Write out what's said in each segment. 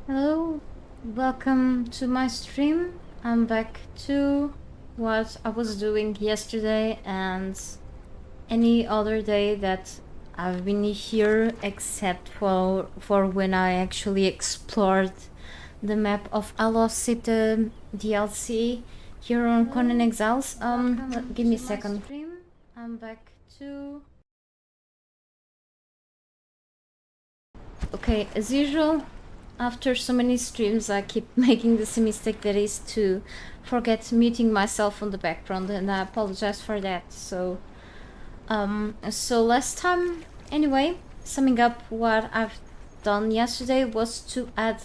Hello, welcome to my stream. I'm back to what I was doing yesterday and any other day that I've been here except for when I actually explored the map of A Lost City DLC here on Conan Exiles. Give me a second. I'm back to... Okay, as usual, after so many streams, I keep making the same mistake that is to forget muting myself on the background, and I apologize for that. So last time, anyway, summing up what I've done yesterday was to add,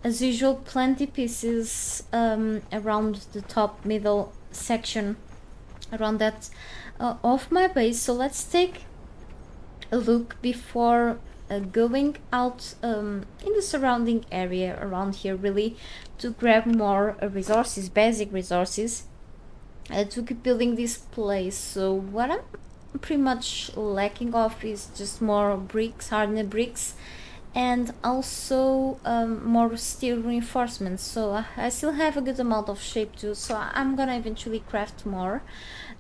as usual, plenty pieces around the top middle section, around that of my base. So let's take a look before going out in the surrounding area around here, really, to grab more resources, basic resources, to keep building this place. So what I'm pretty much lacking of is just more bricks, hardened bricks, and also more steel reinforcements. So I still have a good amount of shape too, so I'm gonna eventually craft more.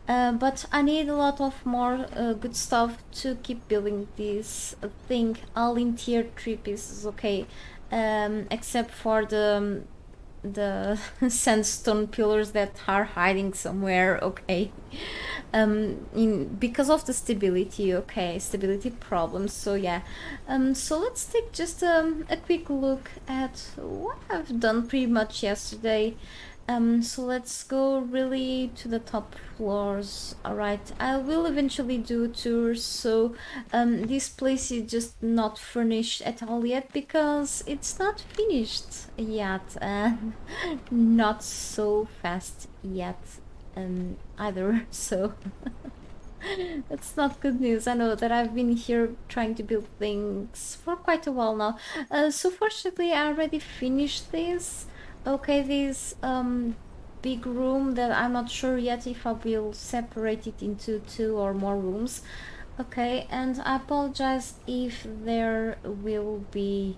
But I need a lot of more good stuff to keep building this thing, all in tier 3 pieces, okay, except for the sandstone pillars that are hiding somewhere, okay, because of the stability, okay, stability problems. So yeah, so let's take just a quick look at what I've done pretty much yesterday. So let's go really to the top floors. Alright, I will eventually do tours. So this place is just not furnished at all yet because it's not finished yet, and not so fast yet either. So that's not good news. I know that I've been here trying to build things for quite a while now. So fortunately I already finished this. Okay, this big room that I'm not sure yet if I will separate it into 2 or more rooms. Okay, and I apologize if there will be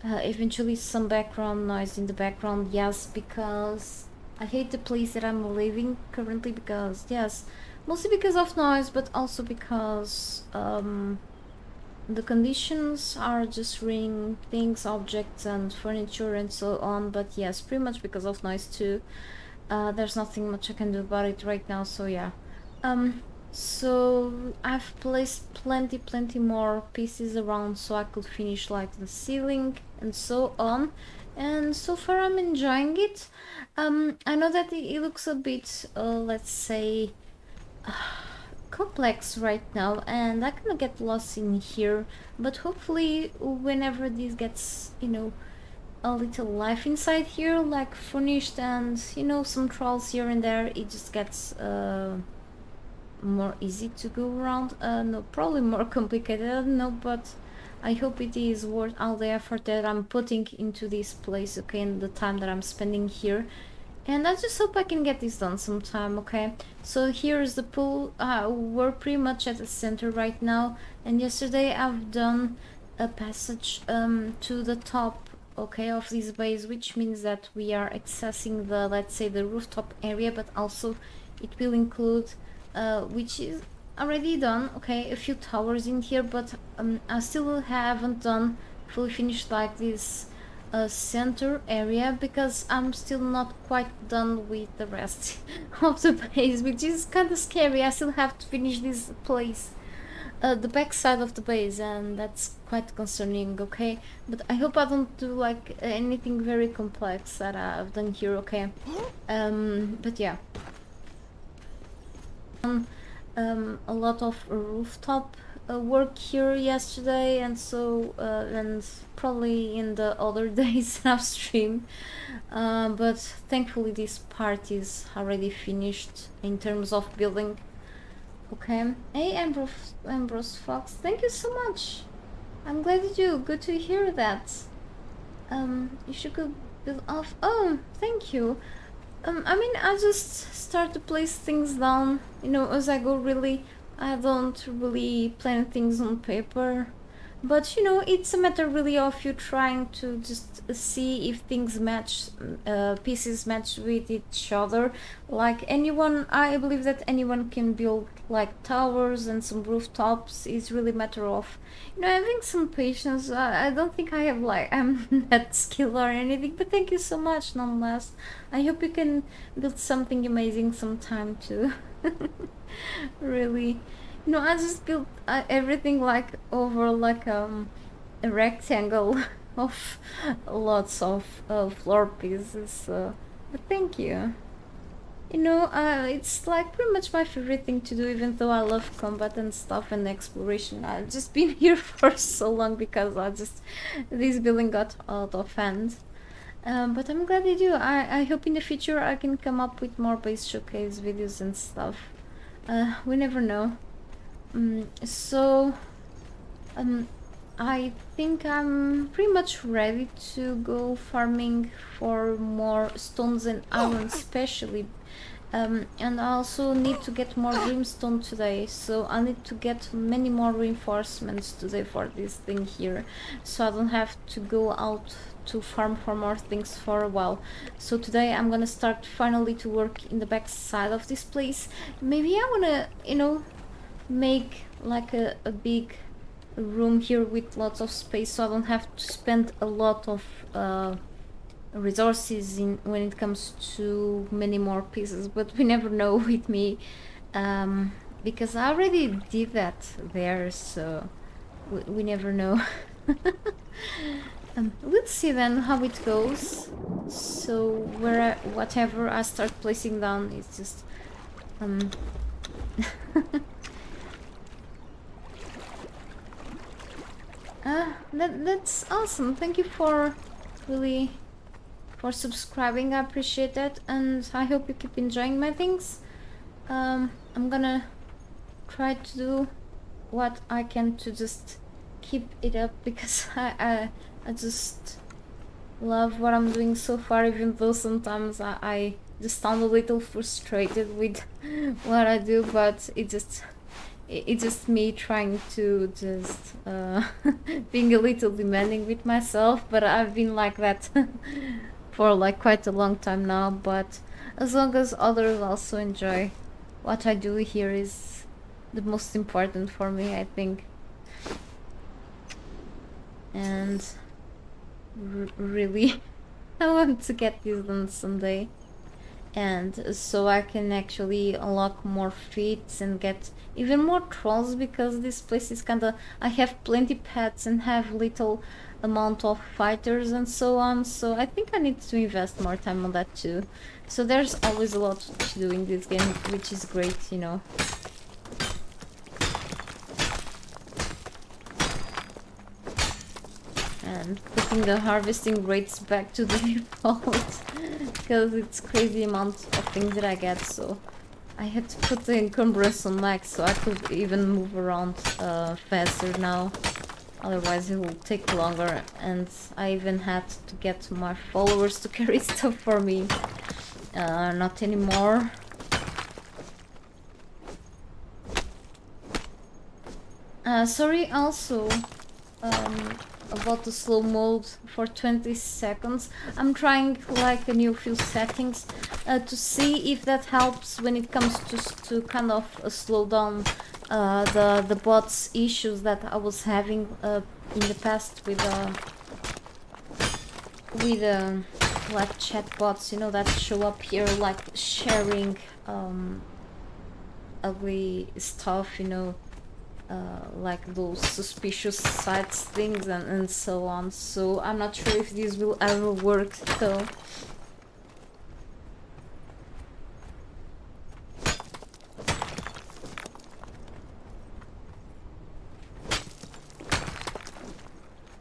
eventually some background noise in the background. Yes, because I hate the place that I'm living currently, because yes, mostly because of noise, but also because the conditions are just ruining things, objects and furniture and so on. But yes, pretty much because of noise too. There's nothing much I can do about it right now, so yeah. So I've placed plenty more pieces around so I could finish like the ceiling and so on, and so far I'm enjoying it. I know that it looks a bit let's say complex right now, and I kind of get lost in here, but hopefully whenever this gets, you know, a little life inside here, like furnished and, you know, some trolls here and there, it just gets more easy to go around. No, probably more complicated, I don't know, but I hope it is worth all the effort that I'm putting into this place, okay, and the time that I'm spending here. And I just hope I can get this done sometime, okay? So here's the pool. We're pretty much at the center right now, and yesterday I've done a passage to the top, okay, of this base, which means that we are accessing the, let's say, the rooftop area, but also it will include, which is already done, okay, a few towers in here, but I still haven't done fully finished like this center area, because I'm still not quite done with the rest of the base, which is kind of scary. I still have to finish this place, the back side of the base, and that's quite concerning, okay? But I hope I don't do like anything very complex that I've done here, okay? But yeah, a lot of rooftop work here yesterday, and so and probably in the other days that I've streamed, but thankfully this part is already finished in terms of building. Okay. Hey, Ambrose Fox, thank you so much. I'm glad you do. Good to hear that. You should go build off. Oh, thank you. I mean, I just start to place things down, you know, as I go, really. I don't really plan things on paper. But you know, it's a matter really of you trying to just see if things match, pieces match with each other. Like anyone, I believe that anyone can build like towers and some rooftops. It's really a matter of, you know, having some patience. I don't think I have like I'm that skilled or anything, but thank you so much nonetheless. I hope you can build something amazing sometime too. Really. No, I just built everything like over like a rectangle of lots of floor pieces. But thank you. You know, it's like pretty much my favorite thing to do, even though I love combat and stuff and exploration. I've just been here for so long because this building got out of hand. But I'm glad you do. I hope in the future I can come up with more base showcase videos and stuff. We never know. So I think I'm pretty much ready to go farming for more stones and iron especially. And I also need to get more brimstone today, so I need to get many more reinforcements today for this thing here, so I don't have to go out to farm for more things for a while. So today I'm gonna start finally to work in the back side of this place. Maybe I wanna, you know, make like a big room here with lots of space, so I don't have to spend a lot of resources in when it comes to many more pieces. But we never know with me, because I already did that there, so we never know. We'll see then how it goes. So whatever I start placing down is just that's awesome. Thank you for really for subscribing. I appreciate that, and I hope you keep enjoying my things. I'm gonna try to do what I can to just keep it up, because I just love what I'm doing so far, even though sometimes I just sound a little frustrated with what I do, but it's just me trying to just being a little demanding with myself. But I've been like that for like quite a long time now, but as long as others also enjoy what I do here is the most important for me, I think. And really I want to get this done someday, and so I can actually unlock more feats and get even more trolls, because this place is kinda, I have plenty pets and have little amount of fighters and so on, so I think I need to invest more time on that too. So there's always a lot to do in this game, which is great, you know. And putting the harvesting rates back to the default because it's crazy amount of things that I get, so I had to put the encumbrance on max so I could even move around faster now, otherwise it will take longer. And I even had to get my followers to carry stuff for me. Not anymore. Sorry also about the slow mode for 20 seconds. I'm trying like a new few settings to see if that helps when it comes to kind of slow down the bots issues that I was having in the past with like chat bots, you know, that show up here like sharing ugly stuff, you know, like those suspicious sites things and so on. So I'm not sure if this will ever work though.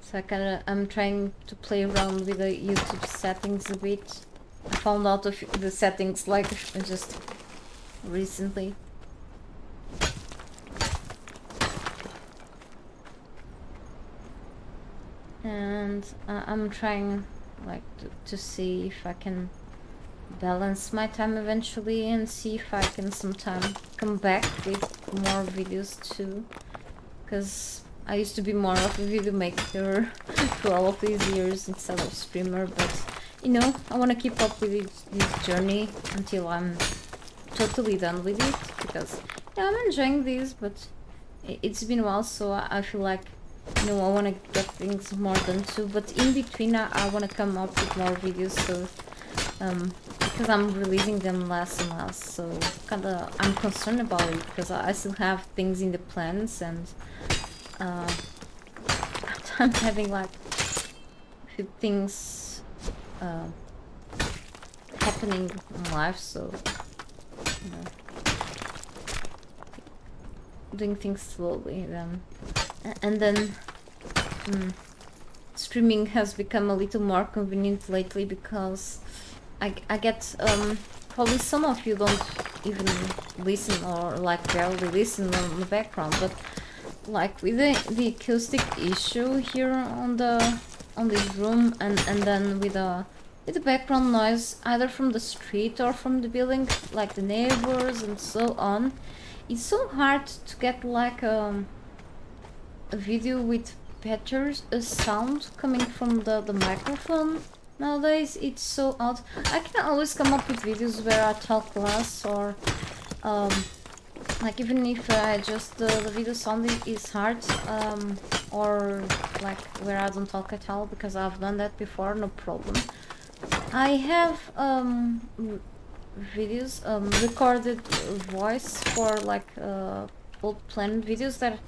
So I'm trying to play around with the YouTube settings a bit. I found out of the settings like just recently. And I'm trying like to see if I can balance my time eventually, and see if I can sometime come back with more videos too, because I used to be more of a video maker through all of these years instead of streamer, but you know, I want to keep up with this journey until I'm totally done with it, because yeah, I'm enjoying this, but it's been a while, so I feel like, you know, I want to get things more done too, but in between I want to come up with more videos, so because I'm releasing them less and less, so kinda I'm concerned about it, because I still have things in the plans, and I'm having like a few things happening in life, so you know, doing things slowly then. And then streaming has become a little more convenient lately, because I get probably some of you don't even listen, or like barely listen on the background, but like with the acoustic issue here on this room, and then with the background noise either from the street or from the building, like the neighbors and so on, it's so hard to get like a video with better sound coming from the microphone. Nowadays it's so odd. I can always come up with videos where I talk less, or like even if I just the video sound is hard, or like where I don't talk at all, because I've done that before, no problem. I have videos, recorded voice for like old planned videos that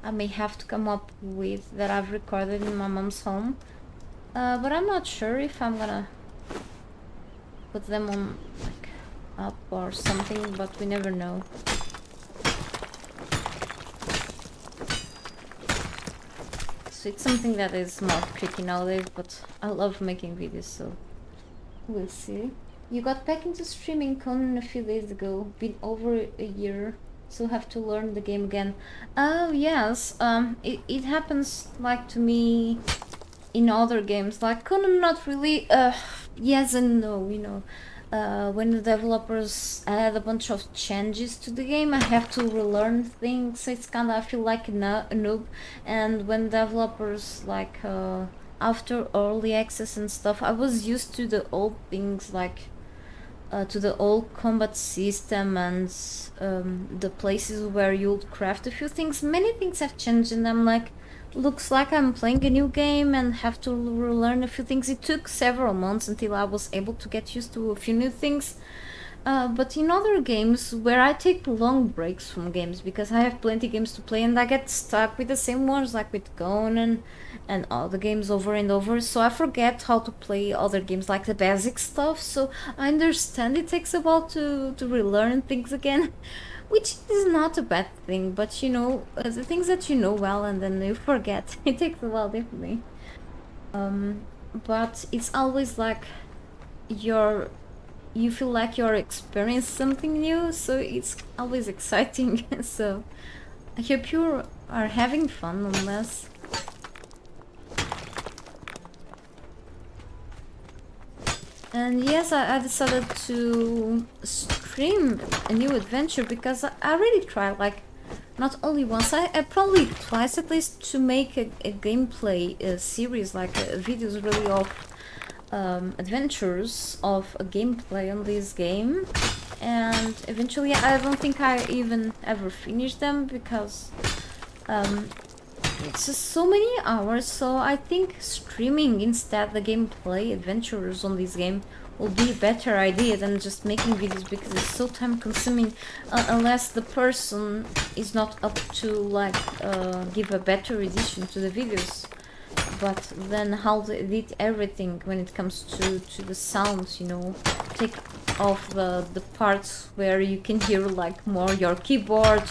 I may have to come up with, that I've recorded in my mom's home, but I'm not sure if I'm gonna put them on like up or something, but we never know. So it's something that is more tricky nowadays, but I love making videos, so we'll see. You got back into streaming Conan a few days ago. Been over a year, so have to learn the game again. Oh yes, it happens like to me in other games. Like Conan, not really. Yes and no, you know. When the developers add a bunch of changes to the game, I have to relearn things. It's kinda, I feel like a noob. And when developers like after early access and stuff, I was used to the old things, like to the old combat system and the places where you'd craft a few things. Many things have changed, and I'm like, looks like I'm playing a new game and have to relearn a few things. It took several months until I was able to get used to a few new things. But in other games where I take long breaks from games because I have plenty games to play and I get stuck with the same ones, like with Conan and all the games over and over, so I forget how to play other games, like the basic stuff. So I understand it takes a while to relearn things again, which is not a bad thing, but you know, the things that you know well and then you forget, it takes a while, definitely. But it's always like you feel like you're experiencing something new, so it's always exciting. So I hope you are having fun nonetheless. And yes, I decided to stream a new adventure because I really tried, like, not only once, I probably twice at least, to make a gameplay series, like videos really of adventures of a gameplay on this game, and eventually I don't think I even ever finished them because it's just so many hours. So I think streaming instead the gameplay adventures on this game will be a better idea than just making videos, because it's so time consuming unless the person is not up to like give a better edition to the videos. But then how to edit everything when it comes to the sounds, you know, take off the parts where you can hear like more your keyboard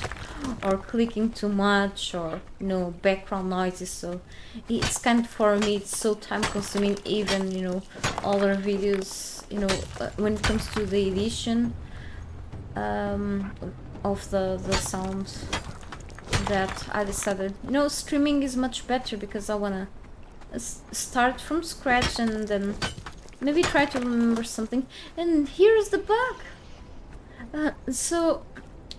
or clicking too much, or you know, background noises. So it's kind of, for me, it's so time consuming. Even, you know, other videos, you know, when it comes to the edition of the sound, that I decided, you know, streaming is much better because I wanna start from scratch and then maybe try to remember something. And here's the bug. So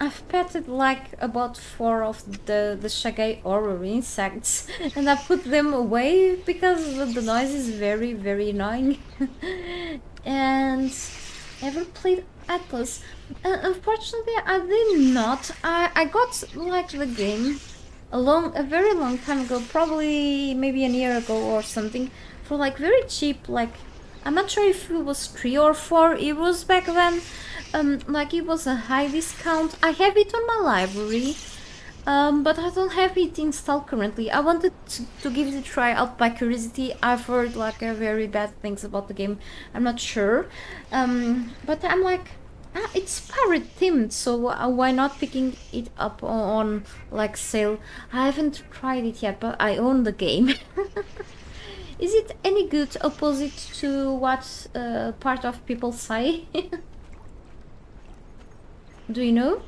I've petted like about 4 of the Shagai horror insects and I put them away because the noise is very, very annoying. And ever played Atlas? Unfortunately, I did not. I got like the game a very long time ago, probably maybe a year ago or something, for like very cheap. Like I'm not sure if it was 3 or 4 euros back then. Like it was a high discount. I have it on my library, but I don't have it installed currently. I wanted to give it a try out by curiosity. I've heard like very bad things about the game. I'm not sure, but I'm like, it's pirate themed, so why not picking it up on like sale? I haven't tried it yet, but I own the game. Is it any good opposite to what part of people say? Do you know?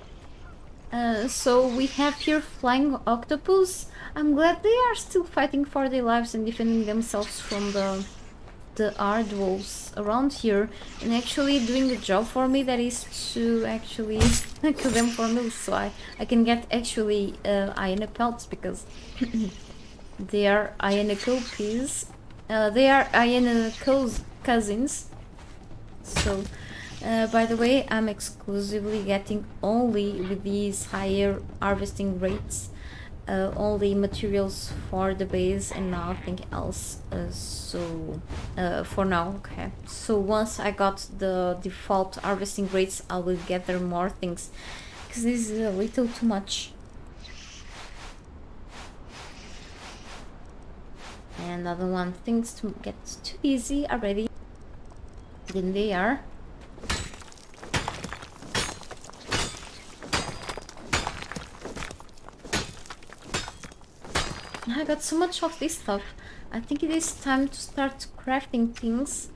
So we have here flying octopus. I'm glad they are still fighting for their lives and defending themselves from the hard wolves around here, and actually doing the job for me, that is to actually kill them for me, so I can get actually hyena pelts, because they are hyena copies. They are hyena cousins. So by the way, I'm exclusively getting only with these higher harvesting rates, only materials for the base and nothing else. So for now, okay. So once I got the default harvesting rates, I will gather more things, because this is a little too much. And I don't want things to get too easy already. Then they are. I got so much of this stuff. I think it is time to start crafting things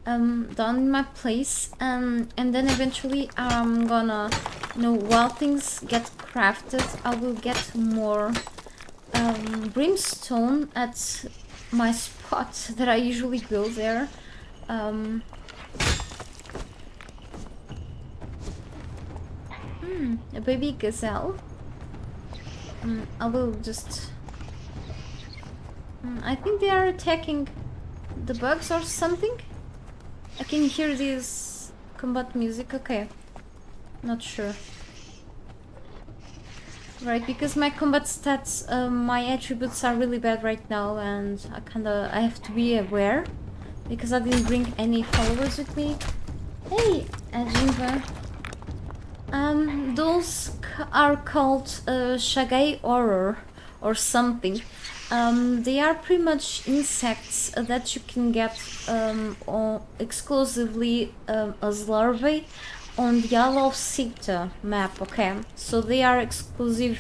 down in my place, and then eventually I'm gonna, you know, while things get crafted, I will get more brimstone at my spot that I usually go there. A baby gazelle. I will just... I think they are attacking the bugs or something. I can hear this combat music. Okay, not sure. Right, because my combat stats, my attributes are really bad right now, and I have to be aware, because I didn't bring any followers with me. Hey, Ajinva. Those are called Shagai horror or something. They are pretty much insects that you can get exclusively as larvae on the Isle of Sipta map, okay? So they are exclusive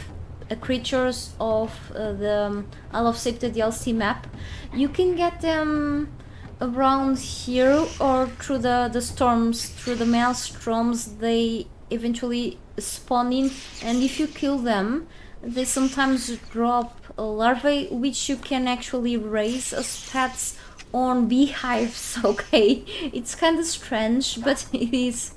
creatures of the Isle of Sipta DLC map. You can get them around here or through the storms, through the maelstroms. They eventually spawn in, and if you kill them, they sometimes drop larvae, which you can actually raise as pets on beehives. Okay, it's kind of strange, but it is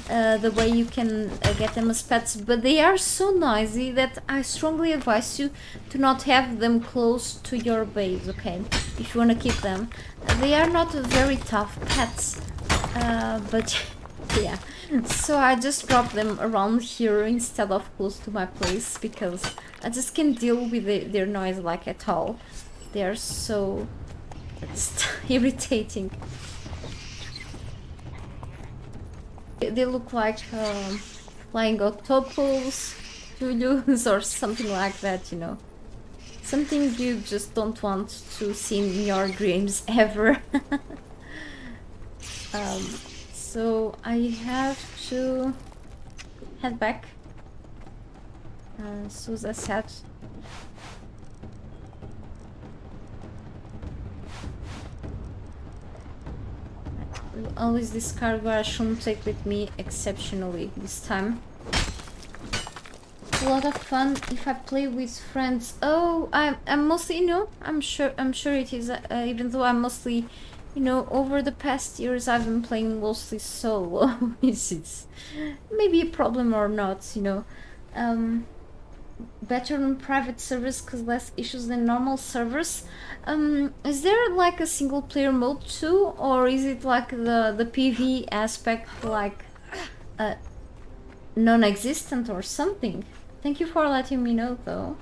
the way you can get them as pets. But they are so noisy that I strongly advise you to not have them close to your base, okay, if you want to keep them. They are not very tough pets, but yeah, so I just drop them around here instead of close to my place, because I just can't deal with their noise like at all. They are so irritating. They look like flying octopus, Tulus, or something like that, you know. Something you just don't want to see in your dreams ever. So I have to head back. So as I said, I will always discard what I shouldn't take with me exceptionally this time. A lot of fun if I play with friends. Oh, I'm mostly, you know, I'm sure it is. Even though I'm mostly you know, over the past years I've been playing mostly solo, which is maybe a problem or not, you know. Better on private servers because less issues than normal servers. Is there like a single player mode too, or is it like the PV aspect like non-existent or something? Thank you for letting me know though.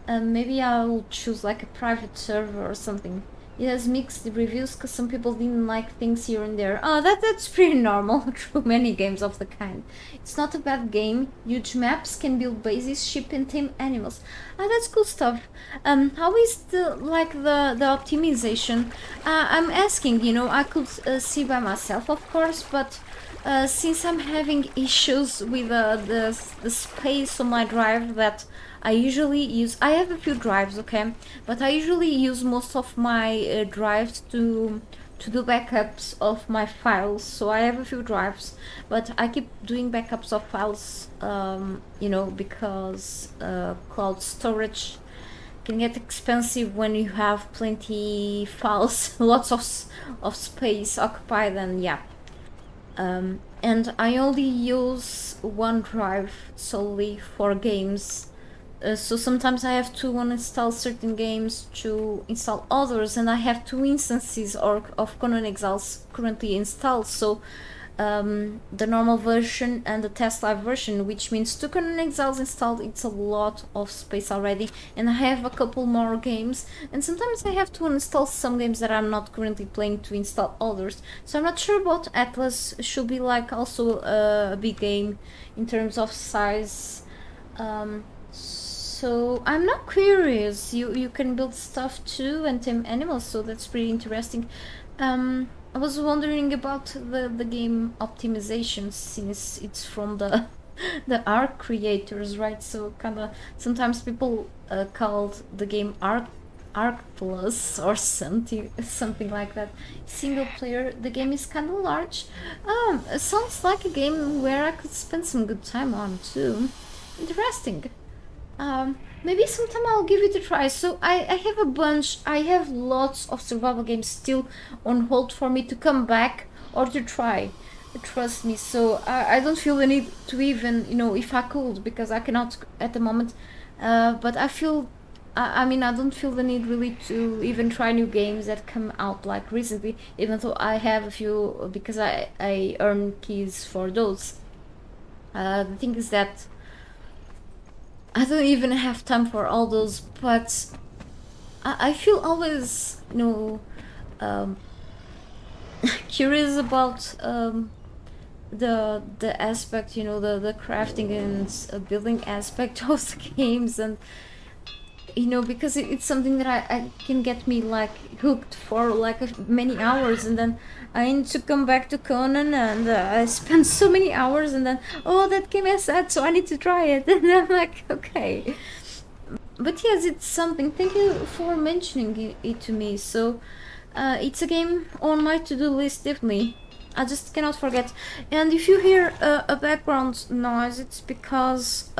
Maybe I'll choose like a private server or something. It has mixed reviews because some people didn't like things here and there. Oh, that's pretty normal through many games of the kind. It's not a bad game. Huge maps, can build bases, ship and tame animals. Ah, that's cool stuff. How is the the optimization? I'm asking. You know, I could see by myself, of course, but since I'm having issues with the space on my drive that I usually use, I have a few drives, okay, but I usually use most of my drives to do backups of my files. So I have a few drives, but I keep doing backups of files, you know, because cloud storage can get expensive when you have plenty files, lots of space occupied, and yeah. And I only use one drive solely for games. So sometimes I have to uninstall certain games to install others, and I have two instances of Conan Exiles currently installed. So the normal version and the test live version, which means two Conan Exiles installed. It's a lot of space already, and I have a couple more games, and sometimes I have to uninstall some games that I'm not currently playing to install others. So I'm not sure about Atlas. Should be like also a big game in terms of size. So I'm not curious. You can build stuff too and tame animals, so that's pretty interesting. I was wondering about the game optimization, since it's from the the Arc creators, right? So kind of sometimes people called the game Arc Plus or something like that. Single player, the game is kind of large. It sounds like a game where I could spend some good time on too. Interesting. Maybe sometime I'll give it a try. So I have a bunch, I have lots of survival games still on hold for me to come back or to try. Trust me. So I don't feel the need to even, you know, if I could, because I cannot at the moment. But I feel, I mean, I don't feel the need really to even try new games that come out like recently, even though I have a few, because I earn keys for those. The thing is that I don't even have time for all those, but I feel always, you know, curious about the aspect, you know, the crafting and building aspect of the games, and you know, because it's something that I can get me like hooked for like many hours, and then I need to come back to Conan, and I spend so many hours, and then oh, that game is sad, so I need to try it, and I'm like, okay. But yes, it's something. Thank you for mentioning it to me. So it's a game on my to-do list, definitely. I just cannot forget. And if you hear a background noise, it's because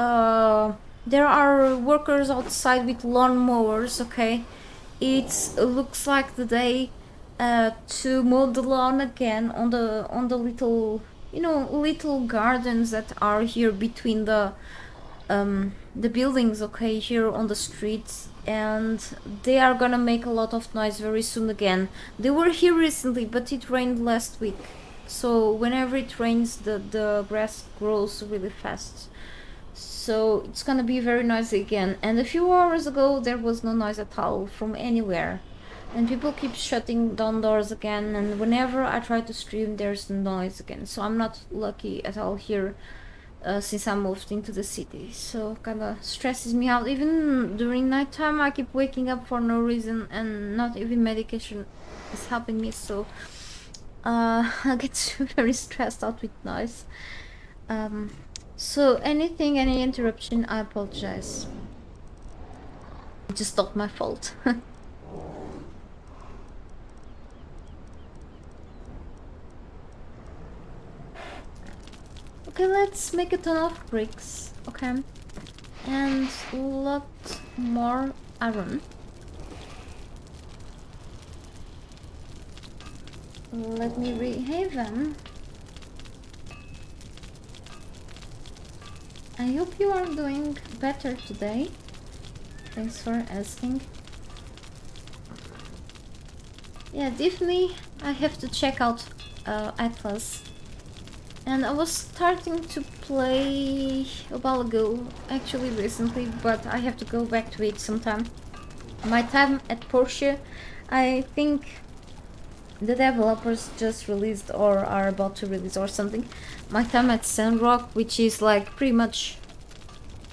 there are workers outside with lawn mowers, okay? It looks like the day to mow the lawn again on the little, you know, little gardens that are here between the buildings, okay, here on the streets, and they are gonna make a lot of noise very soon again. They were here recently, but it rained last week, so whenever it rains the grass grows really fast. So it's gonna be very noisy again. And a few hours ago there was no noise at all from anywhere. And people keep shutting down doors again, and whenever I try to stream there's noise again. So I'm not lucky at all here since I moved into the city. So kinda stresses me out. Even during nighttime I keep waking up for no reason, and not even medication is helping me. So I get very stressed out with noise. So anything, any interruption, I apologize. It's just not my fault. Okay, let's make a ton of bricks, okay? And a lot more iron. Let me rehaven. I hope you are doing better today. Thanks for asking. Yeah, definitely I have to check out Atlas. And I was starting to play a while ago, actually recently, but I have to go back to it sometime. My time at Porsche, I think the developers just released or are about to release or something. My time at Sandrock, which is like pretty much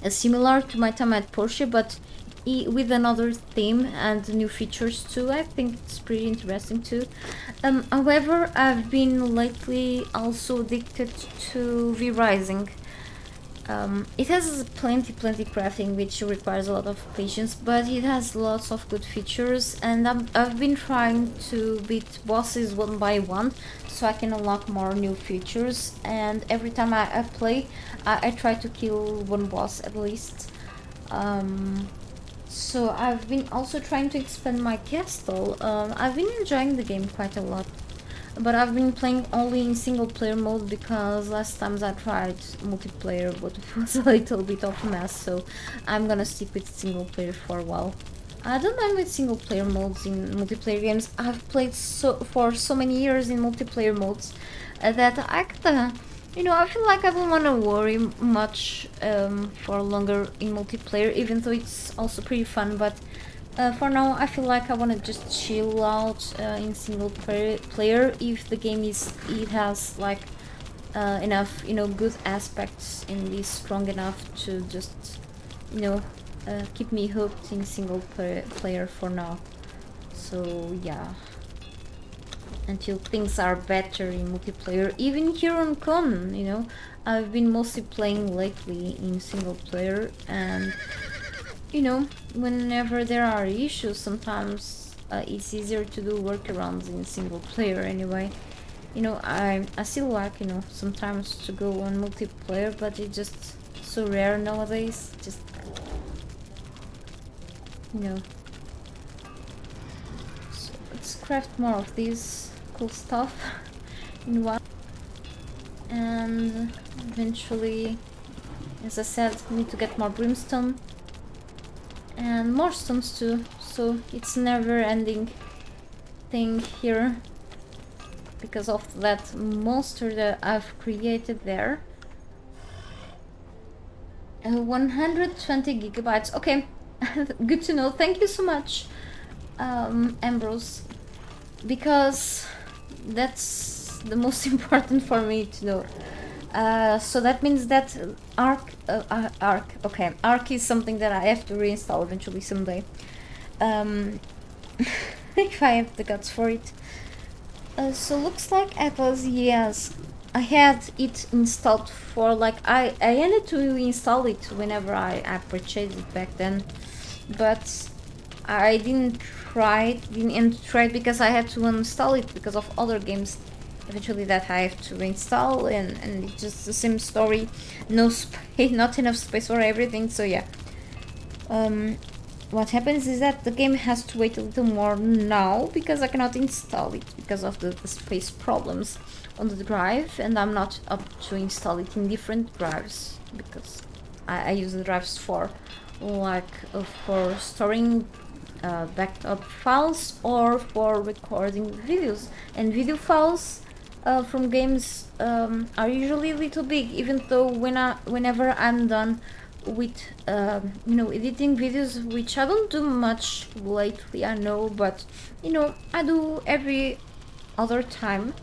similar to my time at Porsche, but with another theme and new features too. I think it's pretty interesting too. However, I've been lately also addicted to V-Rising. It has plenty crafting, which requires a lot of patience, but it has lots of good features, and I've been trying to beat bosses one by one so I can unlock more new features, and every time I play I try to kill one boss at least. So I've been also trying to expand my castle. I've been enjoying the game quite a lot, but I've been playing only in single player mode because last times I tried multiplayer, but it was a little bit of a mess, so I'm gonna stick with single player for a while. I don't mind with single player modes in multiplayer games. I've played for so many years in multiplayer modes that I kinda, I feel like I don't want to worry much for longer in multiplayer, even though it's also pretty fun, but for now I feel like I want to just chill out in single player if the game has like enough good aspects and is strong enough to just keep me hooked in single player for now. So yeah, until things are better in multiplayer, even here on Conan, I've been mostly playing lately in single player, and whenever there are issues, sometimes it's easier to do workarounds in single player anyway. I still like, sometimes to go on multiplayer, but it's just so rare nowadays. Just, so let's craft more of these cool stuff in one. And eventually, as I said, we need to get more brimstone and more stones too, so it's never ending thing here because of that monster that I've created there. 120 gigabytes. Okay, good to know. Thank you so much, Ambrose, because that's the most important for me to know. So that means that Arc is something that I have to reinstall eventually someday, if I have the guts for it. So looks like Atlas, yes, I had it installed for like I ended to install it whenever I purchased it back then, but I didn't try it because I had to uninstall it because of other games eventually that I have to reinstall, and it's just the same story, no space, not enough space for everything. So yeah, what happens is that the game has to wait a little more now because I cannot install it because of the space problems on the drive, and I'm not up to install it in different drives because I use the drives for for storing backed up files or for recording videos, and video files from games are usually a little big, even though whenever I'm done with editing videos, which I don't do much lately, I know, but I do every other time.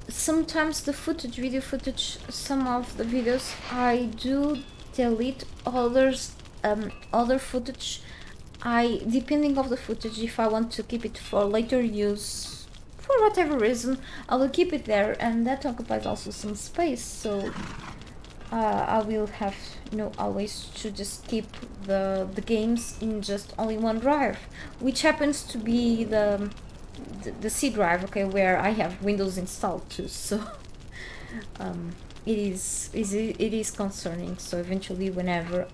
Sometimes the video footage, some of the videos I do delete, others other footage depending of the footage, if I want to keep it for later use for whatever reason, I will keep it there, and that occupies also some space, so I will have always to just keep the games in just only one drive, which happens to be the C drive, okay, where I have Windows installed too. So it is concerning. So eventually, whenever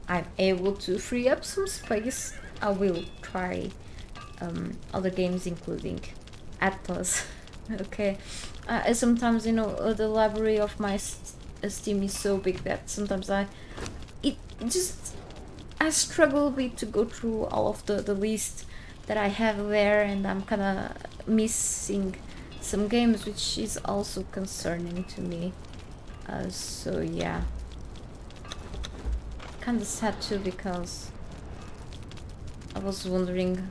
I'm able to free up some space, I will try other games, including Atlas. Okay, sometimes, you know, the library of my Steam is so big that sometimes I struggle a bit to go through all of the list that I have there, and I'm kind of missing some games, which is also concerning to me. So yeah, kind of sad too, because I was wondering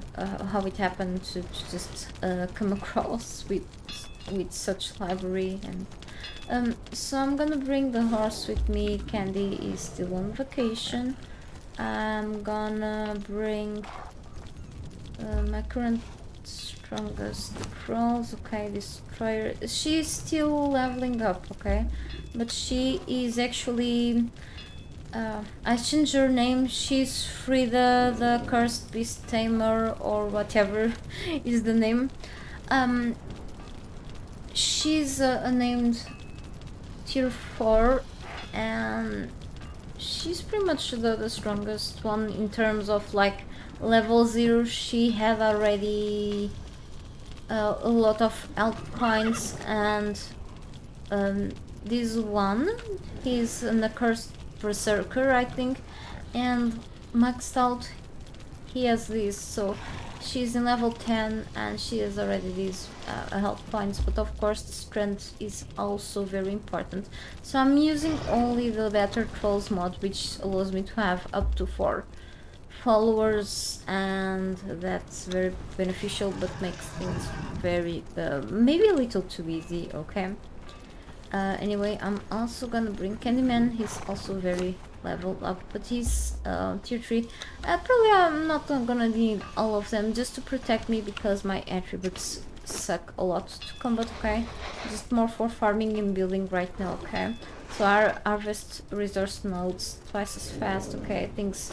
how it happened to just come across with such library. And so I'm gonna bring the horse with me. Candy is still on vacation. I'm gonna bring my current strongest crawls. Okay, destroyer. She's still leveling up, okay, but she is actually I changed her name. She's Frida the Cursed Beast Tamer, or whatever is the name. She's named tier 4, and she's pretty much the strongest one in terms of like level 0. She had already a lot of health points, and this one, he's an accursed berserker, I think, and maxed out he has this. So she's in level 10 and she has already these health points, but of course the strength is also very important. So I'm using only the Better Trolls mod, which allows me to have up to 4 followers, and that's very beneficial, but makes things very maybe a little too easy. Okay, anyway, I'm also gonna bring Candyman. He's also very leveled up, but he's tier 3. Probably I'm not gonna need all of them just to protect me, because my attributes suck a lot to combat. Okay, just more for farming and building right now. Okay, so our harvest resource nodes twice as fast. Okay, things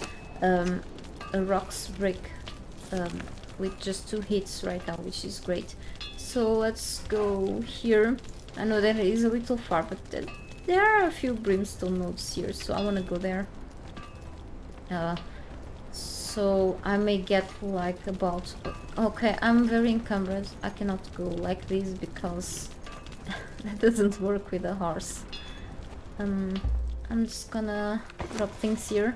rocks break with just 2 hits right now, which is great. So let's go here. I know that it is a little far, but there are a few brimstone nodes here, so I want to go there. So I may get like about... Okay, I'm very encumbered. I cannot go like this because that doesn't work with a horse. I'm just gonna drop things here.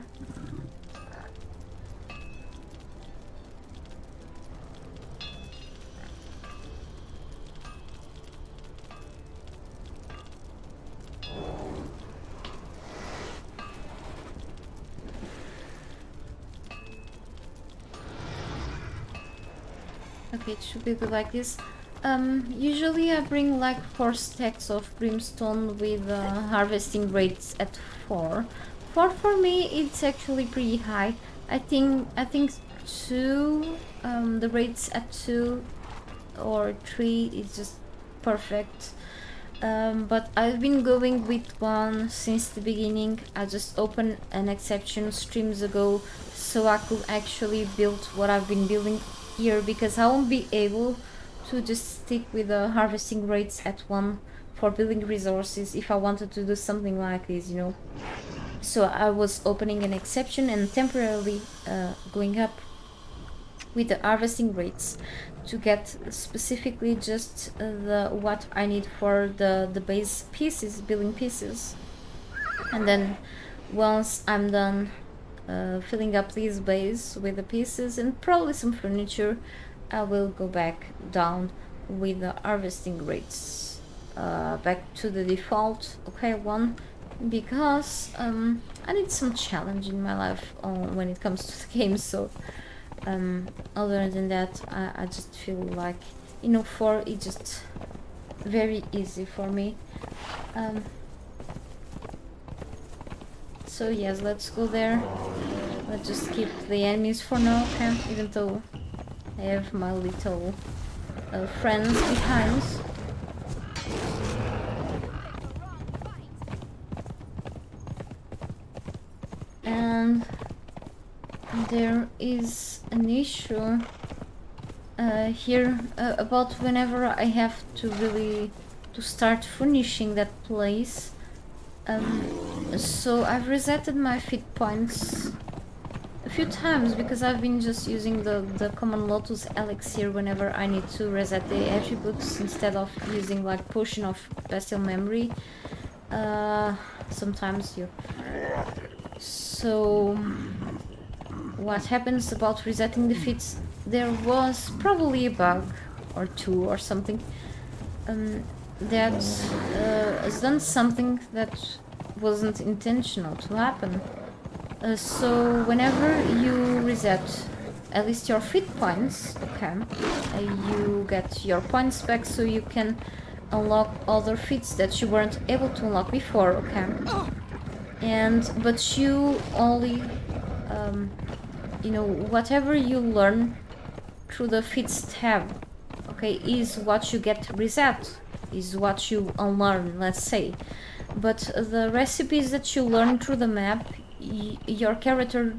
Okay, it should be good like this. Usually I bring like 4 stacks of brimstone with harvesting rates at 4. 4 for me, it's actually pretty high. I think 2, the rates at 2 or 3 is just perfect. But I've been going with 1 since the beginning. I just opened an exception streams ago so I could actually build what I've been building here, because I won't be able to just stick with the harvesting rates at 1 for building resources if I wanted to do something like this, you know. So I was opening an exception and temporarily going up with the harvesting rates to get specifically just what I need for the base pieces, building pieces. And then once I'm done filling up these bays with the pieces and probably some furniture, I will go back down with the harvesting rates back to the default, okay, 1, because I need some challenge in my life when it comes to the game. So other than that, I just feel like, you know, 4 is just very easy for me. So yes, let's go there. Let's just keep the enemies for now, okay? Even though I have my little friends behind. And there is an issue here about whenever I have to start furnishing that place. So I've resetted my feat points a few times because I've been just using the common Lotus elixir whenever I need to reset the attributes instead of using like potion of bestial memory. Sometimes you. So what happens about resetting the feats? There was probably a bug or two or something that has done something that wasn't intentional to happen. So whenever you reset at least your feat points, okay, you get your points back so you can unlock other feats that you weren't able to unlock before, okay? But you only, you know, whatever you learn through the feats tab, okay, is what you get reset, is what you unlearn, let's say. But the recipes that you learn through the map, your character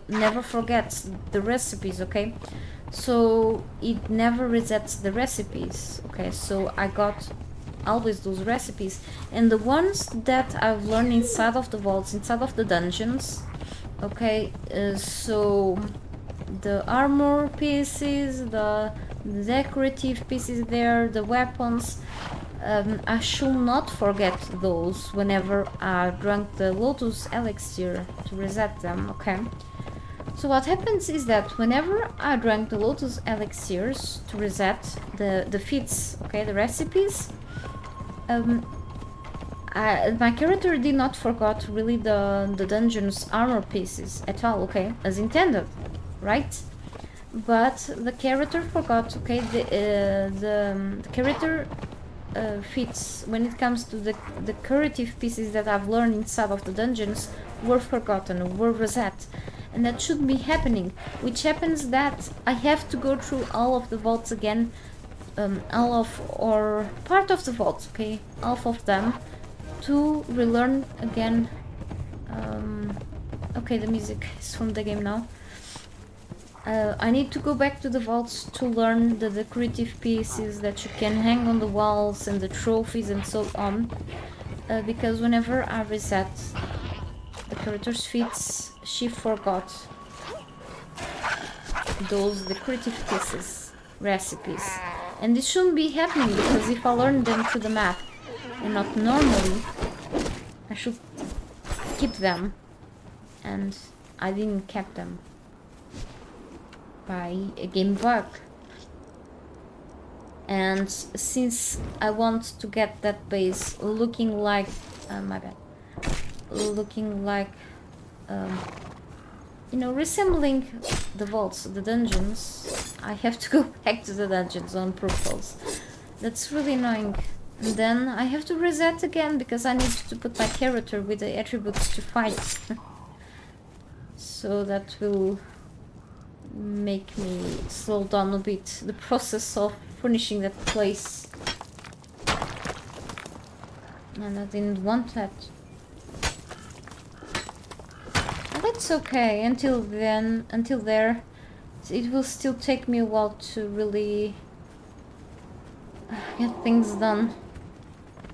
never forgets the recipes, okay? So it never resets the recipes, okay? So I got always those recipes, and the ones that I've learned inside of the vaults, inside of the dungeons, okay, so the armor pieces, the decorative pieces there, the weapons, I should not forget those whenever I drank the Lotus elixir to reset them, okay? So what happens is that whenever I drank the Lotus elixirs to reset the feats, okay, the recipes, my character did not forget really the dungeon's armor pieces at all, okay, as intended, right? But the character forgot, okay, the character feats when it comes to the curative pieces that I've learned inside of the dungeons were forgotten, were reset, and that should be happening, which happens that I have to go through all of the vaults again, all of, or part of the vaults, okay, half of them, to relearn again. Okay, the music is from the game now. I need to go back to the vaults to learn the decorative pieces that you can hang on the walls and the trophies and so on, because whenever I reset the character's feats, she forgot those decorative pieces, recipes, and this shouldn't be happening, because if I learn them through the map and not normally, I should keep them, and I didn't keep them by a game bug. And since I want to get that base looking like looking like you know, resembling the vaults, the dungeons, I have to go back to the dungeons on purpose. That's really annoying. And then I have to reset again because I need to put my character with the attributes to fight. So that will make me slow down a bit the process of finishing that place. And I didn't want that. And that's okay, until then, until there, it will still take me a while to really get things done.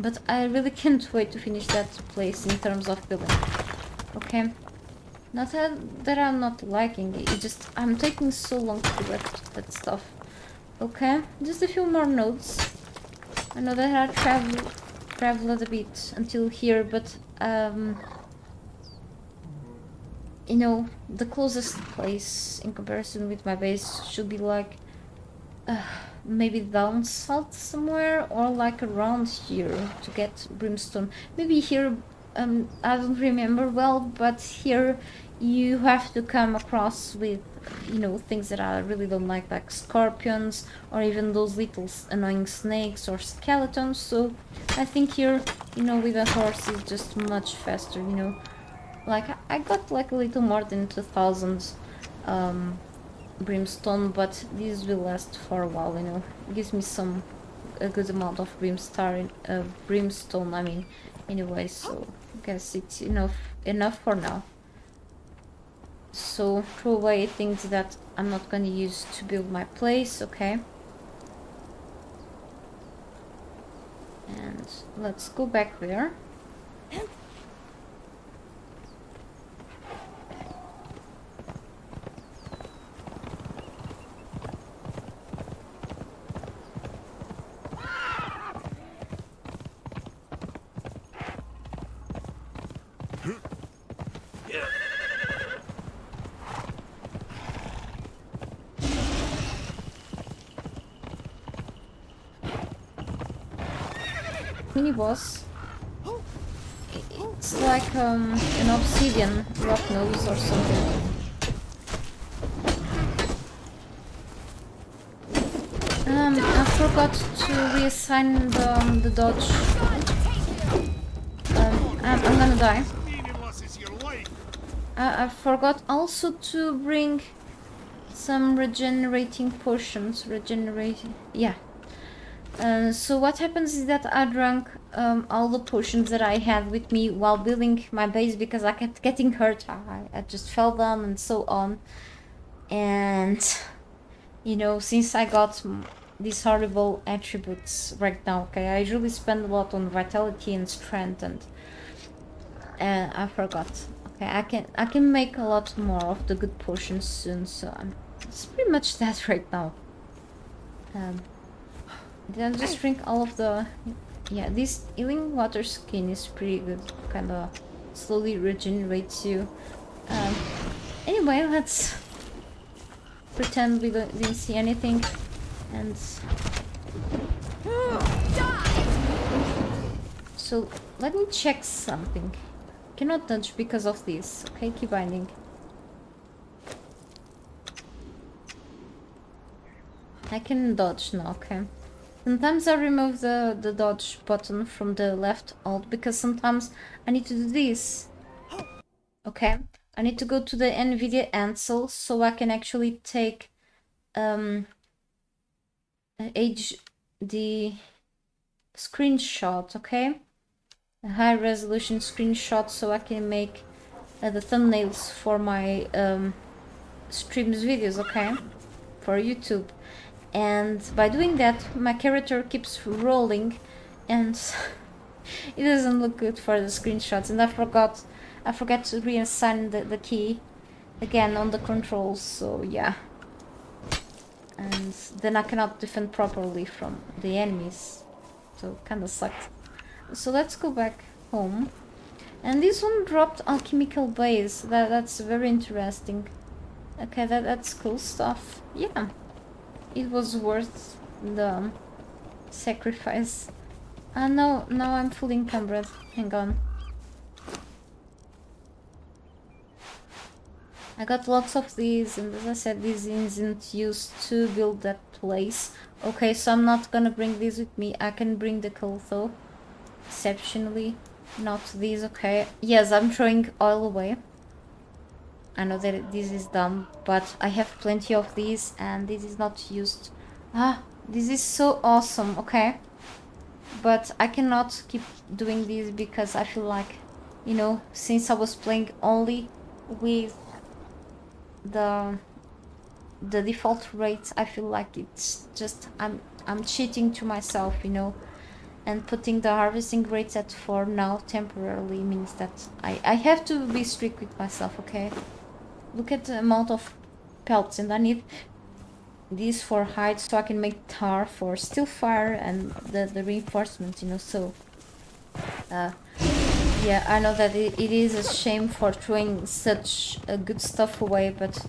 But I really can't wait to finish that place in terms of building. Okay? Not that I'm not liking it, it's just I'm taking so long to do that stuff. Okay, just a few more notes. I know that I traveled a bit until here, but you know, the closest place in comparison with my base should be like maybe down south somewhere, or like around here to get brimstone. Maybe here, I don't remember well, but here you have to come across with, you know, things that I really don't like scorpions, or even those little annoying snakes or skeletons. So I think here, you know, with a horse is just much faster, you know. Like, I got like a little more than 2000 brimstone, but this will last for a while, you know. It gives me a good amount of brimstone, I mean, anyway, so I guess it's enough for now. So throw away things that I'm not gonna use to build my place, okay? And let's go back there. mini boss. It's like an obsidian rock nose or something. I forgot to reassign the dodge. I'm gonna die. I forgot also to bring some regenerating potions. Yeah. So what happens is that I drank all the potions that I had with me while building my base because I kept getting hurt. I just fell down and so on. And, you know, since I got these horrible attributes right now, okay, I usually spend a lot on vitality and strength, and I forgot. Okay, I can make a lot more of the good potions soon, so it's pretty much that right now. Then just drink all of the... Yeah, this healing water skin is pretty good. Kinda slowly regenerates you. Anyway, let's pretend we didn't see anything. And... So, let me check something. Cannot touch because of this. Okay, keep binding. I can dodge now, okay. Sometimes I remove the dodge button from the left alt because sometimes I need to do this. Okay, I need to go to the NVIDIA Ansel so I can actually take HD screenshot, okay? A high resolution screenshot so I can make the thumbnails for my streams videos, okay? For YouTube. And by doing that, my character keeps rolling and it doesn't look good for the screenshots. And I forgot to reassign the key again on the controls, so yeah. And then I cannot defend properly from the enemies, so kinda sucked. So let's go back home. And this one dropped alchemical base. That's very interesting. Okay, that's cool stuff. Yeah. It was worth the sacrifice. No, I'm fully encumbered. Hang on. I got lots of these, and as I said, this isn't used to build that place. Okay, so I'm not gonna bring these with me. I can bring the coal though. Exceptionally. Not these, okay. Yes, I'm throwing oil away. I know that this is dumb, but I have plenty of these and this is not used. This is so awesome, okay? But I cannot keep doing this because I feel like, you know, since I was playing only with the default rates, I feel like it's just, I'm cheating to myself, you know? And putting the harvesting rates at 4 now temporarily means that I have to be strict with myself, okay? Look at the amount of pelts, and I need these for hide so I can make tar for still fire and the reinforcements, you know, so yeah, I know that it is a shame for throwing such good stuff away, but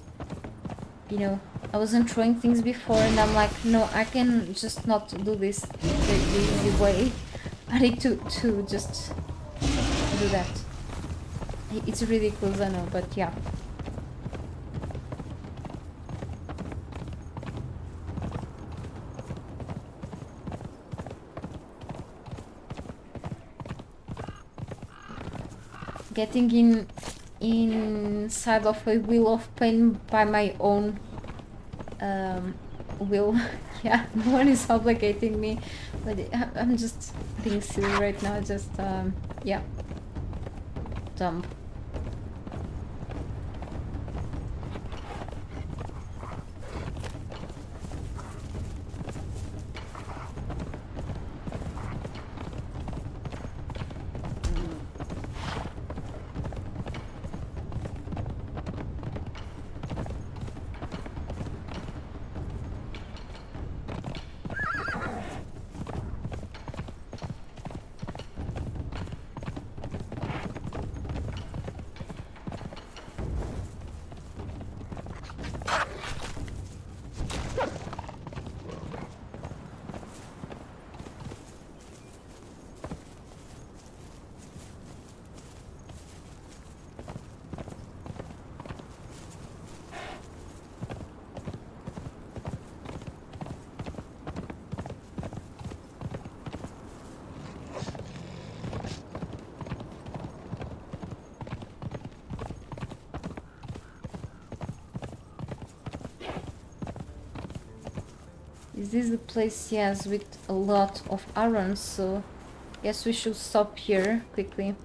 you know, I wasn't throwing things before and I'm like, no, I can just not do this the easy way. I need to just do that. It's ridiculous, I know, but yeah. Getting inside of a wheel of pain by my own will. Yeah, no one is obligating me, but I'm just being silly right now. Just yeah, dumb. Is this the place? Yes, with a lot of iron, so yes, we should stop here quickly.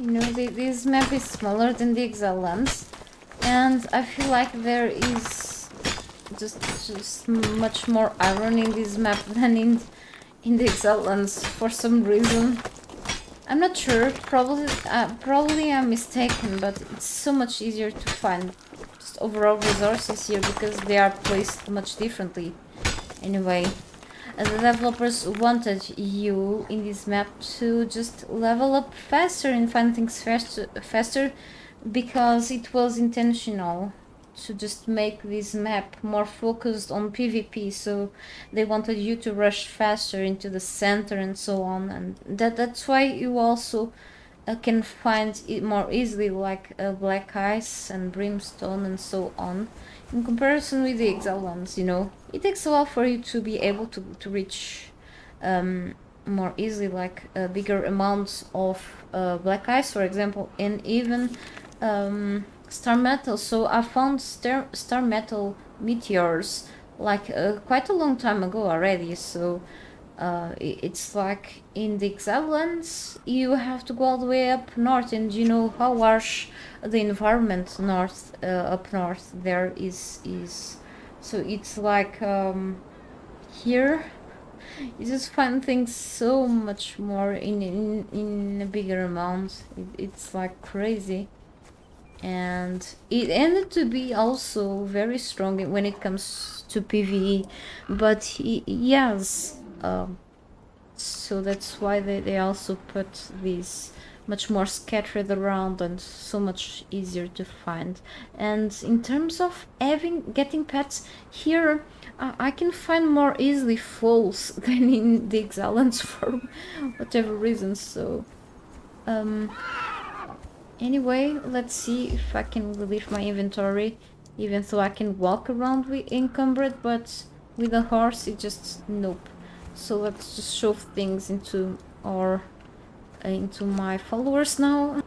You know, this map is smaller than the Exile lands, and I feel like there is just much more iron in this map than in the Exile lands for some reason. I'm not sure. Probably I'm mistaken, but it's so much easier to find just overall resources here because they are placed much differently. Anyway. The developers wanted you in this map to just level up faster and find things faster because it was intentional to just make this map more focused on PvP, so they wanted you to rush faster into the center and so on, and that's why you also can find it more easily, like black ice and brimstone and so on, in comparison with the Exile ones. You know, it takes a while for you to be able to reach more easily, like bigger amounts of black ice, for example, and even star metal. So I found star metal meteors like quite a long time ago already, so it's like in the Exile lands you have to go all the way up north, and you know how harsh the environment up north there is. So it's like here you just find things so much more in a bigger amount. It's like crazy, and it ended to be also very strong when it comes to PvE, but yes, so that's why they also put these much more scattered around and so much easier to find. And in terms of getting pets here, I can find more easily foals than in the Exile lands for whatever reason. So anyway, let's see if I can relieve my inventory, even though I can walk around with encumbered, but with a horse it just nope. So let's just shove things into my followers now.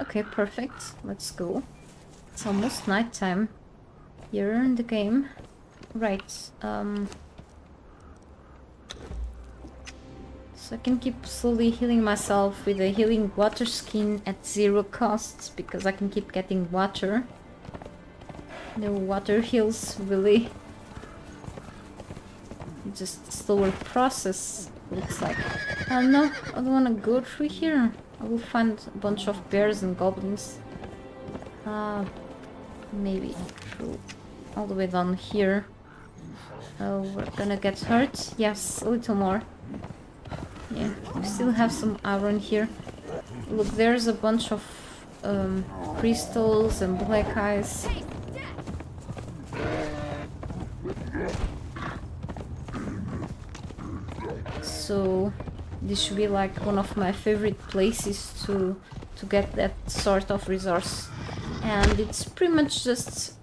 Okay, perfect. Let's go. It's almost nighttime here in the game. Right. So I can keep slowly healing myself with a healing water skin at 0 cost, because I can keep getting water. The water heals really. Just slower process, looks like. No, I don't want to go through here. I will find a bunch of bears and goblins. Maybe through all the way down here. Oh, we're gonna get hurt. Yes, a little more. Yeah, we still have some iron here. Look, there's a bunch of crystals and black ice. So this should be like one of my favorite places to get that sort of resource, and it's pretty much just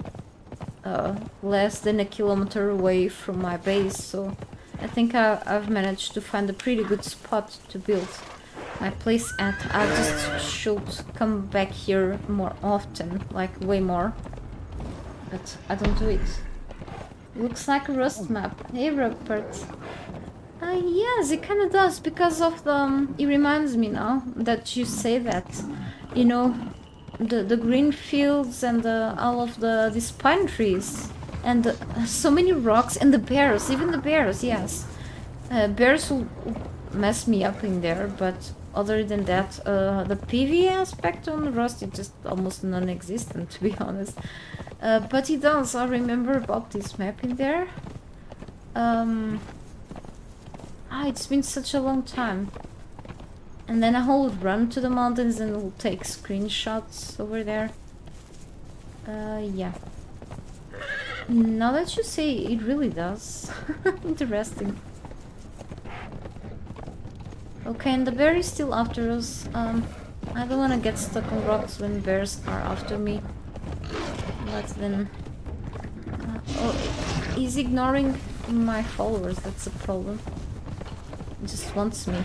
less than a kilometer away from my base, so I think I've managed to find a pretty good spot to build my place at. I just should come back here more often, like way more, but I don't do it. Looks like a rust map. Hey Rupert. Yes, it kind of does, because of the... it reminds me now that you say that, you know, the green fields and all of these pine trees and so many rocks and the bears, even the bears, yes. Bears will mess me up in there, but other than that, the PV aspect on Rust is just almost non-existent, to be honest. But it does, I remember about this map in there. It's been such a long time. And then I will run to the mountains and we'll take screenshots over there. Yeah. Now that you say it really does. Interesting. Okay, and the bear is still after us. I don't want to get stuck on rocks when bears are after me. But then... oh, he's ignoring my followers, that's a problem. He just wants me.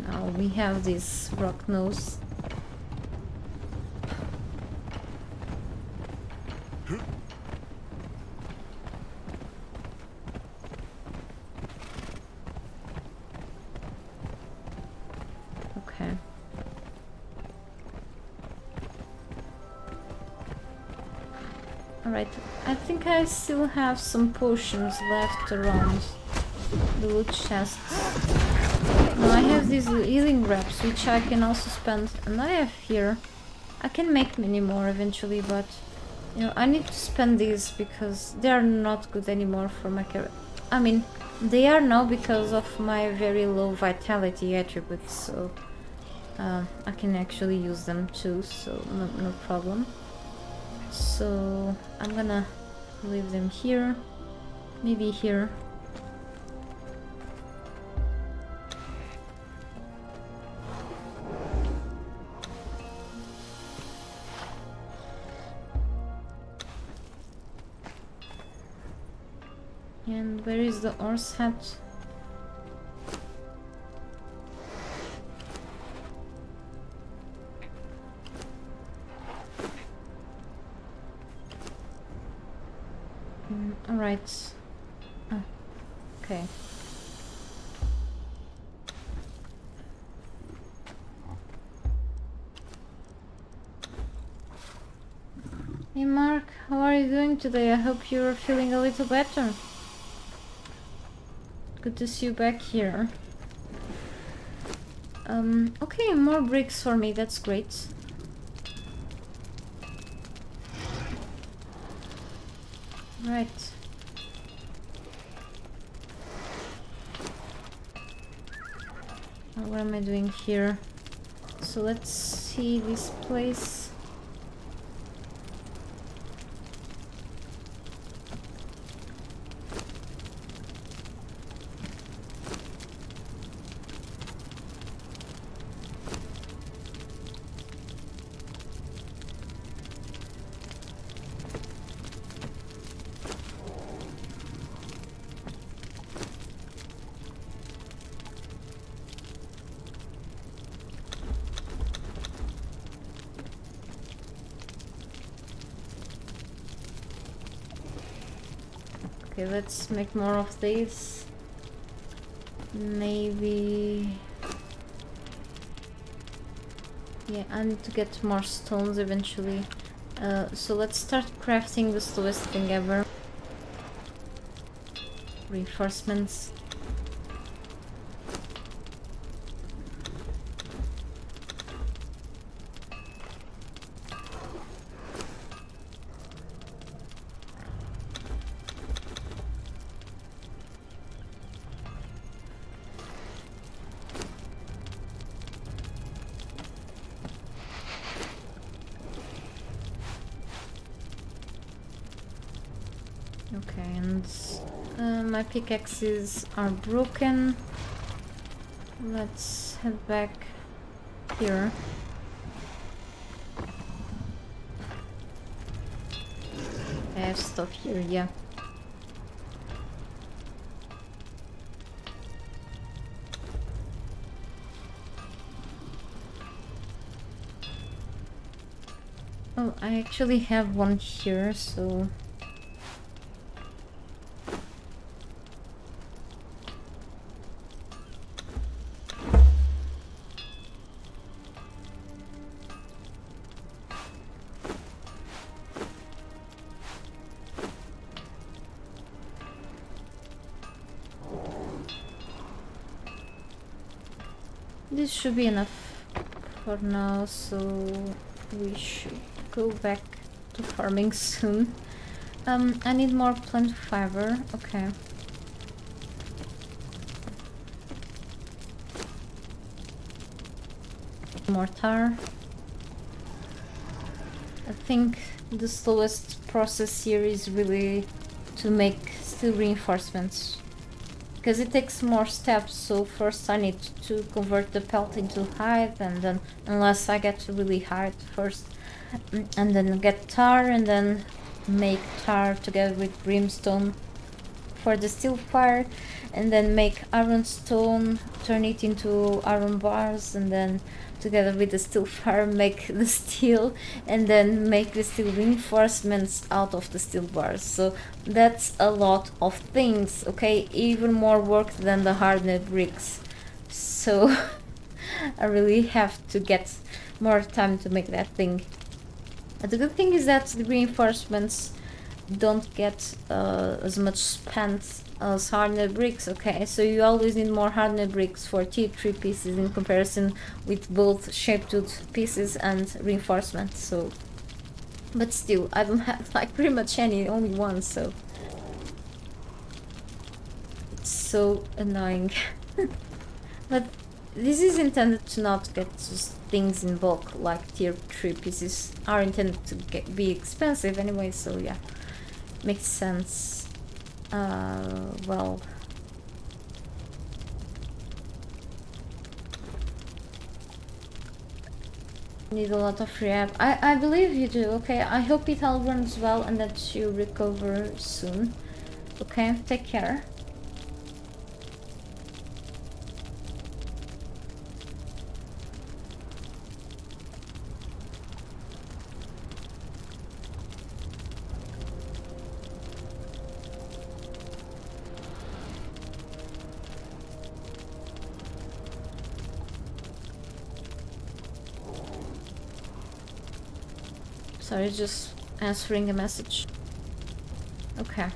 Now we have this rock nose. Alright, I think I still have some potions left around the loot chests. Now I have these healing wraps, which I can also spend, and I have here. I can make many more eventually, but you know, I need to spend these because they are not good anymore for my character. I mean, they are now because of my very low vitality attributes, so I can actually use them too, so no problem. So I'm gonna leave them here, maybe here. And where is the horse hat? Alright. Oh, okay. Hey Mark, how are you doing today? I hope you're feeling a little better. Good to see you back here. Okay, more bricks for me, that's great. Right. What am I doing here? So let's see this place. Okay, let's make more of these. Maybe... yeah, I need to get more stones eventually. So let's start crafting the slowest thing ever. Reinforcements. Okay, and my pickaxes are broken. Let's head back here. I have stuff here, yeah. Oh, I actually have one here, so... This should be enough for now, so we should go back to farming soon. I need more plant fiber. Okay. More tar. I think the slowest process here is really to make steel reinforcements, because it takes more steps. So first I need to convert the pelt into hide, and then unless I get really hide first, and then get tar, and then make tar together with brimstone for the steel fire, and then make iron stone, turn it into iron bars, and then together with the steel fire make the steel, and then make the steel reinforcements out of the steel bars. So that's a lot of things, okay? Even more work than the hardened bricks. So I really have to get more time to make that thing. But the good thing is that the reinforcements don't get as much spent as hardened bricks, okay? So you always need more hardened bricks for tier 3 pieces in comparison with both shaped-tooth pieces and reinforcements, so... But still, I don't have like pretty much any, only one, so... It's so annoying. But this is intended to not get just things in bulk, like tier 3 pieces are intended to be expensive anyway, so yeah. Makes sense. Well... Need a lot of rehab. I believe you do, okay? I hope it all runs well and that you recover soon. Okay, take care. Sorry, just answering a message. Okay.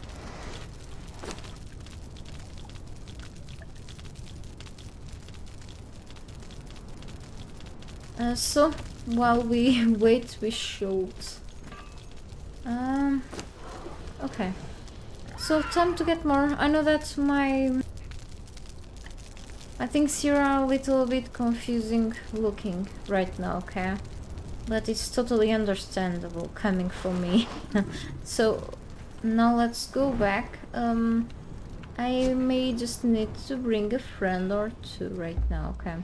So, while we wait, we should... Okay. So, time to get more. I know that my things here are a little bit confusing looking right now, okay? But it's totally understandable coming from me. So now let's go back. I may just need to bring a friend or two right now, okay?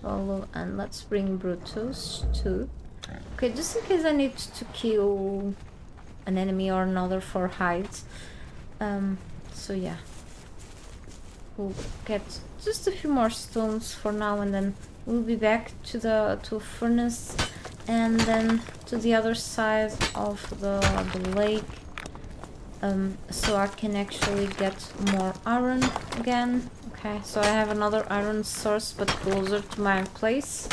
Follow, and let's bring Brutus too. Okay, just in case I need to kill an enemy or another for hides. So yeah. We'll get just a few more stones for now, and then we'll be back to the furnace, and then to the other side of the lake, so I can actually get more iron again. Okay, so I have another iron source, but closer to my place.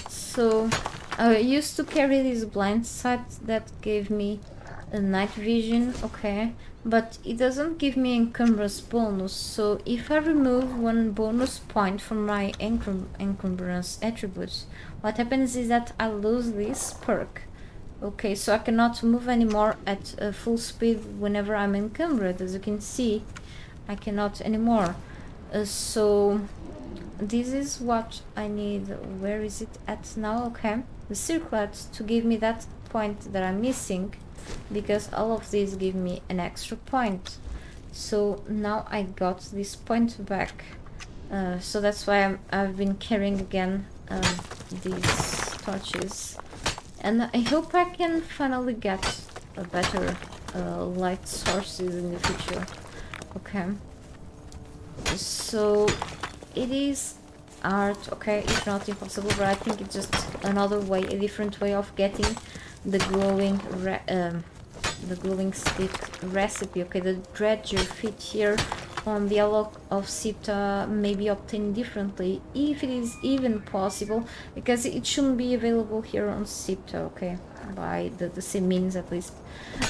So I used to carry this blind sight that gave me a night vision, okay, but it doesn't give me encumbrance bonus. So if I remove one bonus point from my encumbrance attributes, what happens is that I lose this perk. Okay, so I cannot move anymore at full speed whenever I'm encumbered. As you can see, I cannot anymore. So this is what I need. Where is it at now? Okay, the circlet to give me that point that I'm missing, because all of these give me an extra point. So now I got this point back. So that's why I've been carrying again these torches, and I hope I can finally get a better light sources in the future. Okay, so it is art, okay, it's not impossible, but I think it's just another way, a different way of getting the glowing stick recipe. Okay, the dredger feat here on the alloc of Sipta may be obtained differently, if it is even possible, because it shouldn't be available here on Sipta, okay, by the same means at least,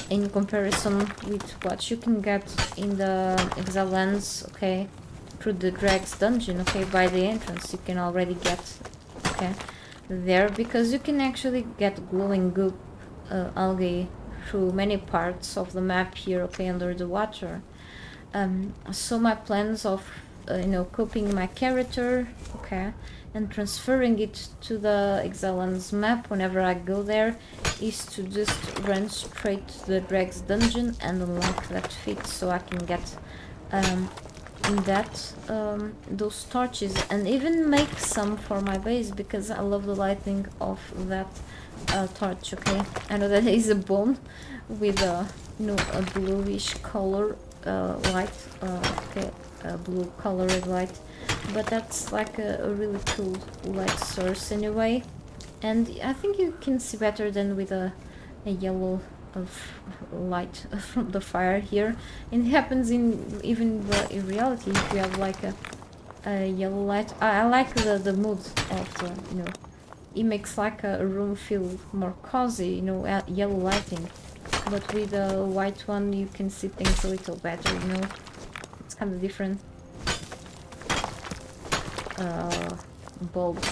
in comparison with what you can get in the Exile lands, okay, through the Drag's dungeon, okay, by the entrance you can already get, okay, there, because you can actually get glowing goop algae through many parts of the map here, okay, under the water. So my plans of copying my character, okay, and transferring it to the Exile's map whenever I go there, is to just run straight to the Drag's dungeon and unlock that feat, so I can get those torches, and even make some for my base, because I love the lighting of that torch, okay. I know that it is a bone with a bluish color light, okay, blue colored light, but that's like a really cool light source anyway, and I think you can see better than with a yellow of light from the fire here. And it happens in in reality if you have like a yellow light. I like the mood of the it makes like a room feel more cozy, yellow lighting. But with a white one you can see things a little better, it's kind of different. Bulb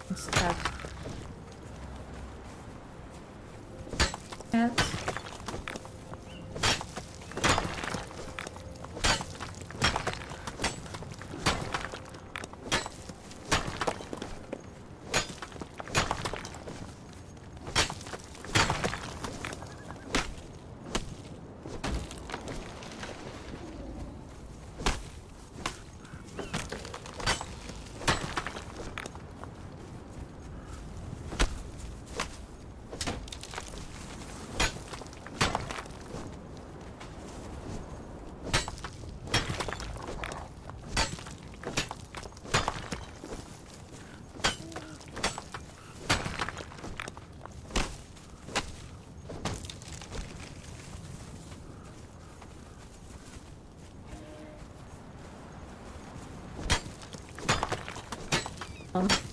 instead.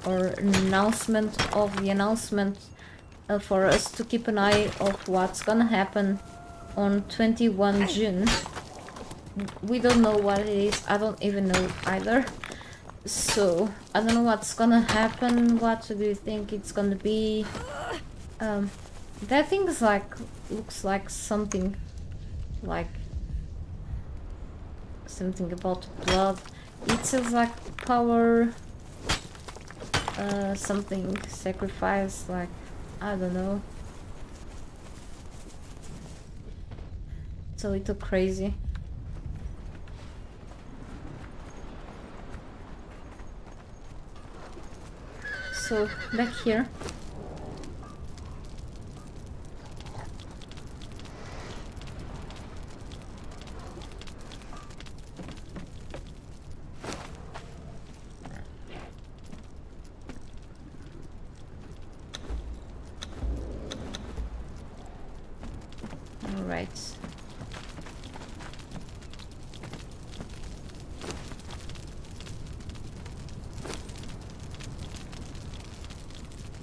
Or announcement of the announcement for us to keep an eye of what's gonna happen on 21 June. We don't know what it is. I don't even know either. So I don't know what's gonna happen. What do you think it's gonna be? That thing is looks like something about blood. It says like power. Something sacrifice, I don't know. It's a little crazy. So back here.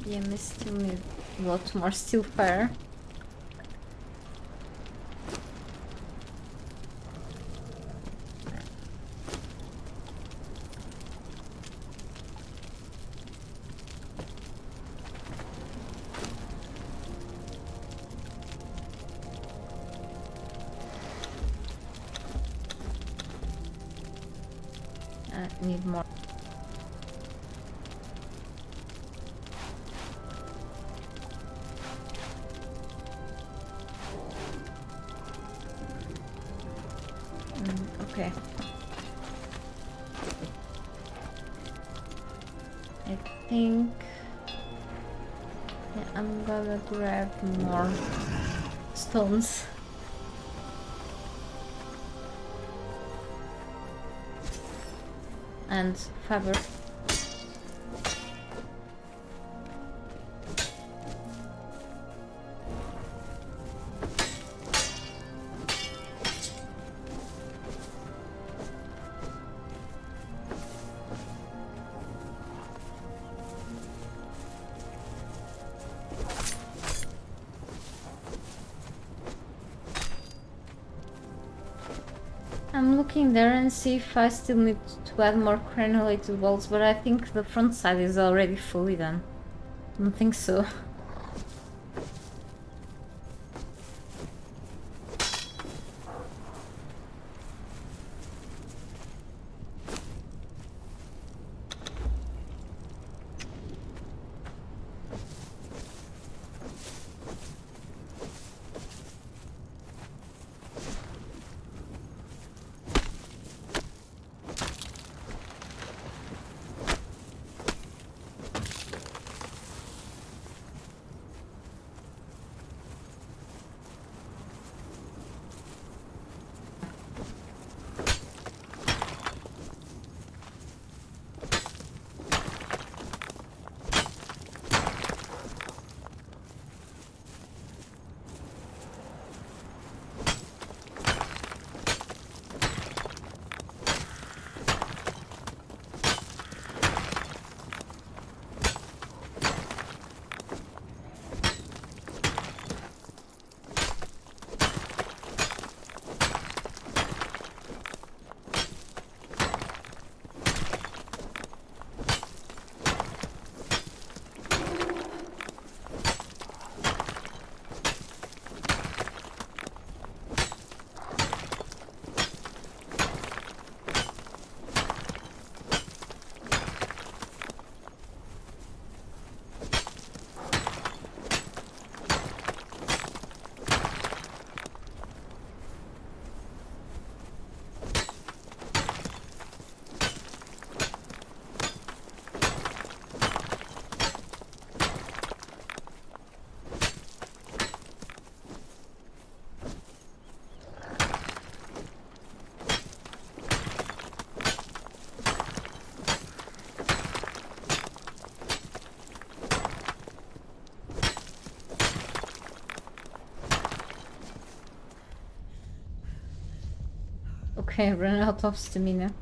Yeah, we still need a lot more steel fire. Need more. Okay. I think I'm gonna grab more stones. And fiber. I'm looking there and see if I still need to add more granulated walls, but I think the front side is already fully done. I don't think so. Okay, run out of stamina.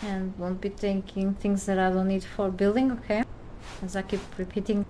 And won't be taking things that I don't need for building, okay? As I keep repeating.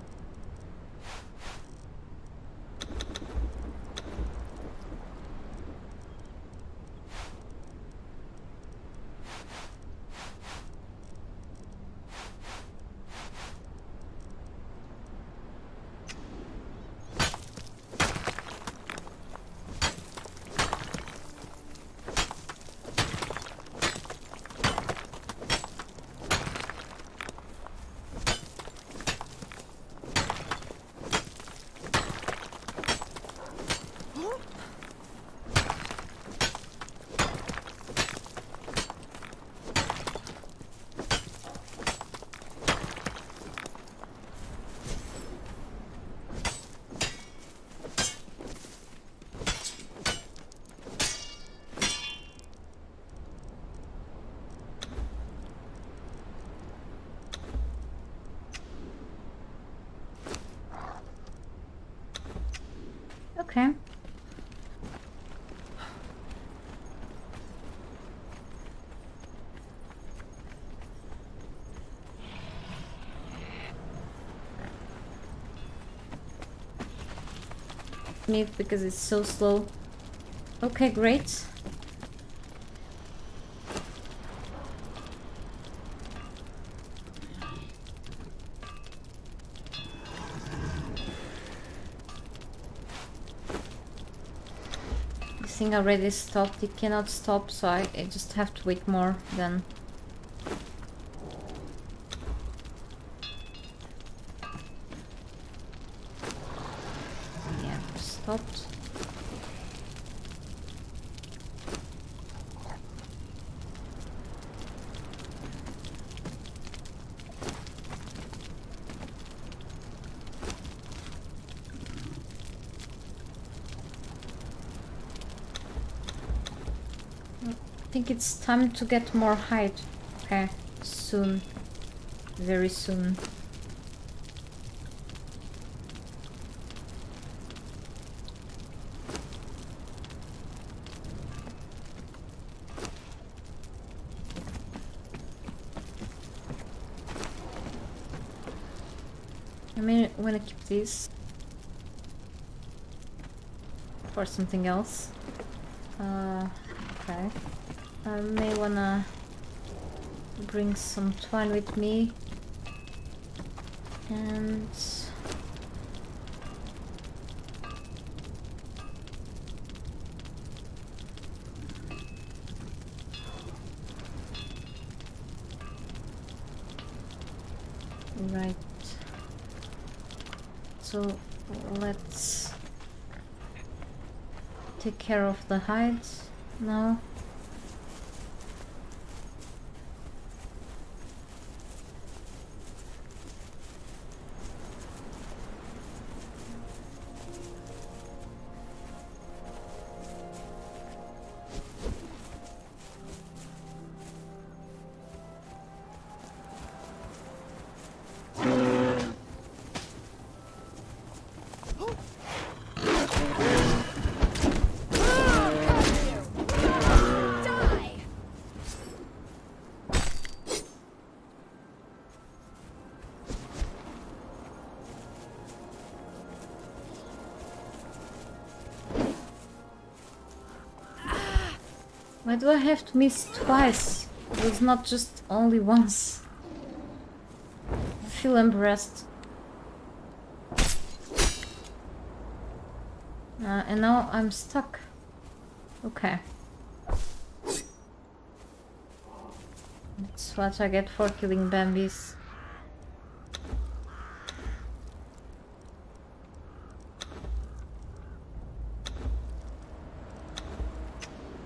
Okay. Meat because it's so slow. Okay, great. This thing already stopped. It cannot stop, so I just have to wait more then. Yeah, stopped. I think it's time to get more height. Okay, soon. Very soon. I mean, when I keep this. for something else. Okay. I may wanna bring some twine with me. And... right. So let's take care of the hides now. Why do I have to miss twice? It was not just only once. I feel embarrassed. And now I'm stuck. Okay. That's what I get for killing Bambis.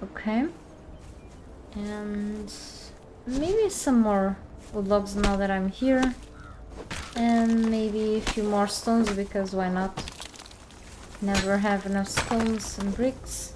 Okay. And maybe some more wood logs now that I'm here. And maybe a few more stones, because why not? Never have enough stones and bricks.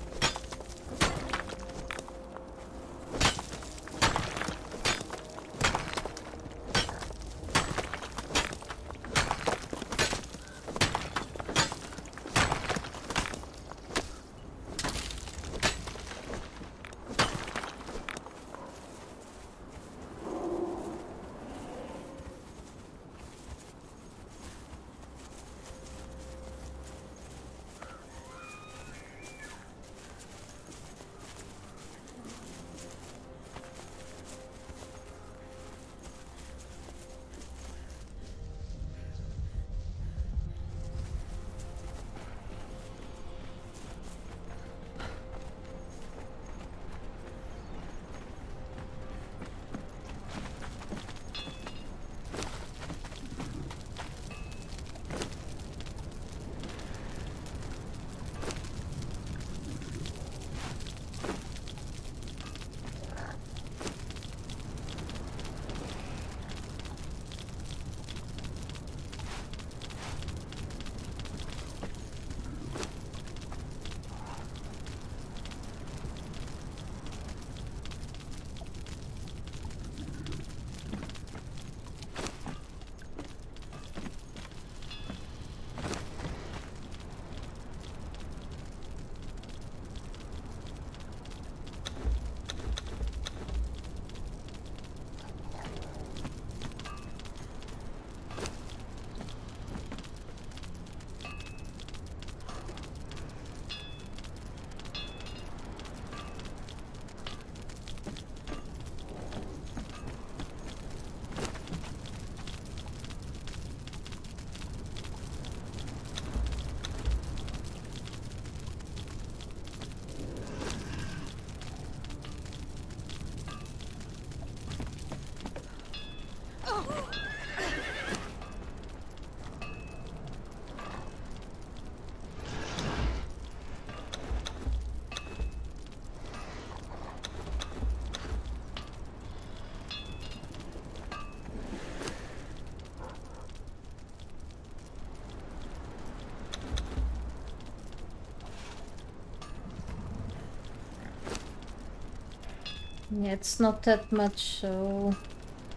Yeah, it's not that much, so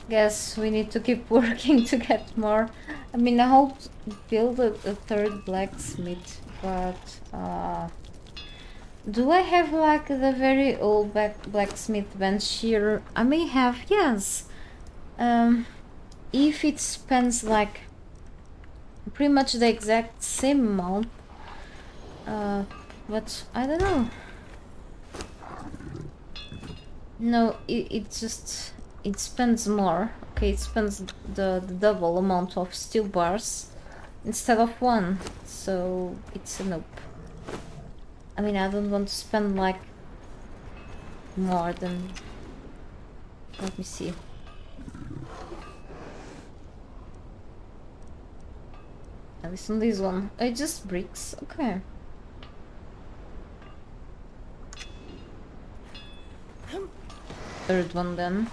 guess we need to keep working to get more. I mean, I hope to build a third blacksmith, but do I have like the very old blacksmith bench here? I may have, yes. If it spends like pretty much the exact same amount, But I don't know. No, it just... it spends more. Okay, it spends the double amount of steel bars instead of one. So it's a nope. I mean, I don't want to spend like more than... let me see. At least on this one. Oh, it's just bricks. Okay. Third one then.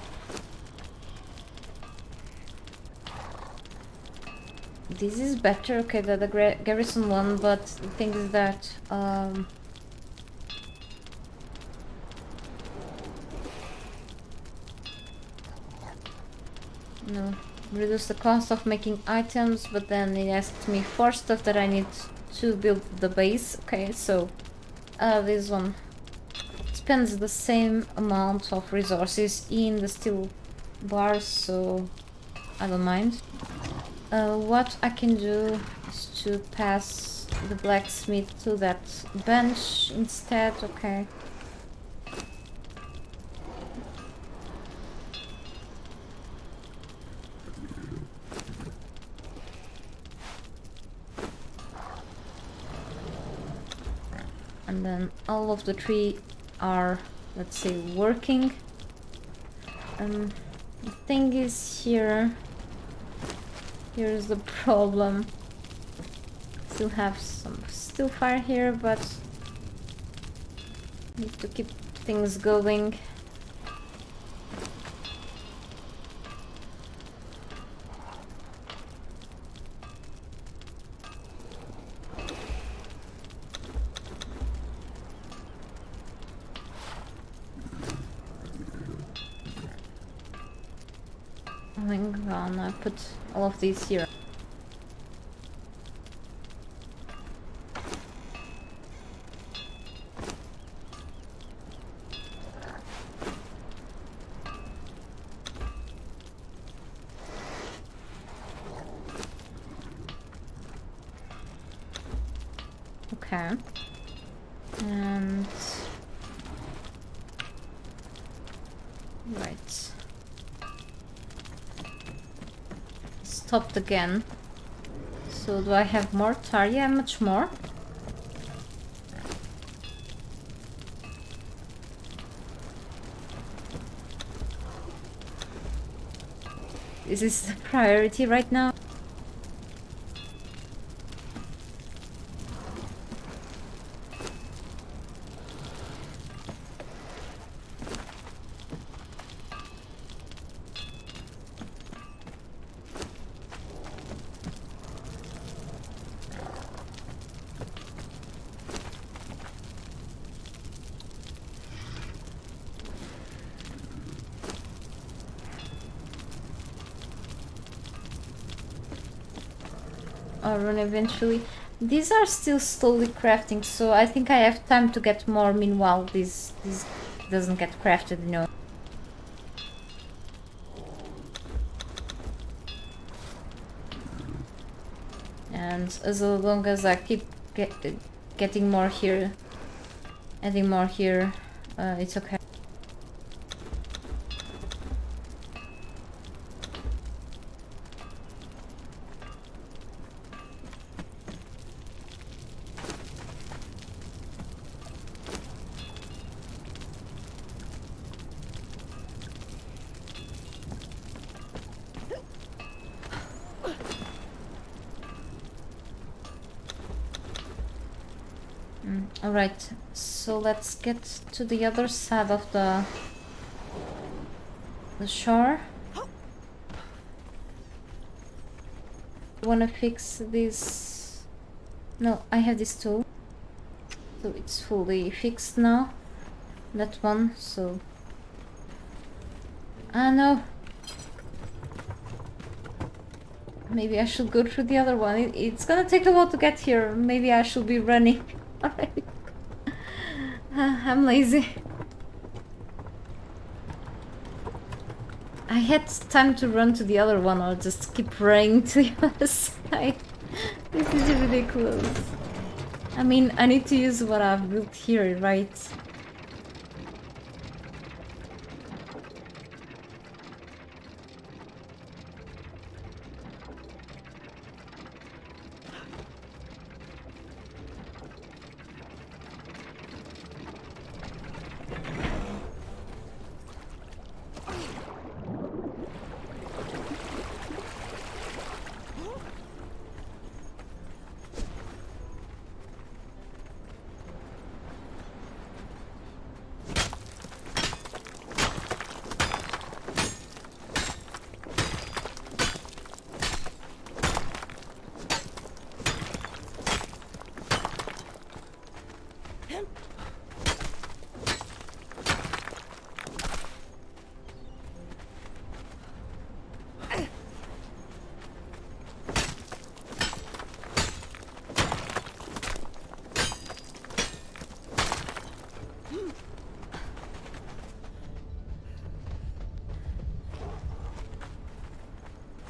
This is better, okay, the garrison one, but the thing is that no, reduce the cost of making items, but then it asked me for stuff that I need to build the base. Okay, so this one spends the same amount of resources in the steel bars, so I don't mind. What I can do is to pass the blacksmith to that bench instead. Okay. And then all of the three are, let's say, working. The thing is here's the problem. Still have some steel fire here, but need to keep things going. Hang on, I put all of these here. Okay. And right. Stopped again. So do I have more tar? Yeah, much more. Is this the priority right now? I'll run eventually. These are still slowly crafting, so I think I have time to get more. Meanwhile, this doesn't get crafted, you know. And as long as I keep getting more here, adding more here, it's okay. Alright, so let's get to the other side of the shore. I wanna fix this. No, I have this too. So it's fully fixed now. That one, so... Ah, no! Maybe I should go through the other one. It's gonna take a while to get here. Maybe I should be running. Alright. I'm lazy. I had time to run to the other one or just keep running to the other side. This is ridiculous. I mean, I need to use what I've built here, right?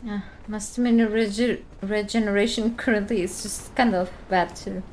Yeah, my stamina regeneration currently is just kind of bad too.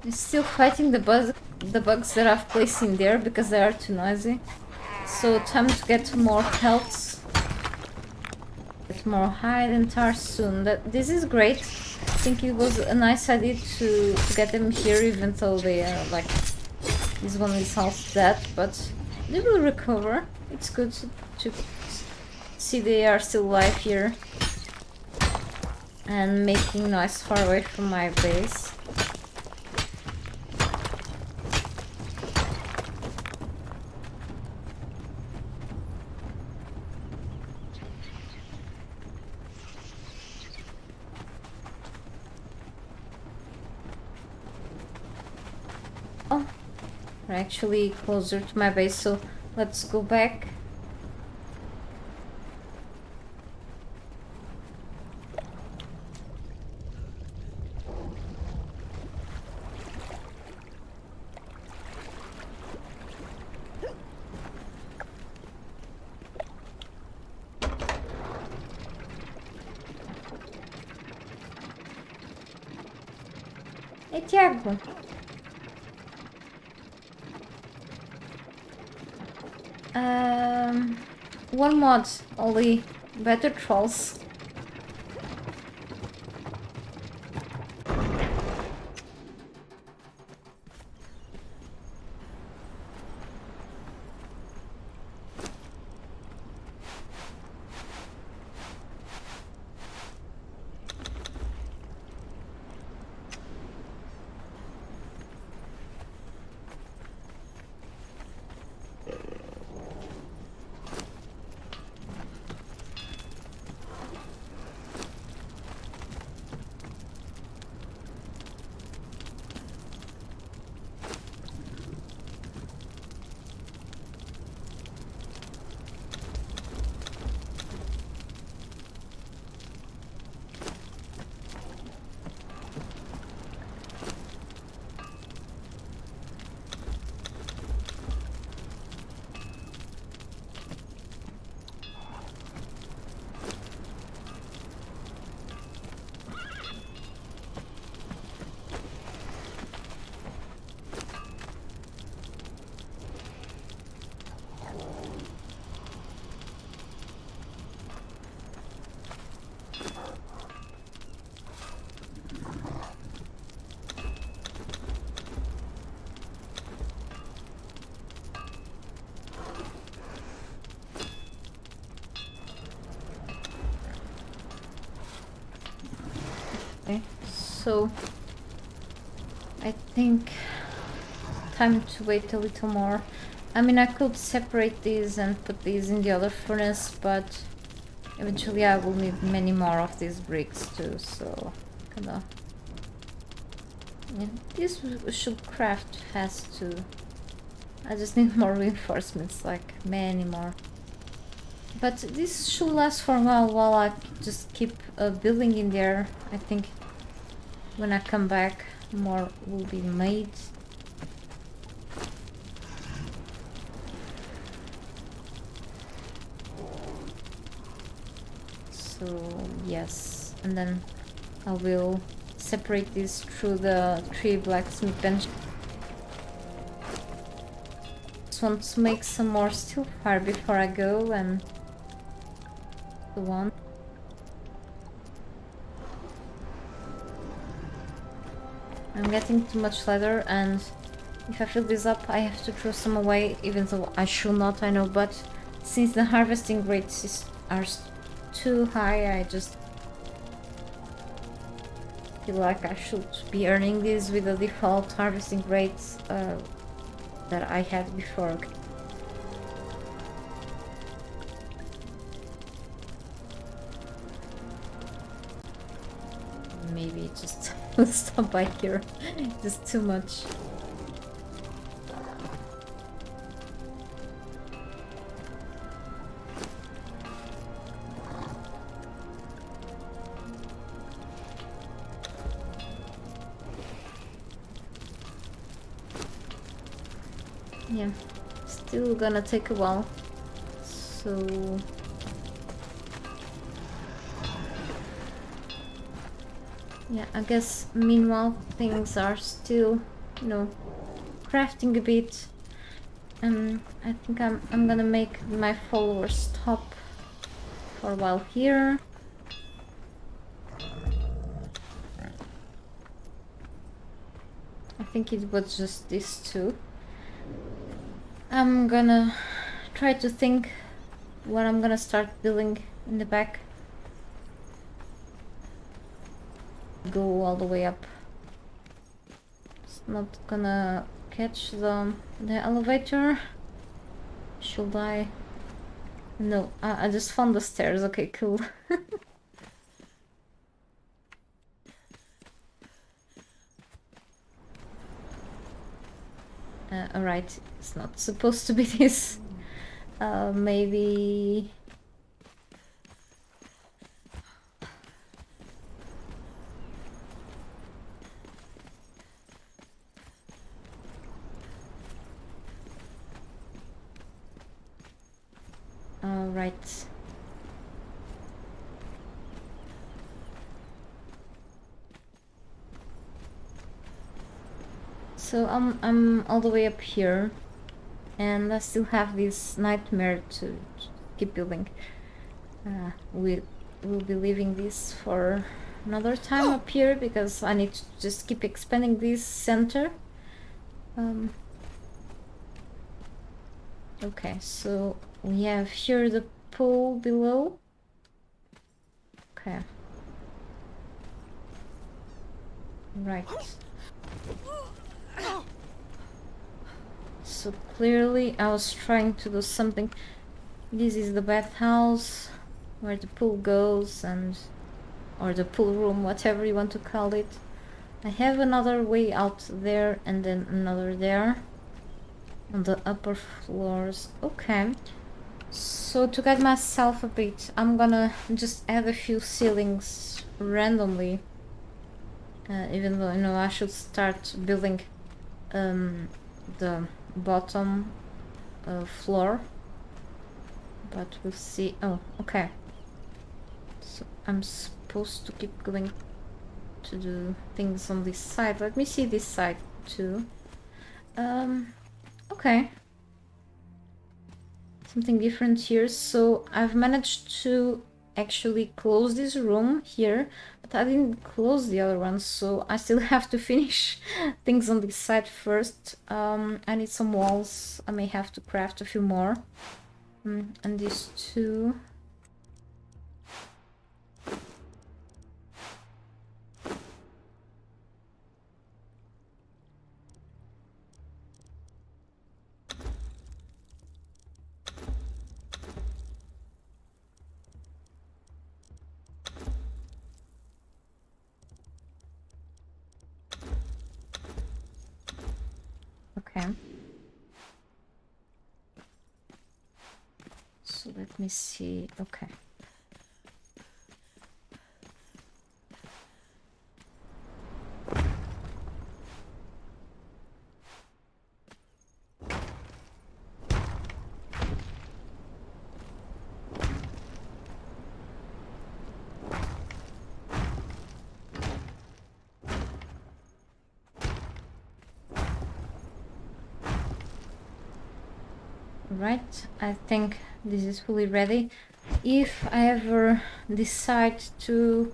Still fighting the bugs that I've placed in there because they are too noisy. So time to get more health, get more hide and tar soon. This is great. I think it was a nice idea to get them here, even though they are like, this one is half dead, but they will recover. It's good to see they are still alive here and making noise far away from my base. We're actually closer to my base, so let's go back. Hey, Tiago. One mod, only better trolls. Okay, so I think time to wait a little more. I mean, I could separate these and put these in the other furnace, but eventually I will need many more of these bricks too, so kinda... Yeah, this should craft fast too. I just need more reinforcements, like many more. But this should last for a while I just keep building in there. I think when I come back, more will be made. So yes, and then I will separate this through the 3 blacksmith bench. Just want to make some more steel fire before I go and so on. I'm getting too much leather, and if I fill this up I have to throw some away, even though I should not, I know, but since the harvesting rates are too high, I just feel like I should be earning this with the default harvesting rates that I had before. Maybe just stop by here. Just too much. Yeah, still gonna take a while. So yeah, I guess meanwhile things are still, you know, crafting a bit. I think I'm gonna make my followers stop for a while here. I think it was just these two. I'm gonna try to think what I'm gonna start building in the back. Go all the way up. It's not gonna catch the elevator. Should I? No, I just found the stairs. Okay, cool. Alright, it's not supposed to be this. Maybe... Alright. So I'm all the way up here, and I still have this nightmare to keep building. We'll be leaving this for another time up here because I need to just keep expanding this center. Okay, so we have here the pool below. Okay. Right. So clearly I was trying to do something. This is the bathhouse where the pool goes, and or the pool room, whatever you want to call it. I have another way out there and then another there on the upper floors. Okay. So to guide myself a bit, I'm gonna just add a few ceilings randomly. Even though I know I should start building the bottom floor, but we'll see. Oh, okay. So I'm supposed to keep going to do things on this side. Let me see this side too. Okay. Something different here. So I've managed to actually close this room here, but I didn't close the other one, so I still have to finish things on this side first. I need some walls. I may have to craft a few more. And these two. Okay. let me see. Okay. Right, I think this is fully ready. If I ever decide to,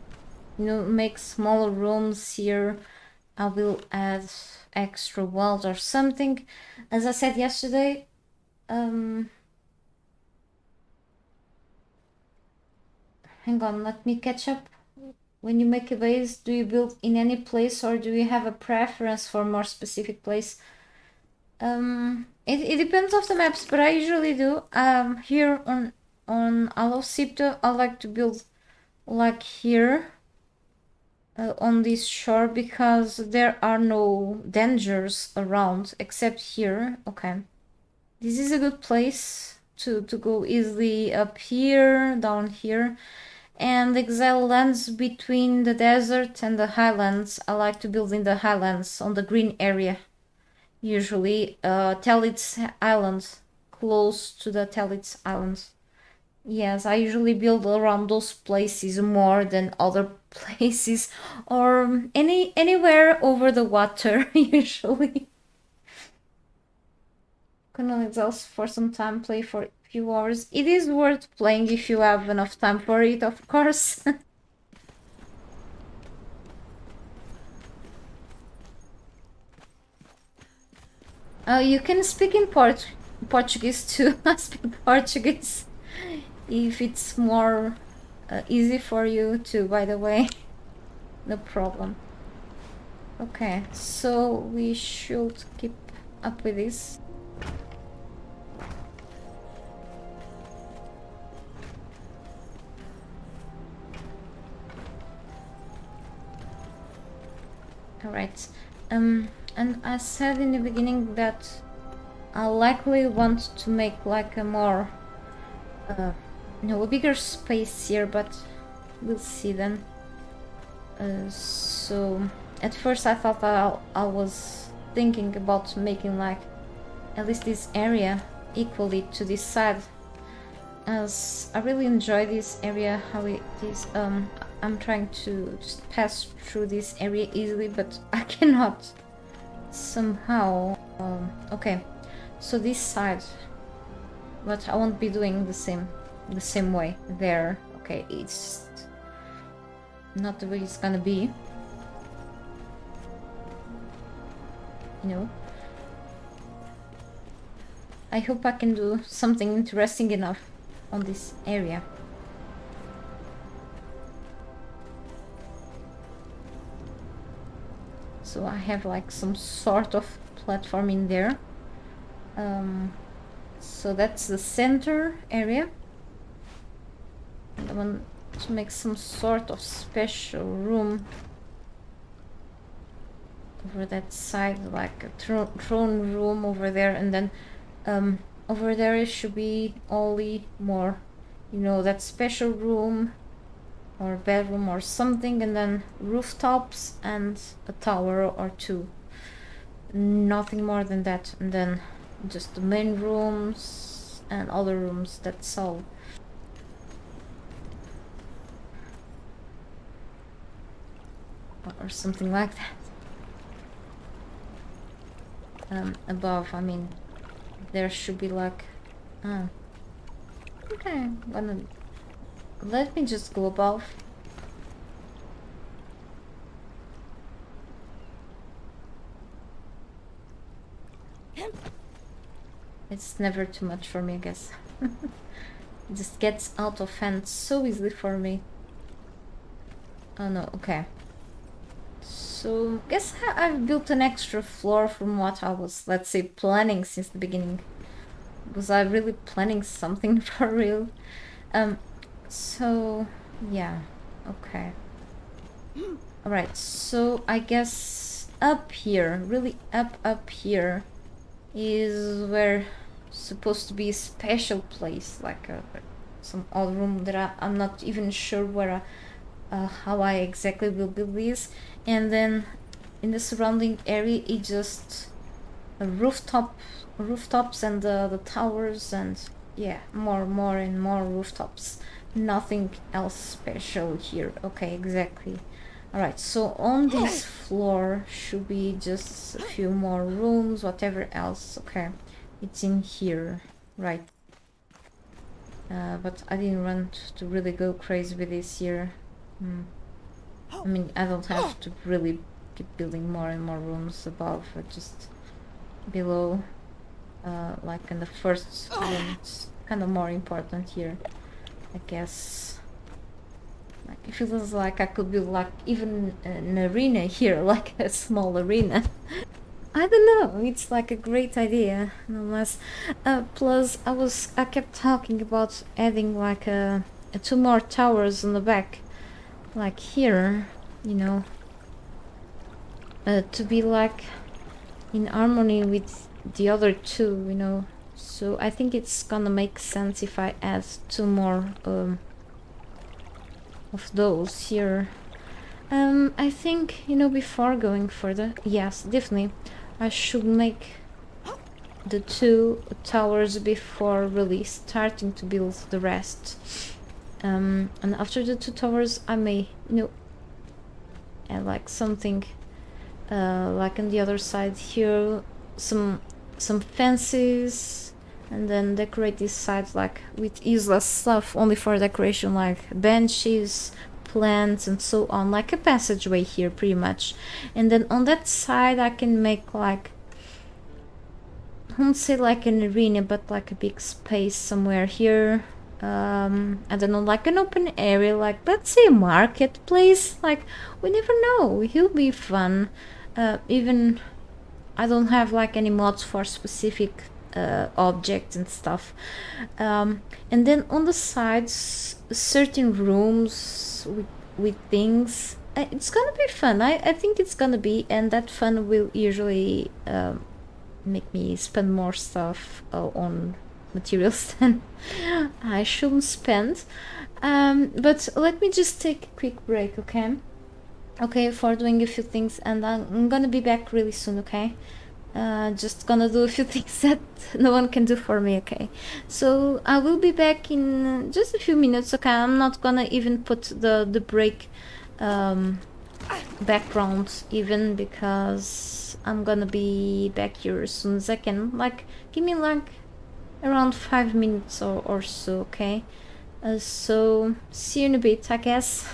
you know, make smaller rooms here, I will add extra walls or something. As I said yesterday, hang on, let me catch up. When you make a base, do you build in any place or do you have a preference for more specific place? It depends of the maps, but I usually do. Here on Alocipto, I like to build like here on this shore because there are no dangers around except here. Okay, this is a good place to go easily up here, down here. And Exile lands between the desert and the highlands. I like to build in the highlands on the green area. Usually Tellit's Islands, close to the Tellit's Islands. Yes, I usually build around those places more than other places or anywhere over the water usually. Conan Exiles for some time, play for a few hours. It is worth playing if you have enough time for it, of course. You can speak in Portuguese too. I speak Portuguese if it's more easy for you too, by the way. No problem. Okay, so we should keep up with this. Alright, and I said in the beginning that I likely want to make like a more, a bigger space here, but we'll see then. So at first I thought I was thinking about making like at least this area equally to this side, as I really enjoy this area, how it is. I'm trying to just pass through this area easily, but I cannot somehow. Okay, so this side, but I won't be doing the same way there. Okay, it's not the way it's gonna be, you know. I hope I can do something interesting enough on this area. So I have like some sort of platform in there. So that's the center area. And I want to make some sort of special room over that side, like a throne room over there, and then over there it should be only more, you know, that special room or bedroom or something, and then rooftops and a tower or two. Nothing more than that, and then just the main rooms and other rooms, that's all. Or something like that. Above, I mean, there should be like... okay, let me just go above. It's never too much for me, I guess. It just gets out of hand so easily for me. Oh no, okay. So, guess I've built an extra floor from what I was, let's say, planning since the beginning. Was I really planning something for real? So, yeah, okay. Alright, so I guess up here, really up here, is where supposed to be a special place, like a some odd room that I'm not even sure where how I exactly will build this. And then in the surrounding area it just rooftops and the towers, and yeah, more and more rooftops. Nothing else special here. Okay, exactly. Alright, so on this floor should be just a few more rooms, whatever else. Okay, it's in here, right. But I didn't want to really go crazy with this here. I mean, I don't have to really keep building more and more rooms above, but just below, like in the first room. It's kind of more important here, I guess. Like, it feels like I could build like even an arena here, like a small arena. I don't know, it's like a great idea, nonetheless. Plus, I kept talking about adding like two more towers on the back, like here, you know, to be like in harmony with the other two, you know. So I think it's gonna make sense if I add two more of those here. I think, you know, before going further, yes, definitely, I should make the two towers before really starting to build the rest. And after the two towers, I may, you know, add like something like on the other side here, some fences, and then decorate this side like with useless stuff only for decoration, like benches, plants, and so on, like a passageway here pretty much. And then on that side I can make like, I won't say like an arena, but like a big space somewhere here. I don't know, like an open area, like let's say a marketplace. Like, we never know, it'll be fun. Even I don't have like any mods for specific objects and stuff. And then on the sides, certain rooms with things. It's gonna be fun. I think it's gonna be, and that fun will usually make me spend more stuff on materials than I shouldn't spend. But let me just take a quick break, okay? Okay, for doing a few things, and I'm gonna be back really soon, okay? Just gonna do a few things that no one can do for me, okay? So I will be back in just a few minutes, okay? I'm not gonna even put the break background even, because I'm gonna be back here as soon as I can. Like, give me like around 5 minutes or so, okay? So see you in a bit, I guess.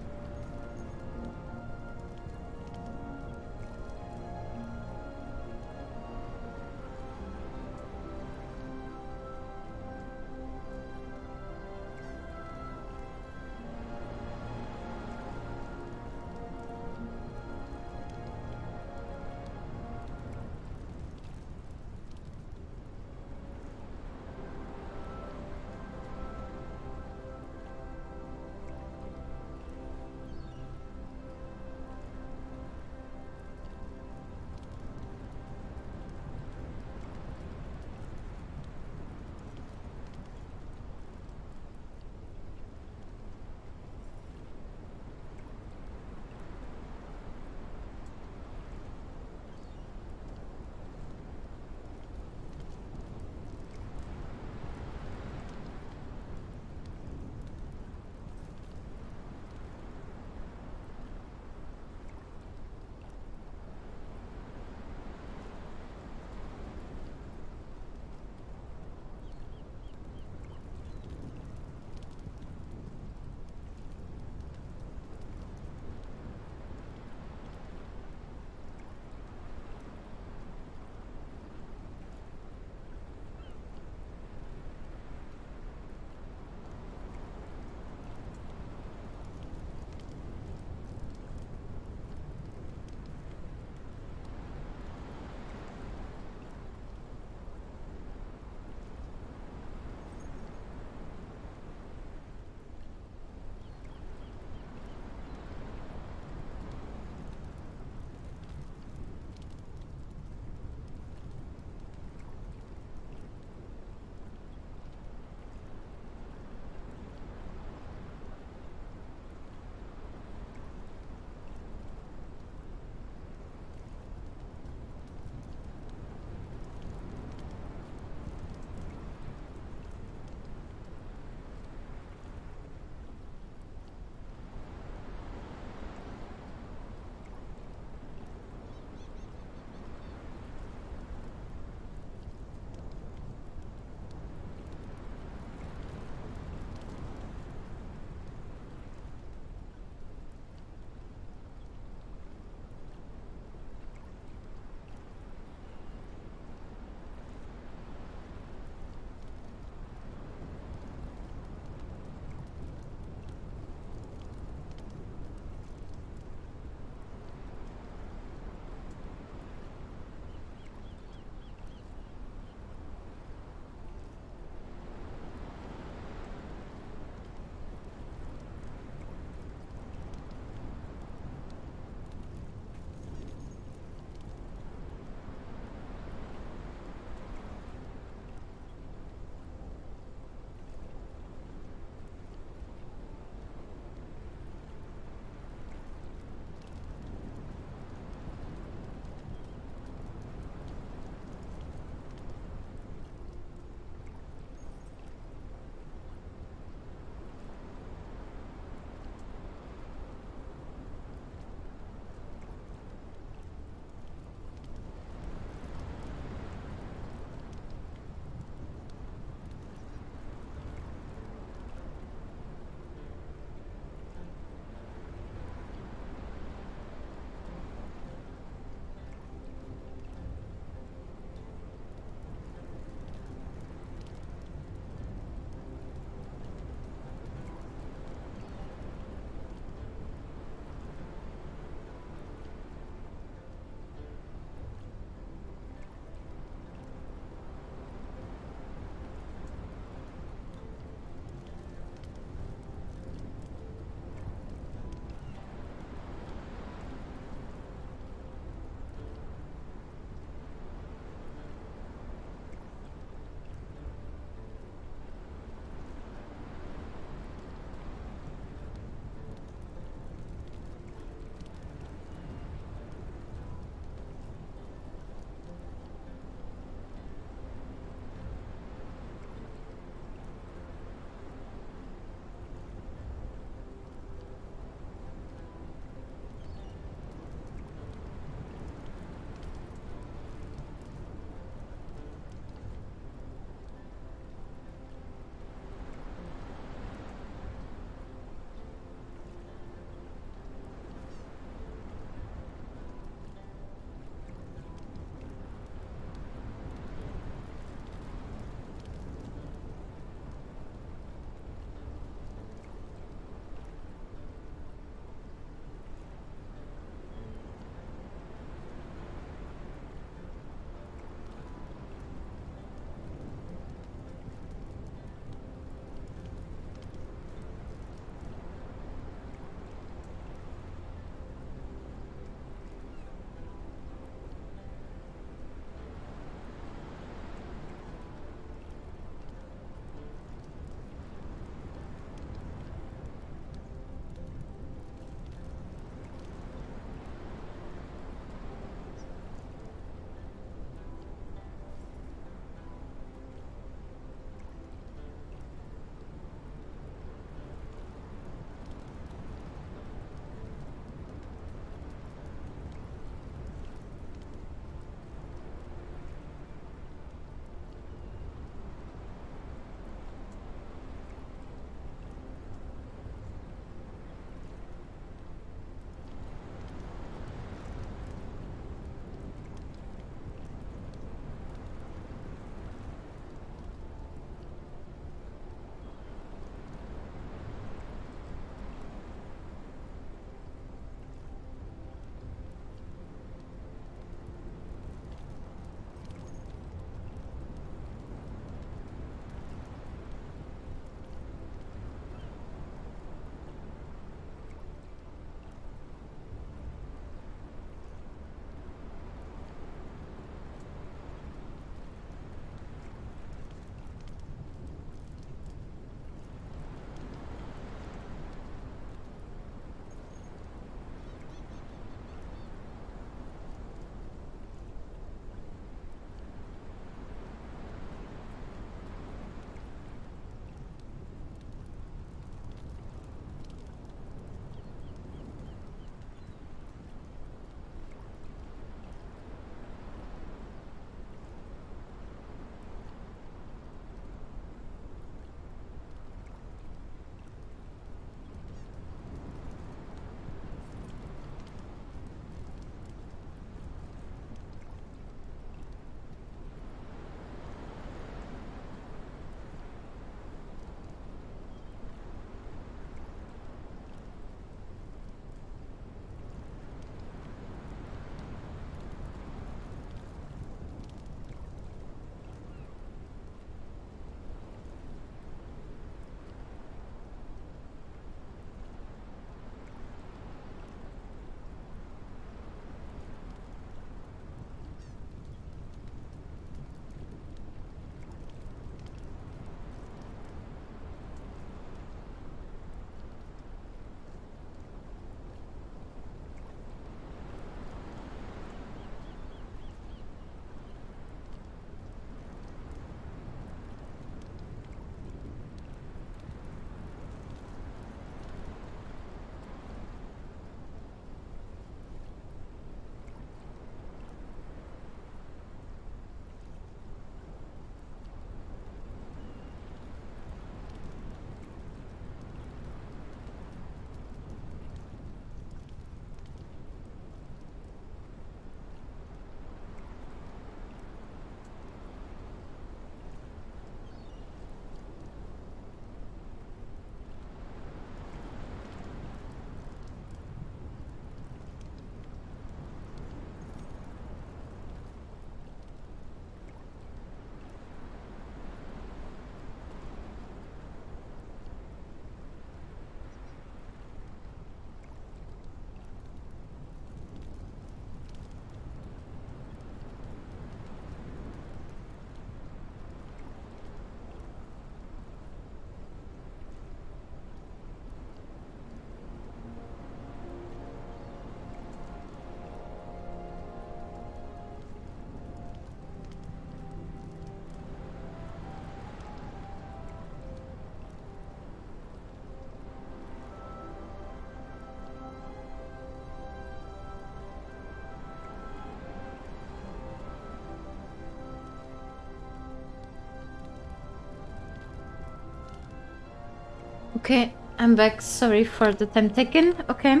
Okay, I'm back. Sorry for the time taken. Okay.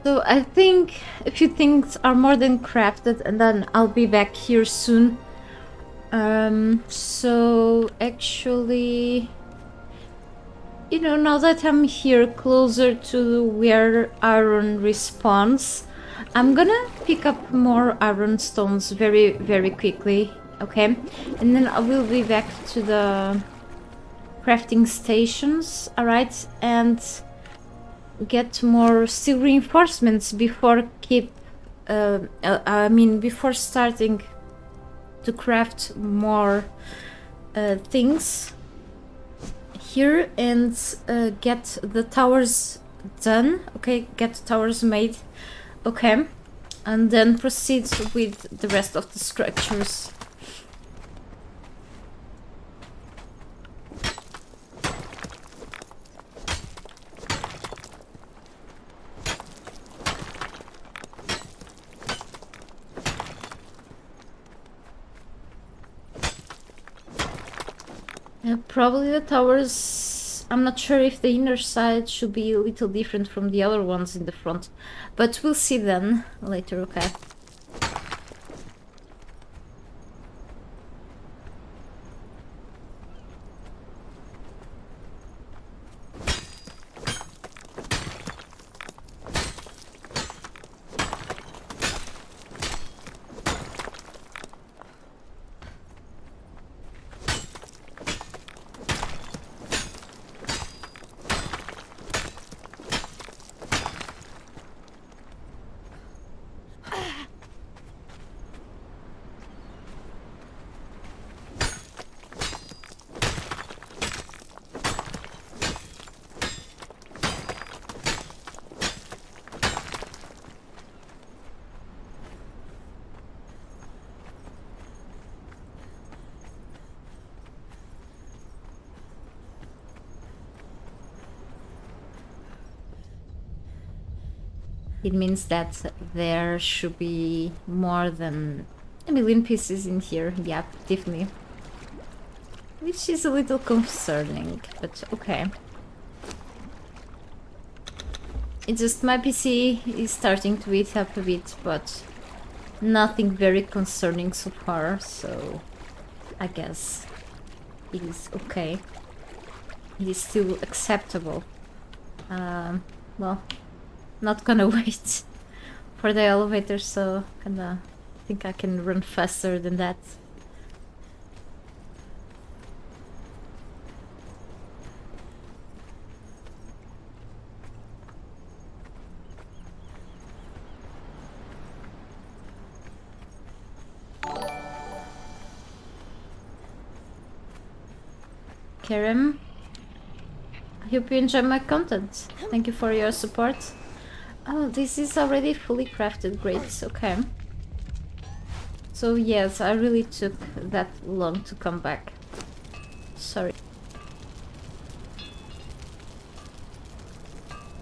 So I think a few things are more than crafted, and then I'll be back here soon. So actually, you know, now that I'm here closer to where iron respawns, I'm gonna pick up more iron stones very, very quickly, okay? And then I will be back to the crafting stations, alright? And get more steel reinforcements before before starting to craft more things here and get the towers done, okay, get the towers made, okay, and then proceed with the rest of the structures. Probably the towers, I'm not sure if the inner side should be a little different from the other ones in the front, but we'll see then later, okay. It means that there should be more than a million pieces in here. Yeah, definitely. Which is a little concerning, but okay. It's just my PC is starting to eat up a bit, but nothing very concerning so far, so I guess it is okay. It is still acceptable. Well, not gonna wait for the elevator, so kinda think I can run faster than that. Kerem, I hope you enjoy my content. Thank you for your support. Oh, this is already fully crafted. Great, okay. So yes, I really took that long to come back. Sorry.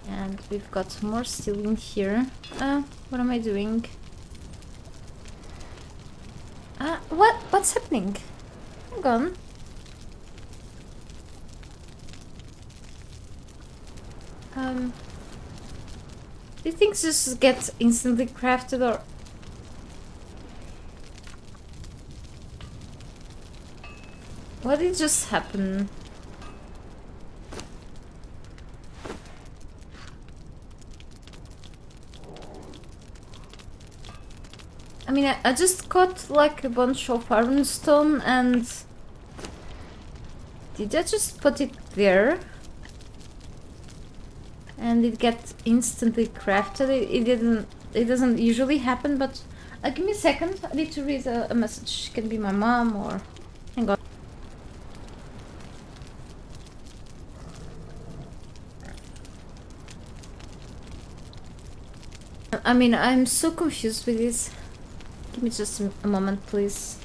And we've got more steel in here. What am I doing? What's happening? Hang on. Do things just get instantly crafted or... What did just happen? I mean, I just got like a bunch of ironstone and... Did I just put it there? And it gets instantly crafted. It doesn't usually happen, but give me a second. I need to read a message. It can be my mom or... Hang on. I mean, I'm so confused with this. Give me just a moment, please.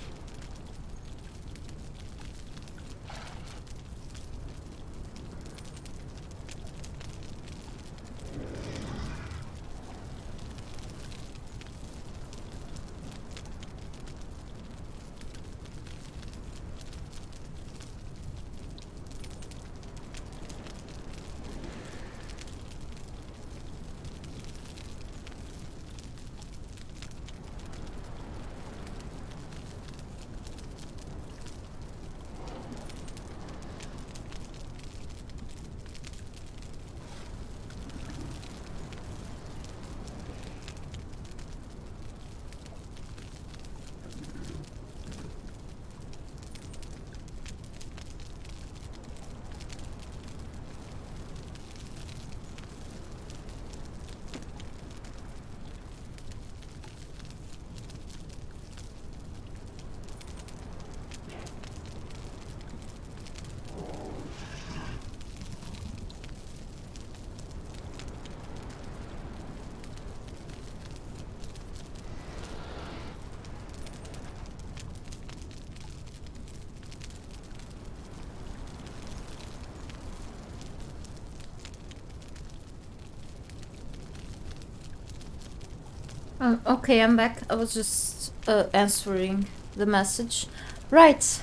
Okay, I'm back. I was just answering the message. Right.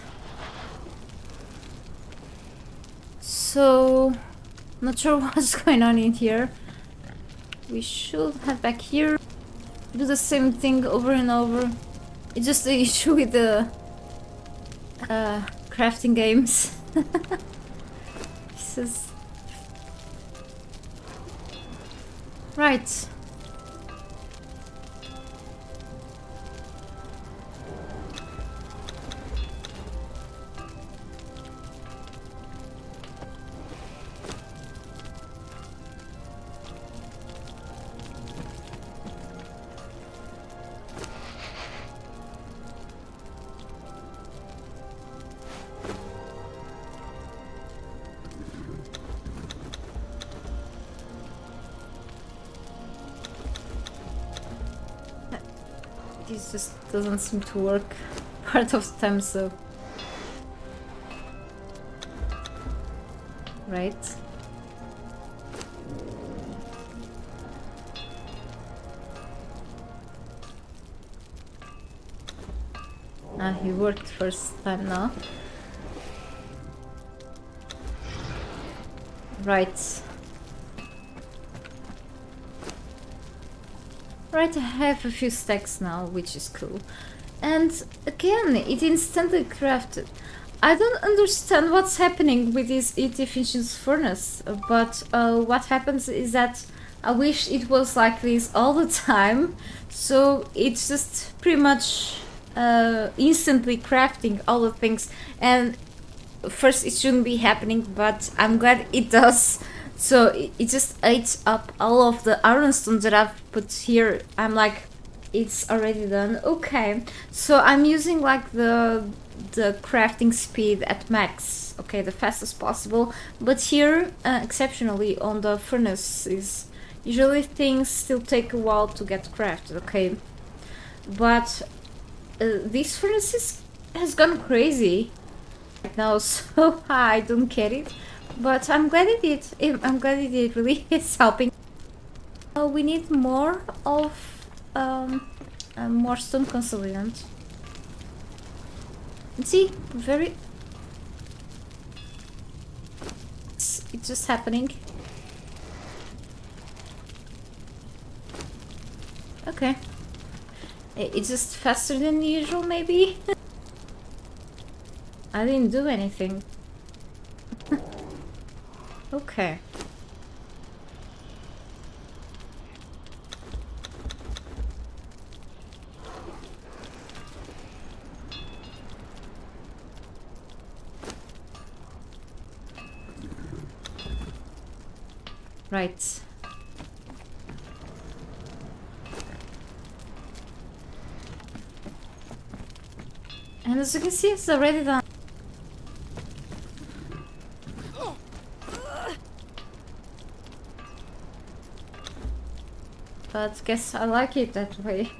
So, not sure what's going on in here. We should head back here. Do the same thing over and over. It's just the issue with the crafting games. This is... Right. This just doesn't seem to work part of the time, so... Right. Ah, he worked first time now. Right. Right, I have a few stacks now, which is cool. And again, it instantly crafted. I don't understand what's happening with this heat efficient furnace, but what happens is that I wish it was like this all the time, so it's just pretty much instantly crafting all the things. And first, it shouldn't be happening, but I'm glad it does. So it just ate up all of the ironstone that I've put here. I'm like, it's already done. Okay, so I'm using like the crafting speed at max. Okay, the fastest possible. But here, exceptionally on the furnaces, usually things still take a while to get crafted. Okay, but this furnace has gone crazy right now, so I don't get it. But I'm glad it did. I'm glad it did. Really, it's helping. We need more of more stone consolidant. See, very. It's just happening. Okay. It's just faster than usual, maybe. I didn't do anything. Okay. Right. And as you can see, it's already done. But guess I like it that way.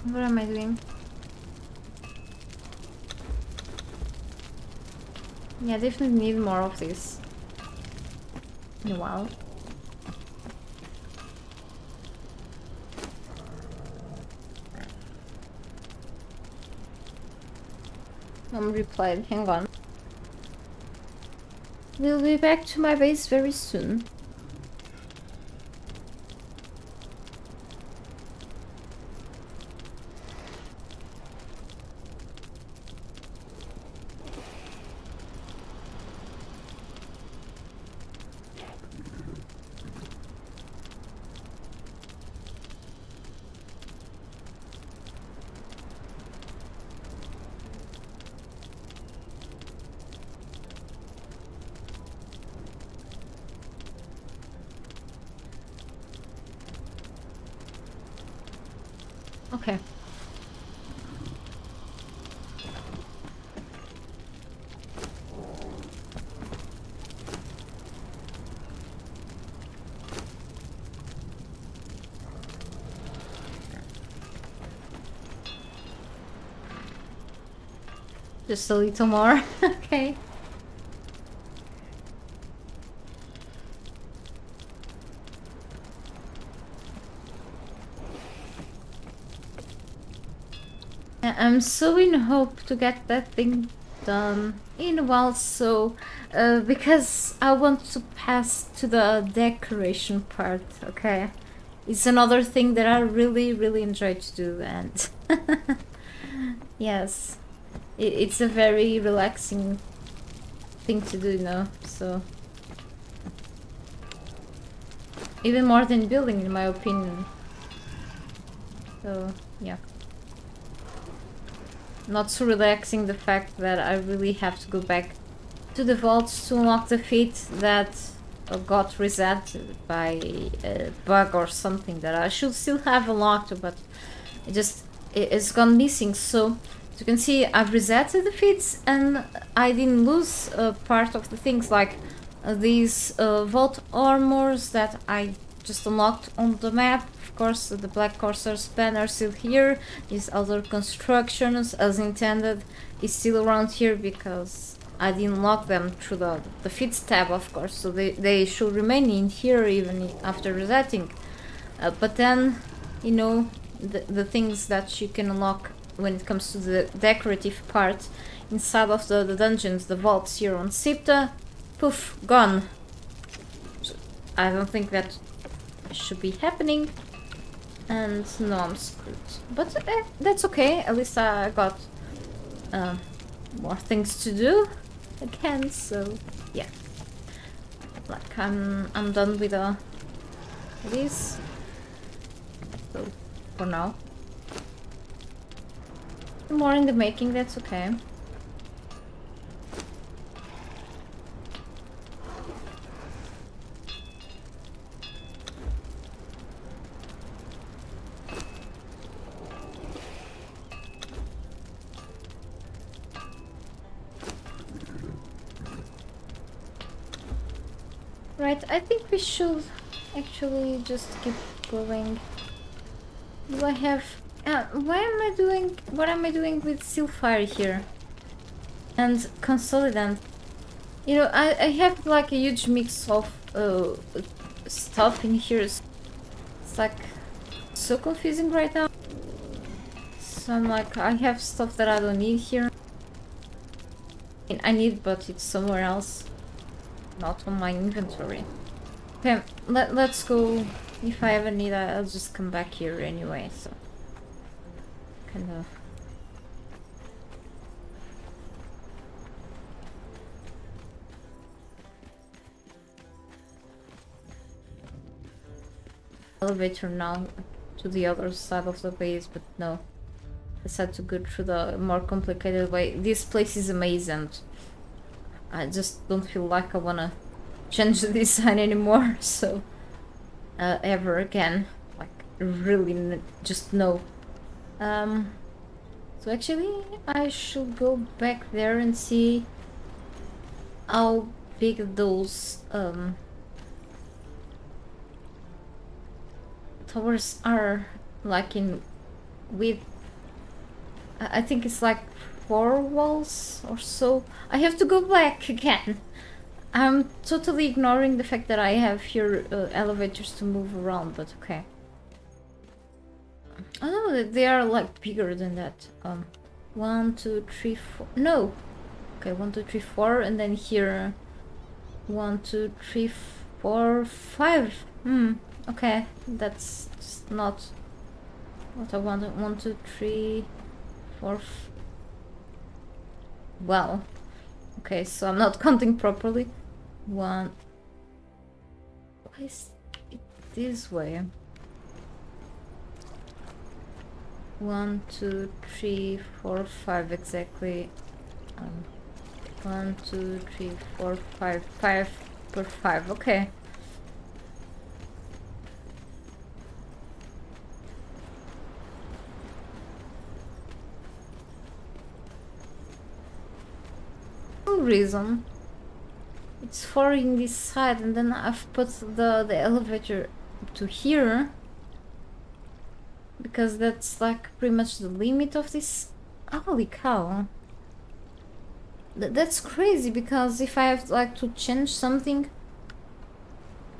What am I doing? Yeah, definitely need more of this. In a while. I'm replied, hang on. We'll be back to my base very soon. Okay. Just a little more. Okay. I'm so in hope to get that thing done in a while, so because I want to pass to the decoration part, okay? It's another thing that I really enjoy to do, and yes, it's a very relaxing thing to do, you know, so even more than building, in my opinion. So yeah. Not so relaxing the fact that I really have to go back to the vaults to unlock the feat that got reset by a bug or something that I should still have unlocked, but it's gone missing. So as you can see, I've resetted the feats and I didn't lose part of the things, like these vault armors that I just unlocked on the map. Of course, the Black Corsair's banner is still here. These other constructions, as intended, is still around here because I didn't lock them through the feats tab, of course, so they should remain in here even after resetting. But then, you know, the things that you can unlock when it comes to the decorative part inside of the dungeons, the vaults here on Sipta, poof, gone. So I don't think that should be happening, and no, I'm screwed. But that's okay, at least I got more things to do again, so yeah. Like I'm done with this, so for now. More in the making, that's okay. Right, I think we should actually just keep going. Do I have... what am I doing with Silfire here? And Consolidant. You know, I have like a huge mix of stuff in here. It's like so confusing right now. So I'm like, I have stuff that I don't need here. I need, but it's somewhere else. Not on my inventory. Okay, let's go. If I ever need, I'll just come back here anyway, so... Kinda... Elevator now to the other side of the base, but no. I decided to go through the more complicated way. This place is amazing. I just don't feel like I wanna change the design anymore, so ever again, like really just no. So actually I should go back there and see how big those towers are, like in width. I think it's like 4 walls or so. I have to go back again. I'm totally ignoring the fact that I have here elevators to move around, but okay. Oh no, they are like bigger than that. 1, 2, 3, 4. No. Okay, 1, 2, 3, 4, and then here 1, 2, 3, 4, 5. Okay, that's just not what I wanted. 1, 2, 3, 4. Well, okay, so I'm not counting properly. 1. Why is it this way? 1, 2, 3, 4, 5 exactly. 1, 2, 3, 4, 5. 5 per 5. Okay. Reason it's 4 in this side, and then I've put the elevator to here because that's like pretty much the limit of this. Holy cow. That's crazy, because if I have like to change something...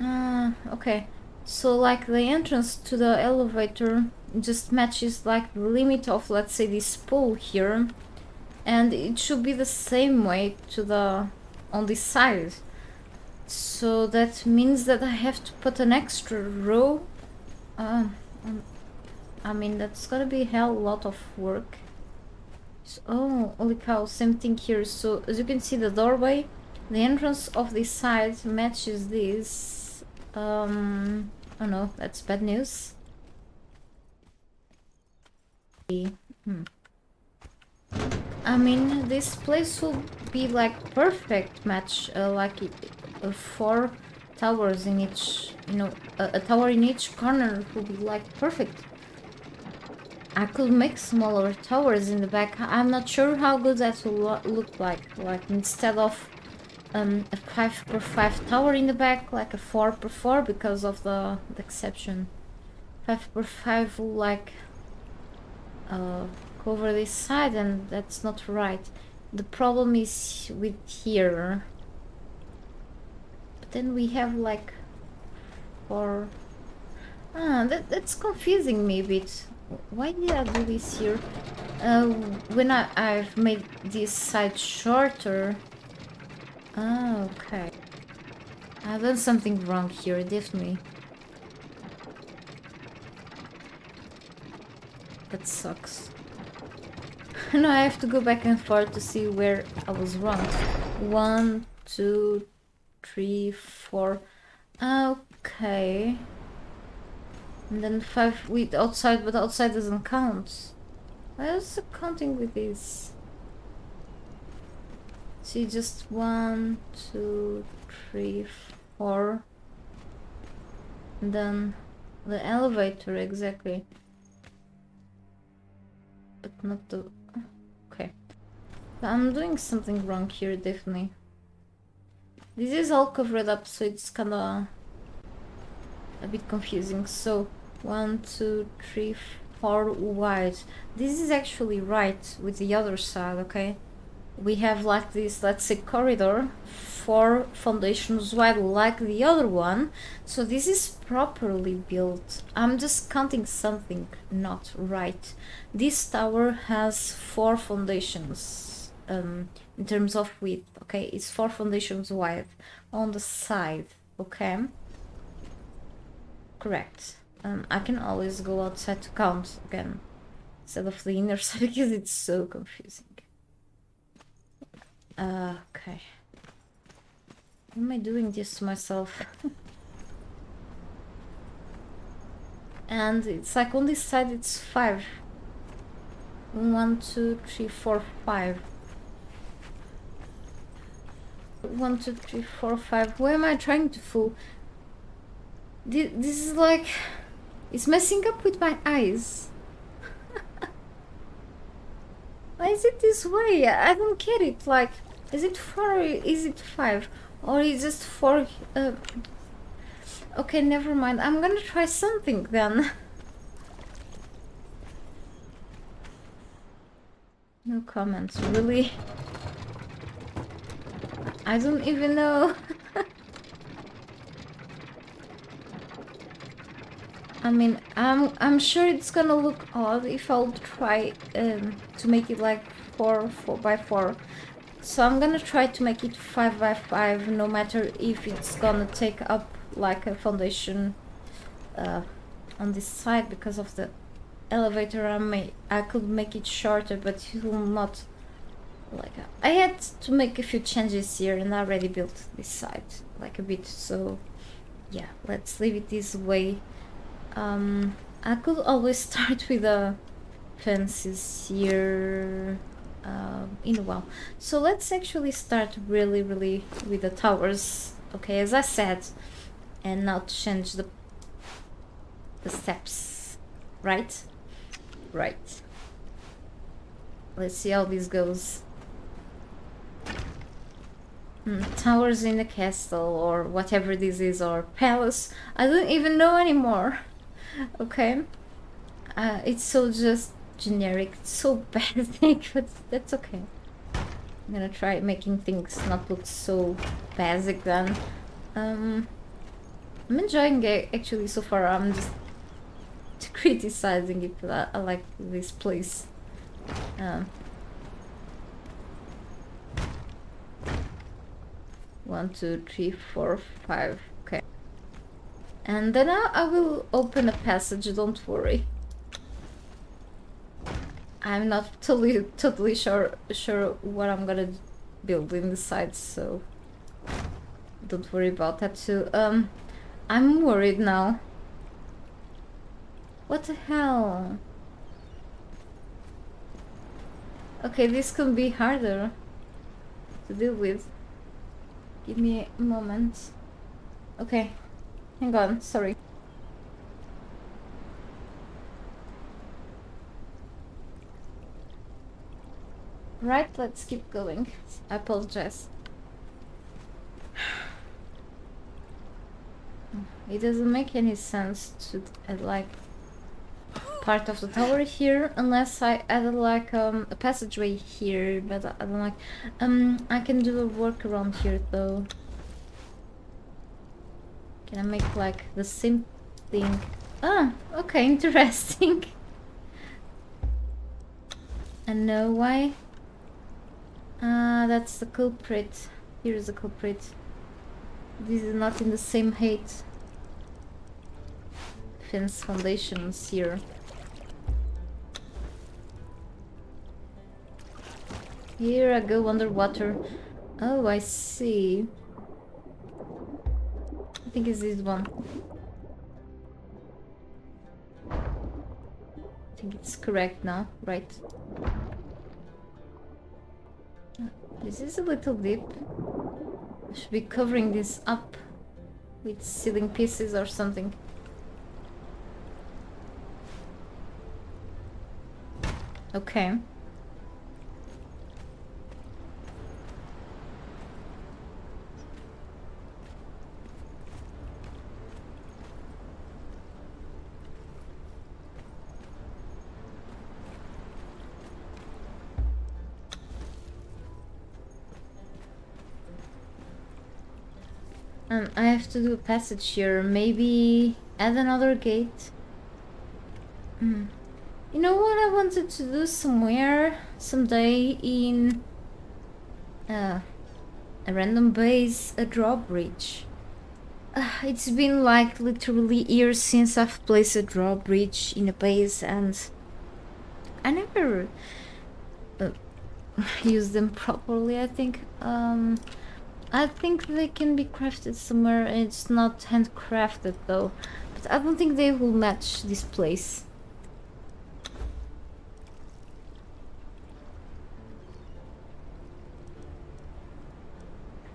okay. So like the entrance to the elevator just matches like the limit of, let's say, this pole here. And it should be the same way to the... on this side. So that means that I have to put an extra row. I mean, that's gonna be a hell lot of work. So, oh, holy cow, same thing here. So as you can see, the doorway, the entrance of this side matches this. Oh no, that's bad news. I mean, this place will be like perfect match, like 4 towers in each, you know, a tower in each corner will be like perfect. I could make smaller towers in the back. I'm not sure how good that will look like instead of a 5x5 tower in the back, like a 4x4, because of the exception. 5x5 will like cover this side, and that's not right. The problem is with here. But then we have like 4... that's confusing me a bit. Why did I do this here? When I've made this side shorter. Okay. I've done something wrong here, definitely. That sucks. No, I have to go back and forth to see where I was wrong. 1, 2, 3, 4. Okay. And then 5 with outside, but outside doesn't count. Why is it counting with this? See, just 1, 2, 3, 4. And then the elevator, exactly. But not the... Okay. But I'm doing something wrong here, definitely. This is all covered up, so it's kinda a bit confusing. So 1, 2, 3, 4 wide. This is actually right with the other side, okay? We have like this, let's say, corridor, 4 foundations wide like the other one. So this is properly built. I'm just counting something not right. This tower has 4 foundations in terms of width, okay? It's 4 foundations wide on the side, okay? Correct. I can always go outside to count again instead of the inner side because it's so confusing. Okay. Why am I doing this to myself? And it's like on this side it's 5. 1, 2, 3, 4, 5. 1, 2, 3, 4, 5. Why am I trying to fool? This is like... It's messing up with my eyes. Why is it this way? I don't get it. Like, is it 4 or is it 5? Or is it just 4? Okay, never mind. I'm gonna try something then. No comments, really? I don't even know. I mean, I'm sure it's gonna look odd if I'll try to make it like 4 by 4. So I'm gonna try to make it 5 by 5, no matter if it's gonna take up like a foundation on this side because of the elevator. I could make it shorter, but it will not. Like, I had to make a few changes here, and I already built this side like a bit. So yeah, let's leave it this way. I could always start with the fences here in a while. So let's actually start really with the towers, okay, as I said, and now change the steps, right? Right. Let's see how this goes. Towers in the castle, or whatever this is, or palace. I don't even know anymore. Okay, it's so just generic. It's so bad, but that's okay. I'm gonna try making things not look so basic then. I'm enjoying it actually so far. I'm just criticizing it, but I like this place. 1, 2, 3, 4, 5. Okay. And then I will open a passage, don't worry. I'm not totally sure what I'm gonna build in the sides, so don't worry about that too. I'm worried now. What the hell? Okay, this could be harder to deal with. Give me a moment. Okay, hang on, sorry. Right, let's keep going. I apologize. It doesn't make any sense to add like part of the tower here unless I add like a passageway here, but I don't like. I can do a workaround here though. Can I make like the same thing? Ah, okay, interesting. I know why. That's the culprit. Here is the culprit. This is not in the same height. Fence foundations here. Here I go underwater. Oh, I see. I think it's this one. I think it's correct now, right? This is a little deep. I should be covering this up with ceiling pieces or something. Okay. I have to do a passage here. Maybe add another gate. You know what I wanted to do someday in a random base, a drawbridge. It's been like literally years since I've placed a drawbridge in a base and I never used them properly, I think. I think they can be crafted somewhere. It's not handcrafted though, but I don't think they will match this place.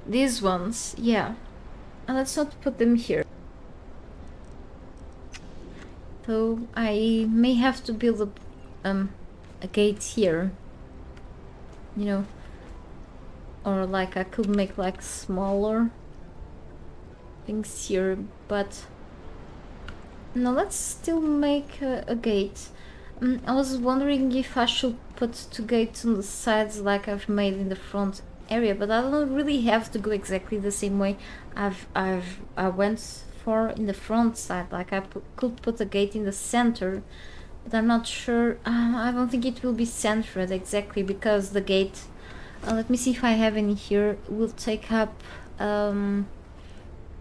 These ones, yeah. Let's not put them here. So I may have to build a gate here. You know. Or like I could make like smaller things here, but no, let's still make a gate. I was wondering if I should put 2 gates on the sides like I've made in the front area, but I don't really have to go exactly the same way I went for in the front side. Like I could put a gate in the center, but I'm not sure. I don't think it will be centered exactly because the gate. Let me see if I have any here. Will take up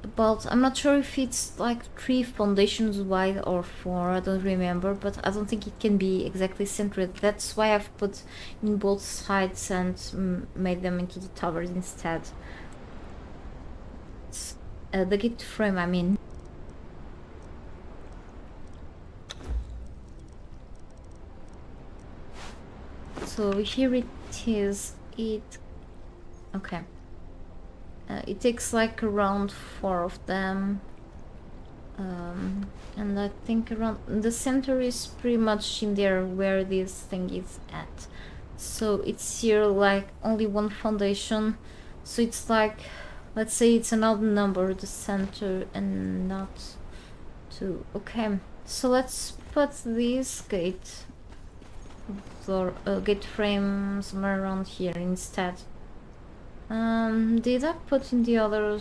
about. I'm not sure if it's like 3 foundations wide or 4. I don't remember, but I don't think it can be exactly centered. That's why I've put in both sides and made them into the towers instead. The gate frame, I mean. So here it is. Okay. It takes like around 4 of them, and I think around the center is pretty much in there where this thing is at. So it's here like only 1 foundation, so it's like, let's say it's an odd number, the center, and not 2. Okay, so let's put this gate or gate frame somewhere around here instead. Did I put in the other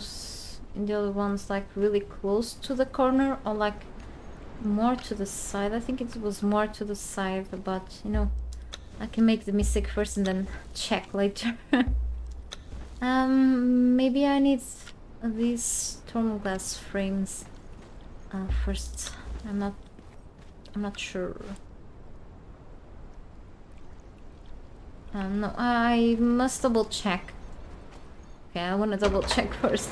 ones like really close to the corner or like more to the side? I think it was more to the side, but you know, I can make the mistake first and then check later. Maybe I need these Stormglass frames first. I'm not sure. No, I must double check. Okay, I want to double check first.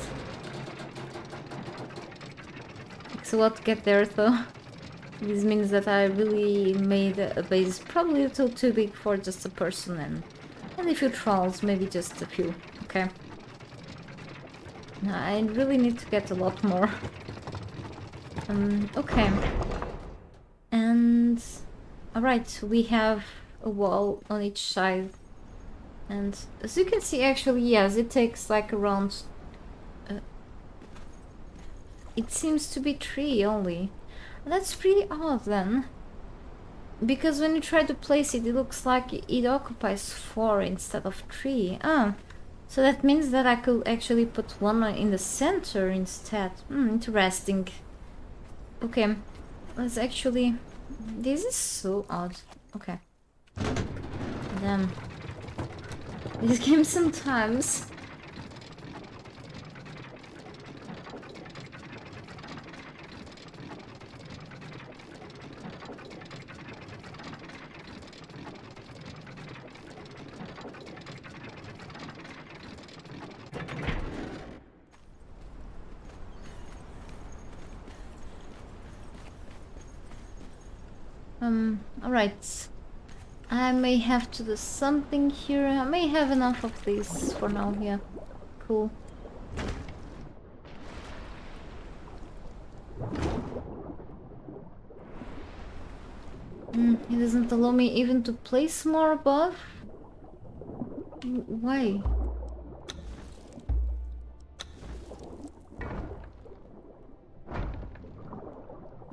So what to get there though? This means that I really made a base probably a little too big for just a person and a few trolls, maybe just a few, okay? I really need to get a lot more. Okay. And... alright, we have a wall on each side. And as you can see, actually, yes, it takes like around... it seems to be 3 only. That's pretty odd then. Because when you try to place it, it looks like it occupies 4 instead of 3. So that means that I could actually put one in the center instead. Interesting. Okay, let's actually... this is so odd. Okay. Damn. This game sometimes... alright. I may have to do something here. I may have enough of these for now, yeah. Cool. It doesn't allow me even to place more above? Why?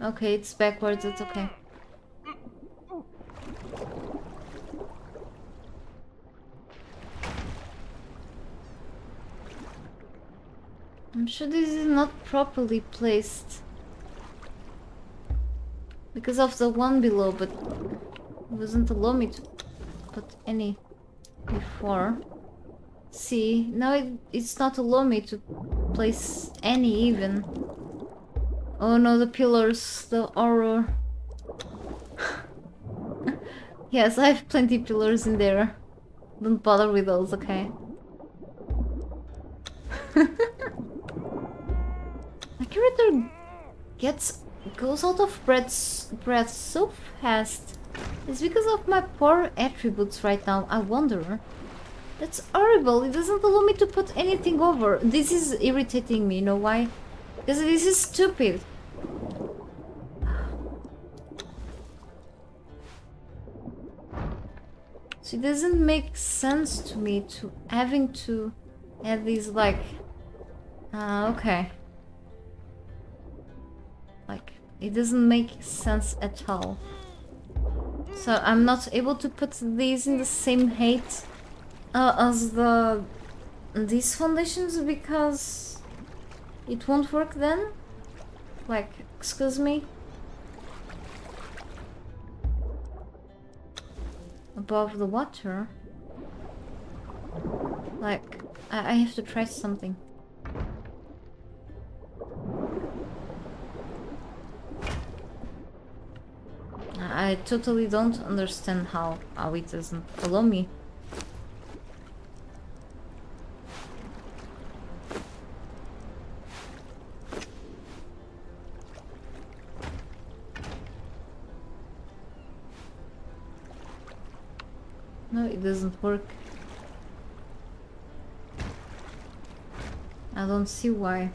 Okay, it's backwards, it's okay. I'm sure this is not properly placed because of the one below, but it doesn't allow me to put any before. See, now it's not allowing me to place any even. Oh no, the pillars, the horror. Yes, I have plenty of pillars in there. Don't bother with those, okay? My character goes out of breath so fast. It's because of my poor attributes right now, I wonder. That's horrible, it doesn't allow me to put anything over. This is irritating me, you know why? Because this is stupid. So it doesn't make sense to me to having to add these like... okay. Like, it doesn't make sense at all. So I'm not able to put these in the same height as these foundations because it won't work then? Like, excuse me? Above the water? Like, I have to try something. I totally don't understand how it doesn't allow me. No, it doesn't work. I don't see why.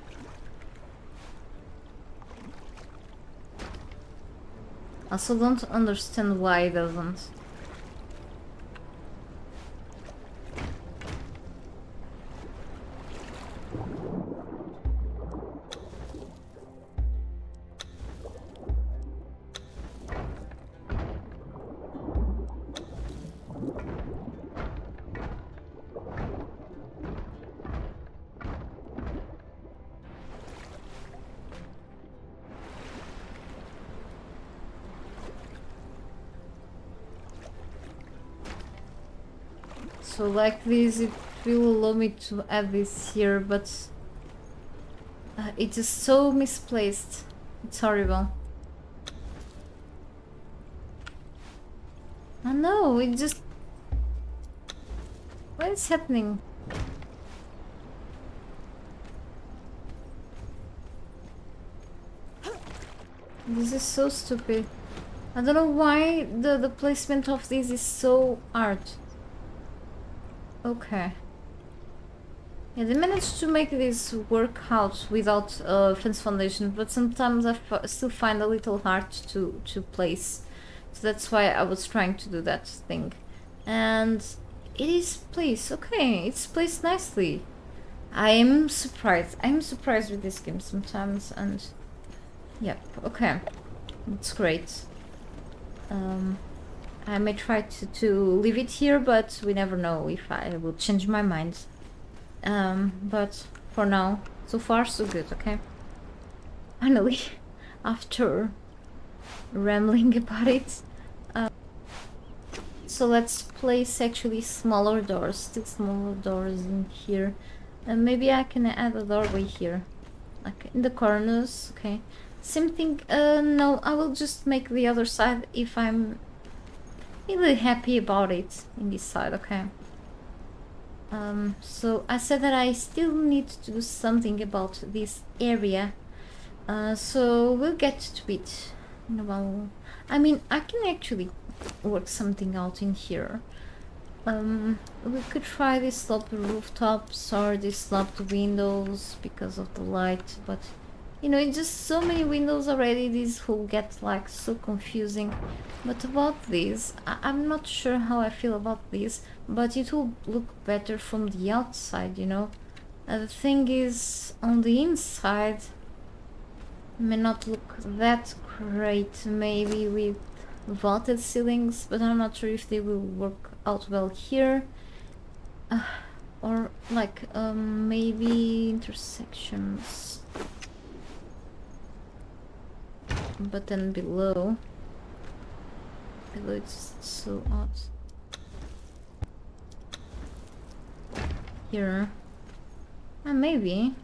I also don't understand why it doesn't. So like this, it will allow me to add this here, but it is so misplaced. It's horrible. Oh no, it just... What is happening? This is so stupid. I don't know why the placement of this is so hard. Okay. Yeah, they managed to make this work out without fence foundation, but sometimes I still find a little hard to place. So that's why I was trying to do that thing. And it is placed. Okay, it's placed nicely. I'm surprised. I'm surprised with this game sometimes, and yep, okay. That's great. I may try to leave it here, but we never know if I will change my mind. But for now, so far so good, okay? Finally, after rambling about it. So let's place actually smaller doors, still smaller doors in here. And maybe I can add a doorway here, like in the corners, okay? Same thing, no, I will just make the other side if I'm really happy about it in this side, okay? So I said that I still need to do something about this area, so we'll get to it in a while. I mean, I can actually work something out in here. We could try these sloped rooftops or these sloped windows because of the light, but you know, it's just so many windows already, this will get like so confusing. But about this, I'm not sure how I feel about this, but it will look better from the outside, you know. The thing is, on the inside, it may not look that great, maybe with vaulted ceilings, but I'm not sure if they will work out well here. Or like, maybe intersections. But then below it's so odd. Here, maybe,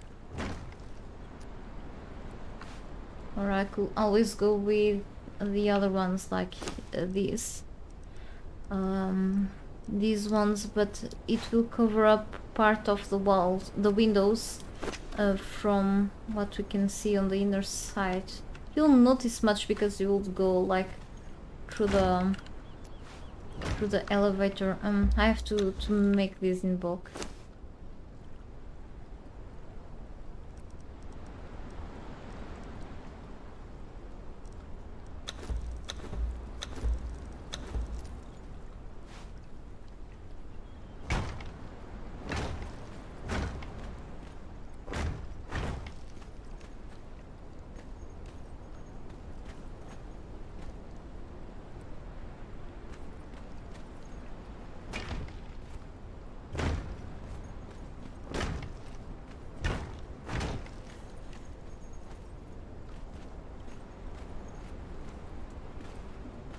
or I could always go with the other ones like these ones, but it will cover up part of the walls, the windows, from what we can see on the inner side. You'll notice much because you will go like through the elevator. I have to make this in bulk.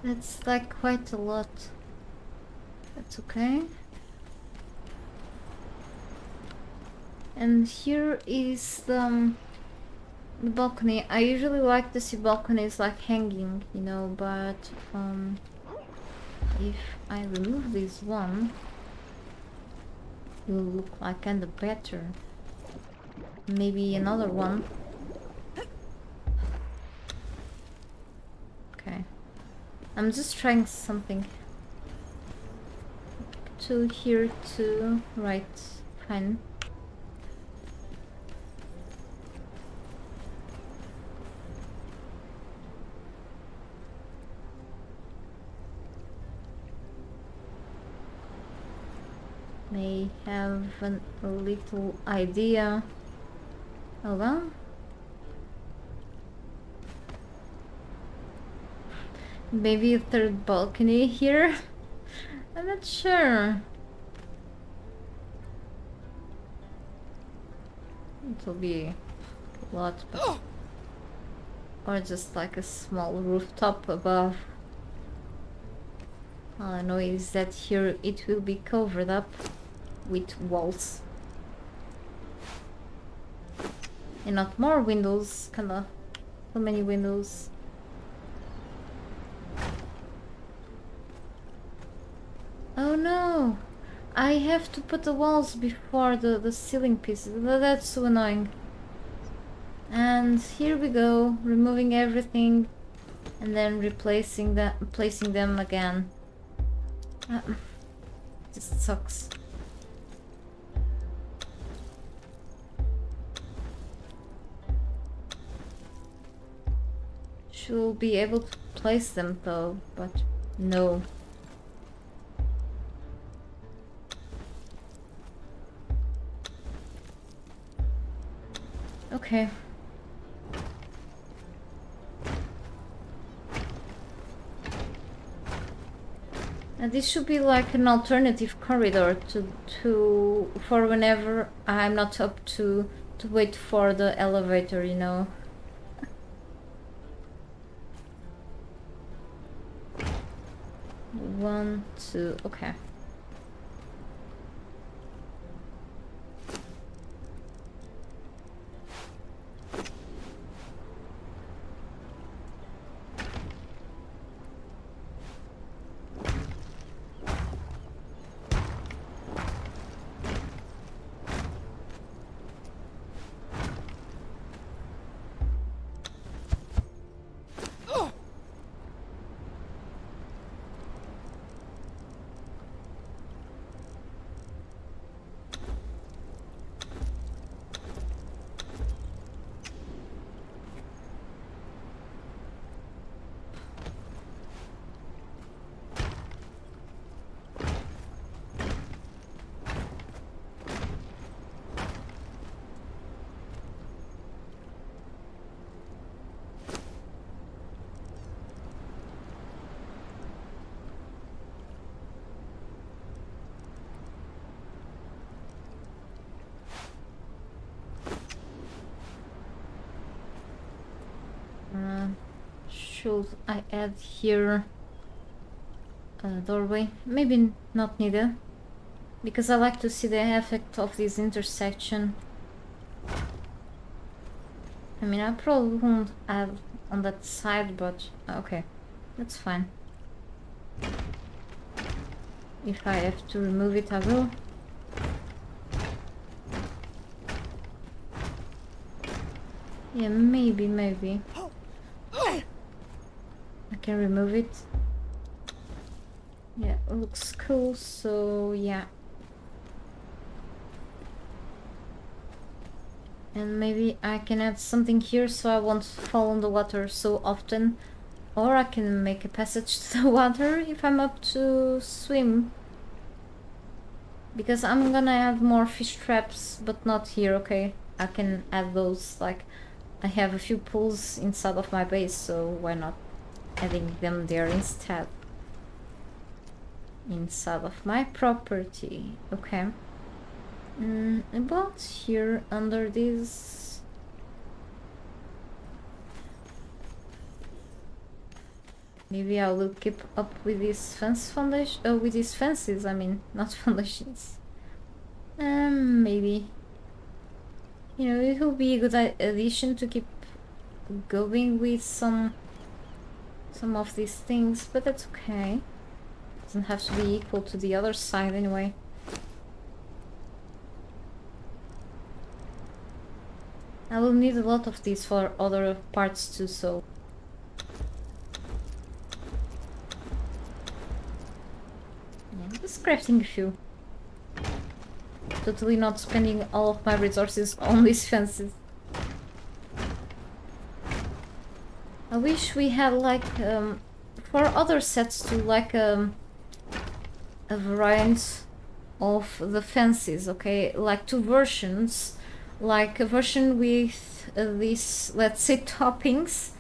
That's like quite a lot. That's okay. And here is the balcony. I usually like to see balconies like hanging, you know, but if I remove this one, it will look like kinda better. Maybe another one. Okay. I'm just trying something. To here too. Right. Fine. May have a little idea. Oh well. Maybe a third balcony here? I'm not sure. It will be a lot, but... or just like a small rooftop above. All I know is that here it will be covered up with walls. And not more windows, kinda so many windows. Oh no! I have to put the walls before the ceiling pieces. That's so annoying. And here we go, removing everything and then placing them again. This sucks. Should be able to place them though, but no. Okay. And this should be like an alternative corridor for whenever I'm not up to wait for the elevator, you know. One, two, okay. Should I add here a doorway? Maybe not needed, because I like to see the effect of this intersection. I mean, I probably won't add on that side, but okay, that's fine. If I have to remove it, I will. Yeah, maybe. I can remove it. Yeah, it looks cool, so yeah. And maybe I can add something here so I won't fall in the water so often. Or I can make a passage to the water if I'm up to swim. Because I'm gonna add more fish traps, but not here, okay? I can add those, like, I have a few pools inside of my base, so why not adding them there instead? Inside of my property, okay. About here under this, maybe I will keep up with these with these fences. I mean, not foundations. Maybe. You know, it will be a good addition to keep going with some of these things, but that's okay. Doesn't have to be equal to the other side anyway. I will need a lot of these for other parts too, so... yeah, just crafting a few. Totally not spending all of my resources on these fences. I wish we had like, for other sets too, like a variant of the fences, okay? Like two versions. Like a version with these, let's say, toppings,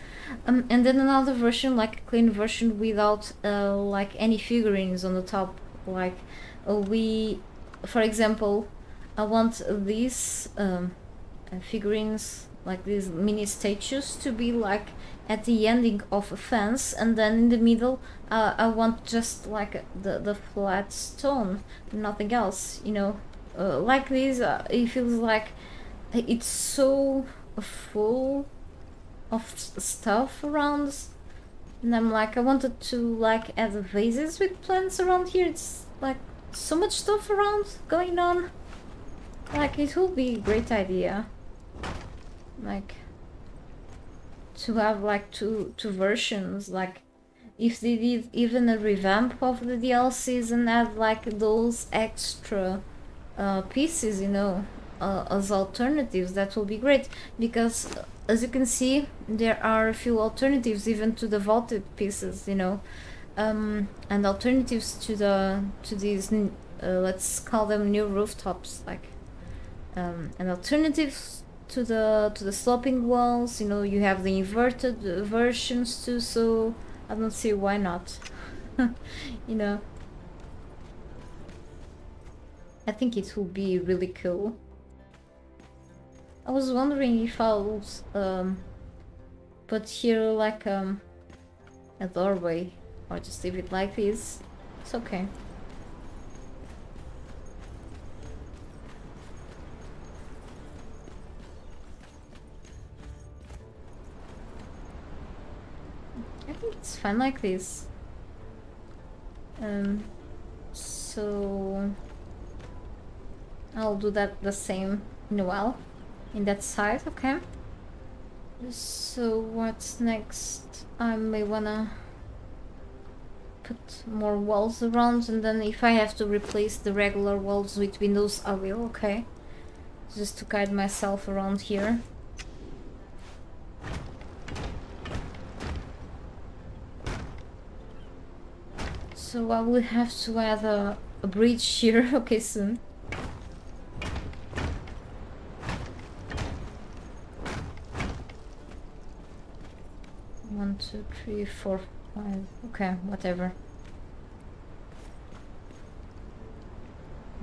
and then another version, like a clean version without like any figurines on the top. Like for example, I want these figurines like these mini statues to be like at the ending of a fence, and then in the middle I want just like the flat stone, nothing else, you know. Like this, it feels like it's so full of stuff around, and I'm like, I wanted to like add vases with plants around here. It's like so much stuff around going on. Like, it will be a great idea, like, to have like two versions. Like, if they did even a revamp of the DLCs and add like those extra pieces, you know, as alternatives, that will be great. Because as you can see, there are a few alternatives even to the vaulted pieces, you know, and alternatives to these let's call them new rooftops, like, and alternatives to the sloping walls. You know, you have the inverted versions too, so I don't see why not. You know, I think it will be really cool. I was wondering if I'll put here like a doorway, or just leave it like this. It's okay. I think it's fine like this. So I'll do that the same in a while in that side. Okay. So what's next? I may wanna put more walls around, and then if I have to replace the regular walls with windows, I will. Okay, just to guide myself around here. So I will have to add a bridge here, okay, soon. One, two, three, four, five. Okay, whatever.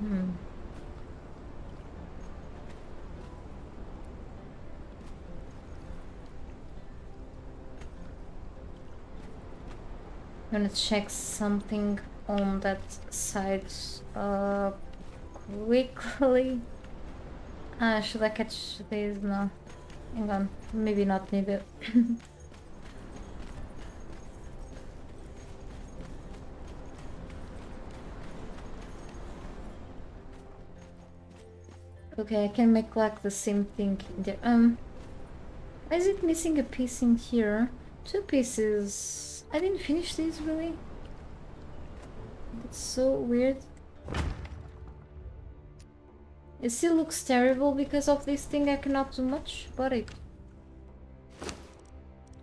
I'm gonna check something on that side quickly. Should I catch these? No. Hang on. Maybe not needed. Okay, I can make like the same thing there. Is it missing a piece in here? Two pieces. I didn't finish these really. It's so weird. It still looks terrible because of this thing. I cannot do much about it.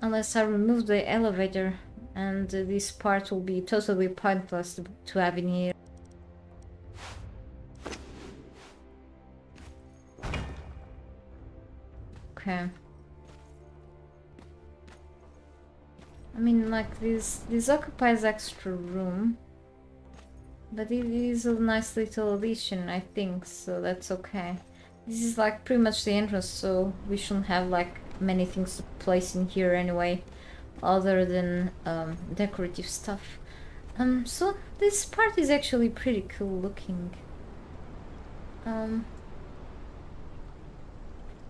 Unless I remove the elevator, and this part will be totally pointless to have in here. Okay. I mean, like, this occupies extra room, but it is a nice little addition, I think, so that's okay. This is like pretty much the entrance, so we shouldn't have like many things to place in here anyway, other than decorative stuff. So this part is actually pretty cool looking.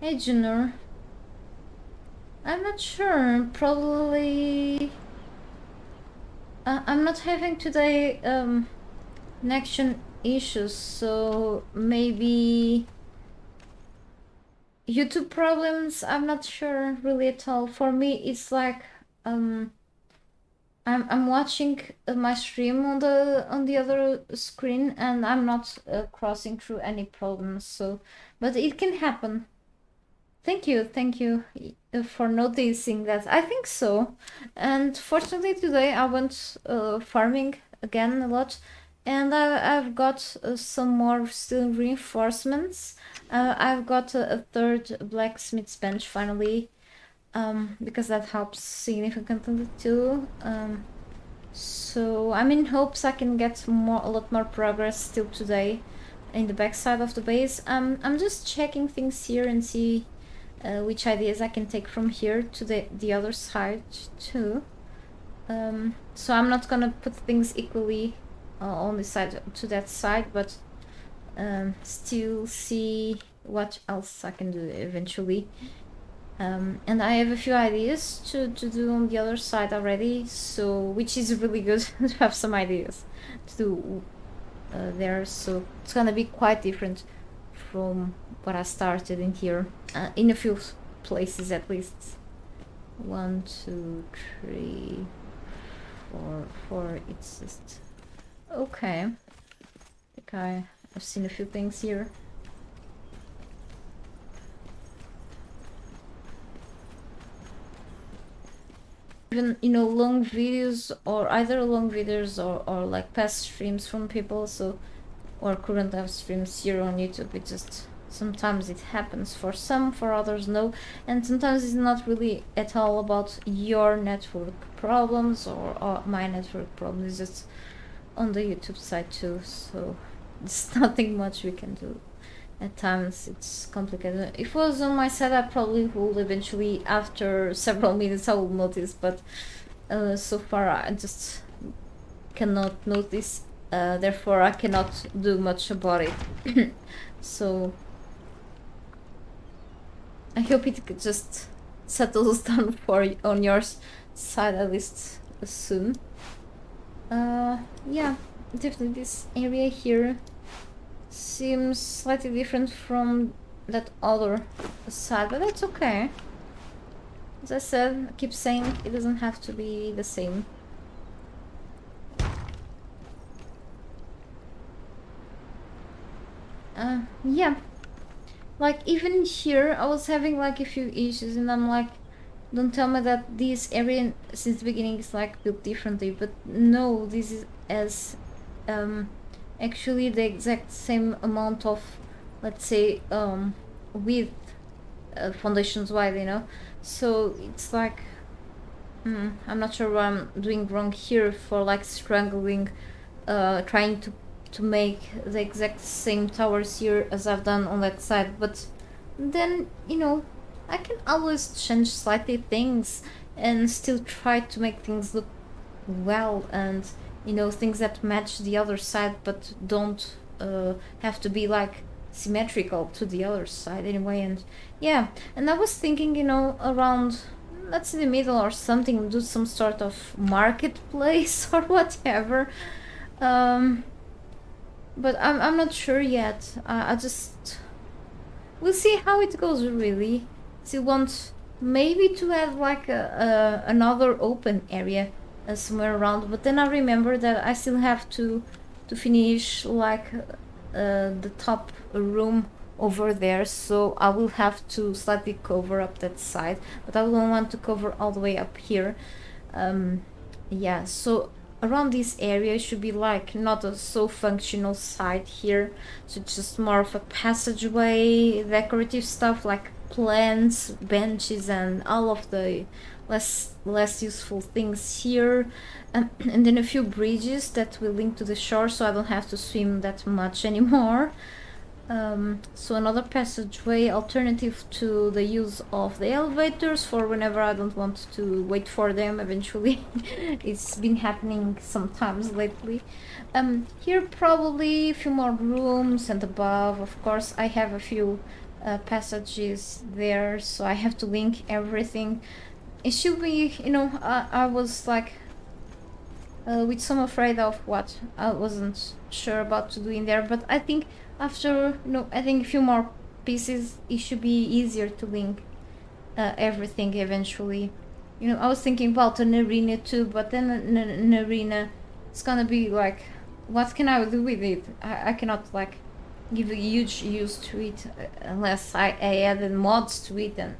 Hey Junior. I'm not sure, probably... I'm not having today connection issues, so maybe YouTube problems. I'm not sure really at all. For me, it's like I'm watching my stream on the other screen, and I'm not crossing through any problems. So, but it can happen. Thank you for noticing that. I think so. And fortunately today I went farming again a lot, and I've got some more steel reinforcements. I've got a third blacksmith's bench finally, because that helps significantly too. So I'm in hopes I can get a lot more progress still today in the backside of the base. I'm just checking things here and see which ideas I can take from here to the other side too. So I'm not gonna put things equally on this side to that side, but still see what else I can do eventually. And I have a few ideas to do on the other side already, so which is really good to have some ideas to do there. So it's gonna be quite different from what I started in here, in a few places at least. 1, 2, 3, 4. It's just okay. I think I've seen a few things here. Even, you know, long videos, or either long videos or like past streams from people, so, or current live streams here on YouTube. It just, sometimes it happens for some, for others no, and sometimes it's not really at all about your network problems or my network problems. It's just on the YouTube side too, so there's nothing much we can do. At times it's complicated. If it was on my side, I probably would eventually, after several minutes, I will notice, but so far I just cannot notice, therefore I cannot do much about it. So I hope it just settles down on your side at least soon. Yeah, definitely this area here seems slightly different from that other side, but that's okay. As I said, I keep saying it doesn't have to be the same. Yeah, like even here I was having like a few issues, and I'm like, don't tell me that this area since the beginning is like built differently, but no, this is as actually the exact same amount of, let's say, width, foundations wide, you know. So it's like, I'm not sure what I'm doing wrong here for like struggling, trying to make the exact same towers here as I've done on that side. But then, you know, I can always change slightly things and still try to make things look well, and, you know, things that match the other side but don't have to be like symmetrical to the other side anyway. And yeah, and I was thinking, you know, around, let's say the middle or something, do some sort of marketplace or whatever. But I'm not sure yet. I just, we'll see how it goes really. Still want maybe to have like another open area somewhere around, but then I remember that I still have to finish like the top room over there, so I will have to slightly cover up that side, but I don't want to cover all the way up here. Yeah, so around this area should be like not a so functional side here, so just more of a passageway, decorative stuff like plants, benches, and all of the less useful things here, and then a few bridges that will link to the shore, so I don't have to swim that much anymore. So another passageway alternative to the use of the elevators for whenever I don't want to wait for them eventually. It's been happening sometimes lately. Here probably a few more rooms, and above, of course, I have a few passages there, so I have to link everything. It should be, you know, I was like with some afraid of what I wasn't sure about to do in there, but I think after, you know, I think a few more pieces, it should be easier to link everything eventually. You know, I was thinking about an arena too, but then an arena, it's gonna be like, what can I do with it? I cannot like give a huge use to it unless I added mods to it, and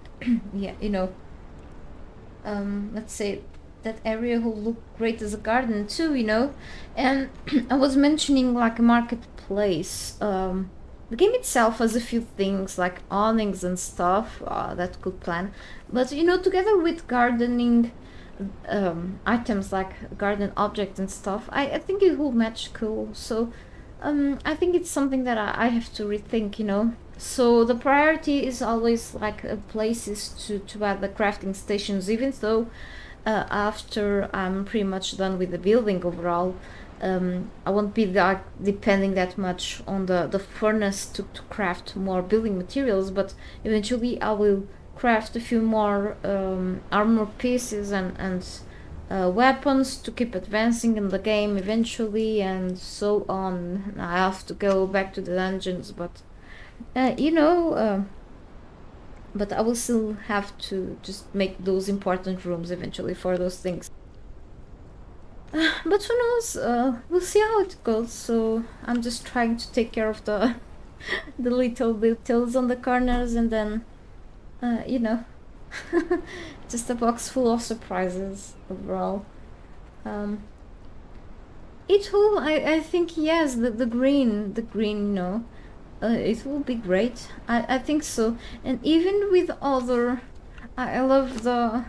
yeah, you know, let's say that area will look great as a garden too, you know. And I was mentioning like a marketplace. The game itself has a few things like awnings and stuff that could plan, but you know, together with gardening items like garden objects and stuff, I think it will match cool. So I think it's something that I have to rethink, you know. So the priority is always like places to add the crafting stations, even though after I'm pretty much done with the building overall, I won't be that depending that much on the furnace to craft more building materials, but eventually I will craft a few more armor pieces and weapons to keep advancing in the game eventually, and so on. I have to go back to the dungeons, but but I will still have to just make those important rooms eventually for those things. But who knows? We'll see how it goes. So I'm just trying to take care of the the little details on the corners, and then just a box full of surprises overall. It will. I think yes. The green. It will be great. I think so. And even with other, I love the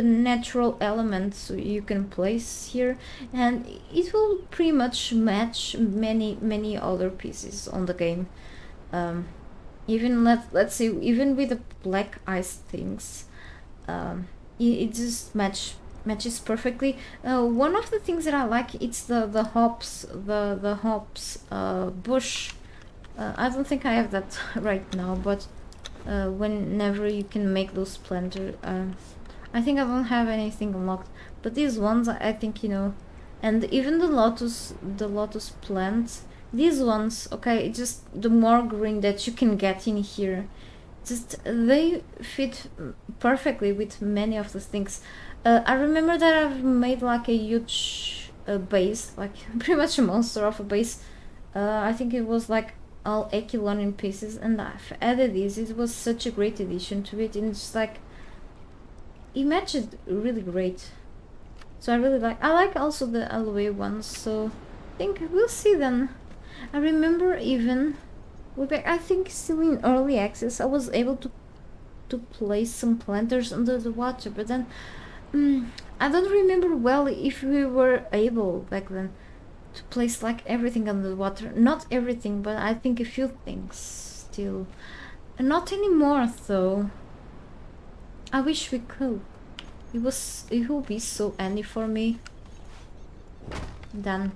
natural elements you can place here, and it will pretty much match many other pieces on the game. Even let's say even with the black ice things, it just matches perfectly. One of the things that I like, it's the hops, the hops bush. I don't think I have that right now, but whenever you can make those planters, I think I don't have anything unlocked, but these ones I think and even the lotus plants, these ones, okay, just the more green that you can get in here, just they fit perfectly with many of the things. I remember that I've made like a huge base, like pretty much a monster of a base. I think it was like all echelon in pieces, and I've added this. It was such a great addition to it, and it's like it matched really great. So I like also the aloe ones, so I think we'll see then. I remember even I think still in early access I was able to place some planters under the water, but then I don't remember well if we were able back then to place like everything under the water. Not everything, but I think a few things still. Not anymore though. I wish we could. It will be so handy for me. Done.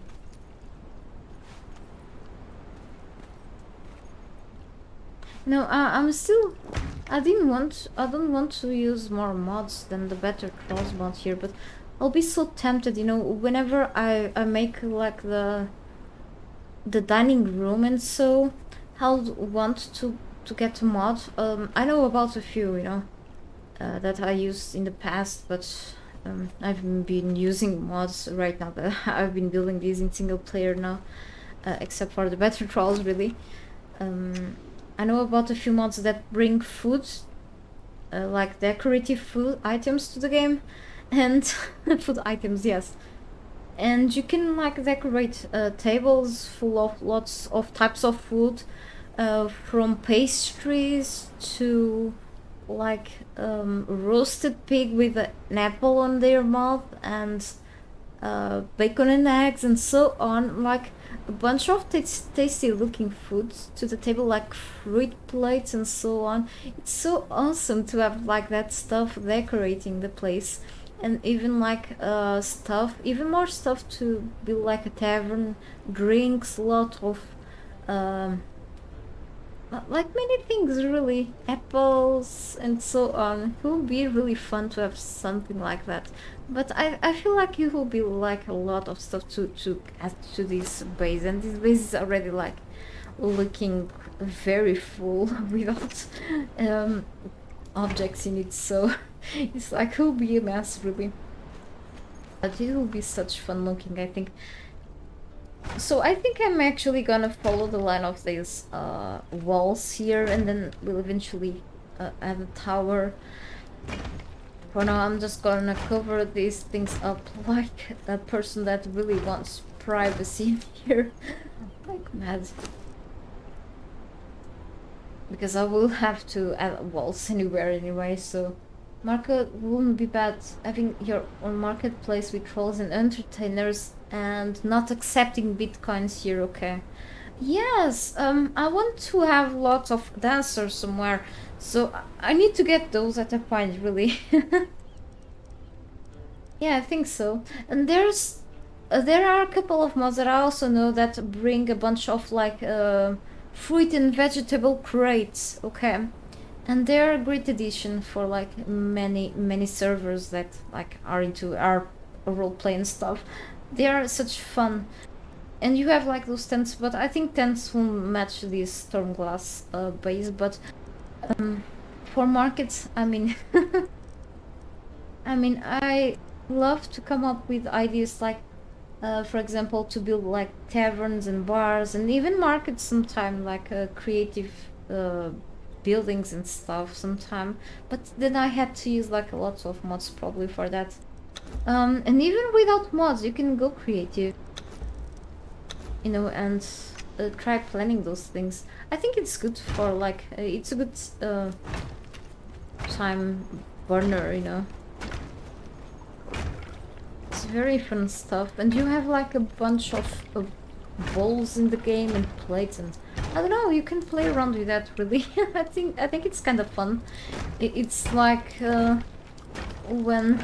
No, I'm still. I don't want to use more mods than the Better Trolls mod here, but I'll be so tempted, whenever I make like the dining room, and so I'll want to get a mod. I know about a few, that I used in the past, but I've been using mods right now that I've been building these in single player now, except for the Better Trolls, really. I know about a few mods that bring food, like decorative food items to the game, and food items, yes. And you can like decorate tables full of lots of types of food, from pastries to like roasted pig with an apple on their mouth, and bacon and eggs, and so on, like a bunch of tasty looking foods to the table, like fruit plates and so on. It's so awesome to have like that stuff decorating the place, and even like even more stuff to build like a tavern, drinks, lot of like many things really, apples and so on. It will be really fun to have something like that, but I feel like it will be like a lot of stuff to add to this base, and this base is already like looking very full without objects in it, so it's like it will be a mess really, but it will be such fun looking, I think. So I think I'm actually gonna follow the line of these walls here, and then we'll eventually add a tower. For now I'm just gonna cover these things up like a person that really wants privacy in here. Like mad. Because I will have to add walls anywhere anyway, so market wouldn't be bad. Having your own marketplace with trolls and entertainers and not accepting bitcoins here, okay. Yes, I want to have lots of dancers somewhere, so I need to get those at a point, really. Yeah, I think so. And there are a couple of mods that I also know that bring a bunch of like fruit and vegetable crates. Okay, and they're a great addition for like many servers that like are into our role playing stuff. They are such fun. And you have like those tents, but I think tents will match this Stormglass base. But for markets, I mean, I love to come up with ideas like, for example, to build like taverns and bars and even markets sometime, like creative buildings and stuff sometime. But then I had to use like lots of mods probably for that. And even without mods, you can go creative, you know, and try planning those things. I think it's good for like it's a good time burner, you know. It's very fun stuff, and you have like a bunch of bowls in the game and plates, and I don't know, you can play around with that really. I think it's kind of fun. It's like when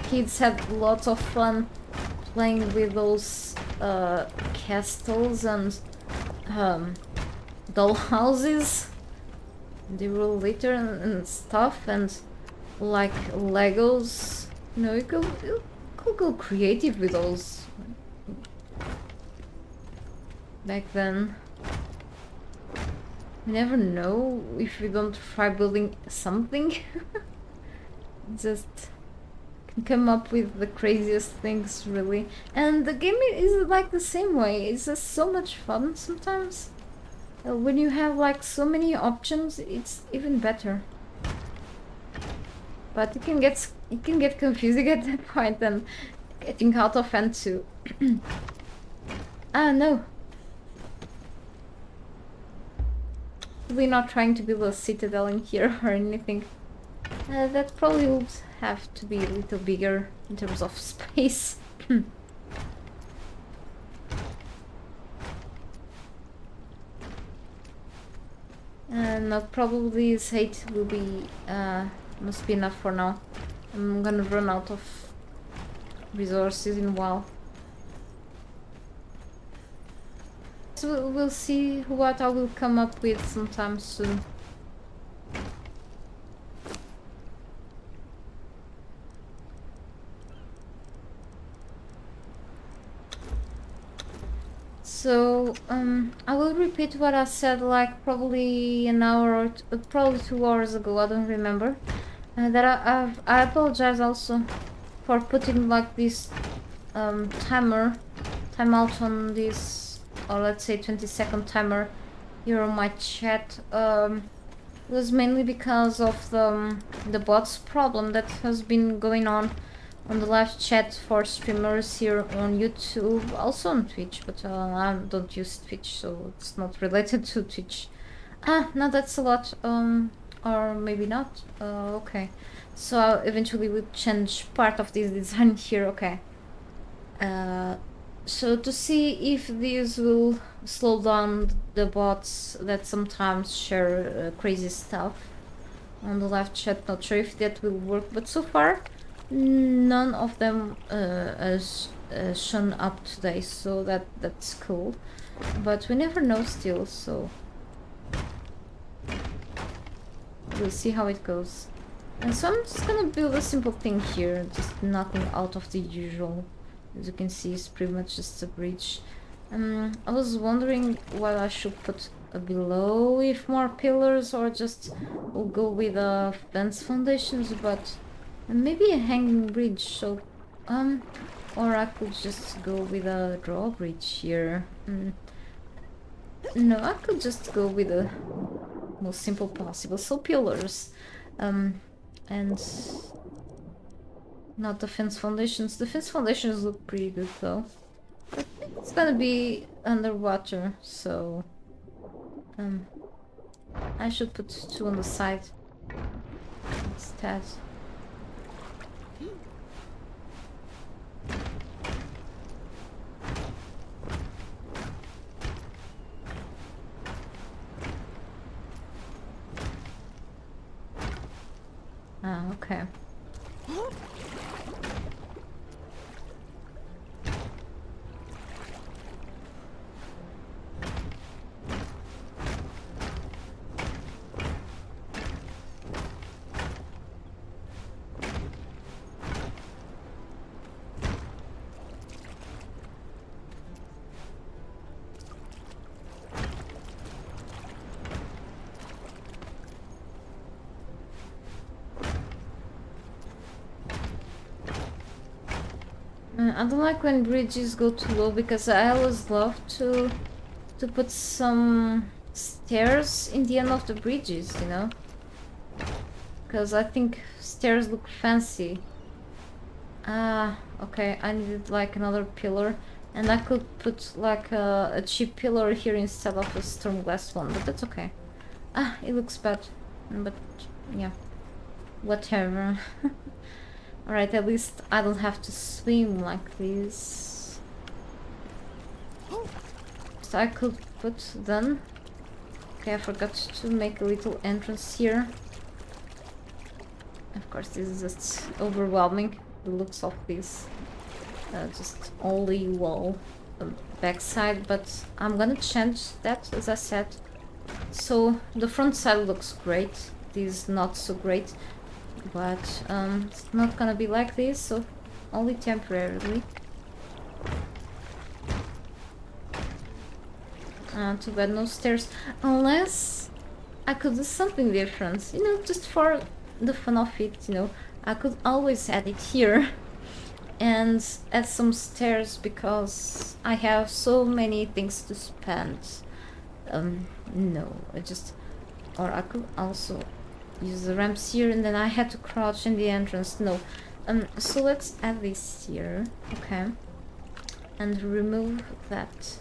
kids have lots of fun playing with those castles and doll houses, the roll litter and stuff, and like Legos. You know, you could go creative with those back then. You never know if you don't try building something. Just can come up with the craziest things, really. And the game is like the same way. It's just so much fun sometimes. When you have like so many options, it's even better. But it can get confusing at that point and getting out of hand too. Ah, no. We're not trying to build a citadel in here or anything. That probably would have to be a little bigger in terms of space. Not probably this 8 will be must be enough for now. I'm gonna run out of resources in a while. So we'll see what I will come up with sometime soon. So I will repeat what I said like probably an hour or probably 2 hours ago. I don't remember. I apologize also for putting like this timeout on this, or let's say 20-second timer here on my chat. It was mainly because of the bots problem that has been going on the live chat for streamers here on YouTube, also on Twitch, but I don't use Twitch, so it's not related to Twitch. Ah, no, that's a lot, or maybe not. Okay, so eventually we'll change part of this design here. Okay. So to see if these will slow down the bots that sometimes share crazy stuff on the live chat, not sure if that will work, but so far none of them has shown up today, so that's cool. But we never know still, so we'll see how it goes. And so I'm just gonna build a simple thing here, just nothing out of the usual. As you can see, it's pretty much just a bridge. I was wondering what I should put below, if more pillars or just we'll go with fence foundations, but maybe a hanging bridge. So or I could just go with a drawbridge here. No, I could just go with the most simple possible, so pillars, and not the fence foundations. The fence foundations look pretty good though. I think it's gonna be underwater, so I should put 2 on the side instead. Okay. I don't like when bridges go too low because I always love to put some stairs in the end of the bridges, you know? Because I think stairs look fancy. Ah, okay, I needed like another pillar, and I could put like a cheap pillar here instead of a Stormglass one, but that's okay. Ah, it looks bad, but yeah, whatever. Alright, at least I don't have to swim like this. So I could put then. Okay, I forgot to make a little entrance here. Of course, this is just overwhelming, the looks of this. Just only wall backside, but I'm gonna change that, as I said. So the front side looks great, this is not so great. But it's not gonna be like this, so only temporarily. Too bad no stairs, unless I could do something different, you know, just for the fun of it, you know. I could always add it here and add some stairs because I have so many things to spend. No, or I could also use the ramps here and then I had to crouch in the entrance. No. So let's add this here. Okay. And remove that.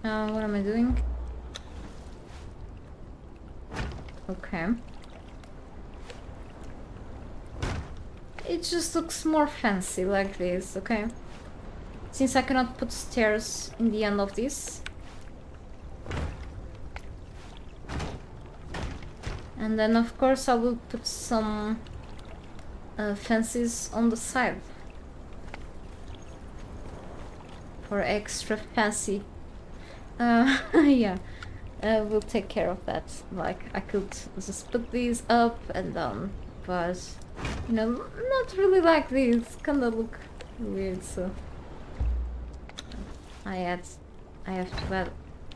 What am I doing? Okay. It just looks more fancy like this, okay? Since I cannot put stairs in the end of this. And then of course I will put some fences on the side. For extra fancy. Yeah. We'll take care of that. Like, I could just put these up and down, but you know, not really like these. Kinda look weird, so I have to add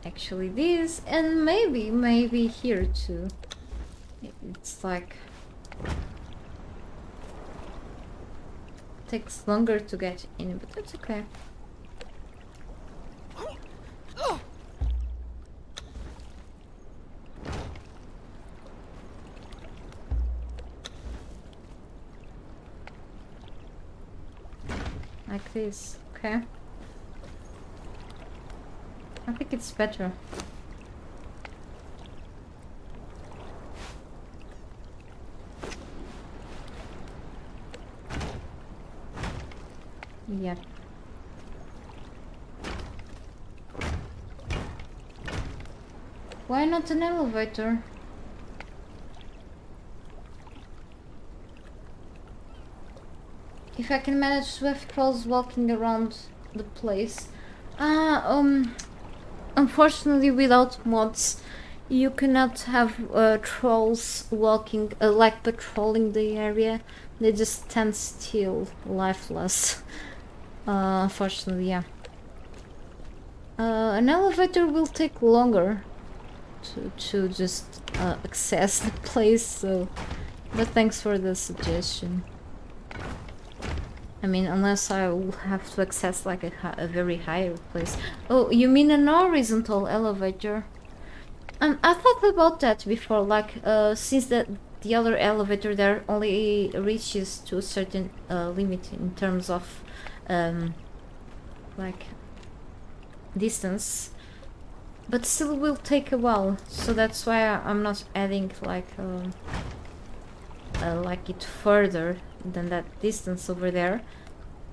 actually these, and maybe here too. It's like takes longer to get in, but that's okay. Like this, okay? I think it's better. Yeah. Why not an elevator? If I can manage to have trolls walking around the place. Unfortunately without mods you cannot have trolls walking, like patrolling the area. They just stand still, lifeless. Unfortunately, yeah. An elevator will take longer to just access the place, so... But thanks for the suggestion. I mean, unless I will have to access like a very higher place. Oh, you mean an horizontal elevator? I thought about that before, like, since the other elevator there only reaches to a certain limit in terms of, like, distance. but still will take a while, so that's why I'm not adding like it further than that distance over there.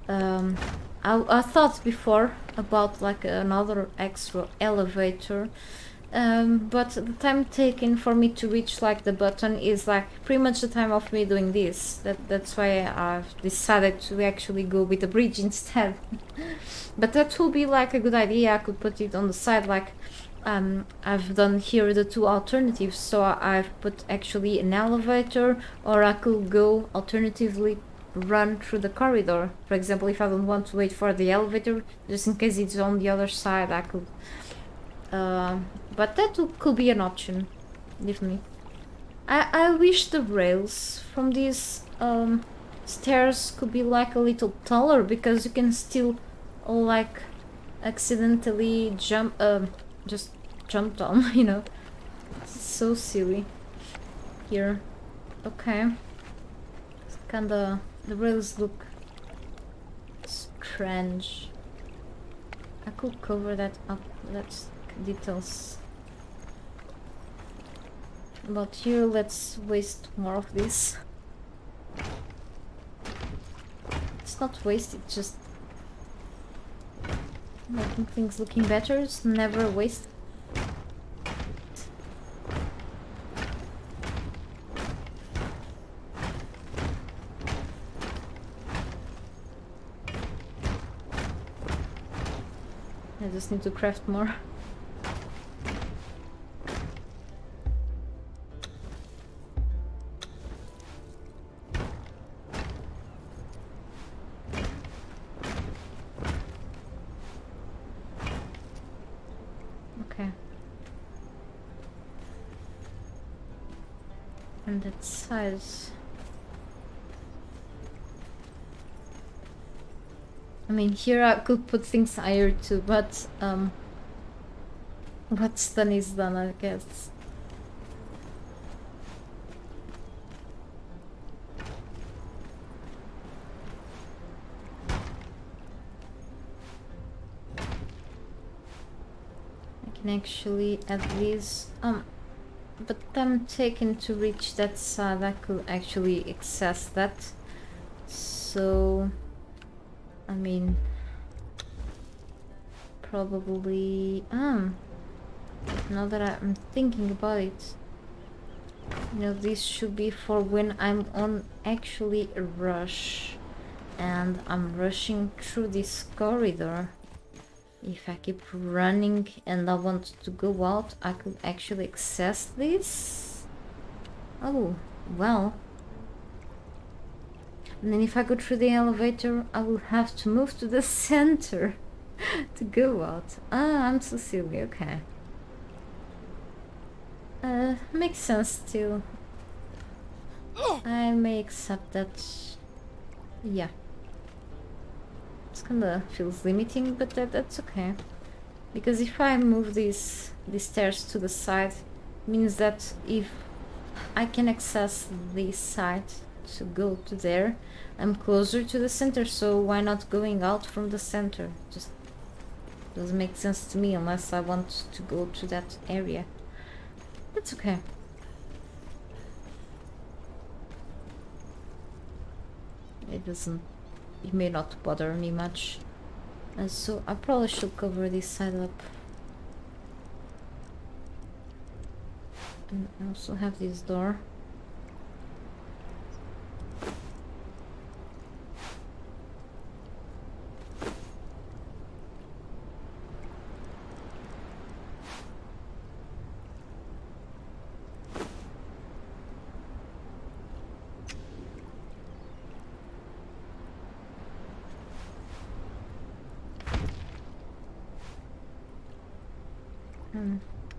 I thought before about like another extra elevator, but the time taken for me to reach like the button is like pretty much the time of me doing this. That's why I've decided to actually go with the bridge instead. But that will be like a good idea. I could put it on the side, like I've done here the two alternatives. So I've put actually an elevator, or I could go alternatively run through the corridor. For example, if I don't want to wait for the elevator, just in case it's on the other side, I could. But that could be an option, definitely. I wish the rails from these stairs could be like a little taller, because you can still like accidentally just jump down, you know. It's so silly here. Okay. It's kinda, the rails look strange. I could cover that up. That's details. But here, let's waste more of this. It's not wasted, just making things looking better. It's never waste. I just need to craft more. Okay. And that size. I mean, here I could put things higher too, but what's done is done, I guess. I can actually add these. But I'm taken to reach that side. I could actually access that. So, I mean, probably. Now that I'm thinking about it, you know, this should be for when I'm on actually a rush, and I'm rushing through this corridor. If I keep running and I want to go out, I could actually access this. Oh, well. And then if I go through the elevator, I will have to move to the center to go out. Ah, I'm so silly, okay. Makes sense too. I may accept that. Yeah. It's kinda feels limiting, but that's okay. Because if I move these stairs to the side, means that if I can access this side to go to there, I'm closer to the center, so why not going out from the center? Just doesn't make sense to me unless I want to go to that area. That's okay. It may not bother me much. So I probably should cover this side up. And I also have this door.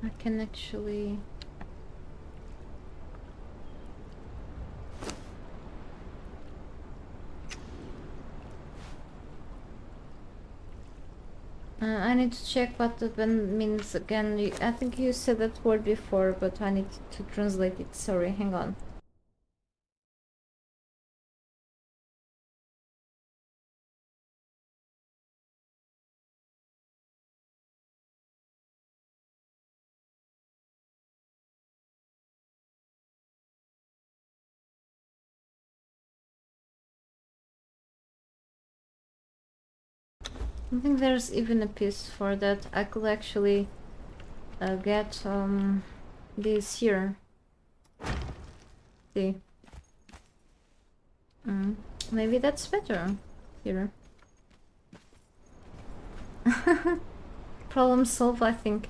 I can actually... I need to check what the bend means again. I think you said that word before, but I need to translate it. Sorry, hang on. I think there's even a piece for that. I could actually get this here. See. Maybe that's better here. Problem solved, I think.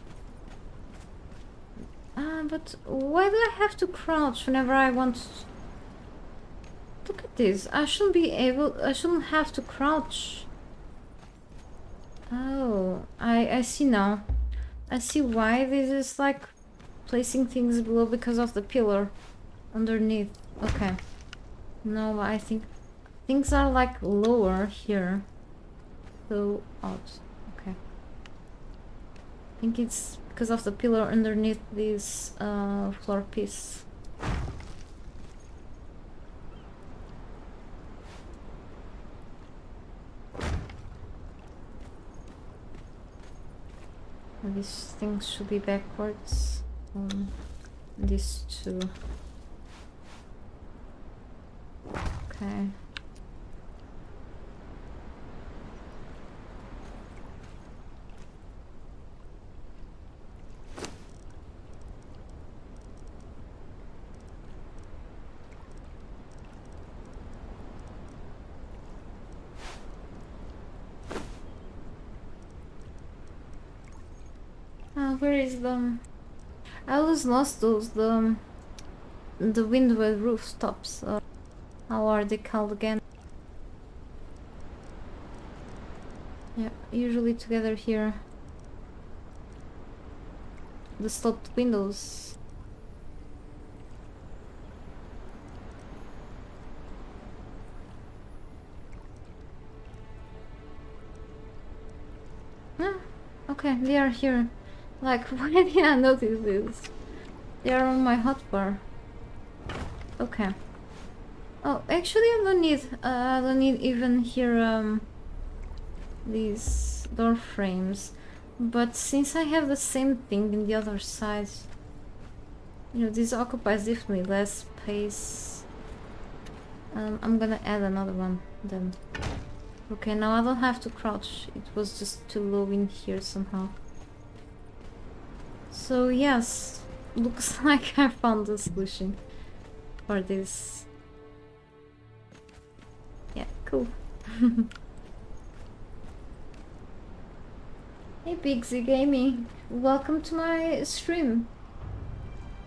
But why do I have to crouch whenever I want? Look at this. I shouldn't have to crouch. Oh, I see now. I see why this is like placing things below because of the pillar underneath. Okay. No, I think things are like lower here. So odd. Okay. I think it's because of the pillar underneath this floor piece. These things should be backwards. These two. Okay. Where is the? I always lost those the window and rooftops. How are they called again? Yeah, usually together here. The sloped windows. Ah, okay, they are here. Like, why did I notice this? They are on my hotbar. Okay. Oh, actually, I don't need even here these door frames. But since I have the same thing in the other side, you know, this occupies definitely less space. I'm gonna add another one then. Okay, now I don't have to crouch. It was just too low in here somehow. So yes, looks like I found the solution for this. Yeah, cool. Hey Bigsy Gaming, welcome to my stream.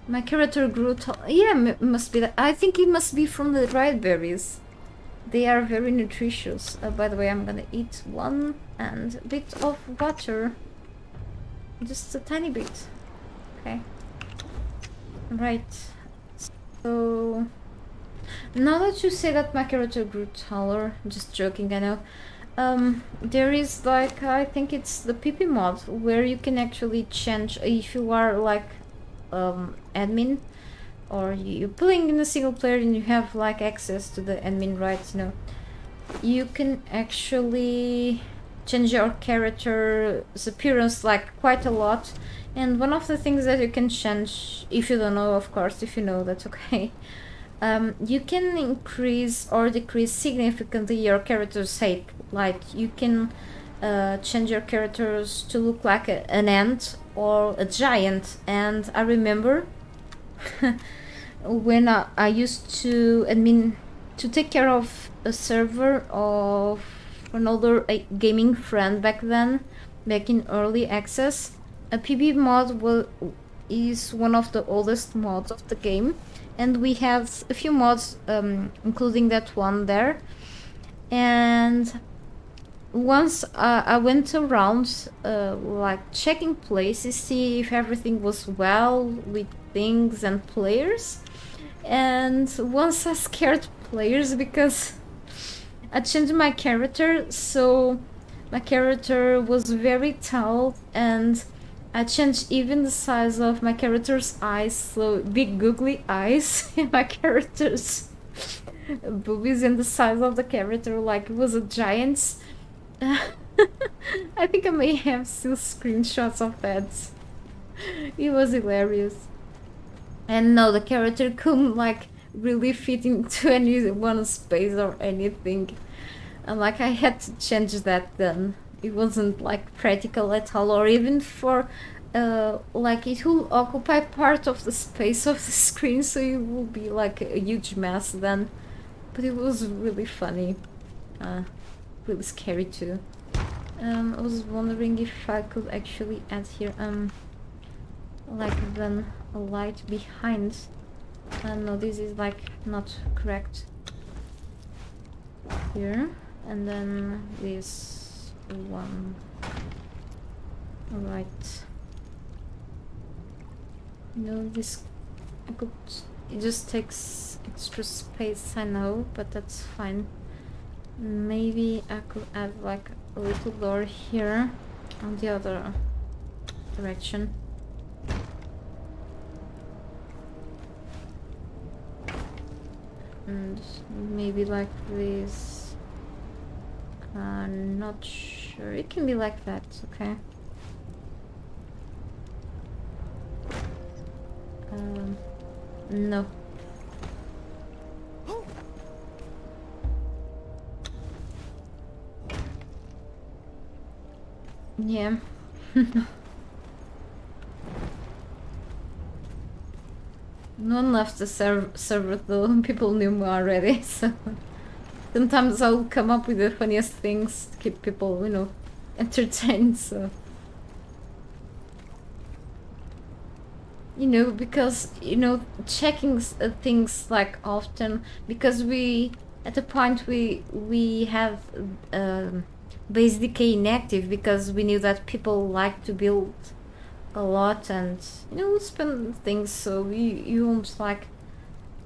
My character grew tall. Yeah, must be that. I think it must be from the dried berries. They are very nutritious. By the way, I'm gonna eat one and a bit of water. Just a tiny bit. Okay. Right. So now that you say that my character grew taller, just joking, I know. There is like, I think it's the PP mod where you can actually change if you are like admin, or you're playing in a single player and you have like access to the admin rights, you know, you can actually change your character's appearance like quite a lot. And one of the things that you can change, if you don't know, of course, if you know, that's okay. You can increase or decrease significantly your character's height. Like you can change your characters to look like an ant or a giant. And I remember when I used to take care of a server of another gaming friend back then, back in early access. A PB mod is one of the oldest mods of the game, and we have a few mods, including that one there. And once I went around like checking places, see if everything was well with things and players. And once I scared players because I changed my character, so my character was very tall, and I changed even the size of my character's eyes, so big googly eyes, and my character's boobies, and the size of the character like it was a giant's. I think I may have still screenshots of that. It was hilarious. And no, the character couldn't like really fit into any one space or anything. And like I had to change that then. it wasn't like practical at all, or even for like it will occupy part of the space of the screen, so it will be like a huge mess then. But it was really funny, really scary too. I was wondering if I could actually add here like then a light behind. No, this is like not correct. Here, and then this one. Alright. No, this I could. It just takes extra space, I know, but that's fine. Maybe I could add like a little door here on the other direction. And maybe like this. Not sure. It can be like that, okay. No. Yeah. No one left the server though. People knew me already, so sometimes I'll come up with the funniest things to keep people, you know, entertained, so. You know, because, you know, checking things like often, because we, at a point we have base decay inactive, because we knew that people like to build a lot and, you know, spend things, so you won't like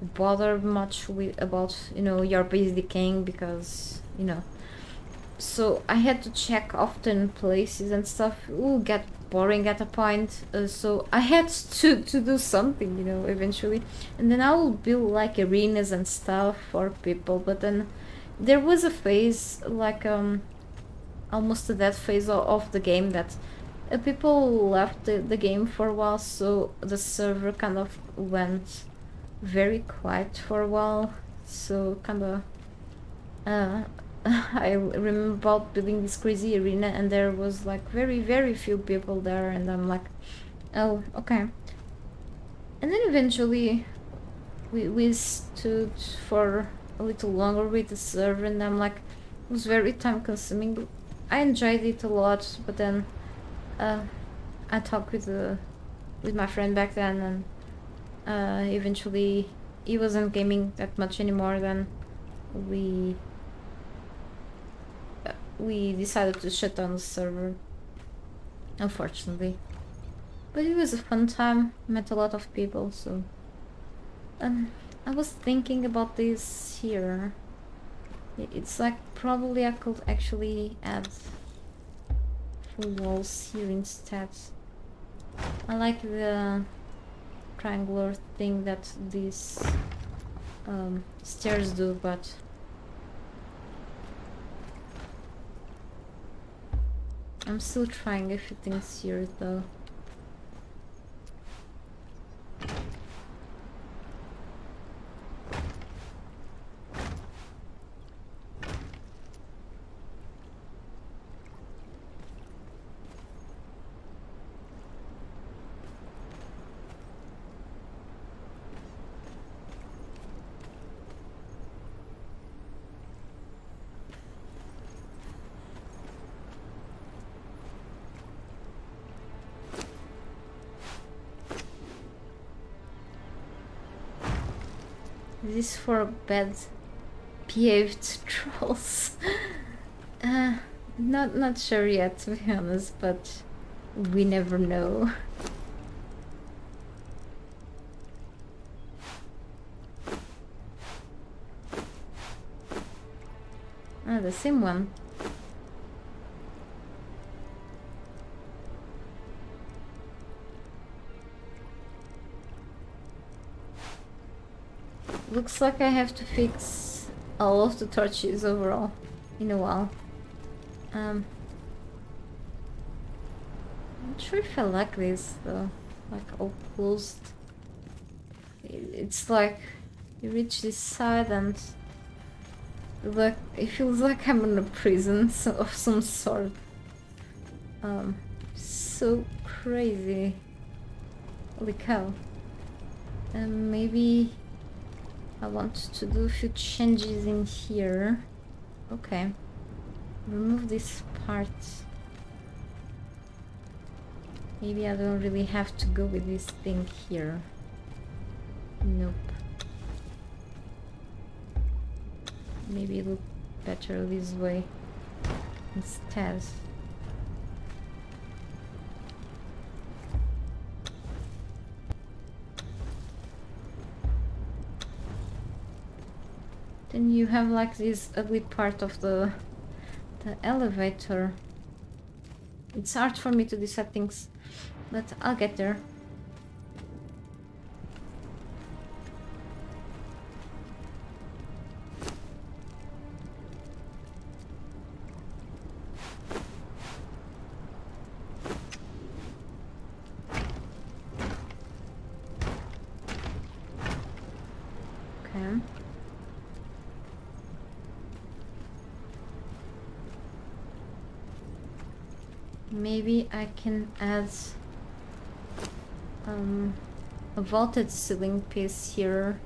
bother much with about, you know, your base decaying, because, you know, so I had to check often places and stuff. It will get boring at a point, so I had to do something, you know, eventually. And then I will build like arenas and stuff for people, but then there was a phase, like almost to that phase of the game, that people left the game for a while, so the server kind of went very quiet for a while, so kind of I remember about building this crazy arena, and there was like very few people there, and I'm like, oh, okay. And then eventually we stood for a little longer with the server, and I'm like, it was very time consuming. I enjoyed it a lot, but then I talked with my friend back then, and eventually he wasn't gaming that much anymore. Then we decided to shut down the server, unfortunately. But it was a fun time, met a lot of people, so I was thinking about this here. It's like probably I could actually add full walls here instead. I like the triangular thing that these stairs do, but I'm still trying a few things here though. This for bad behaved trolls. Not sure yet, to be honest, but we never know. Ah, the same one. Looks like I have to fix all of the torches overall in a while. I'm not sure if I like this though, like all closed. It's like you reach this side and look, it feels like I'm in a prison of some sort. So crazy. Holy cow. Maybe I want to do a few changes in here. Okay. Remove this part. Maybe I don't really have to go with this thing here. Nope. Maybe it look better this way instead. Then you have like this ugly part of the elevator. It's hard for me to decide things, but I'll get there. Okay. Maybe I can add a vaulted ceiling piece here.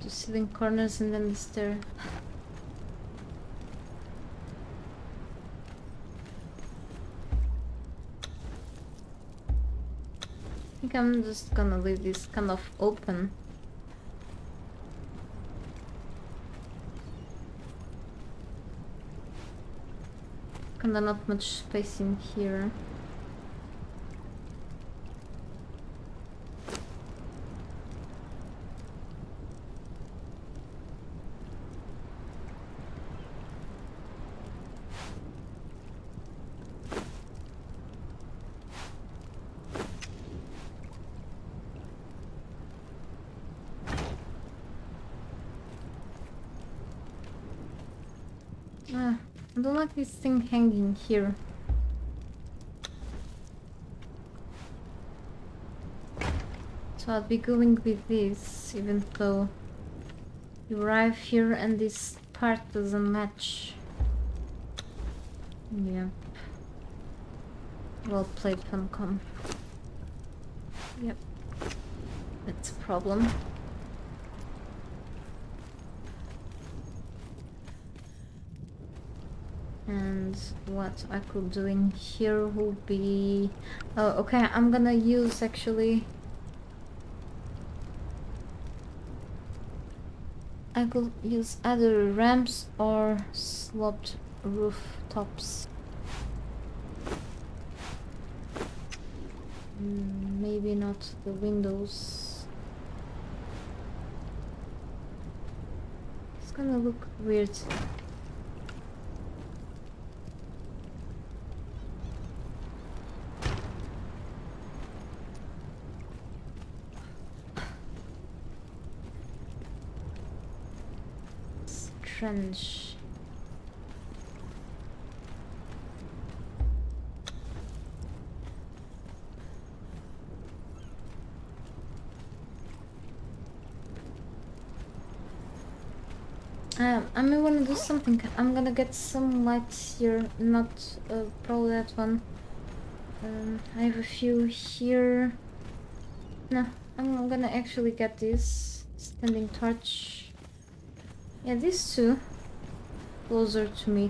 The ceiling corners and then the stair. I think I'm just gonna leave this kind of open. Kinda not much space in here. I don't like this thing hanging here. So I'll be going with this, even though you arrive here and this part doesn't match. Yeah. Well played, Funcom. Yep. That's a problem. And what I could do in here will be... Oh, okay, I'm gonna use actually... I could use either ramps or sloped rooftops. Maybe not the windows. It's gonna look weird. Trench. I may want to do something. I'm gonna get some lights here, not probably that one. I have a few here. No, I'm gonna actually get this standing torch. Yeah, these two closer to me.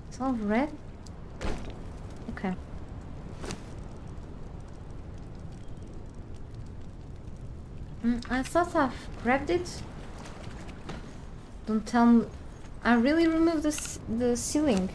It's all red. I thought I've grabbed it. Don't tell me. I really removed the ceiling.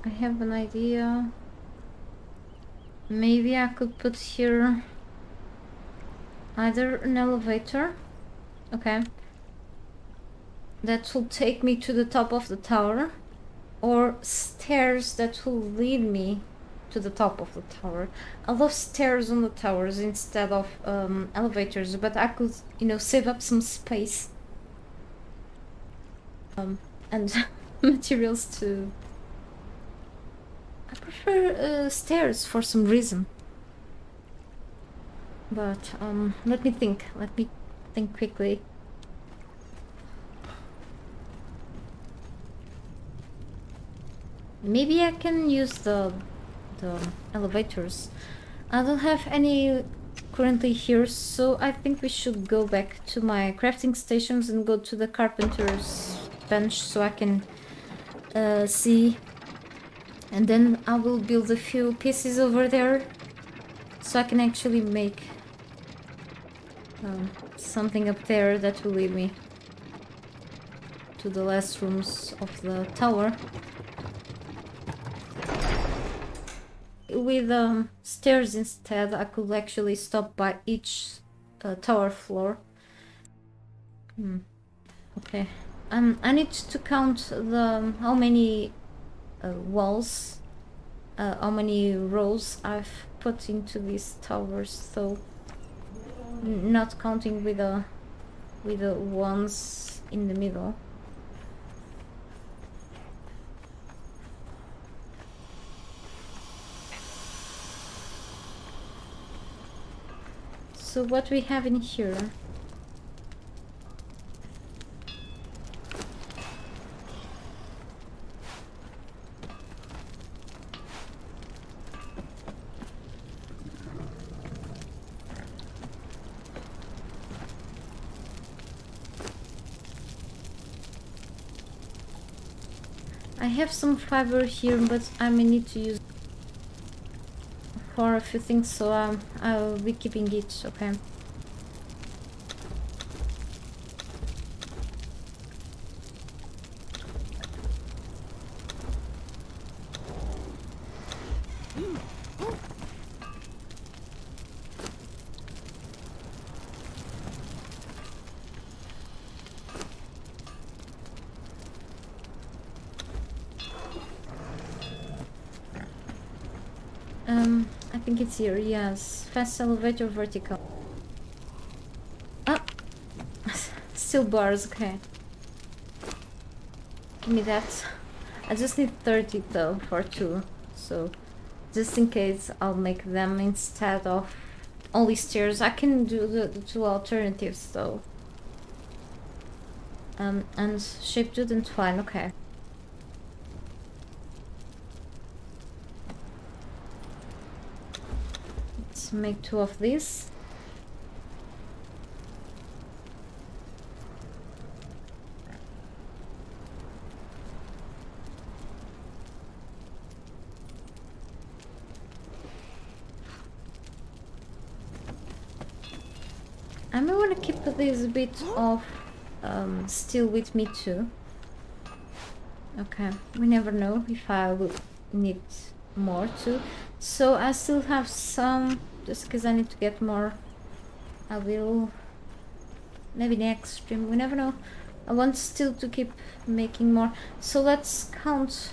I have an idea. Maybe I could put here either an elevator, okay, that will take me to the top of the tower, or stairs that will lead me to the top of the tower. I love stairs on the towers instead of elevators, but I could, you know, save up some space and materials to... I prefer stairs for some reason. But let me think quickly. Maybe I can use the elevators. I don't have any currently here, so I think we should go back to my crafting stations and go to the carpenter's bench so I can see, and then I will build a few pieces over there so I can actually make something up there that will lead me to the last rooms of the tower. With stairs instead, I could actually stop by each tower floor. Okay. I need to count how many walls, how many rows I've put into these towers, so not counting with the ones in the middle. So what we have in here? I have some fiber here, but I may need to use for a few things, so I'll be keeping it, okay? I think it's here, yes. Fast elevator vertical. Ah! Still bars, okay. Give me that. I just need 30 though for 2, so just in case I'll make them instead of only stairs. I can do the 2 alternatives though. And shaped wood and twine, okay. Let's make 2 of these. I may want to keep this bit of steel with me too. Okay, we never know if I will need more too. So I still have some, just because I need to get more. I will, maybe next stream, we never know. I want still to keep making more. So let's count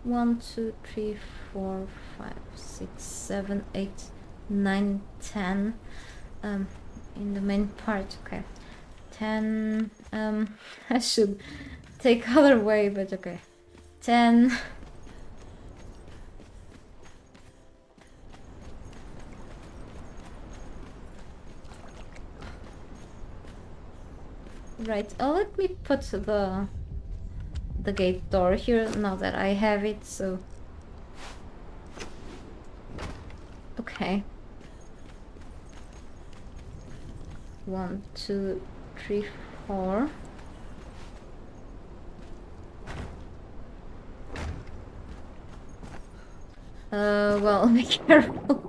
1, 2, 3, 4, 5, 6, 7, 8, 9, 10 in the main part. Okay, 10. I should take other way, but okay. 10. Right, let me put the gate door here now that I have it, so... Okay. 1, 2, 3, 4. Well, be careful.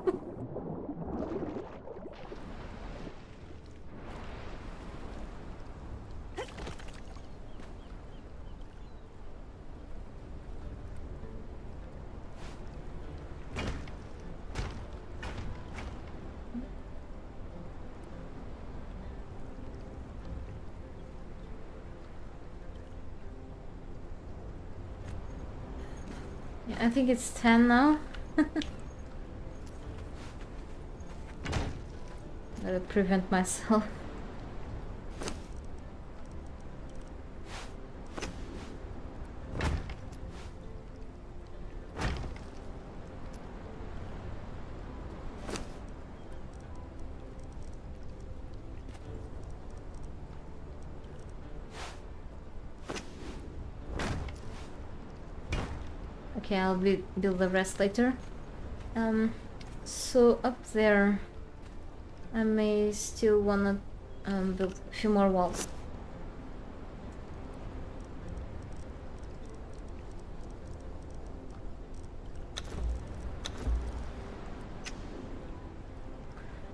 Yeah, I think it's 10 now. Gotta prevent myself. Okay, I'll build the rest later. So up there, I may still wanna build a few more walls.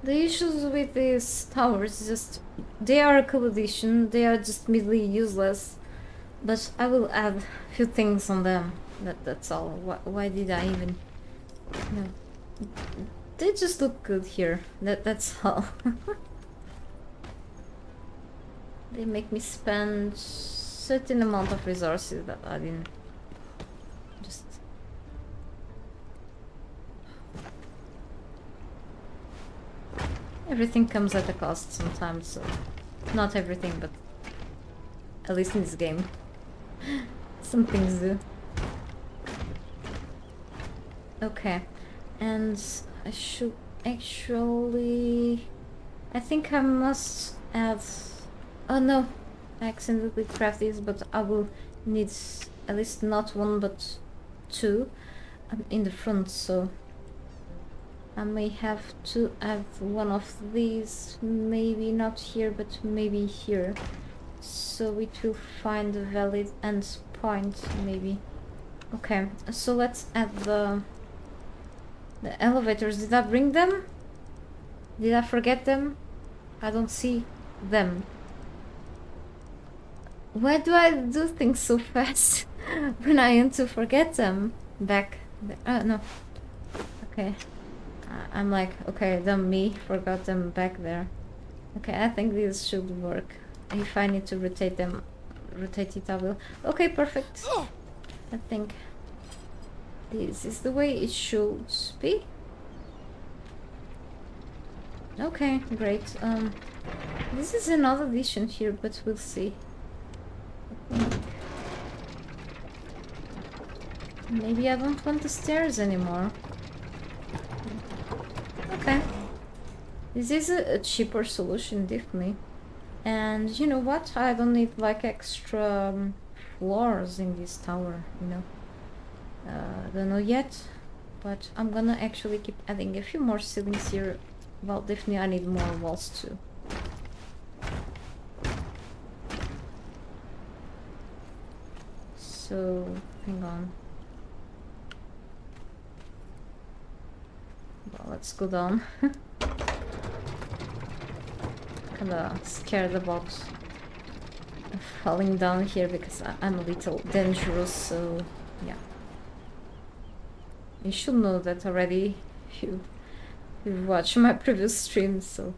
The issues with these towers is just they are a cool addition. They are just merely useless, but I will add a few things on them. That's all. Why did I even? No, they just look good here. That's all. They make me spend certain amount of resources that I didn't. Just. Everything comes at a cost sometimes, so not everything, but at least in this game, some things do. Okay, and I should actually... I think I must add... Oh no, I accidentally craft these, but I will need at least not one but two in the front, so I may have to add one of these, maybe not here, but maybe here, so it will find a valid end point, maybe. Okay, so let's add the elevators. Did I bring them? Did I forget them? I don't see them. Why do I do things so fast when I want to forget them? Back there. No. Okay. I'm like, okay, dumb me, forgot them back there. Okay, I think this should work. If I need to rotate them, rotate it, I will. Okay, perfect. I think this is the way it should be. Okay, great. This is another addition here, but we'll see. I think maybe I don't want the stairs anymore. Okay. This is a cheaper solution, definitely. And you know what? I don't need like extra floors in this tower, you know. Don't know yet, but I'm gonna actually keep adding a few more ceilings here. Well, definitely I need more walls too. So, hang on. Well, let's go down. kinda scared about falling down here because I'm a little dangerous, so yeah. You should know that already if you've watched my previous streams, so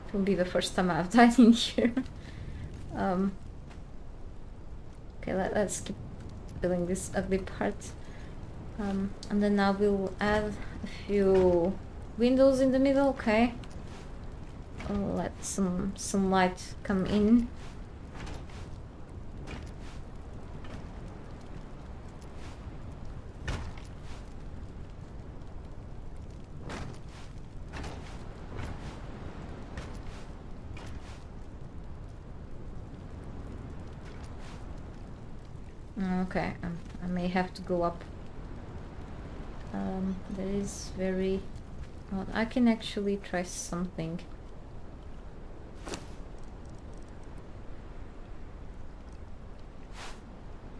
it will be the first time I've died in here. Okay, let's keep building this ugly part. And then I will add a few windows in the middle, okay. I'll let some light come in. Okay, I may have to go up. That is very... Well, I can actually try something.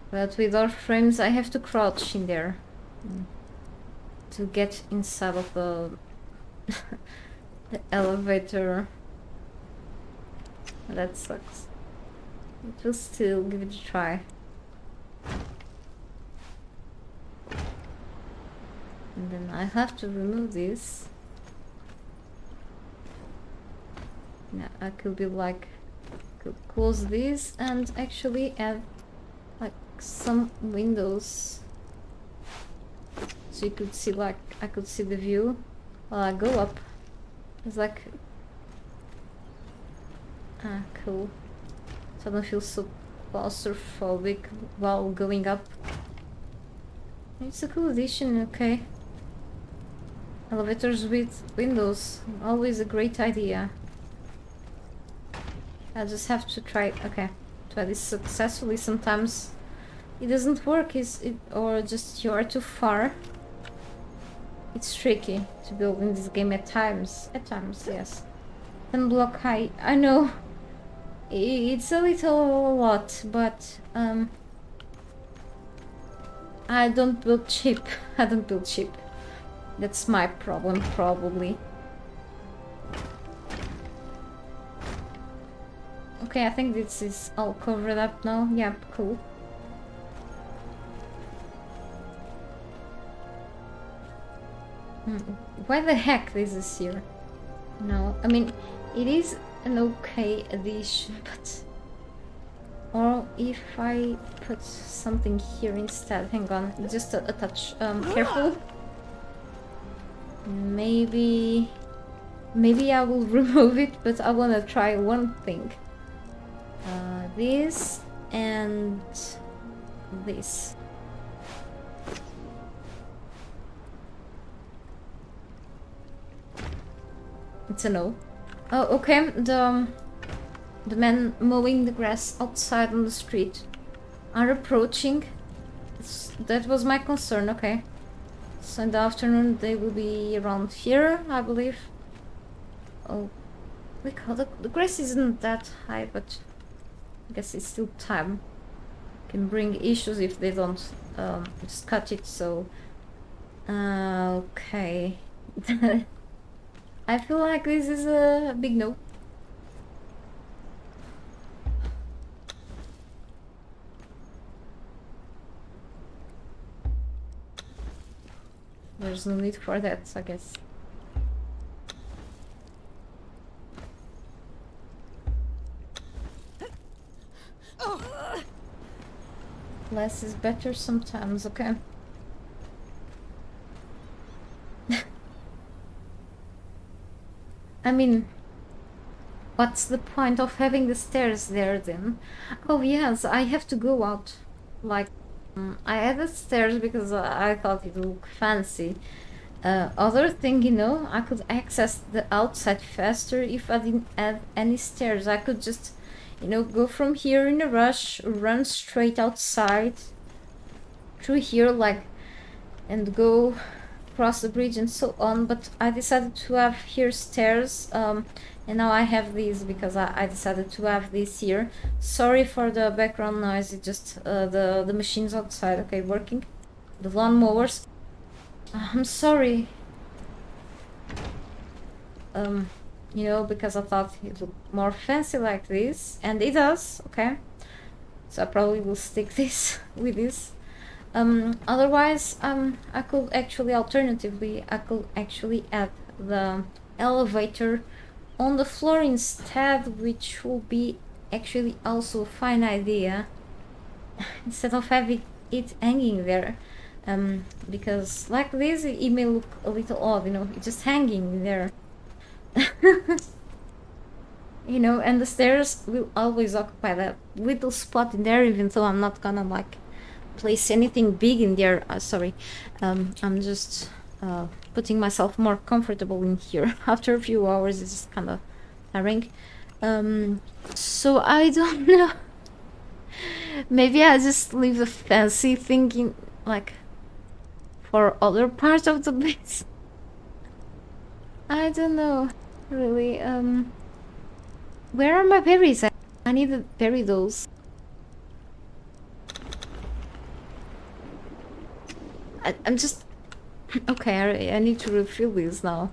But with our frames, I have to crouch in there to get inside of the the elevator. That sucks. It will still give it a try. And then I have to remove this. Now I could be like, could close this and actually add like some windows, so you could see, like, I could see the view while I go up. It's like, cool. So I don't feel so claustrophobic while going up. It's a cool addition, okay. Elevators with windows, always a great idea. I just have to try, okay, try this successfully. Sometimes it doesn't work, or just you are too far. It's tricky to build in this game at times. At times, yes. 10 block high, I know. It's a lot, but I don't build cheap. I don't build cheap. That's my problem, probably. Okay, I think this is all covered up now. Yep, cool. Why the heck this is here? No, I mean, it is an okay addition, but... Or if I put something here instead, hang on, just a touch, careful. Maybe I will remove it, but I wanna try one thing. This and this. It's a no. Oh, okay. The men mowing the grass outside on the street are approaching. That was my concern. Okay. So in the afternoon they will be around here, I believe. Oh, the grass isn't that high, but I guess it's still time. Can bring issues if they don't just cut it. So okay. I feel like this is a big no. There's no need for that, I guess. Less is better sometimes, okay? I mean, what's the point of having the stairs there then? Oh yes, I have to go out. Like, I added stairs because I thought it would look fancy. Other thing, you know, I could access the outside faster if I didn't add any stairs. I could just, you know, go from here in a rush, run straight outside, through here, like, and go across the bridge and so on. But I decided to have here stairs, and now I have these because I decided to have these here. Sorry for the background noise, it's just the machines outside, okay, working. The lawnmowers. I'm sorry. you know, because I thought it looked more fancy like this, and it does, okay? So I probably will stick this with this. Otherwise, I could actually, alternatively, I could actually add the elevator on the floor instead, which will be actually also a fine idea, instead of having it hanging there. Because like this, it may look a little odd, you know, it's just hanging there. You know, and the stairs will always occupy that little spot in there, even though I'm not gonna like place anything big in there. Sorry, I'm just putting myself more comfortable in here. After a few hours, it's just kind of tiring. So I don't know. Maybe I just leave the fancy thinking like for other parts of the base. I don't know, really. Where are my berries? I need to bury those. I'm just... Okay, I need to refill these now.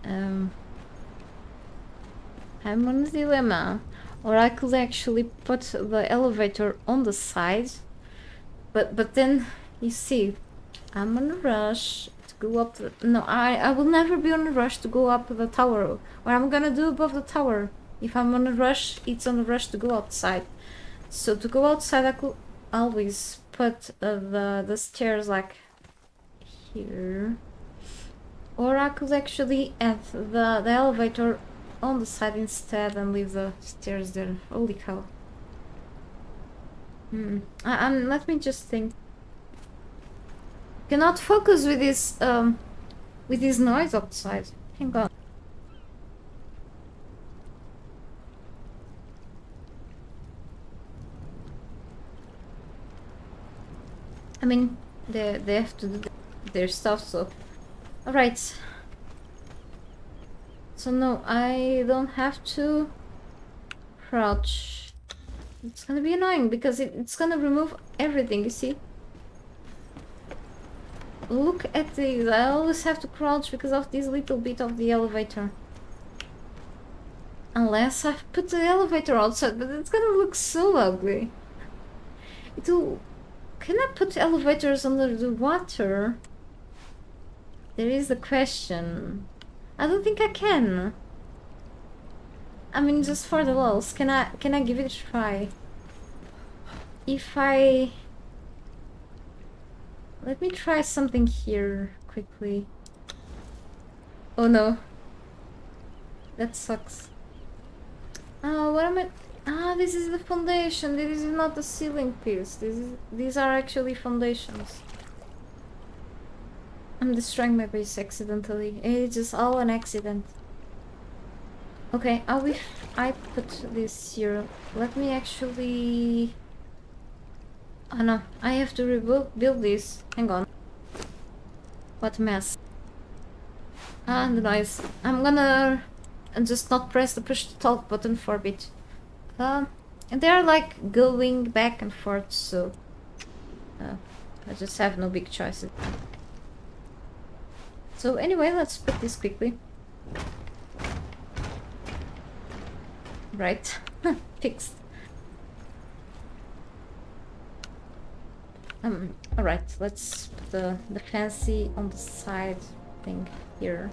I'm on a dilemma. Or I could actually put the elevator on the side. But then, you see, I'm on a rush to go up the... No, I will never be on a rush to go up the tower. What I'm gonna do above the tower? If I'm on a rush, it's on a rush to go outside. So to go outside, I could always put the stairs like here. Or I could actually add the elevator on the side instead and leave the stairs there. Holy cow. Let me just think. Cannot focus with this noise outside. Hang on. I mean, they have to do their stuff, so... Alright. So no, I don't have to crouch. It's gonna be annoying because it's gonna remove everything, you see? Look at this, I always have to crouch because of this little bit of the elevator. Unless I put the elevator outside, but it's gonna look so ugly. It'll... Can I put elevators under the water? There is the question. I don't think I can. I mean, just for the lulz, can I give it a try? If I... Let me try something here quickly. Oh no. That sucks. What am I... this is the foundation. This is not the ceiling piece. These are actually foundations. I'm destroying my base accidentally. It's just all an accident. Okay, I put this here. Let me actually... Oh no, I have to build this. Hang on. What mess. The noise. I'm gonna just not press the push to talk button for a bit. And they're like going back and forth, so... I just have no big choices. So anyway, let's put this quickly. Right. Fixed. Alright, let's put the fancy on the side thing here.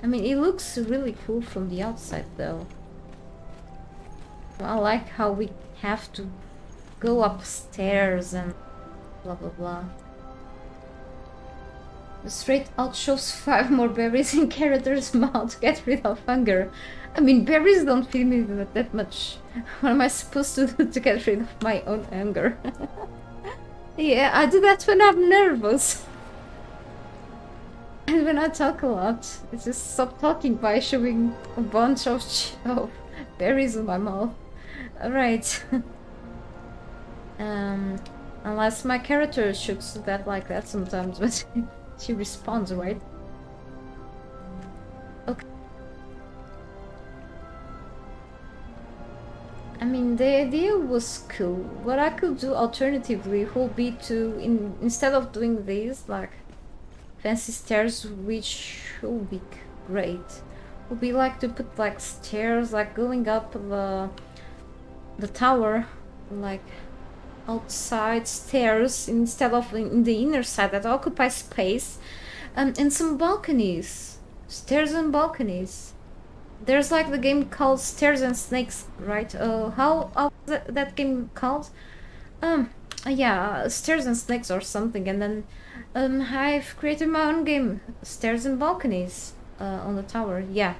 I mean, it looks really cool from the outside though. I like how we have to go upstairs and blah blah blah. The straight out shows 5 more berries in character's mouth to get rid of hunger. I mean, berries don't feed me that much. What am I supposed to do to get rid of my own hunger? Yeah, I do that when I'm nervous. And when I talk a lot, I just stop talking by shoving a bunch of berries in my mouth. Alright. Unless my character shoots that like that sometimes, but she responds, right? Okay. I mean, the idea was cool. What I could do alternatively would be to, instead of doing these, like, fancy stairs, which would be great, would be like to put like stairs, like going up the tower, like outside stairs instead of in the inner side that occupies space, and some balconies, stairs and balconies. There's like the game called Stairs and Snakes, right? How was that game called? Yeah, Stairs and Snakes or something. And then I've created my own game, Stairs and Balconies, on the tower. Yeah,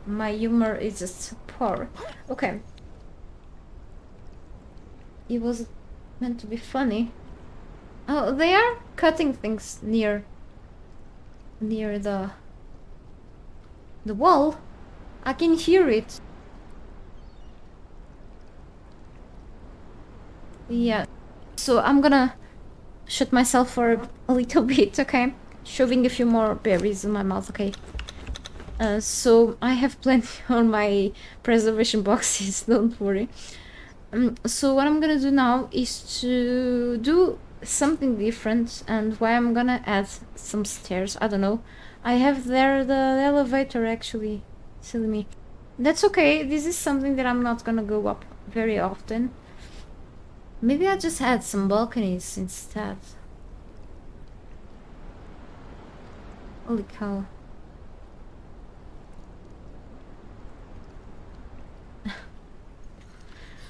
my humor is just poor. Okay, it was meant to be funny. Oh, they are cutting things near the wall. I can hear it. Yeah, so I'm gonna shut myself for a little bit, okay? Shoving a few more berries in my mouth, okay? So I have plenty on my preservation boxes, don't worry. So what I'm gonna do now is to do something different, and why I'm gonna add some stairs. I don't know. I have there the elevator, actually. Silly me. That's okay. This is something that I'm not gonna go up very often. Maybe I just add some balconies instead. Holy cow.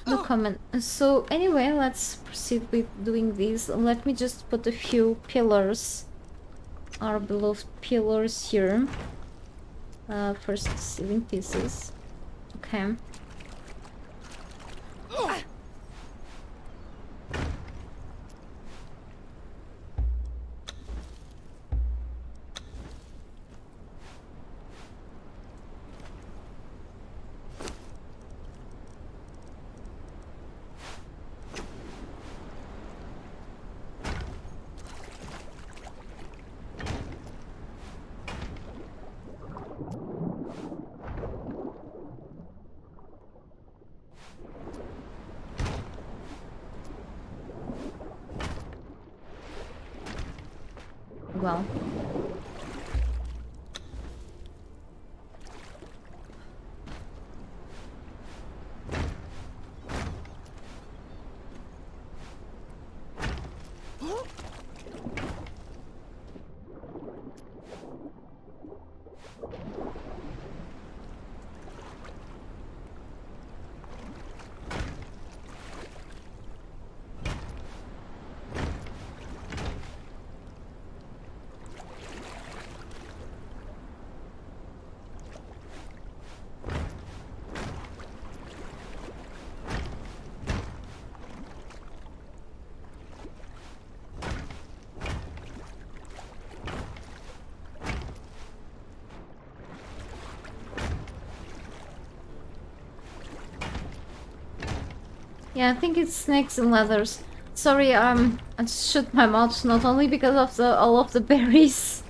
No comment. So anyway, let's proceed with doing this. Let me just put a few pillars, our beloved pillars here. First ceiling pieces. Okay. Well. Yeah, I think it's snakes and leathers. Sorry, I just shut my mouth not only because of all of the berries,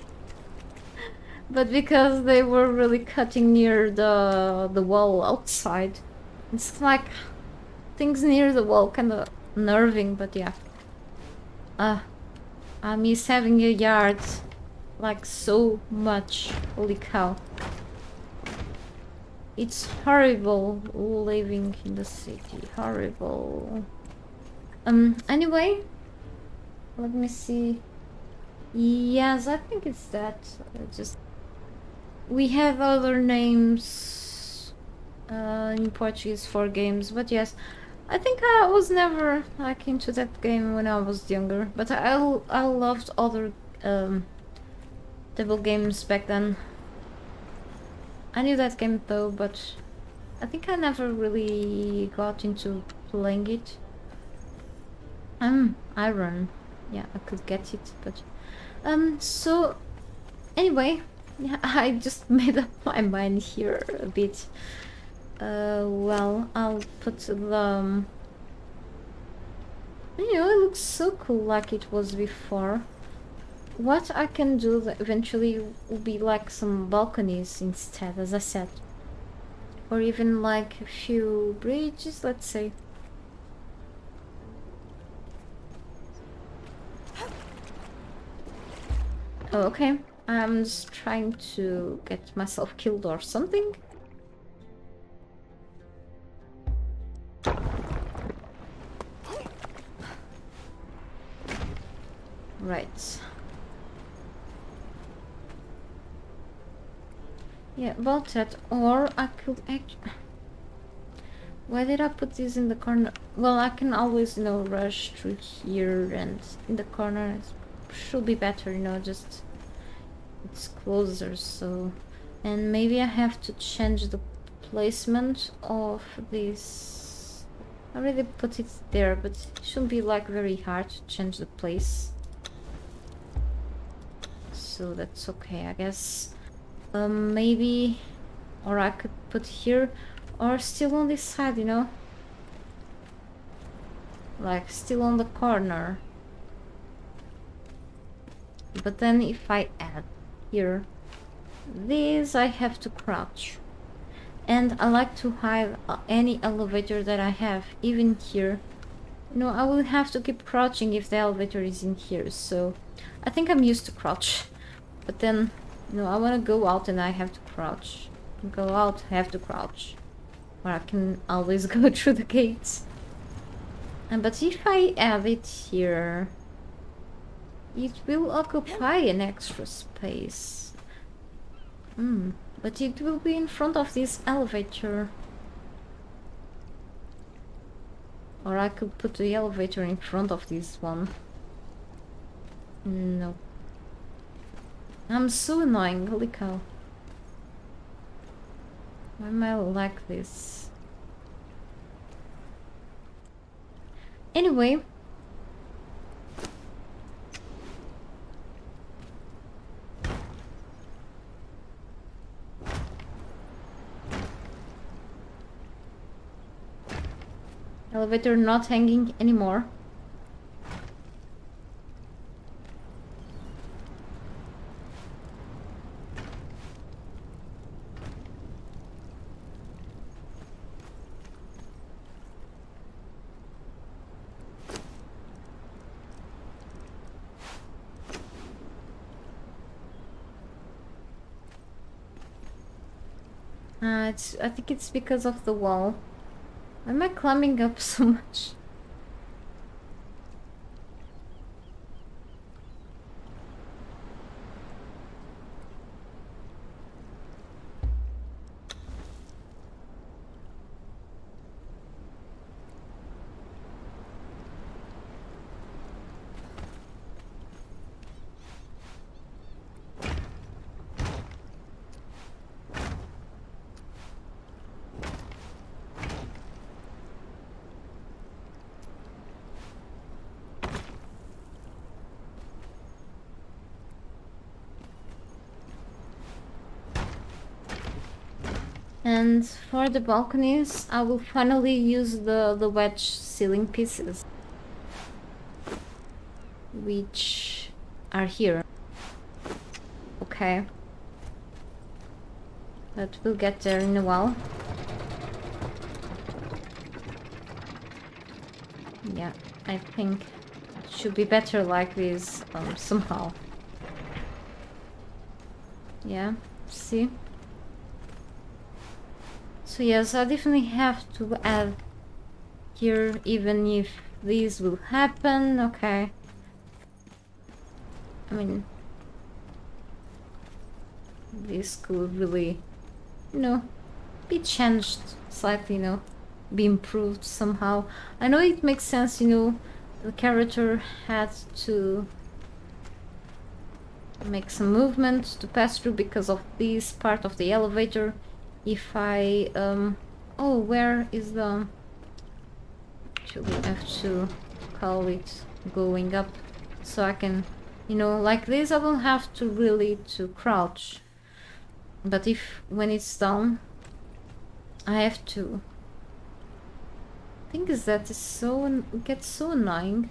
but because they were really cutting near the wall outside. It's like things near the wall kind of nerving, but yeah. I miss having a yard like so much. Holy cow. It's horrible living in the city. Horrible. Anyway, let me see. Yes, I think it's that. We have other names in Portuguese for games, but yes, I think I was never like into that game when I was younger. But I loved other table games back then. I knew that game though, but I think I never really got into playing it. Iron. Yeah, I could get it, but so anyway, yeah, I just made up my mind here a bit. Well, I'll put the you know, it looks so cool like it was before. What I can do that eventually will be like some balconies instead, as I said. or even like a few bridges, let's say. Oh, okay. I'm just trying to get myself killed or something. Right. Yeah, about that. Or I could actually... Why did I put this in the corner? Well, I can always, you know, rush through here, and in the corner it should be better, you know, just... It's closer, so... And maybe I have to change the placement of this... I already put it there, but it shouldn't be like very hard to change the place. So that's okay, I guess. Maybe... Or I could put here, or still on this side, you know? Like, still on the corner. But then if I add here this, I have to crouch. And I like to hide any elevator that I have, even here. You know, I will have to keep crouching if the elevator is in here, so... I think I'm used to crouch. But then, you know, I want to go out and I have to crouch. Go out, I have to crouch. Or I can always go through the gates. But if I have it here, it will occupy an extra space. But it will be in front of this elevator. Or I could put the elevator in front of this one. No. I'm so annoying, holy cow. Why am I like this? Anyway. Elevator not hanging anymore. I think it's because of the wall. Why am I climbing up so much? And for the balconies, I will finally use the wedge ceiling pieces, which are here. Okay. But we'll get there in a while. Yeah, I think it should be better like this somehow. Yeah, see? So yes, I definitely have to add here, even if this will happen. Okay. I mean, this could really, you know, be changed slightly, you know, be improved somehow. I know it makes sense, you know, the character had to make some movement to pass through because of this part of the elevator. If I, oh, where is the... Actually, I have to call it going up, so I can, you know, like this I will have to really to crouch. But if, when it's down, I have to... I think is that is so, it gets so annoying.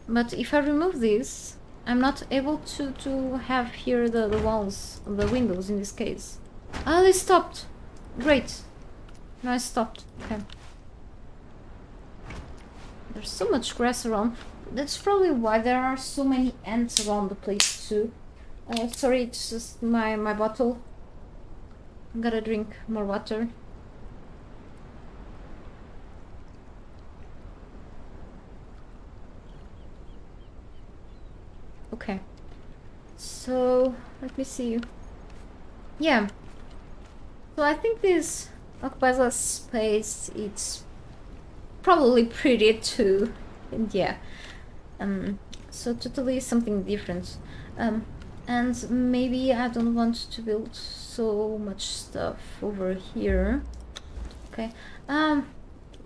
But if I remove this, I'm not able to have here the walls, the windows in this case. Oh, they stopped. Great. No, I stopped. Okay. There's so much grass around. That's probably why there are so many ants around the place too. Sorry, it's just my bottle. Gotta drink more water. Okay. So, let me see. Yeah. So I think this occupies less space. It's probably pretty too. And yeah. So totally something different. And maybe I don't want to build so much stuff over here. Okay.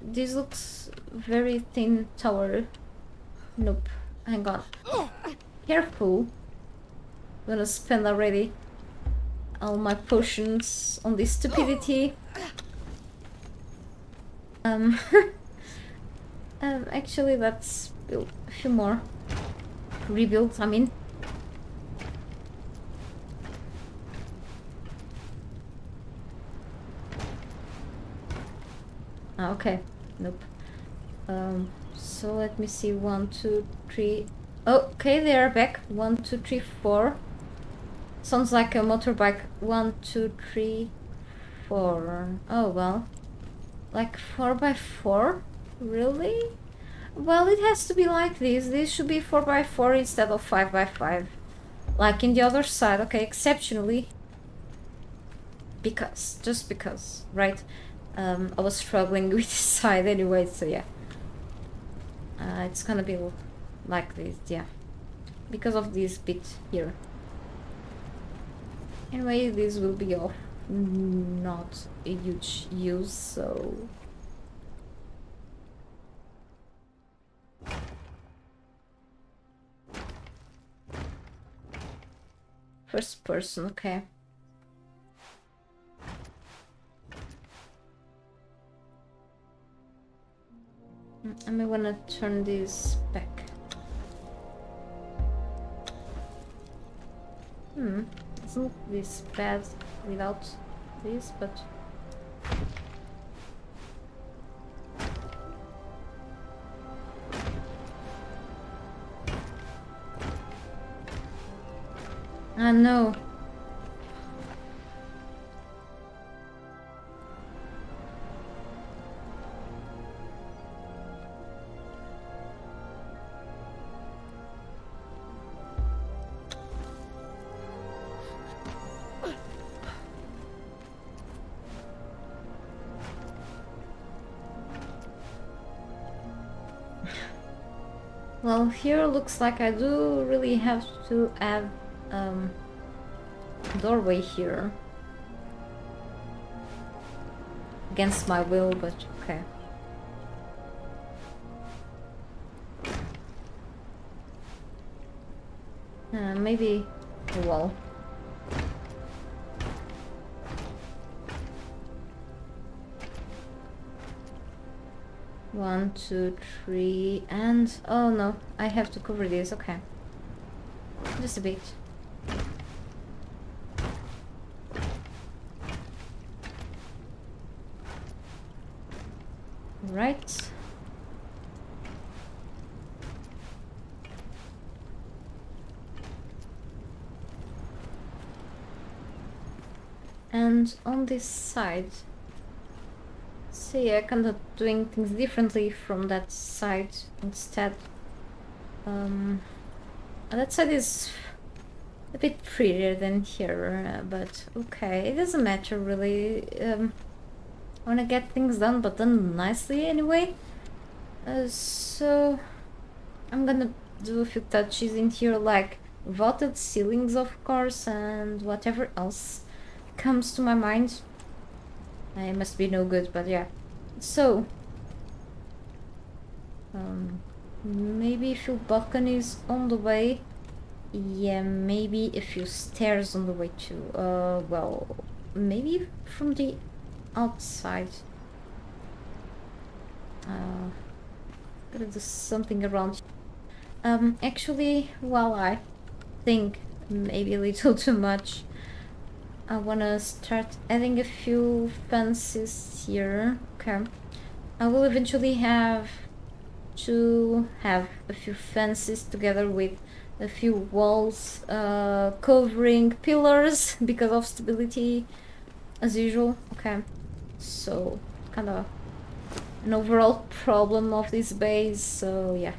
This looks very thin tower. Nope. Hang on. Careful. I'm gonna spend already all my potions on this stupidity. Actually, let's build a few more. Rebuild, I mean. Okay. Nope. So let me see. 1, 2, 3. Oh, okay, they are back. 1, 2, 3, 4. Sounds like a motorbike. 1, 2, 3, 4. Oh well. Like 4x4? Really? Well, it has to be like this. This should be 4x4 instead of 5x5. Like in the other side, okay, exceptionally. Because, just because, right? I was struggling with this side anyway, so yeah. It's gonna be like this, yeah. Because of this bit here. Anyway, this will be of not a huge use, so... First person, okay. I'm gonna turn this back. Doesn't look this bad without this, but... Ah, no. Well, here looks like I do really have to add doorway here. Against my will, but okay. Maybe a wall. One, 2, 3, and oh no, I have to cover this. Okay, just a bit. Right. And on this side, see, I kind of doing things differently from that side instead. That side is a bit prettier than here, but okay, it doesn't matter really. I wanna get things done, but done nicely anyway. So I'm gonna do a few touches in here, like vaulted ceilings, of course, and whatever else comes to my mind. I must be no good, but yeah. So maybe a few balconies on the way. Yeah, maybe a few stairs on the way too. Well, maybe from the outside. Gotta do something around. Actually, while I think maybe a little too much, I wanna start adding a few fences here. Okay. I will eventually have to have a few fences together with a few walls covering pillars because of stability as usual. Okay, so kind of an overall problem of this base, so yeah.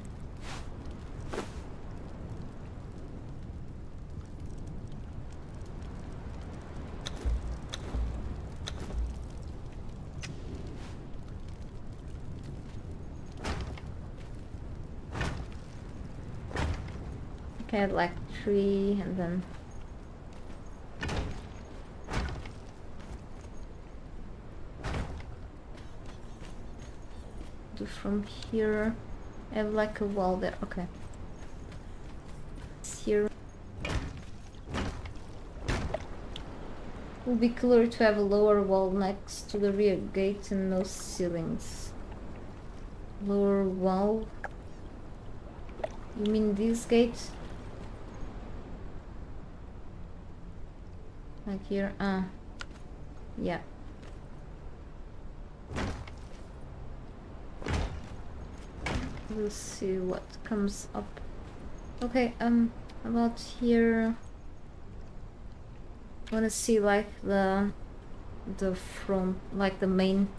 Okay, I'd like 3 and then do from here. I have like a wall there. Okay. Here would be cooler to have a lower wall next to the rear gate and no ceilings. Lower wall? You mean this gate? Like here? Yeah. We'll see what comes up. Okay, about here. I wanna see like the front, like the main,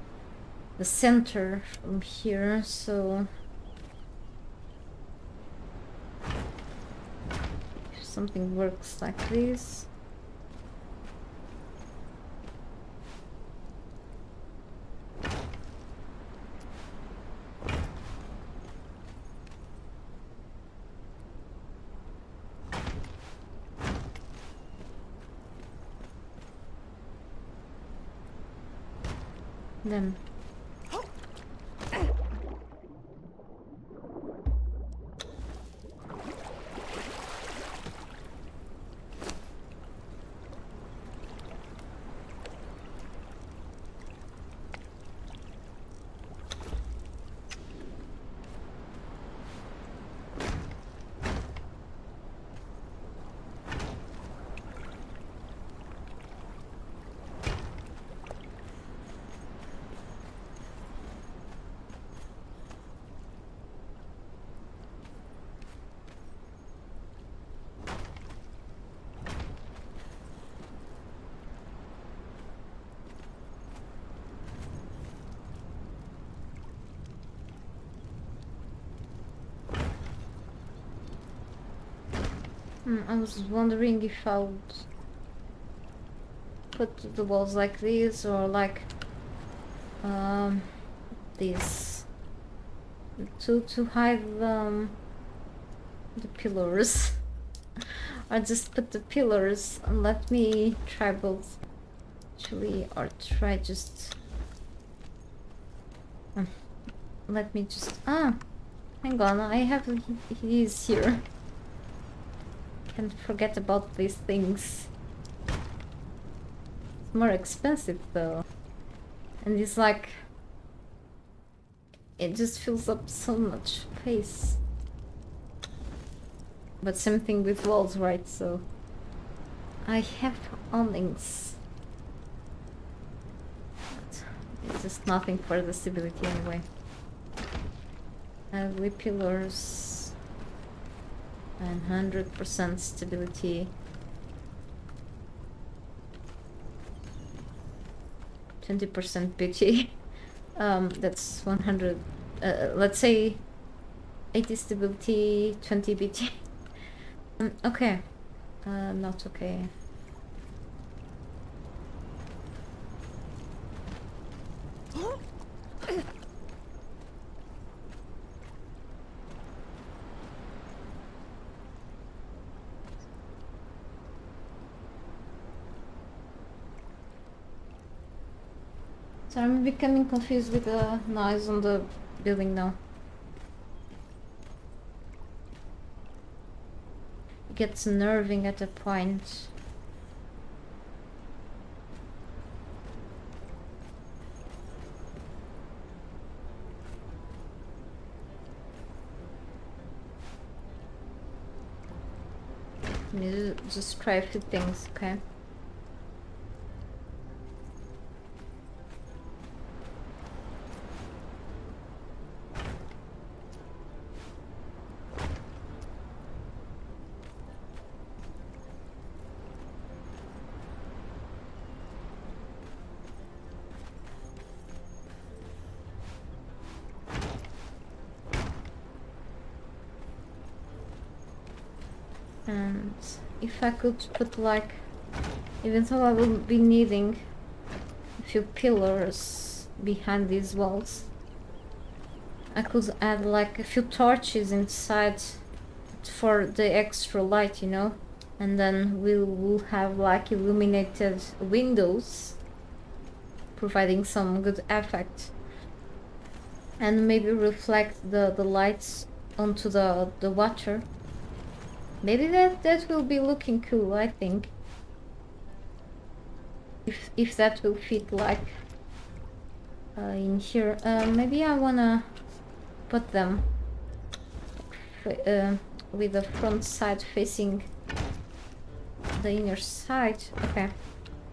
the center from here, so if something works like this. Then I was wondering if I would put the walls like this or like this to hide the pillars. Or just put the pillars and let me try both actually, or try just let me just hang on, I have these here. Can't forget about these things. It's more expensive though, and it's like it just fills up so much space. But same thing with walls, right? So I have awnings. But it's just nothing for the stability anyway. Ugly pillars and 100% stability. 20% beauty. That's 100. Let's say 80 stability, 20 beauty. Okay. Not okay. So I'm becoming confused with the noise on the building now. It gets nerving at a point. Let me just try a few things, okay? And if I could put like, even though I will be needing a few pillars behind these walls, I could add like a few torches inside for the extra light, you know, and then we will have like illuminated windows providing some good effect, and maybe reflect the lights onto the water. Maybe that will be looking cool, I think. If that will fit like in here. Maybe I wanna put them with the front side facing the inner side. Okay,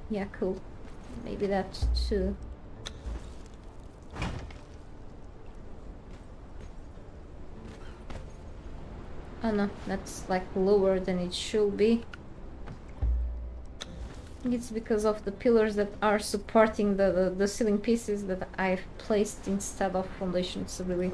yeah, cool. Maybe that too. Oh no, that's like lower than it should be. I think it's because of the pillars that are supporting the ceiling pieces that I've placed instead of foundations, really.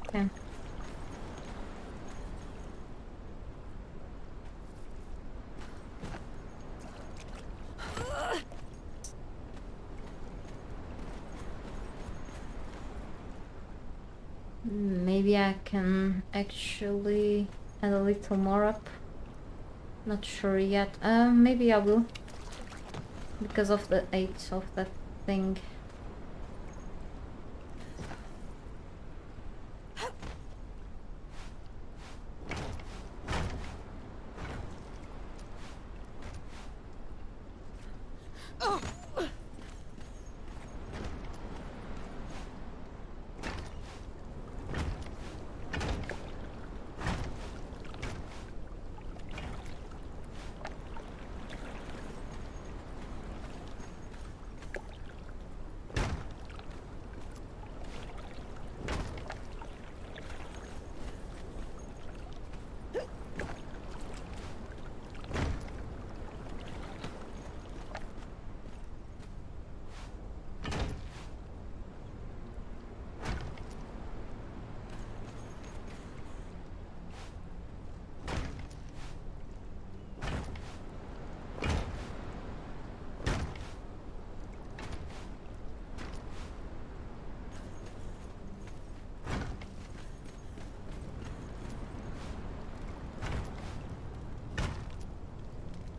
Okay. Maybe I can actually add a little more up. Not sure yet. Maybe I will. Because of the 8 of that thing.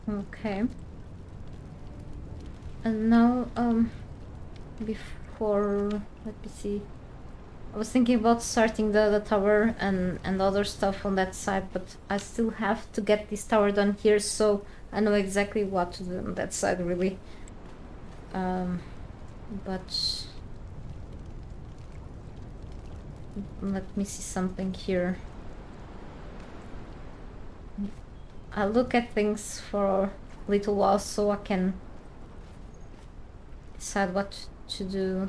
Okay. And now, before, let me see. I was thinking about starting the tower and other stuff on that side, but I still have to get this tower done here, so I know exactly what to do on that side, really. But let me see something here. I look at things for a little while so I can decide what to do.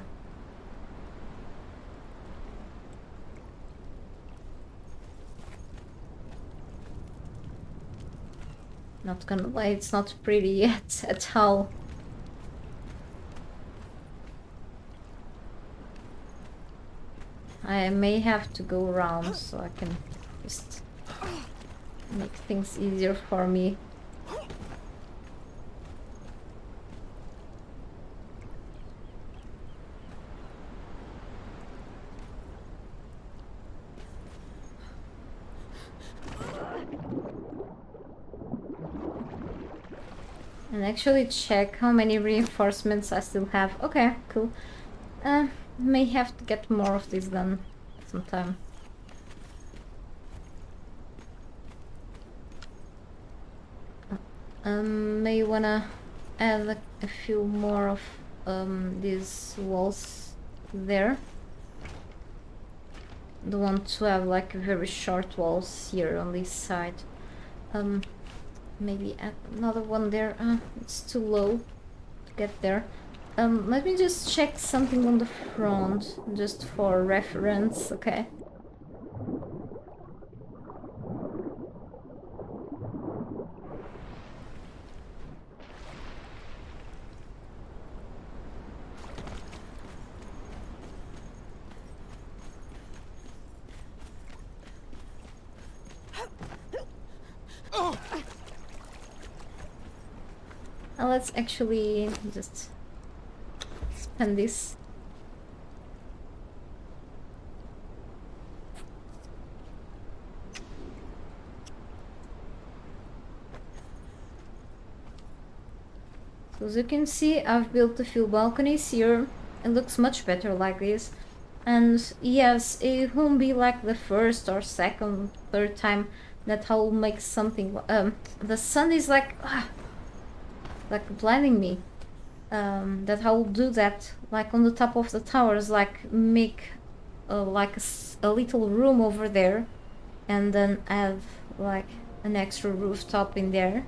Not gonna lie, it's not pretty yet at all. I may have to go around so I can just make things easier for me. And actually check how many reinforcements I still have. Okay, cool. May have to get more of this done sometime. May wanna add a few more of these walls there. Don't want to have like very short walls here on this side. Maybe add another one there. It's too low to get there. Let me just check something on the front, just for reference, okay? Let's actually just spend this. So as you can see, I've built a few balconies here. It looks much better like this. And yes, it won't be like the first or second, third time that I'll make something. The sun is like blinding me. That I will do that, like on the top of the towers, like make like a little room over there, and then add like an extra rooftop in there.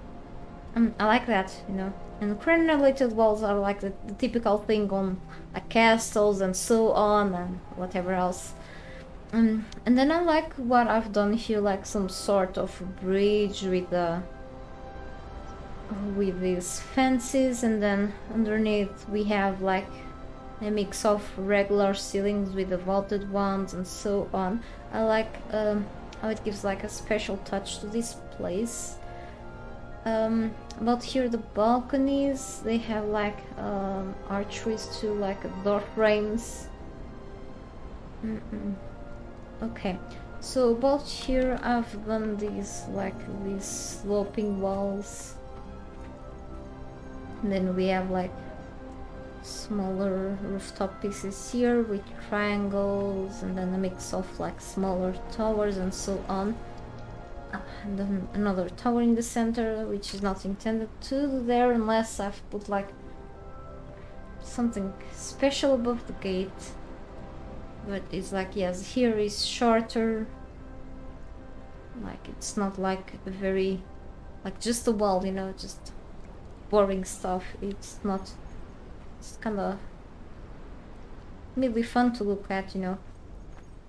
I like that, you know. And crenulated walls are like the typical thing on castles and so on, and whatever else. And then I like what I've done here, like some sort of bridge with these fences, and then underneath we have like a mix of regular ceilings with the vaulted ones and so on. I like how it gives like a special touch to this place. About here, the balconies, they have like archways to like door frames. Okay, so about here I've done these sloping walls. And then we have like smaller rooftop pieces here with triangles, and then a mix of like smaller towers and so on. And then another tower in the center, which is not intended to do there unless I've put like something special above the gate. But it's like, yes, here is shorter. Like it's not like a very, like just a wall, you know, just boring stuff. It's not, it's kind of maybe fun to look at, you know.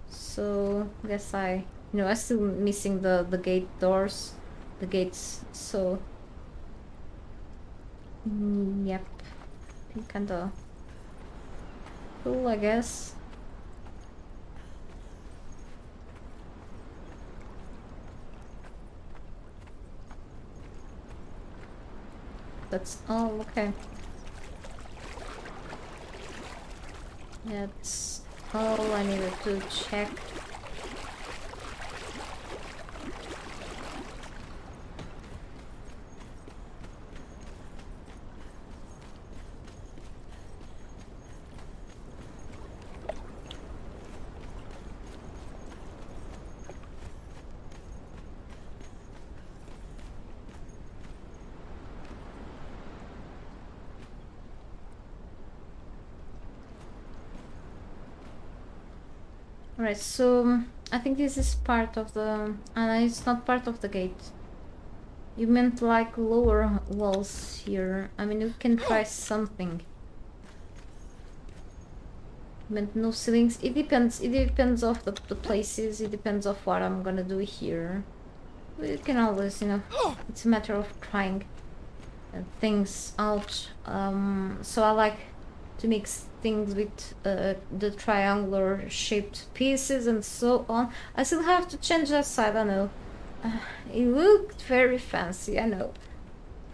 So I guess I'm still missing the gate doors, the gates, so yep, kind of cool, I guess. That's all. Okay, that's all I needed to check. Alright, so I think this is part of the... it's not part of the gate. You meant like lower walls here. I mean, you can try something. You meant no ceilings. It depends. It depends of the places. It depends of what I'm gonna do here. You can always, you know, it's a matter of trying things out. So I like to mix things with the triangular shaped pieces and so on. I still have to change that side, I know. It looked very fancy, I know.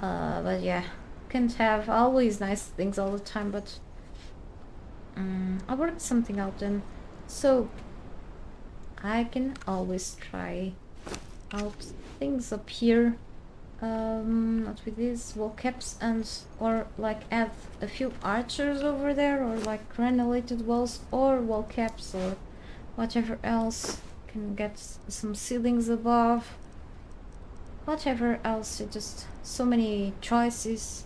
But yeah, can't have always nice things all the time, but I worked something out then. So I can always try out things up here. Not with these wall caps, and or like add a few archers over there, or like granulated walls or wall caps or whatever else. Can get some ceilings above, whatever else. It just so many choices,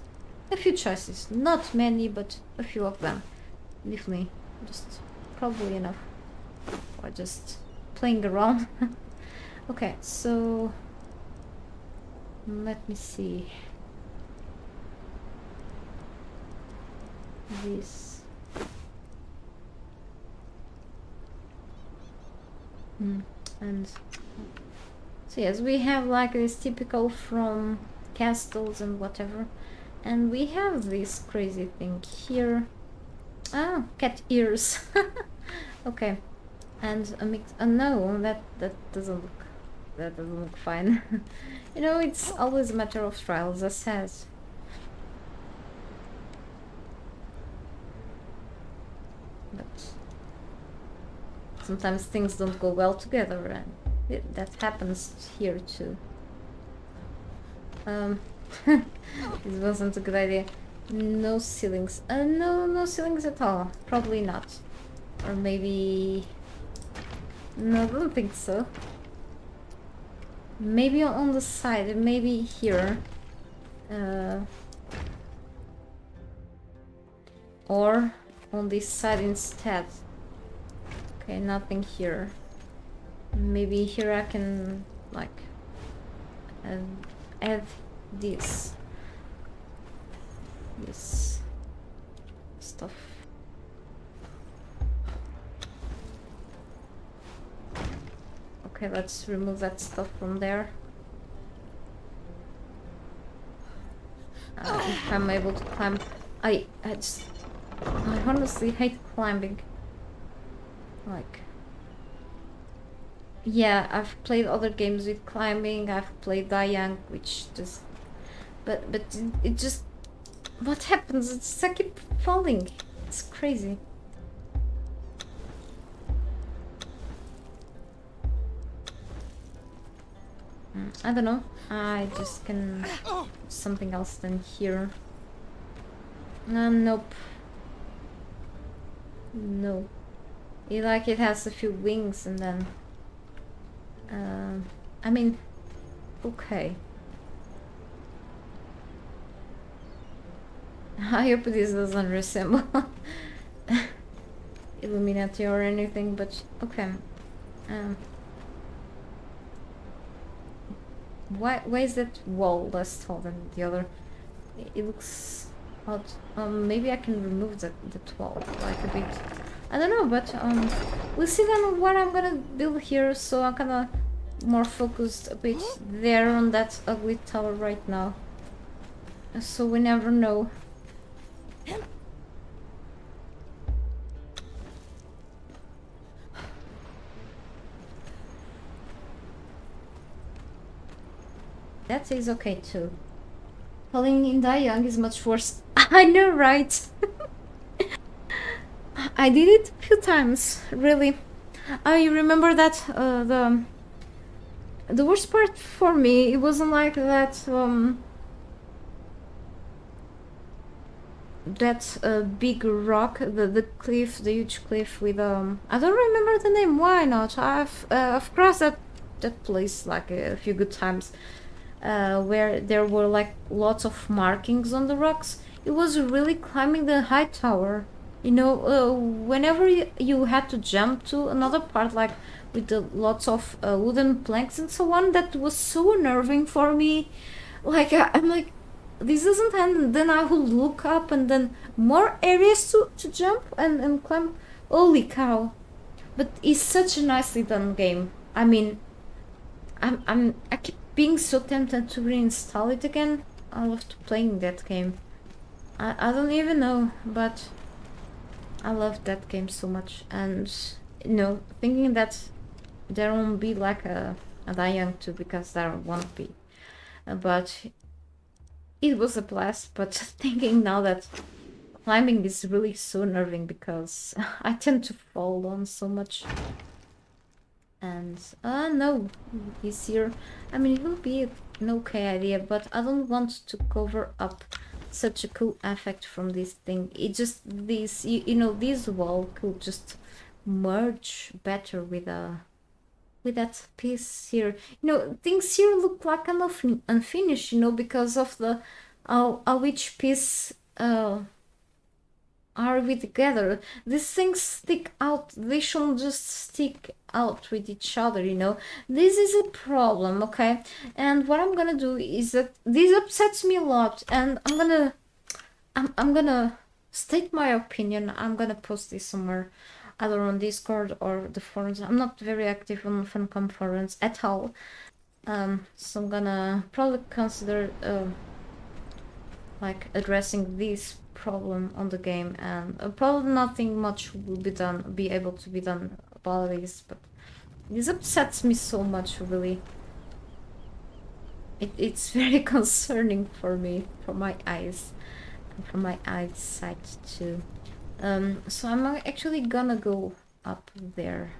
a few choices, not many, but a few of them. Definitely just probably enough, or just playing around. Okay, so let me see. This. And so yes, we have like this typical from castles and whatever, and we have this crazy thing here. Ah, cat ears. Okay, and a mix. No, that doesn't look fine. You know, it's always a matter of trials, as says. But sometimes things don't go well together, and that happens here too. This wasn't a good idea. No ceilings. No ceilings at all. Probably not. Or maybe... No, I don't think so. Maybe on the side, maybe here. Or on this side instead. Okay, nothing here. Maybe here I can, like, add this stuff. Okay, let's remove that stuff from there. If I'm able to climb. I honestly hate climbing. Like, yeah, I've played other games with climbing. I've played Die Young, which just, but it just, what happens? It's I keep falling. It's crazy. I don't know. I just can something else than here. Nope. No. It has a few wings and then... I mean... Okay. I hope this doesn't resemble Illuminati or anything, but okay. Why is that wall less tall than the other? It looks odd. Maybe I can remove that wall like a bit. I don't know, but we'll see then what I'm gonna build here. So I'm kinda more focused a bit there on that ugly tower right now. So we never know. That is okay too. Falling in Die Young is much worse. I know, right? I did it a few times, really. I remember that the worst part for me, it wasn't like that big rock, the cliff, the huge cliff with I don't remember the name. Why not? I've crossed that place like a few good times. Where there were like lots of markings on the rocks. It was really climbing the high tower. You know, whenever you had to jump to another part, like with the lots of wooden planks and so on, that was so unnerving for me. Like I'm like, this doesn't end, and then I will look up, and then more areas to jump and climb. Holy cow! But it's such a nicely done game. I mean, I keep being so tempted to reinstall it again. I loved playing that game. I don't even know, but I loved that game so much. And you know, thinking that there won't be like a Die Young 2, because there won't be. But it was a blast. But thinking now that climbing is really so nerving, because I tend to fall down so much. And no, easier. I mean, it will be an okay idea, but I don't want to cover up such a cool effect from this thing. It just, this, you know, this wall could just merge better with that piece here. You know, things here look like kind of unfinished, you know, because of the how each piece are we together. These things stick out. They shouldn't just stick out with each other, you know. This is a problem, okay? And what I'm gonna do is that this upsets me a lot, and I'm gonna state my opinion. I'm gonna post this somewhere, either on Discord or the forums. I'm not very active on Funcom forums at all. So I'm gonna probably consider like addressing this problem on the game, and probably nothing much will be able to be done about this, but this upsets me so much, really. It's very concerning for me, for my eyes, and for my eyesight too. So I'm actually gonna go up there.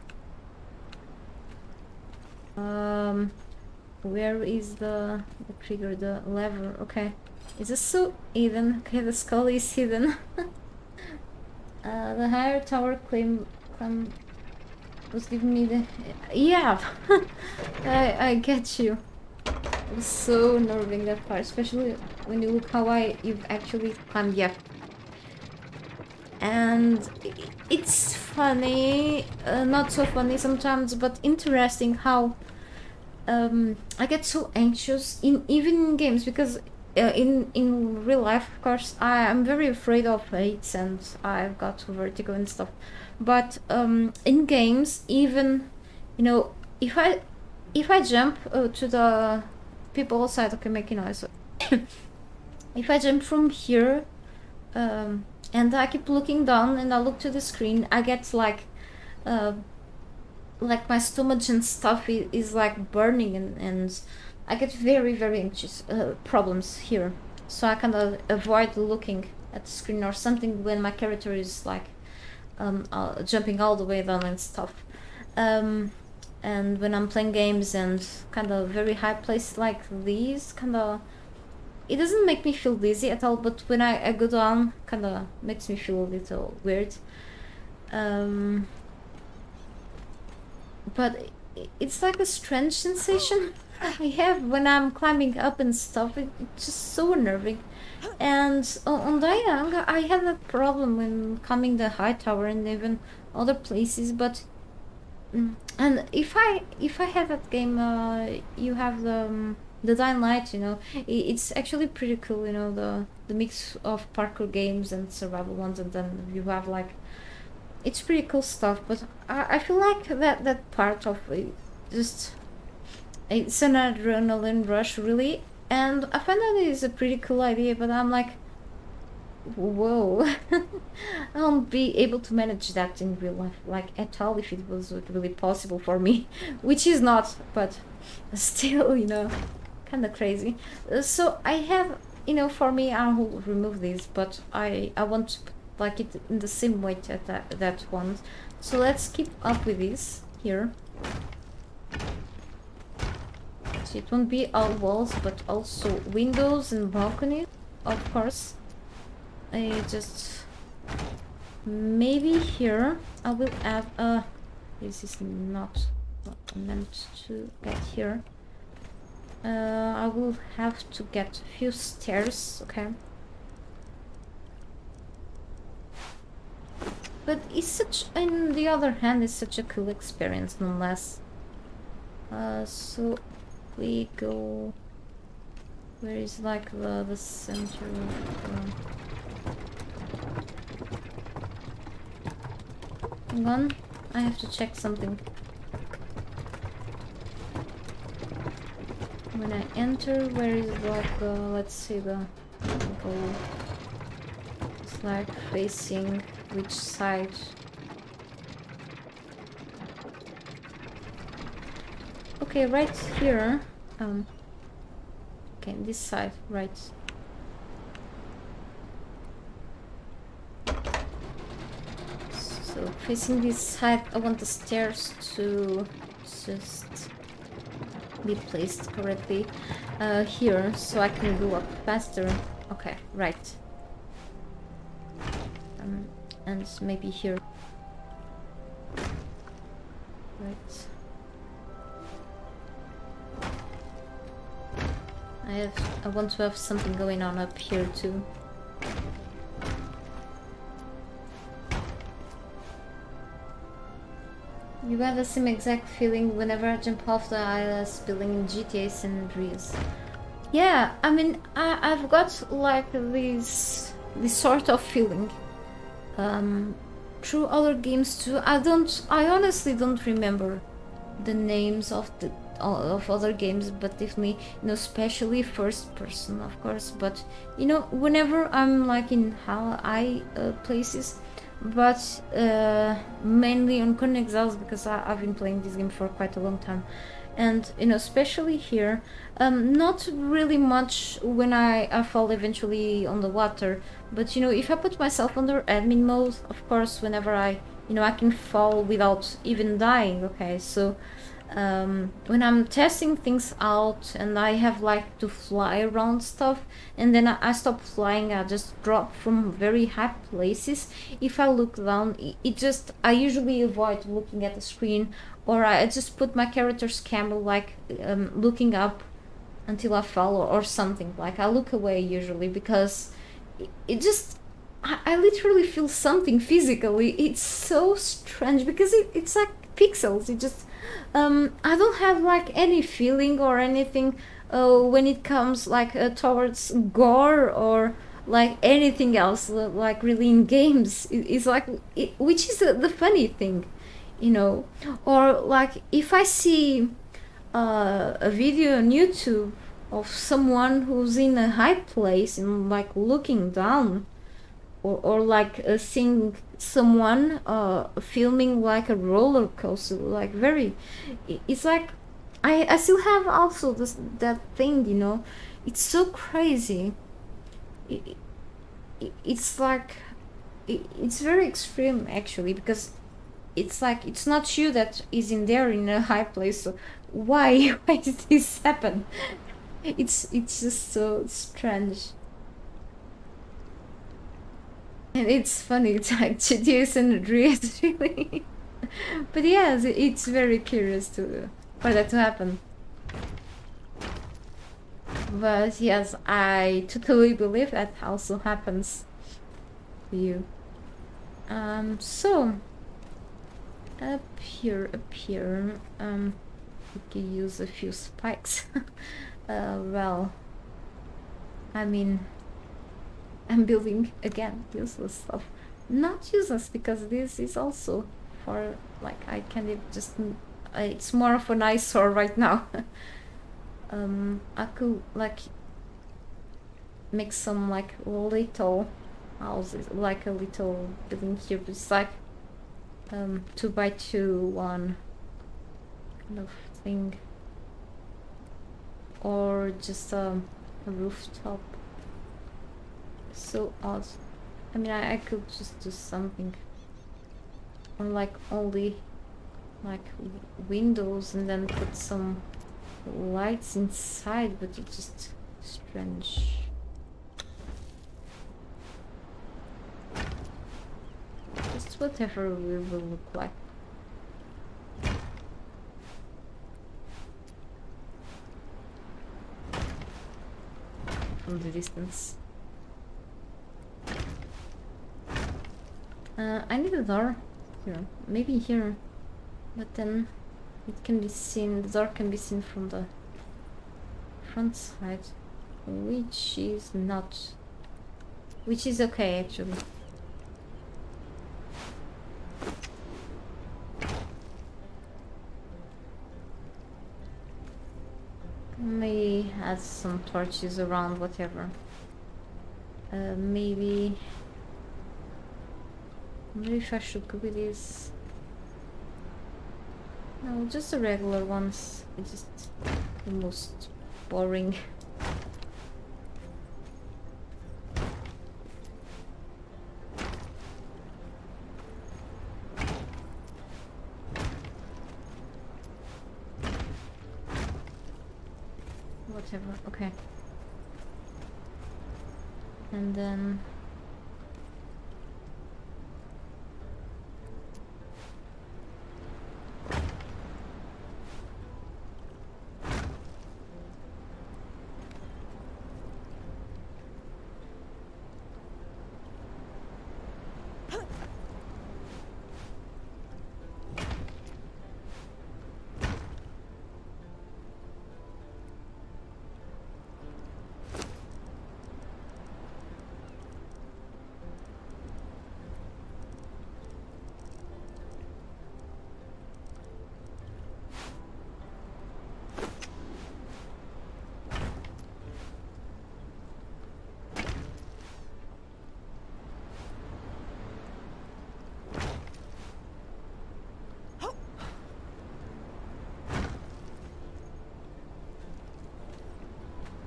Where is the trigger, the lever? Okay. Is this so hidden? Okay, the skull is hidden. The higher tower claim was giving me the... Yeah! I get you. It was so nerving, that part, especially when you look how you've actually climbed. Yeah. And it's funny, not so funny sometimes, but interesting how I get so anxious even in games, because in real life, of course, I'm very afraid of heights, and I've got vertigo and stuff. But in games, even, you know, if I jump to the people outside, okay, making noise. If I jump from here, and I keep looking down and I look to the screen, I get like my stomach and stuff is like burning, and I get very, very anxious problems here. So I kind of avoid looking at the screen or something when my character is like jumping all the way down and stuff. And when I'm playing games and kind of very high places like these, kind of, it doesn't make me feel dizzy at all, but when I go down, kind of makes me feel a little weird. But it's like a strange sensation I have when I'm climbing up and stuff. It's just so unnerving. And on Dayang, I had that problem when climbing the high tower and even other places. But and if I had that game, you have the Dying Light. You know, it's actually pretty cool. You know, the mix of parkour games and survival ones, and then you have like, it's pretty cool stuff. But I feel like that part of it just, it's an adrenaline rush, really, and I find that it is a pretty cool idea, but I'm like, whoa. I won't be able to manage that in real life, like, at all, if it was really possible for me, which is not, but still, you know, kind of crazy. So I have, you know, for me, I will remove this, but I want to put like it in the same weight at that one. So let's keep up with this here. So it won't be all walls, but also windows and balconies, of course. I just, maybe here I will have this is not what I meant to get here. I will have to get a few stairs, okay. but it's such, on the other hand, it's such a cool experience nonetheless. So we go, where is like the center of hang on, I have to check something. When I enter, where is like let's see the goal. It's like facing which side. Okay, right here. Okay, this side, right. So facing this side, I want the stairs to just be placed correctly here, so I can go up faster. Okay, right. And maybe here. Right. I want to have something going on up here too. You have the same exact feeling whenever I jump off the island building in GTA San Andreas. Yeah, I mean, I've got like this sort of feeling through other games too. I honestly don't remember the names of other games, but definitely, you know, especially first person, of course. But you know, whenever I'm like in high places, but mainly on Conan Exiles, because I've been playing this game for quite a long time, and you know, especially here, not really much when I fall eventually on the water, but you know, if I put myself under admin mode, of course, whenever I can fall without even dying. Okay, so when I'm testing things out and I have like to fly around stuff, and then I stop flying, I just drop from very high places. If I look down, I usually avoid looking at the screen, or I just put my character's camera like looking up until I fall or something. Like I look away usually, because it just I literally feel something physically. It's so strange because it's like pixels. It just I don't have like any feeling or anything when it comes like towards gore or like anything else, like really in games. It's like which is the funny thing, you know. Or like if I see a video on YouTube of someone who's in a high place and like looking down, or like seeing someone filming like a roller coaster, like very, it's like I still have also that thing, you know. It's so crazy. It's like it's very extreme actually, because it's like it's not you that is in there in a high place, so why did this happen? It's just so strange. And it's funny, it's like GTA San Andreas, really. But yes, it's very curious for that to happen. But yes, I totally believe that also happens to you. So up here, we can use a few spikes. Well, I mean, I'm building again useless stuff. Not useless, because this is also for like I can just it's more of an eyesore right now. I could like make some like little houses, like a little building here, but it's like 2x2 one kind of thing, or just a rooftop. So odd. I mean, I could just do something, or like only like windows and then put some lights inside, but it's just strange. Just whatever we will look like. From the distance. I need a door here. Maybe here. But then it can be seen, the door can be seen from the front side. Which is not... Which is okay, actually. Maybe add some torches around, whatever. Maybe if I should go with this. No, just the regular ones. It's just the most boring. Whatever, okay. And then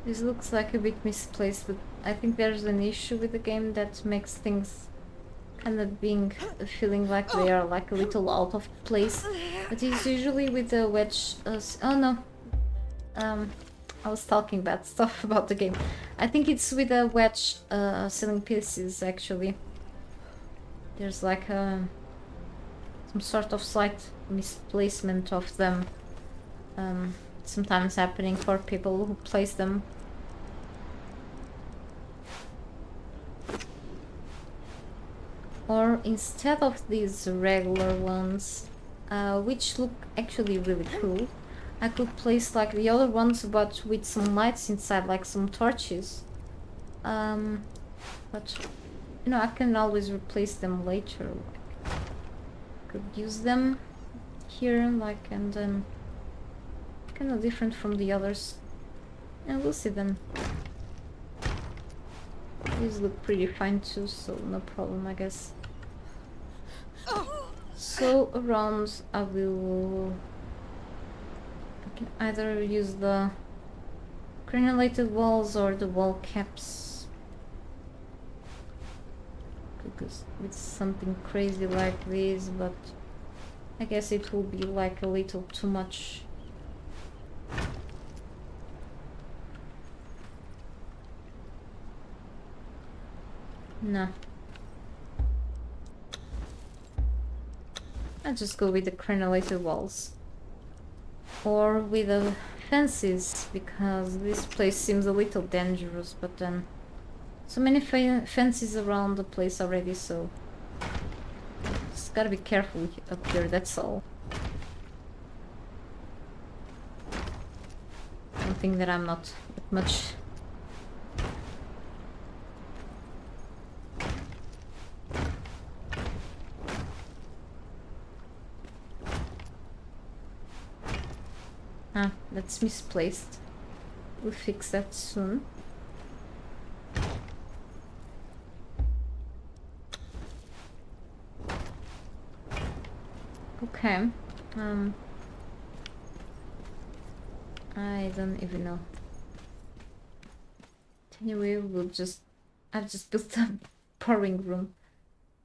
this looks like a bit misplaced, but I think there's an issue with the game that makes things kind of feeling like they are like a little out of place. But it's usually with the wedge. Oh no, I was talking bad stuff about the game. I think it's with the wedge ceiling pieces actually. There's like some sort of slight misplacement of them. Sometimes happening for people who place them. Or instead of these regular ones, which look actually really cool, I could place like the other ones but with some lights inside, like some torches. But you know, I can always replace them later. Like, could use them here, like, and then kind of different from the others, and we'll see then. These look pretty fine too, so no problem, I guess. So around I can either use the granulated walls or the wall caps, because it's something crazy like this, but I guess it will be like a little too much. No. I'll just go with the crenulated walls. Or with the fences, because this place seems a little dangerous, but then so many fences around the place already, so just gotta be careful up here, that's all. One thing that I'm not that much. Ah, that's misplaced. We'll fix that soon. Okay. I don't even know. Anyway, I've just built a pouring room.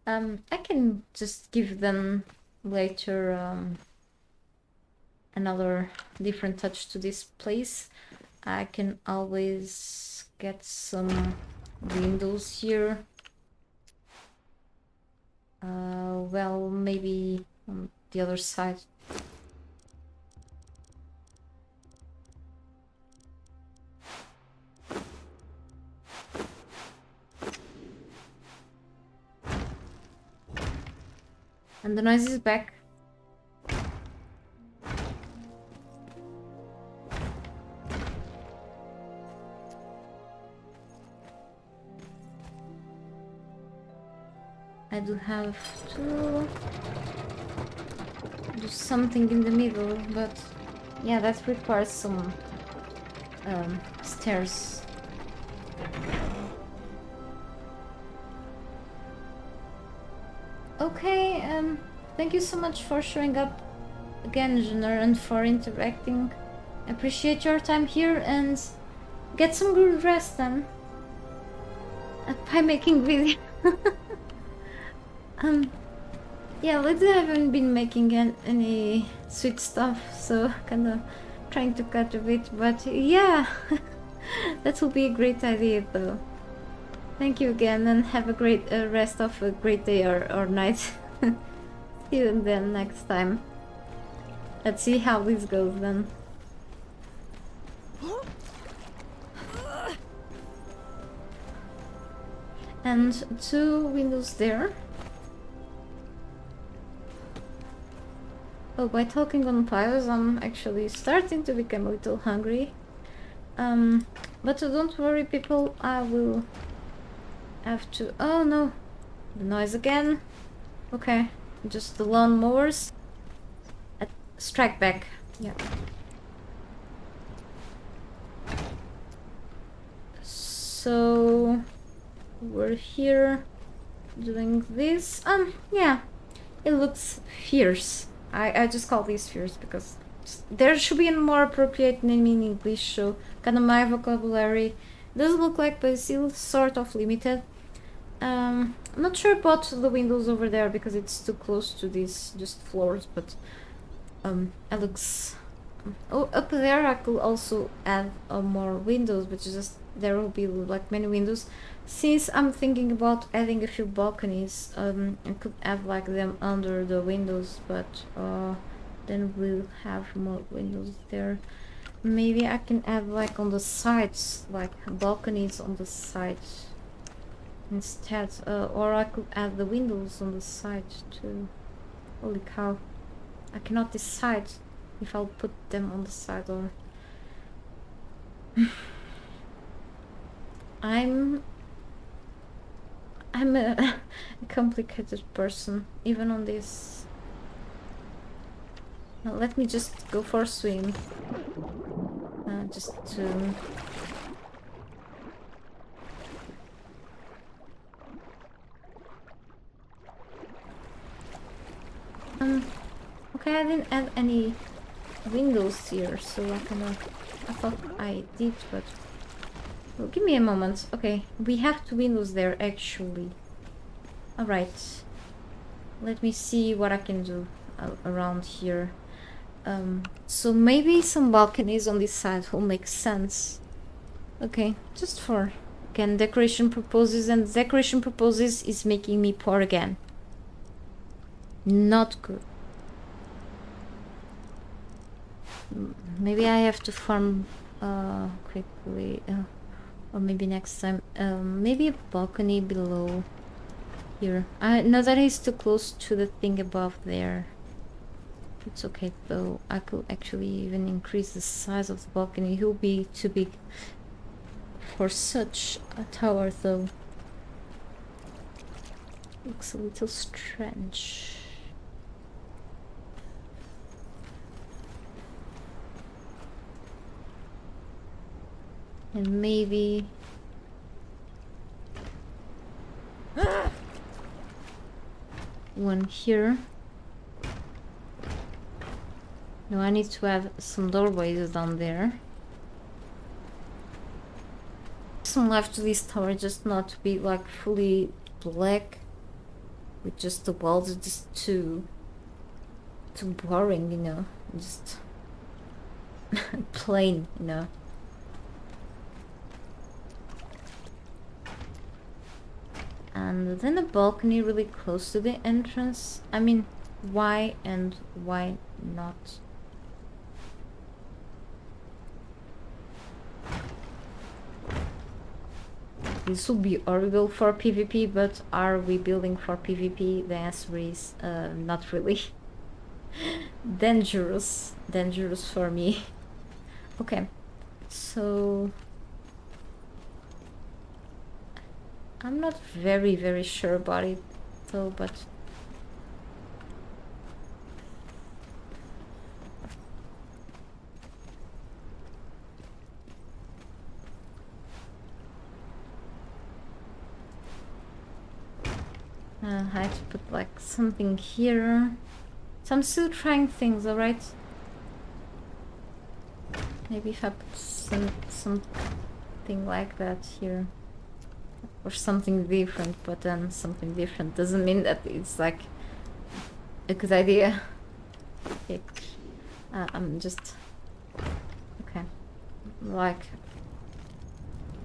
I can just give them later another different touch to this place. I can always get some windows here. Well, maybe on the other side. And the noise is back. I do have to do something in the middle, but yeah, that requires some stairs. Okay, thank you so much for showing up again, Jenner, and for interacting. I appreciate your time here, and get some good rest then. At pie making video. Yeah, lately I haven't been making any sweet stuff, so kinda trying to cut a bit, but yeah, that will be a great idea though. Thank you again, and have a great rest of a great day or night. See you then next time. Let's see how this goes then. And 2 windows there. Oh, by talking on piles, I'm actually starting to become a little hungry. But don't worry, people, I will have to... Oh no, the noise again. Okay, just the lawnmowers. Strike back, yeah. So we're here doing this. Yeah, it looks fierce. I just call these fierce because there should be a more appropriate name in English, so kind of my vocabulary doesn't look like, but it's still sort of limited. I'm not sure about the windows over there because it's too close to these just floors, but it looks... Oh, up there I could also add more windows, but just there will be like many windows. Since I'm thinking about adding a few balconies, I could add like them under the windows, but then we'll have more windows there. Maybe I can add like on the sides, like balconies on the sides instead, or I could add the windows on the side too. Holy cow, I cannot decide if I'll put them on the side or... I'm a complicated person, even on this. Now let me just go for a swim. Just to... Okay, I didn't add any windows here, so I thought I did, but... Well, give me a moment. Okay, we have 2 windows there, actually. Alright. Let me see what I can do around here. So maybe some balconies on this side will make sense. Okay, just for, again, decoration purposes, and decoration purposes is making me poor again. Not good. Maybe I have to farm quickly. Or maybe next time. Maybe a balcony below here. I know that is too close to the thing above there. It's okay though. I could actually even increase the size of the balcony. It will be too big for such a tower though. Looks a little strange. And maybe... one here. No, I need to have some doorways down there. Some left to this tower, just not to be like fully black with just the walls. It's just too boring, you know, just plain, you know. And then a balcony really close to the entrance. I mean, why and why not? This would be horrible for PvP, but are we building for PvP? The answer is not really. Dangerous for me. Okay, so I'm not very sure about it though, but I had to put like something here. So I'm still trying things, alright? Maybe if I put something like that here. Or something different, but then something different doesn't mean that it's like a good idea. Okay. I'm just... Okay. Like...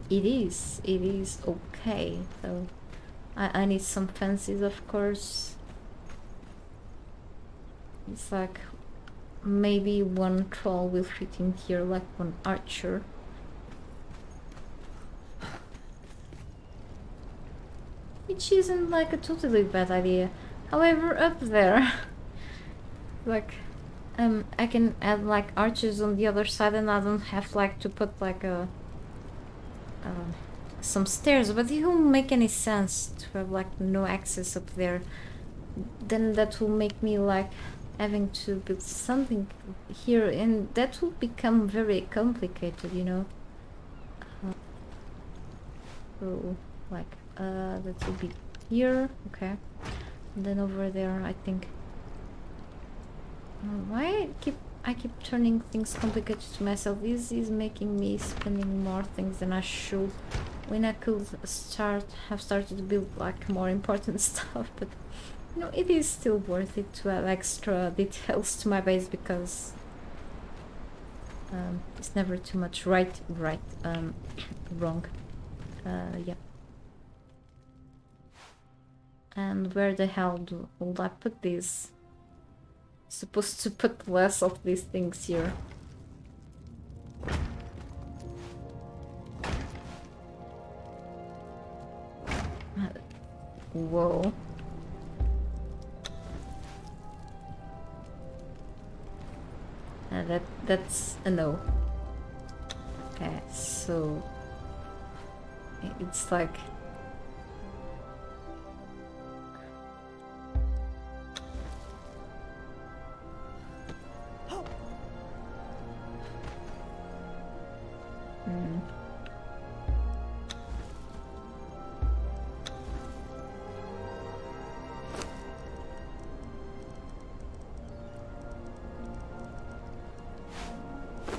It is okay, so... I need some fences, of course. It's like... Maybe one troll will fit in here, like one archer. Which isn't like a totally bad idea. However, up there... like... I can add like archers on the other side and I don't have like to put like a... some stairs, but it won't make any sense to have like no access up there. Then that will make me like having to build something here, and that will become very complicated, you know. So like that will be here, okay. And then over there, I think. Why I keep turning things complicated to myself? This is making me spending more things than I should. When I could have started to build like more important stuff, but you know, it is still worth it to add extra details to my base because it's never too much wrong. Yeah. And where the hell would I put this? Supposed to put less of these things here. Whoa. That's a no. Okay, so it's like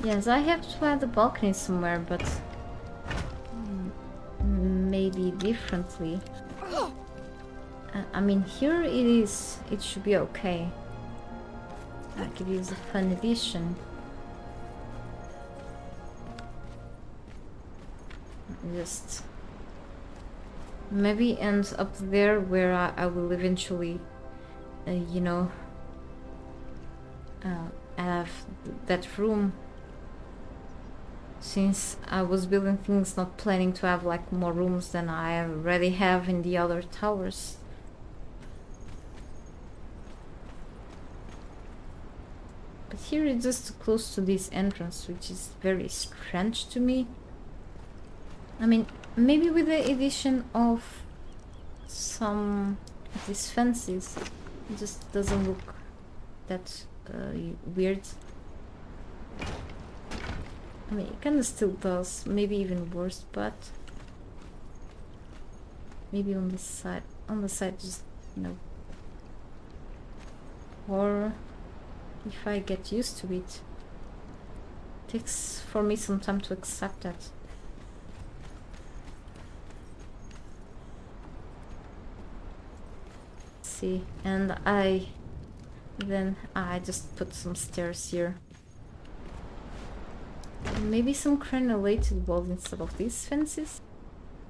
yes, I have to add a balcony somewhere, but maybe differently. I mean, here it is. It should be okay. I could use a fun addition. Just maybe end up there where I will eventually, you know, have that room. Since I was building things not planning to have like more rooms than I already have in the other towers. But here it's just close to this entrance, which is very strange to me. I mean, maybe with the addition of some of these fences, it just doesn't look that weird. I mean, it kinda still does, maybe even worse, but maybe on this side, just, you know, or if I get used to it, takes for me some time to accept that. See, and then I just put some stairs here. Maybe some crenulated walls instead of these fences.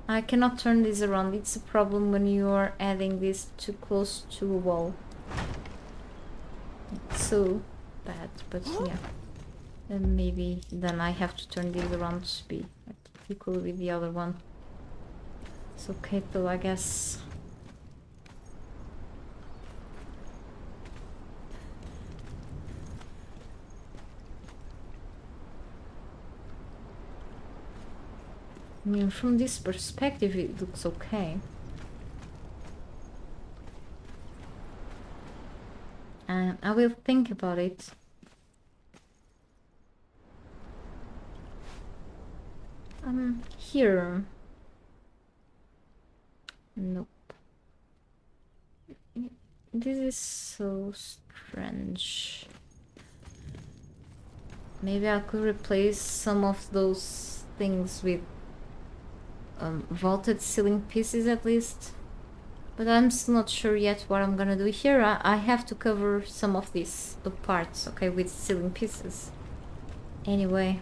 I cannot turn this around. It's a problem when you are adding this too close to a wall. It's so bad, but yeah. And maybe then I have to turn this around to be equal with the other one. It's okay though, I guess. I mean, from this perspective, it looks okay. I will think about it. Here. Nope. This is so strange. Maybe I could replace some of those things with vaulted ceiling pieces at least. But I'm still not sure yet what I'm gonna do here. I have to cover some of these parts, okay, with ceiling pieces. Anyway,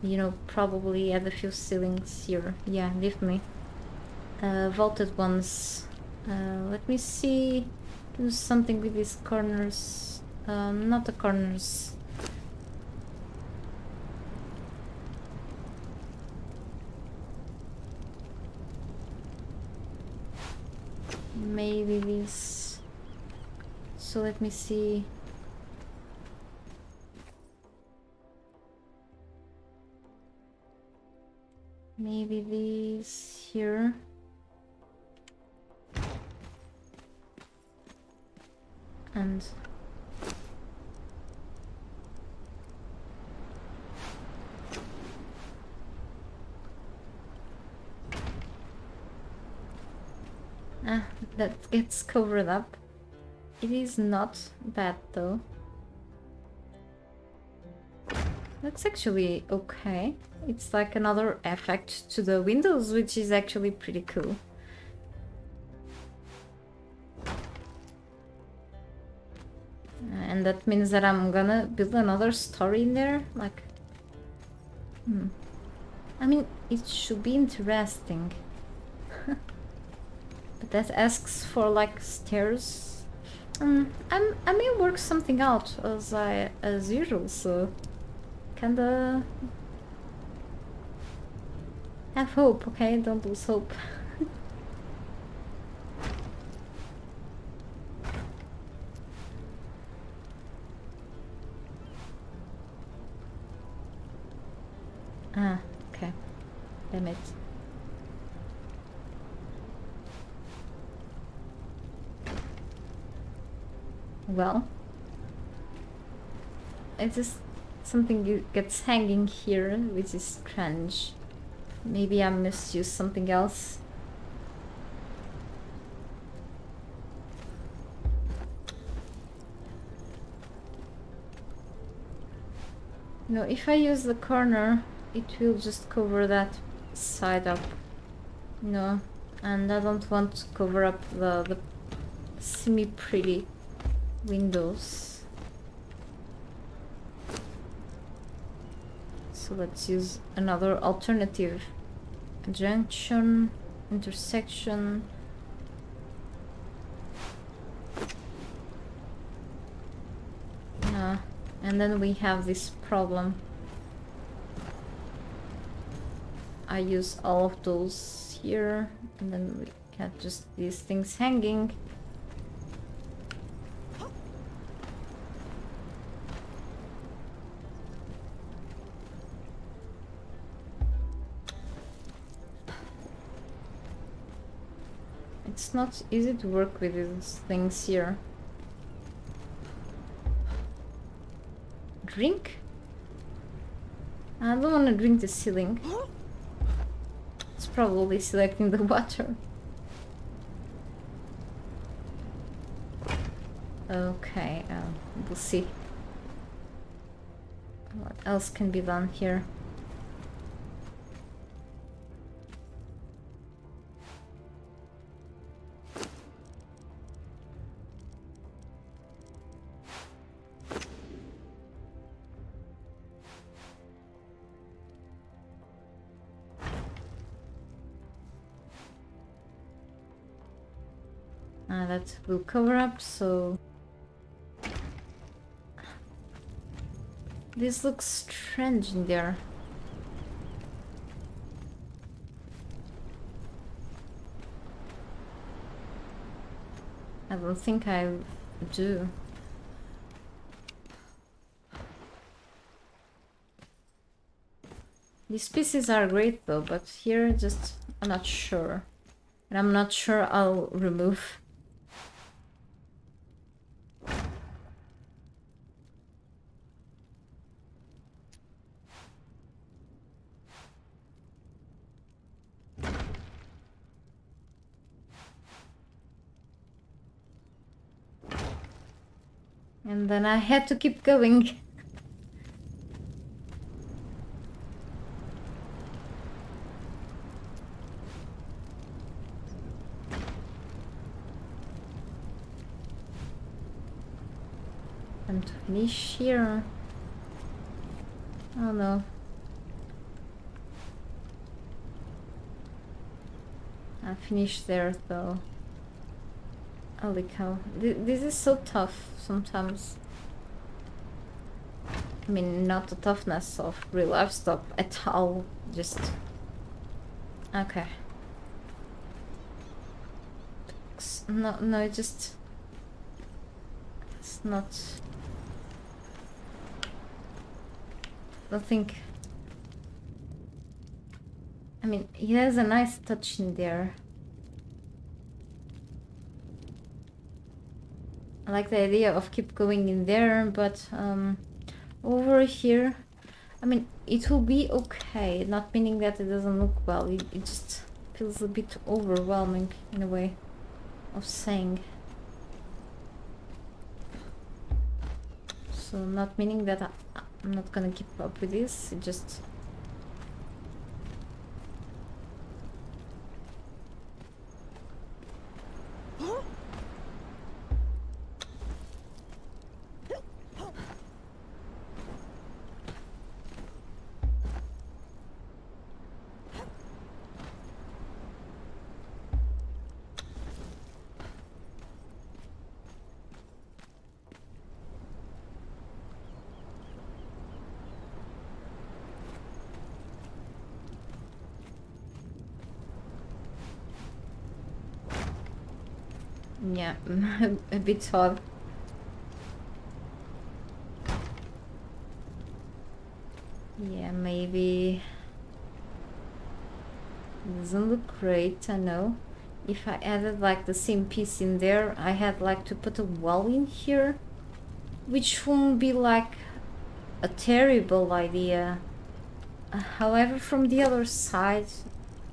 you know, probably add a few ceilings here. Yeah, definitely. Vaulted ones. Let me see. Do something with these corners. Not the corners. Maybe this. So let me see. Maybe these here. And that gets covered up. It is not bad though. That's actually okay. It's like another effect to the windows, which is actually pretty cool. And that means that I'm gonna build another story in there, like... I mean, it should be interesting. But that asks for, like, stairs. I may work something out as usual, so... Kinda... have hope, okay? Don't lose hope. Okay. Damn it. Well, it's just something gets hanging here, which is strange. Maybe I misused something else. No, if I use the corner, it will just cover that side up. No, and I don't want to cover up the semi-pretty windows. So let's use another alternative. Junction, intersection. And then we have this problem. I use all of those here, and then we got just these things hanging. It's not easy to work with these things here. Drink? I don't want to drink the ceiling. It's probably selecting the water. Okay, we'll see. What else can be done here? That will cover up, so... This looks strange in there. I don't think I do. These pieces are great though, but here just I'm not sure. And I'm not sure I'll remove. And then I had to keep going. And to finish here. Oh no. I finished there though. Holy cow. This is so tough sometimes. I mean, not the toughness of real life stuff at all. Just... Okay. No, it just... It's not... I think... I mean, he has a nice touch in there. I like the idea of keep going in there, but over here, I mean, it will be okay, not meaning that it doesn't look well. It just feels a bit overwhelming in a way of saying. So not meaning that I'm not gonna keep up with this, it just... Yeah, a bit odd. Yeah, maybe... It doesn't look great, I know. If I added like the same piece in there, I had like to put a wall in here, which won't be like a terrible idea. However, from the other side,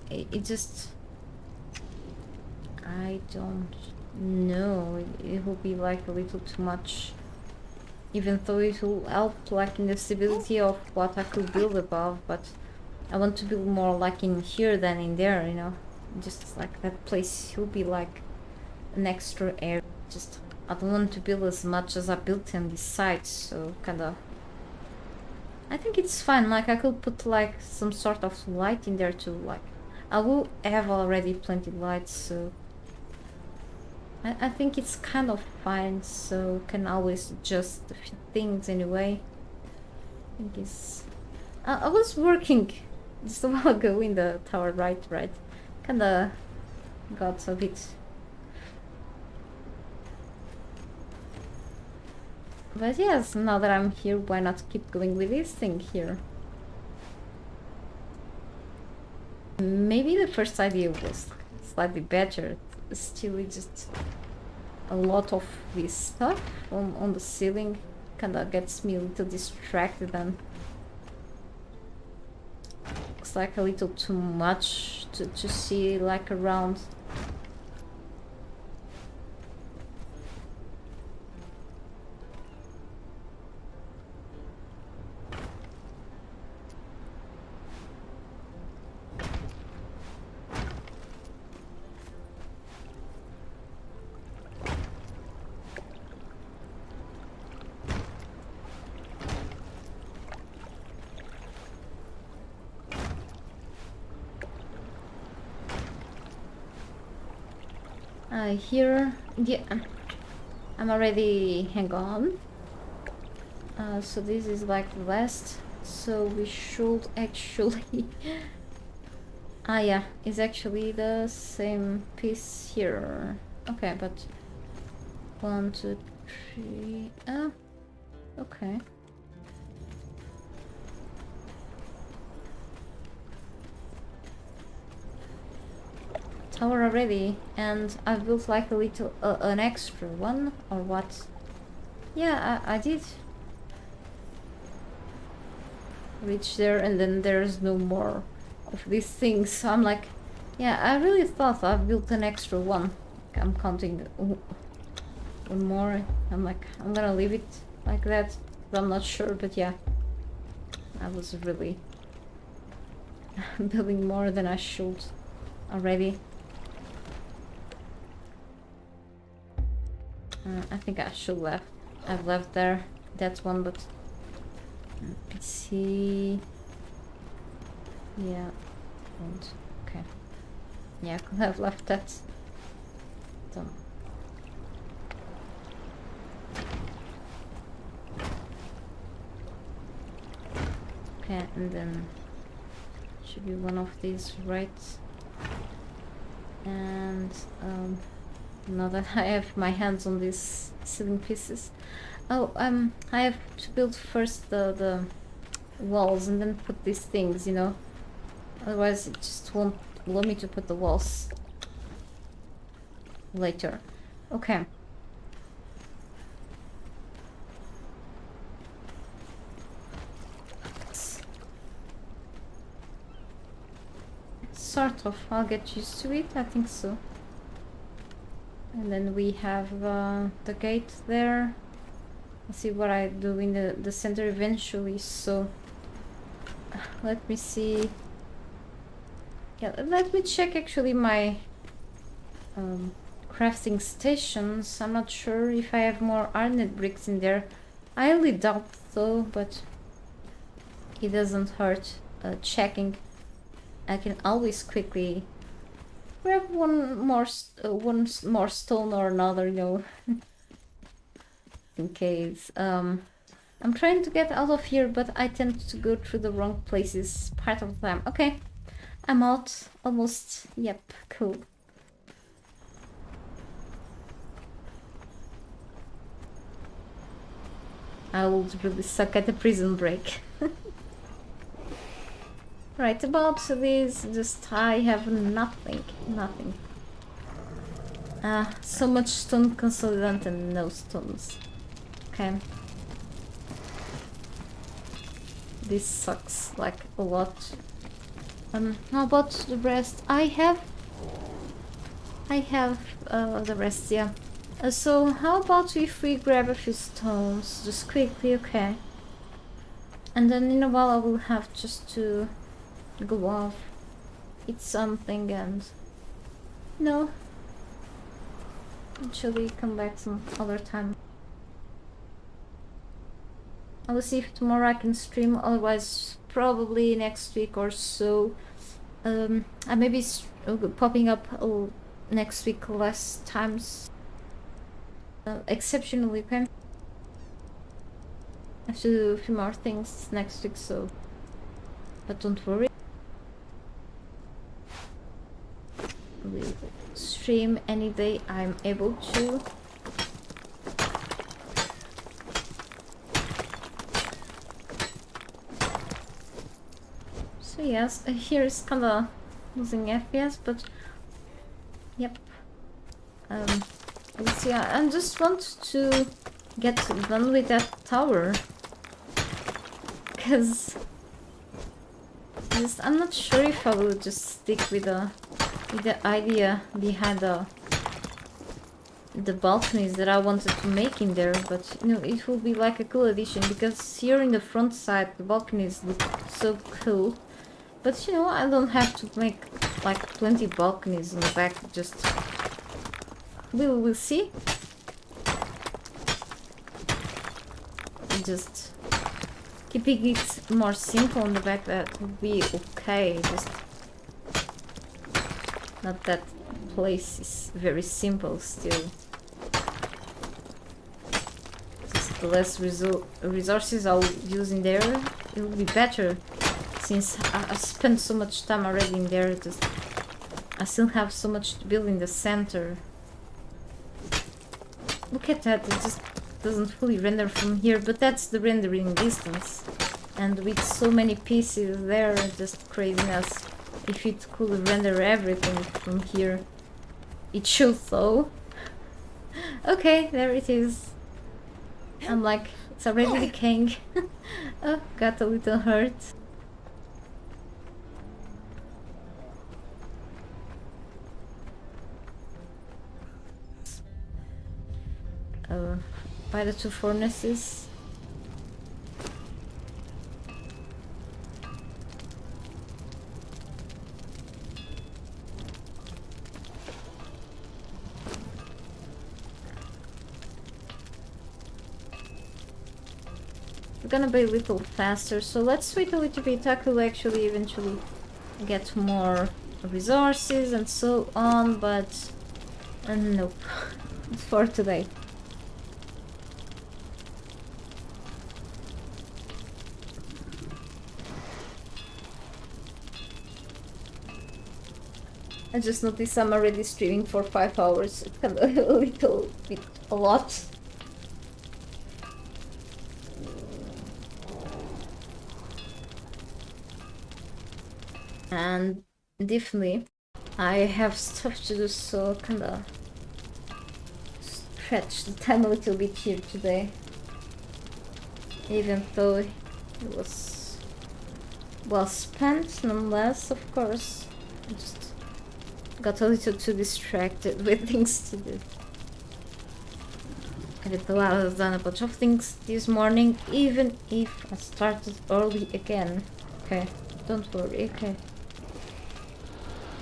it just... I don't know, it will be like a little too much. Even though it will help like in the stability of what I could build above, but I want to build more like in here than in there, you know. Just like that place will be like an extra area. Just I don't want to build as much as I built on this side, so kinda... I think it's fine, like I could put like some sort of light in there too, like I will have already plenty lights, so I think it's kind of fine, so can always adjust a few things anyway. I think it's... I was working just a while ago in the tower, right? Kinda got a bit... But yes, now that I'm here, why not keep going with this thing here? Maybe the first idea was slightly better. Still, it's just a lot of this stuff on the ceiling kinda gets me a little distracted and looks like a little too much to see like around. Here, yeah, I'm already, hang on. So this is like the last, so we should actually... yeah, it's actually the same piece here. Okay, but 1, 2, 3. Okay. Tower already, and I've built like a little an extra one, or what? Yeah, I did reach there, and then there's no more of these things. So I'm like, yeah, I really thought I've built an extra one. I'm counting one more. I'm like, I'm gonna leave it like that, but I'm not sure. But yeah, I was really building more than I should already. I think I should left. I've left there that one, but let's see. Yeah, and okay. Yeah, I could have left that. Done. Okay, and then should be one of these, right? And now that I have my hands on these ceiling pieces. Oh, I have to build first the walls and then put these things, you know. Otherwise it just won't allow me to put the walls later. Okay. Sort of. I'll get used to it, I think so. And then we have the gate there. Let's see what I do in the center eventually. So let me see. Yeah, let me check actually my crafting stations. I'm not sure if I have more iron bricks in there. I highly doubt though, but it doesn't hurt checking. I can always quickly grab one more stone or another, you know, in case. I'm trying to get out of here, but I tend to go through the wrong places part of the time. Okay, I'm out almost. Yep, cool. I would really suck at the prison break. Right, about this, just I have nothing. So much stone consolidant and no stones. Okay. This sucks like a lot. How about the rest? I have the rest, yeah. So how about if we grab a few stones just quickly, okay? And then in a while I will have just to go off, eat something, and no, actually come back some other time. I will see if tomorrow I can stream, otherwise probably next week or so. I may be popping up next week less times, exceptionally, okay? I have to do a few more things next week, so, but don't worry. We'll stream any day I'm able to. So yes, here is kinda losing FPS, but yep. Let's see, I just want to get done with that tower, because I'm not sure if I will just stick with the idea behind the balconies that I wanted to make in there, but you know, it will be like a cool addition, because here in the front side the balconies look so cool, but you know, I don't have to make like 20 balconies in the back. Just we'll see. Just keeping it more simple on the back, that would be okay. Just not that place is very simple still. Just the less resources I'll use in there, it will be better. Since I spent so much time already in there, just I still have so much to build in the center. Look at that, it just doesn't fully render from here, but that's the rendering distance. And with so many pieces there, just craziness. If it could render everything from here. It should though. Okay, there it is. I'm like, it's already decaying. Oh, got a little hurt. By the two furnaces. We're gonna be a little faster, so let's wait a little bit. I could actually eventually get more resources and so on, but nope. It's for today. I just noticed I'm already streaming for 5 hours. It's kind of a little bit a lot. And definitely I have stuff to do, so kinda stretch the time a little bit here today. Even though it was well spent nonetheless, of course. I just got a little too distracted with things to do. Even though I have done a bunch of things this morning, even if I started early again. Okay, don't worry, okay.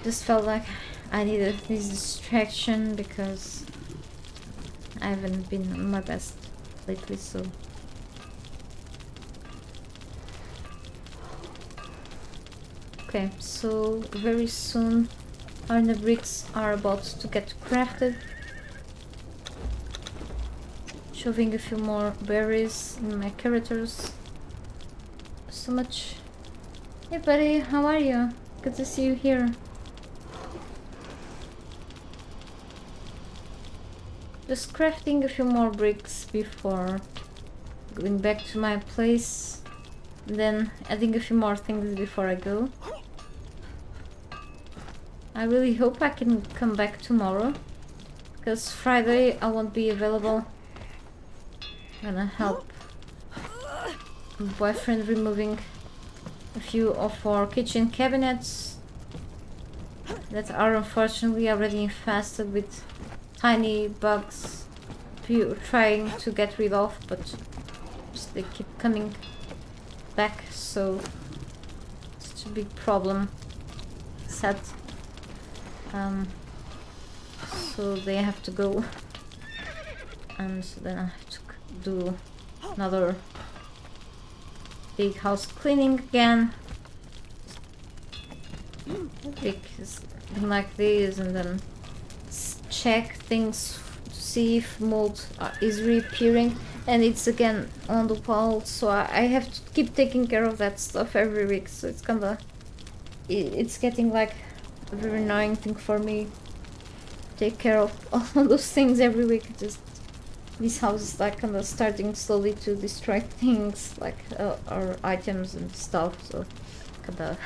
Just felt like I needed this distraction because I haven't been on my best lately, so... Okay, so very soon iron bricks are about to get crafted. Shoving a few more berries in my characters. So much. Hey buddy, how are you? Good to see you here. Just crafting a few more bricks before going back to my place. Then adding a few more things before I go. I really hope I can come back tomorrow, because Friday I won't be available. I'm gonna help my boyfriend removing a few of our kitchen cabinets that are unfortunately already infested with tiny bugs we're trying to get rid of, but just they keep coming back, so it's a big problem. Sad. So they have to go, and then I have to do another big house cleaning again. Because like this, and then check things to see if mold is reappearing, and it's again on the wall, so I have to keep taking care of that stuff every week, so it's kinda... it's getting like a very annoying thing for me. Take care of all those things every week. Just this house is like kinda starting slowly to destroy things, like our items and stuff, so kinda...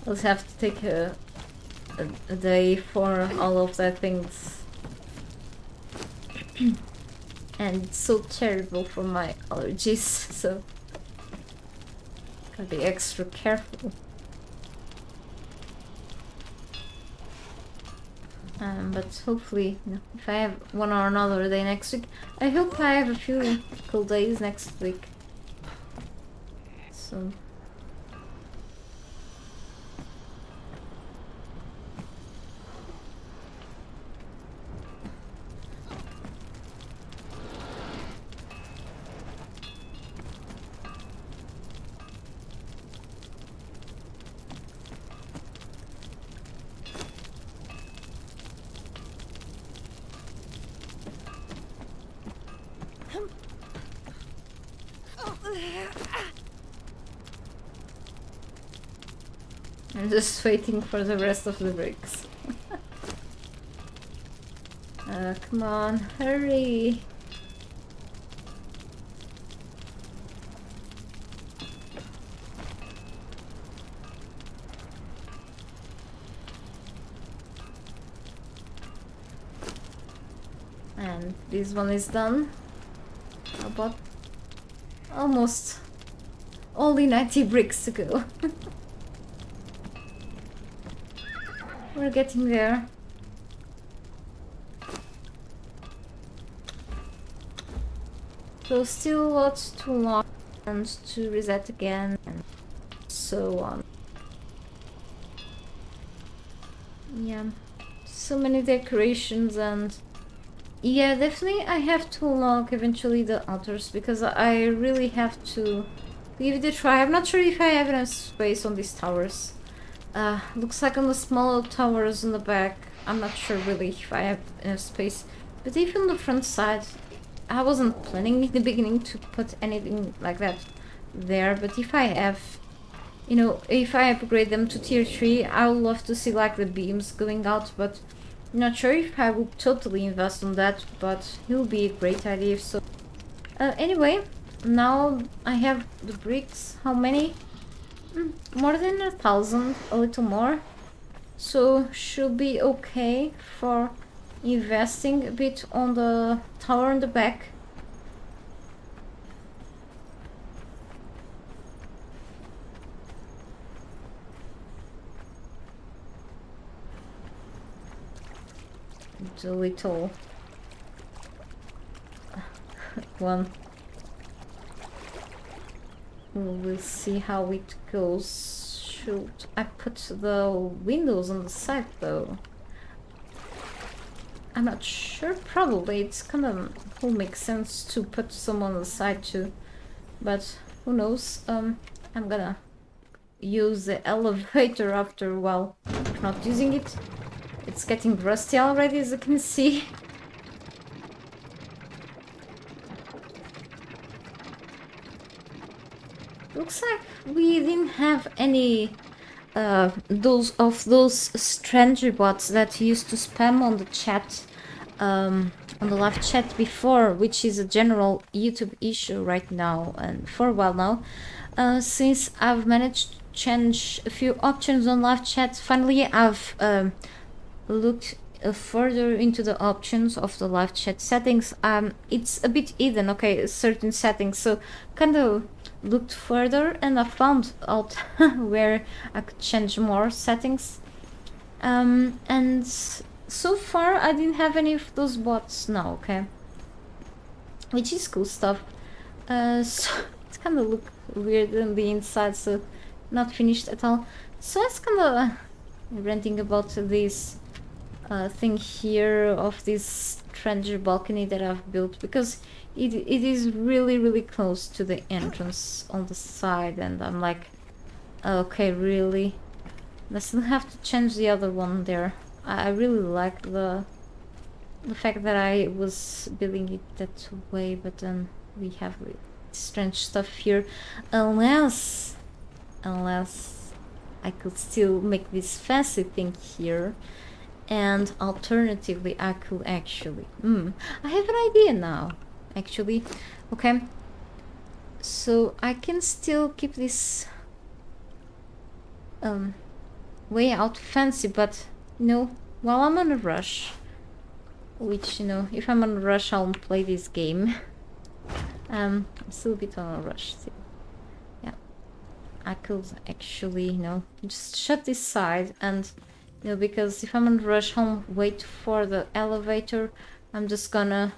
I'll have to take a day for all of that things. And it's so terrible for my allergies, so gotta be extra careful. But hopefully, you know, if I have one or another day next week, I hope I have a few cool days next week. So... I'm just waiting for the rest of the bricks. Come on, hurry. And this one is done. About almost only 90 bricks to go. We're getting there. So still lots to unlock and to reset again and so on. Yeah, so many decorations and yeah, definitely I have to unlock eventually the altars because I really have to give it a try. I'm not sure if I have enough space on these towers. Looks like on the smaller towers in the back, I'm not sure really if I have enough space. But even on the front side, I wasn't planning in the beginning to put anything like that there. But if I have, you know, if I upgrade them to tier 3, I would love to see like the beams going out. But I'm not sure if I will totally invest on that, but it will be a great idea if so. Anyway, now I have the bricks. How many? More than 1,000, a little more. So should be okay for investing a bit on the tower in the back. The little one. We'll see how it goes. Should I put the windows on the side though? I'm not sure. Probably it's kind of will make sense to put some on the side too, but who knows? I'm gonna use the elevator after a while. If not using it, it's getting rusty already, as you can see. Looks like we didn't have any those strange bots that used to spam on the chat, on the live chat before, which is a general YouTube issue right now and for a while now. Since I've managed to change a few options on live chat, finally I've looked further into the options of the live chat settings. It's a bit hidden, okay, certain settings, so kind of looked further and I found out where I could change more settings, and so far I didn't have any of those bots now, okay, which is cool stuff. So it's kind of look weird on the inside, so not finished at all. So it's kind of ranting about this thing here of this stranger balcony that I've built, because it is really close to the entrance on the side, and I'm like, okay, really? I still have to change the other one there. I really like the fact that I was building it that way, but then we have strange stuff here. Unless I could still make this fancy thing here, and alternatively I could actually I have an idea now, actually. Okay, so I can still keep this way out fancy, but you know, while I'm on a rush, which, you know, if I'm on a rush I'll play this game. I'm still a bit on a rush still. Yeah, I could actually, you know, just shut this side, and you know, because if I'm on a rush I'll wait for the elevator. I'm just gonna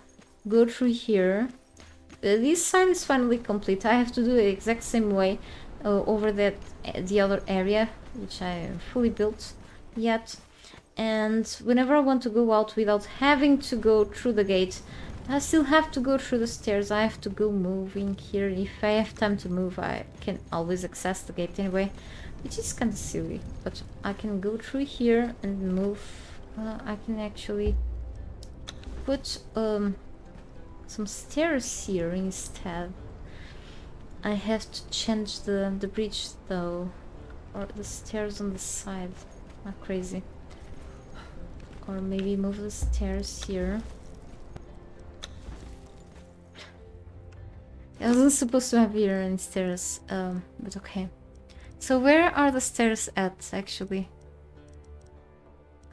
go through here. This side is finally complete. I have to do the exact same way over that the other area, which I haven't fully built yet. And whenever I want to go out without having to go through the gate, I still have to go through the stairs. I have to go moving here. If I have time to move, I can always access the gate anyway, which is kind of silly, but I can go through here and move. I can actually put some stairs here instead. I have to change the bridge though, or the stairs on the side. Not crazy. Or maybe move the stairs here. I wasn't supposed to have here any stairs, but okay. So where are the stairs at, actually?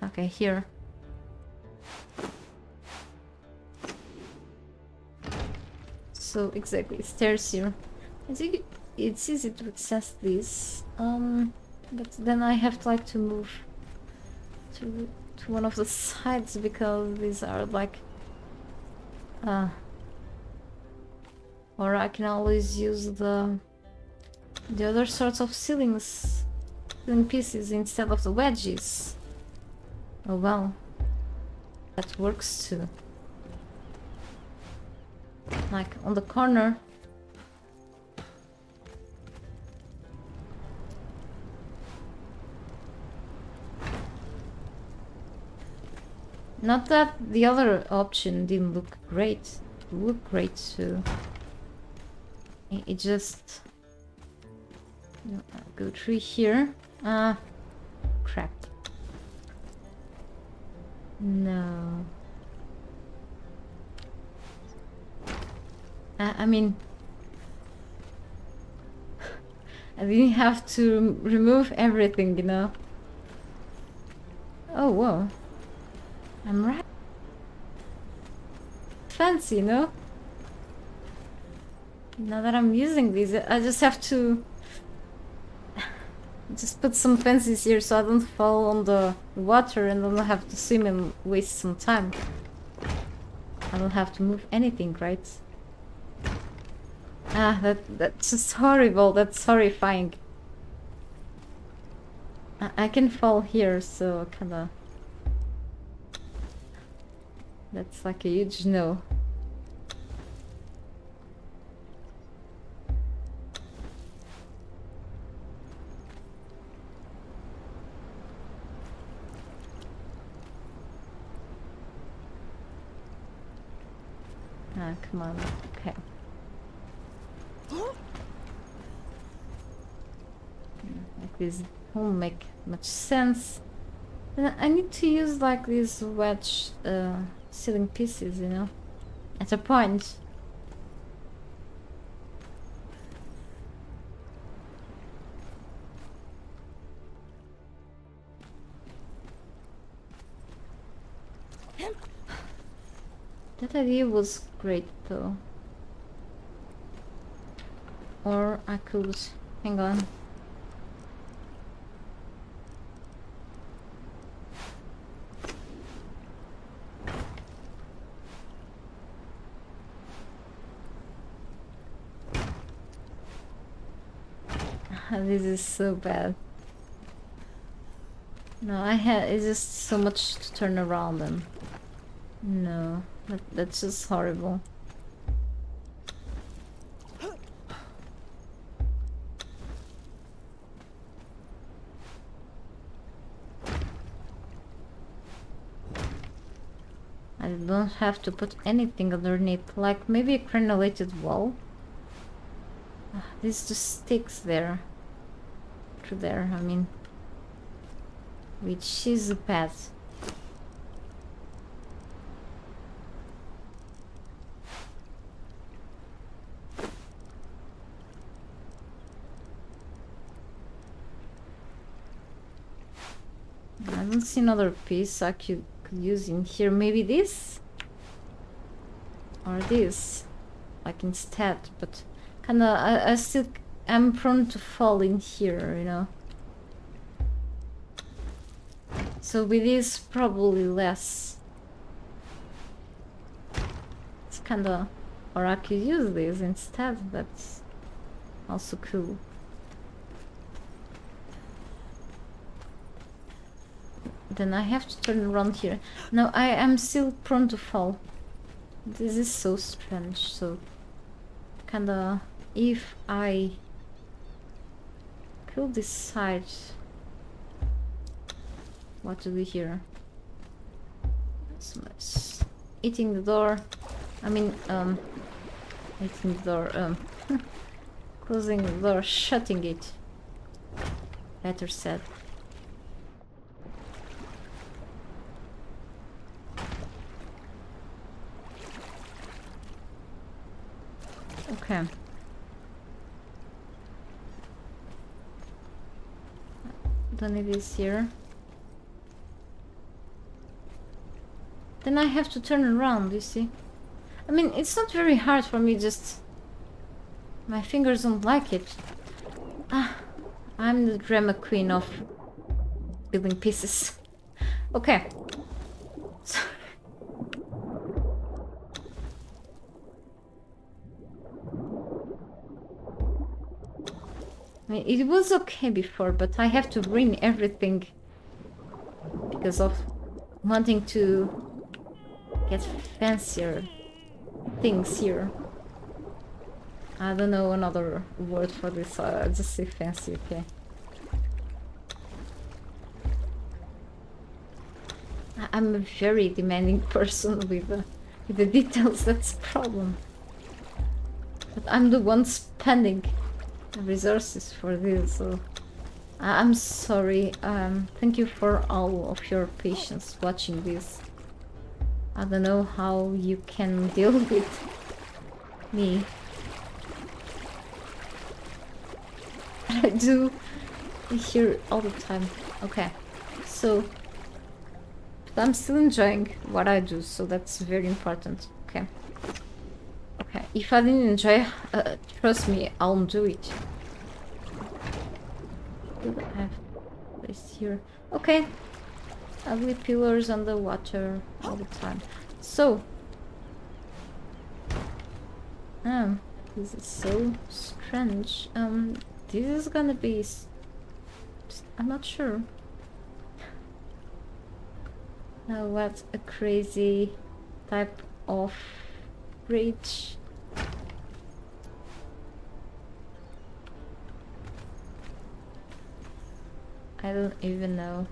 Okay, here. So exactly, stairs here. I think it's easy to access this, but then I have to like to move to one of the sides because these are like, or I can always use the other sorts of ceiling pieces instead of the wedges. Oh well, that works too. Like on the corner. Not that the other option didn't look great. It looked great too. It just... go through here. Crap. No. I mean... I didn't have to remove everything, you know? Oh, whoa. I'm right. Fancy, you know? Now that I'm using these, I just have to just put some fences here so I don't fall on the water and don't have to swim and waste some time. I don't have to move anything, right? That's just horrible. That's horrifying. I can fall here, so kinda... That's like a huge no. Ah, come on. Okay. Like this won't make much sense. Then I need to use like these wedge ceiling pieces, you know, at a point. That idea was great though. Or I could... hang on. This is so bad. No, it's just so much to turn around and... No, that's just horrible. I don't have to put anything underneath, like maybe a granulated wall. This just sticks there. Through there, I mean. Which is a path. I don't see another piece I could use in here. Maybe this? Or this? Like instead, but kinda, I still am prone to fall in here, you know? So with this, probably less. It's kinda... Or I could use this instead, that's also cool. Then I have to turn around here. No, I am still prone to fall. This is so strange, so... Kinda... If I... could decide... What do we hear? It's eating the door. I mean, eating the door, closing the door, shutting it. Better said. Okay. Don't need this here. Then I have to turn around, you see? I mean, it's not very hard for me, just... my fingers don't like it. Ah, I'm the drama queen of building pieces. Okay. I mean, it was okay before, but I have to ruin everything because of wanting to get fancier things here. I don't know another word for this, so I'll just say fancy, okay. I'm a very demanding person with the details, that's the problem. But I'm the one spending resources for this, so I'm sorry. Thank you for all of your patience watching this. I don't know how you can deal with me. I do here all the time. Okay, so but I'm still enjoying what I do, so that's very important. Okay. Okay, if I didn't enjoy, trust me, I'll do it. Do I have this here? Okay. Ugly pillars on the water all the time. So, this is so strange. This is gonna be... I'm not sure. Now, what a crazy type of bridge. I don't even know.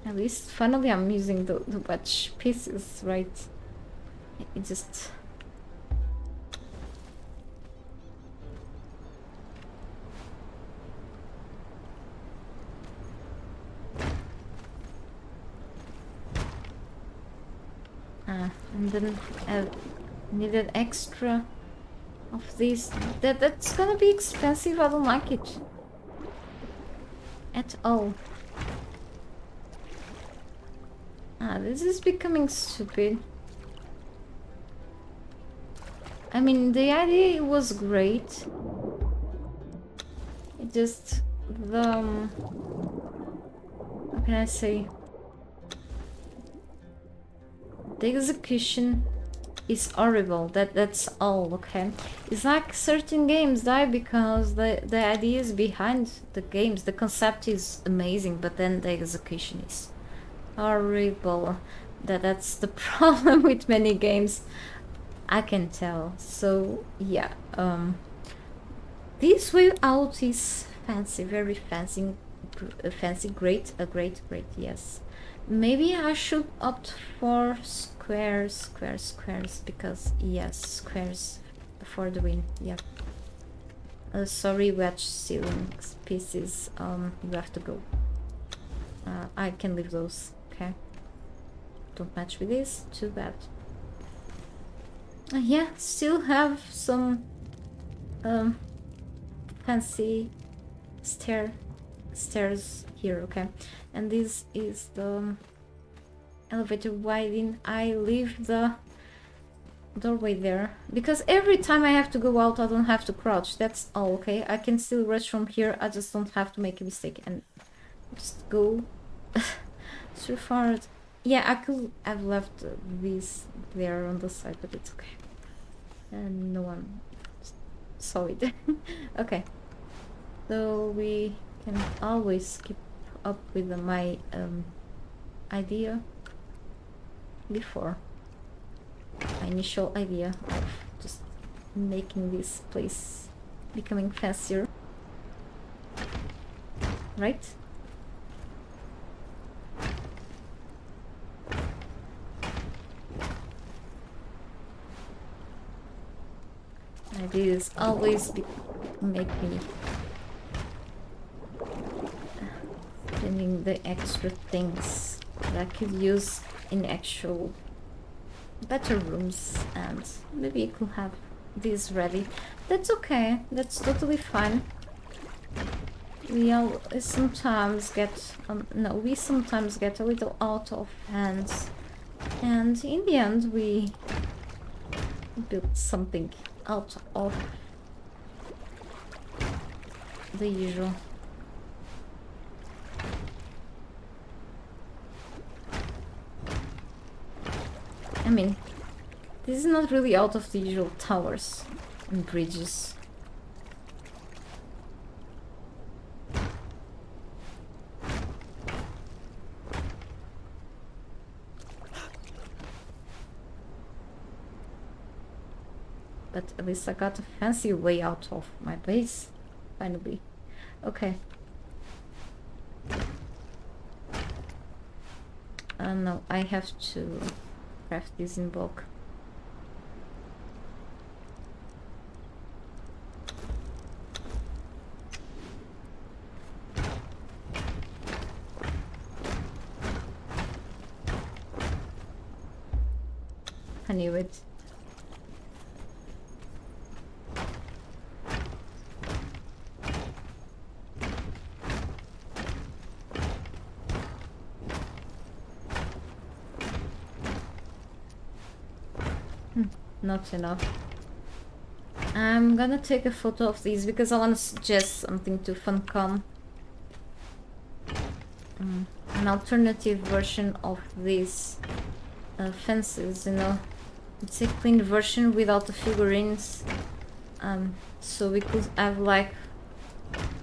At least finally I'm using the wedge pieces, right? It just... and then I needed extra of these. That's gonna be expensive. I don't like it at all. This is becoming stupid. I mean, the idea was great. It just how can I say? The execution is horrible. That's all, okay? It's like certain games die because the ideas behind the games, the concept is amazing, but then the execution is horrible. That's the problem with many games, I can tell. So yeah, this way out is fancy, very fancy, great, great, yes. Maybe I should opt for squares, because yes, squares for the win. Yep. Sorry, Wedge Ceiling pieces. You have to go. I can leave those. Okay. Don't match with this. Too bad. Yeah, still have some fancy stairs here. Okay, and this is the elevator. Why didn't I leave the doorway there? Because every time I have to go out, I don't have to crouch. That's all. Okay, I can still rush from here. I just don't have to make a mistake and just go too far. Yeah, I could have left this there on the side, but it's okay. And no one saw it. Okay, so we can always keep up with my idea before, my initial idea of just making this place becoming fancier, right? Ideas always make me spending the extra things that I could use in actual better rooms, and maybe I could have this ready. That's okay. That's totally fine. We all sometimes get no, we sometimes get a little out of hands, and in the end we build something out of the usual. I mean, this is not really out of the usual towers and bridges. But at least I got a fancy way out of my base, finally. Okay. No, I have to craft this in bulk. I knew it. Not enough. I'm gonna take a photo of these because I want to suggest something to Funcom. An alternative version of these fences, you know. It's a clean version without the figurines. So we could have like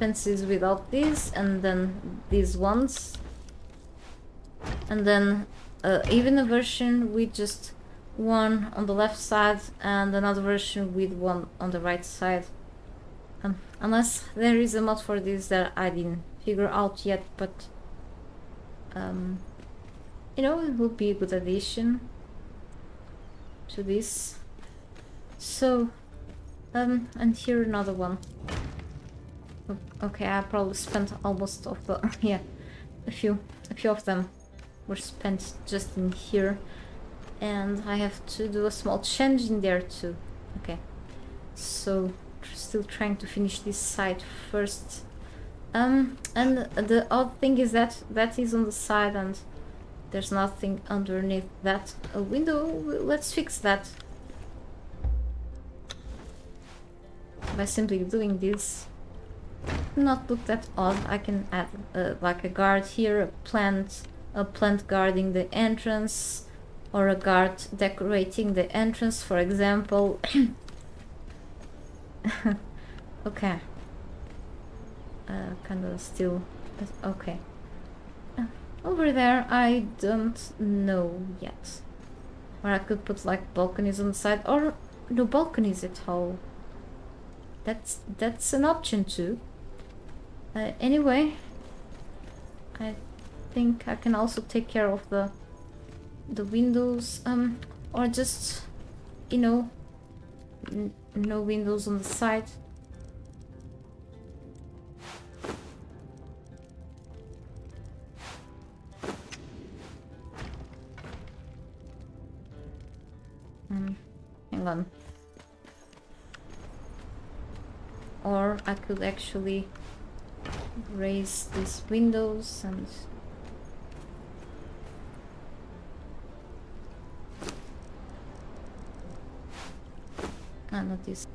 fences without these, and then these ones. And then even a version with just one on the left side and another version with one on the right side. Unless there is a mod for this that I didn't figure out yet, but you know, it would be a good addition to this. So and here another one. Okay, I probably spent almost of the yeah, a few of them were spent just in here. And I have to do a small change in there too. Okay, so still trying to finish this side first. And the odd thing is that that is on the side and there's nothing underneath that window. Let's fix that by simply doing this. Not look that odd. I can add like a guard here, a plant guarding the entrance. Or a guard decorating the entrance, for example. Okay. Kind of still... Okay. Over there, I don't know yet. Or I could put like balconies on the side, or no balconies at all. That's an option too. Anyway, I think I can also take care of the windows, or just, you know, no windows on the side. Hang on. Or I could actually raise these windows and not this.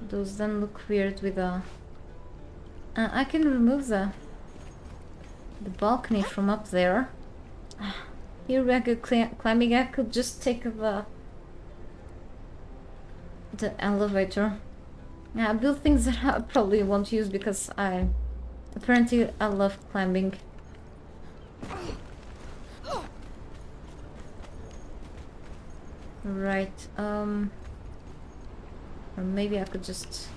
Those then look weird with a... I can remove the balcony from up there. Here we go climbing. I could just take the elevator. Yeah, I build things that I probably won't use because apparently I love climbing. Right, or maybe I could just...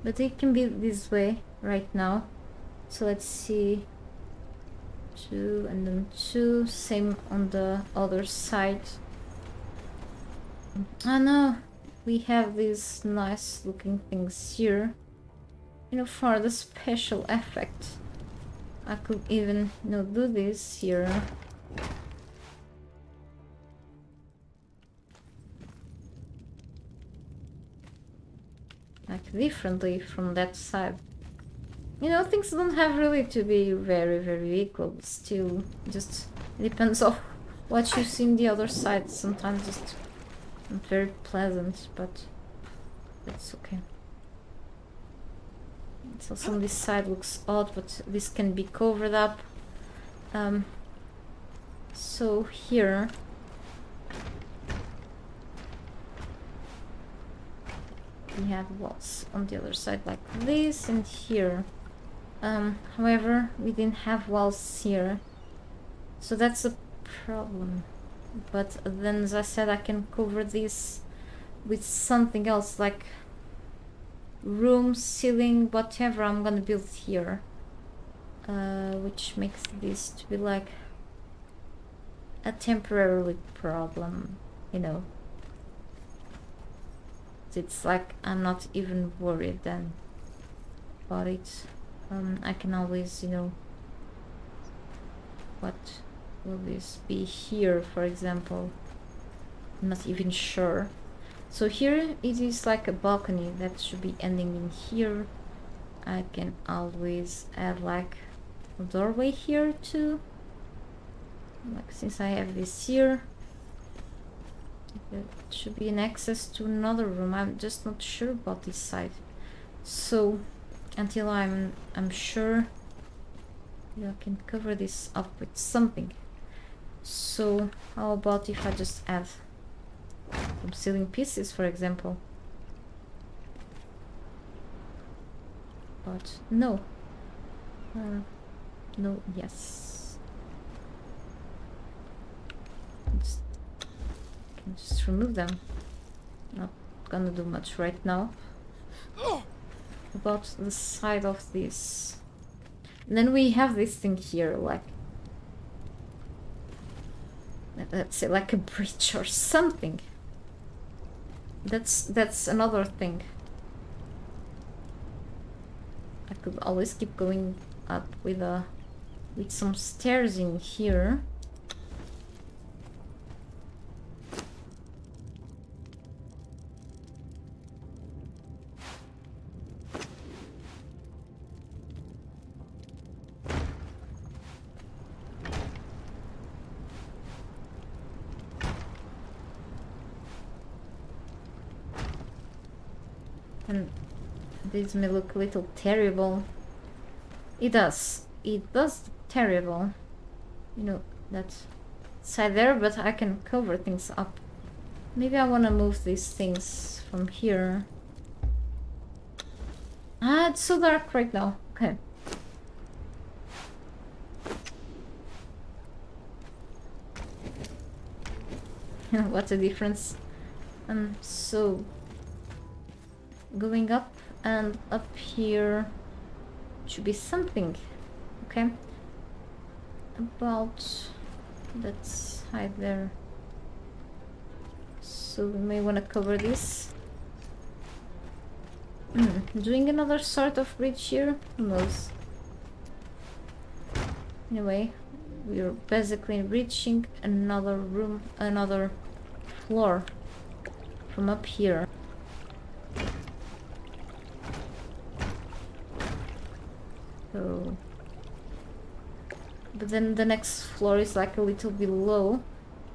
But it can be this way right now. So let's see. 2 and then 2. Same on the other side. Oh no, we have these nice looking things here. You know, for the special effect. I could even, you know, do this here. Like differently from that side. You know, things don't have really to be very, very equal. Still, just depends on what you see in the other side. Sometimes just not very pleasant, but it's okay. So some of this side looks odd, but this can be covered up. So here we have walls on the other side like this, and here. However, we didn't have walls here, so that's a problem. But then, as I said, I can cover this with something else, like room, ceiling, whatever I'm gonna build here, which makes this to be like a temporary problem, you know. It's like I'm not even worried then about it. I can always, you know, what will this be here, for example? I'm not even sure. So here it is like a balcony that should be ending in here. I can always add like a doorway here too. Like since I have this here, there should be an access to another room. I'm just not sure about this side. So until I'm sure, I can cover this up with something. So how about if I just add some ceiling pieces, for example? But no. No, yes. Just remove them. Not gonna do much right now. About the side of this. And then we have this thing here, like, let's say like a bridge or something. That's another thing. I could always keep going up with some stairs in here. And this may look a little terrible. It does. It does look terrible. You know, that side there, but I can cover things up. Maybe I want to move these things from here. Ah, it's so dark right now. Okay. What a difference. So going up and up here should be something. Okay. About that side there. So we may want to cover this. Doing another sort of bridge here? Who knows? Anyway, we're basically reaching another room, another floor from up here. So, but then the next floor is like a little below,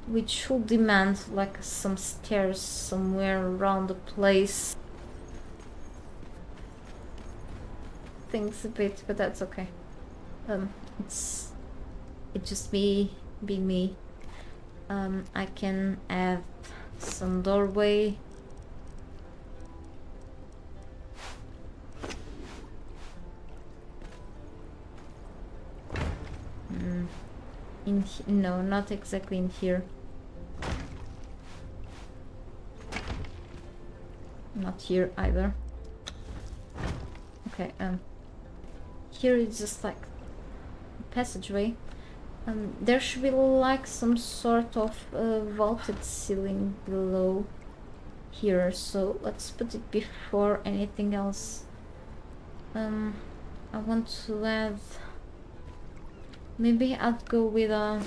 which should demand like some stairs somewhere around the place. Things a bit, but that's okay. It's just me being me. I can add some doorway. No, not exactly in here. Not here either. Okay, here it's just like a passageway. There should be like some sort of vaulted ceiling below here, so let's put it before anything else. I want to add, maybe I'd go with the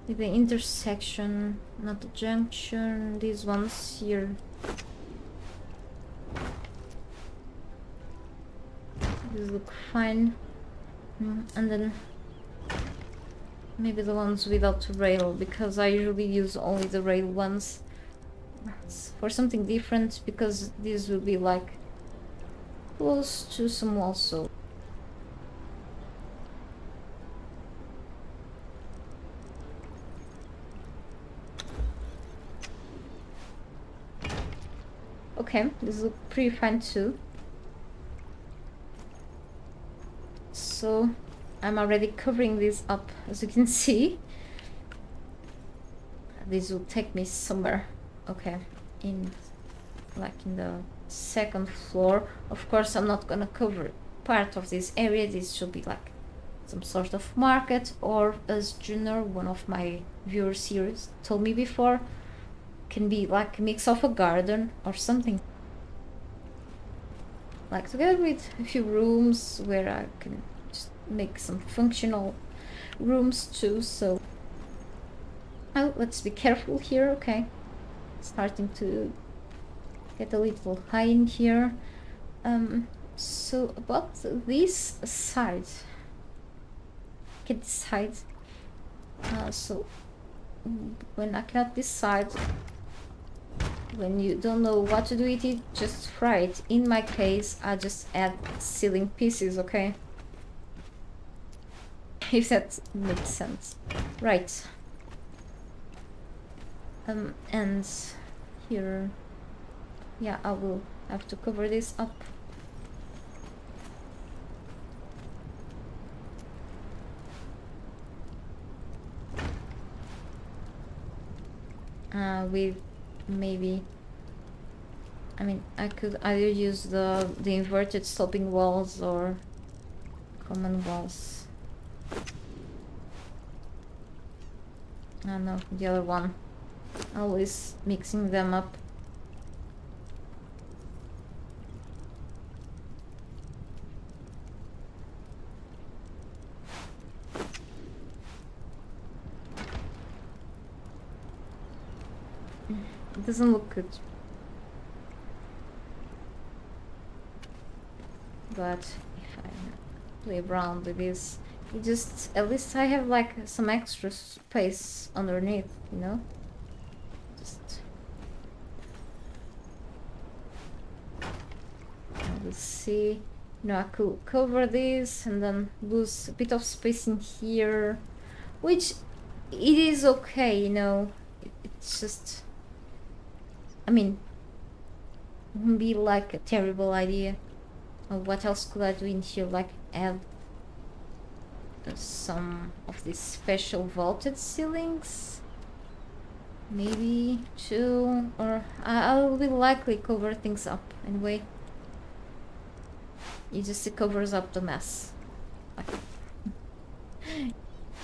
intersection, not the junction, these ones here. These look fine. And then maybe the ones without rail, because I usually use only the rail ones for something different, because these will be like close to some walls. So okay, this looks pretty fine too. So I'm already covering this up, as you can see. This will take me somewhere. Okay, in the second floor. Of course, I'm not gonna cover part of this area. This should be like some sort of market, or as Junior, one of my viewers here, told me before, can be like a mix of a garden or something. Like together with a few rooms where I can just make some functional rooms too. So oh, let's be careful here. Okay, starting to get a little high in here. So about this side, get this side. So when I cut this side, when you don't know what to do with it, just fry it. In my case, I just add ceiling pieces, okay? If that makes sense. Right. And here, yeah, I will have to cover this up. With maybe, I mean, I could either use the inverted sloping walls or common walls. No, the other one. Always mixing them up. It doesn't look good. But if I play around with this, it just, at least I have like some extra space underneath, you know? Just let's see. You know, I could cover this and then lose a bit of space in here, which it is okay, you know. It's just, I mean, it wouldn't be like a terrible idea. What else could I do in here? Like add some of these special vaulted ceilings? Maybe two, or I will likely cover things up anyway. It just covers up the mess.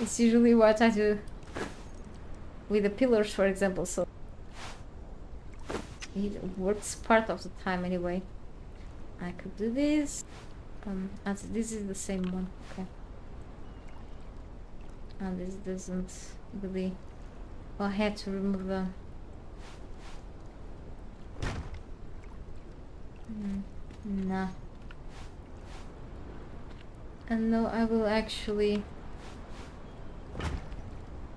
It's usually what I do with the pillars, for example, so it works part of the time anyway. I could do this. As this is the same one, okay. And this doesn't really. Well, I had to remove the. Nah. And no, I will actually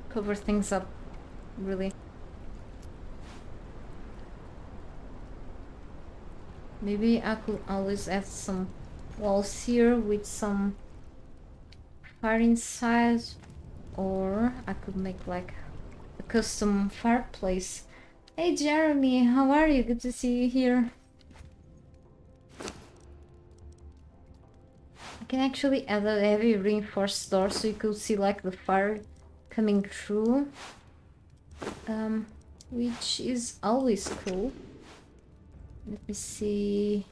cover things up, really. Maybe I could always add some walls here with some fire inside, or I could make like a custom fireplace. Hey Jeremy, how are you? Good to see you here. I can actually add a heavy reinforced door so you could see like the fire coming through, which is always cool. Let me see.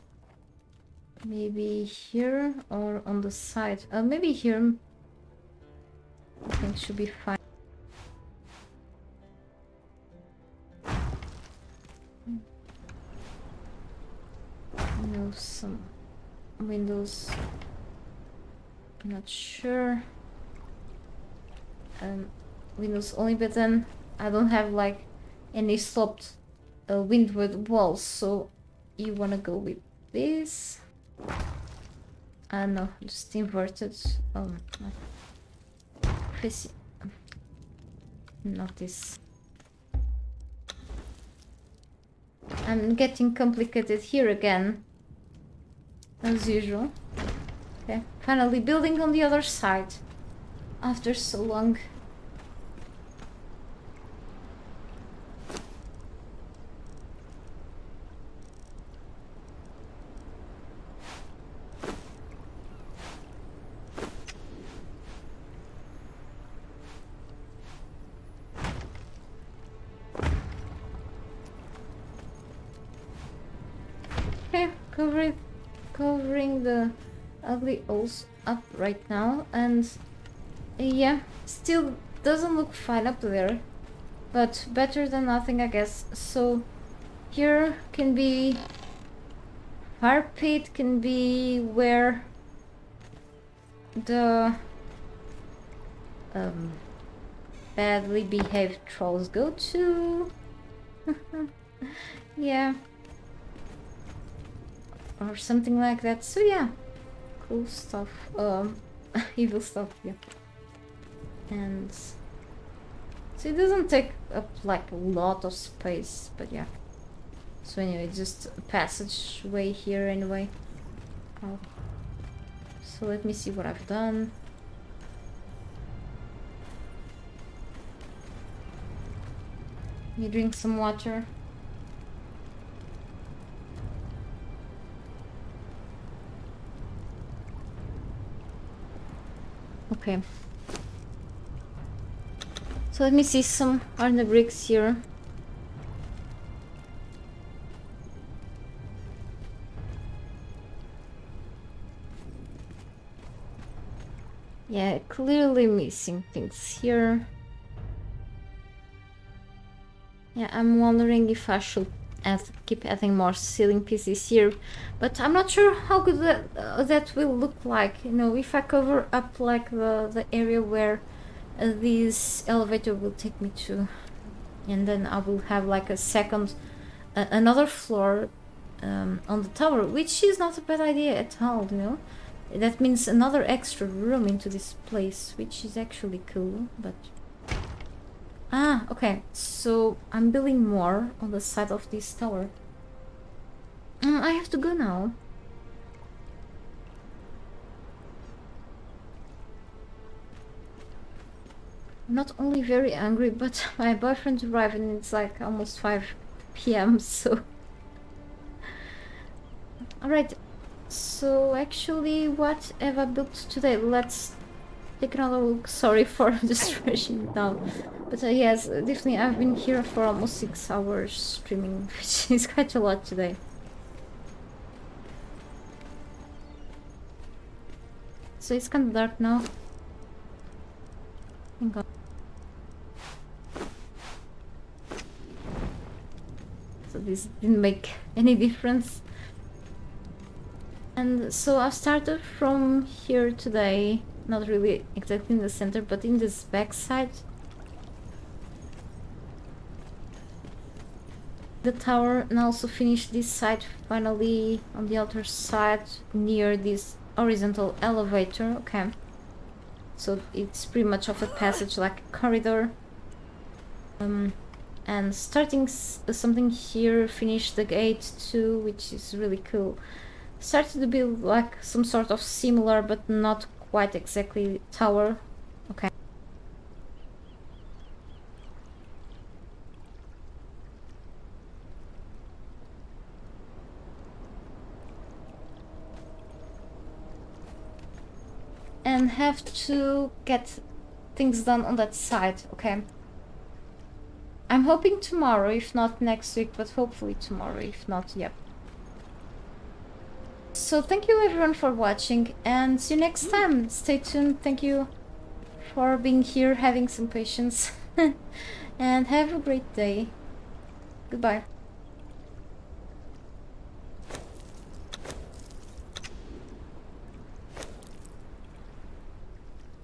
Maybe here or on the side. Maybe here. I think should be fine. Some windows. I'm not sure. Windows only, but then I don't have like any sloped windward walls, so you wanna go with this? No, just inverted. Facing, not this. I'm getting complicated here again, as usual. Okay, finally building on the other side after so long. Okay, covering the ugly holes up right now, and yeah, still doesn't look fine up there, but better than nothing, I guess. So here can be fire pit, can be where the badly behaved trolls go to. Yeah, or something like that. So yeah, cool stuff. Evil stuff, yeah. And so it doesn't take up like a lot of space, but yeah. So anyway, just a passageway here anyway. Oh. So let me see what I've done. Let me drink some water. Okay. So let me see some iron bricks here. Yeah, clearly missing things here. Yeah, I'm wondering if I should keep adding more ceiling pieces here, but I'm not sure how good that will look like. You know, if I cover up like the area where this elevator will take me to, and then I will have like a second, another floor on the tower, which is not a bad idea at all, you know. That means another extra room into this place, which is actually cool, but... Ah, okay, so I'm building more on the side of this tower. I have to go now. I'm not only very angry, but my boyfriend arrived and it's like almost 5 p.m, so... Alright, so actually what have I built today? Let's take another look. Sorry for just rushing it down. But yes, definitely I've been here for almost 6 hours streaming, which is quite a lot today. So it's kind of dark now. Thank God. So this didn't make any difference. And so I started from here today, not really exactly in the center, but in this back side. The tower, and also finished this side finally on the other side near this horizontal elevator. Okay, so it's pretty much of a passage, like a corridor. And starting something here, finish the gate too, which is really cool. Started to build like some sort of similar but not quite exactly tower. Okay. And have to get things done on that side, okay? I'm hoping tomorrow, if not next week, but hopefully tomorrow, if not, yep. So thank you everyone for watching, and see you next time. Stay tuned. Thank you for being here, having some patience, and have a great day. Goodbye.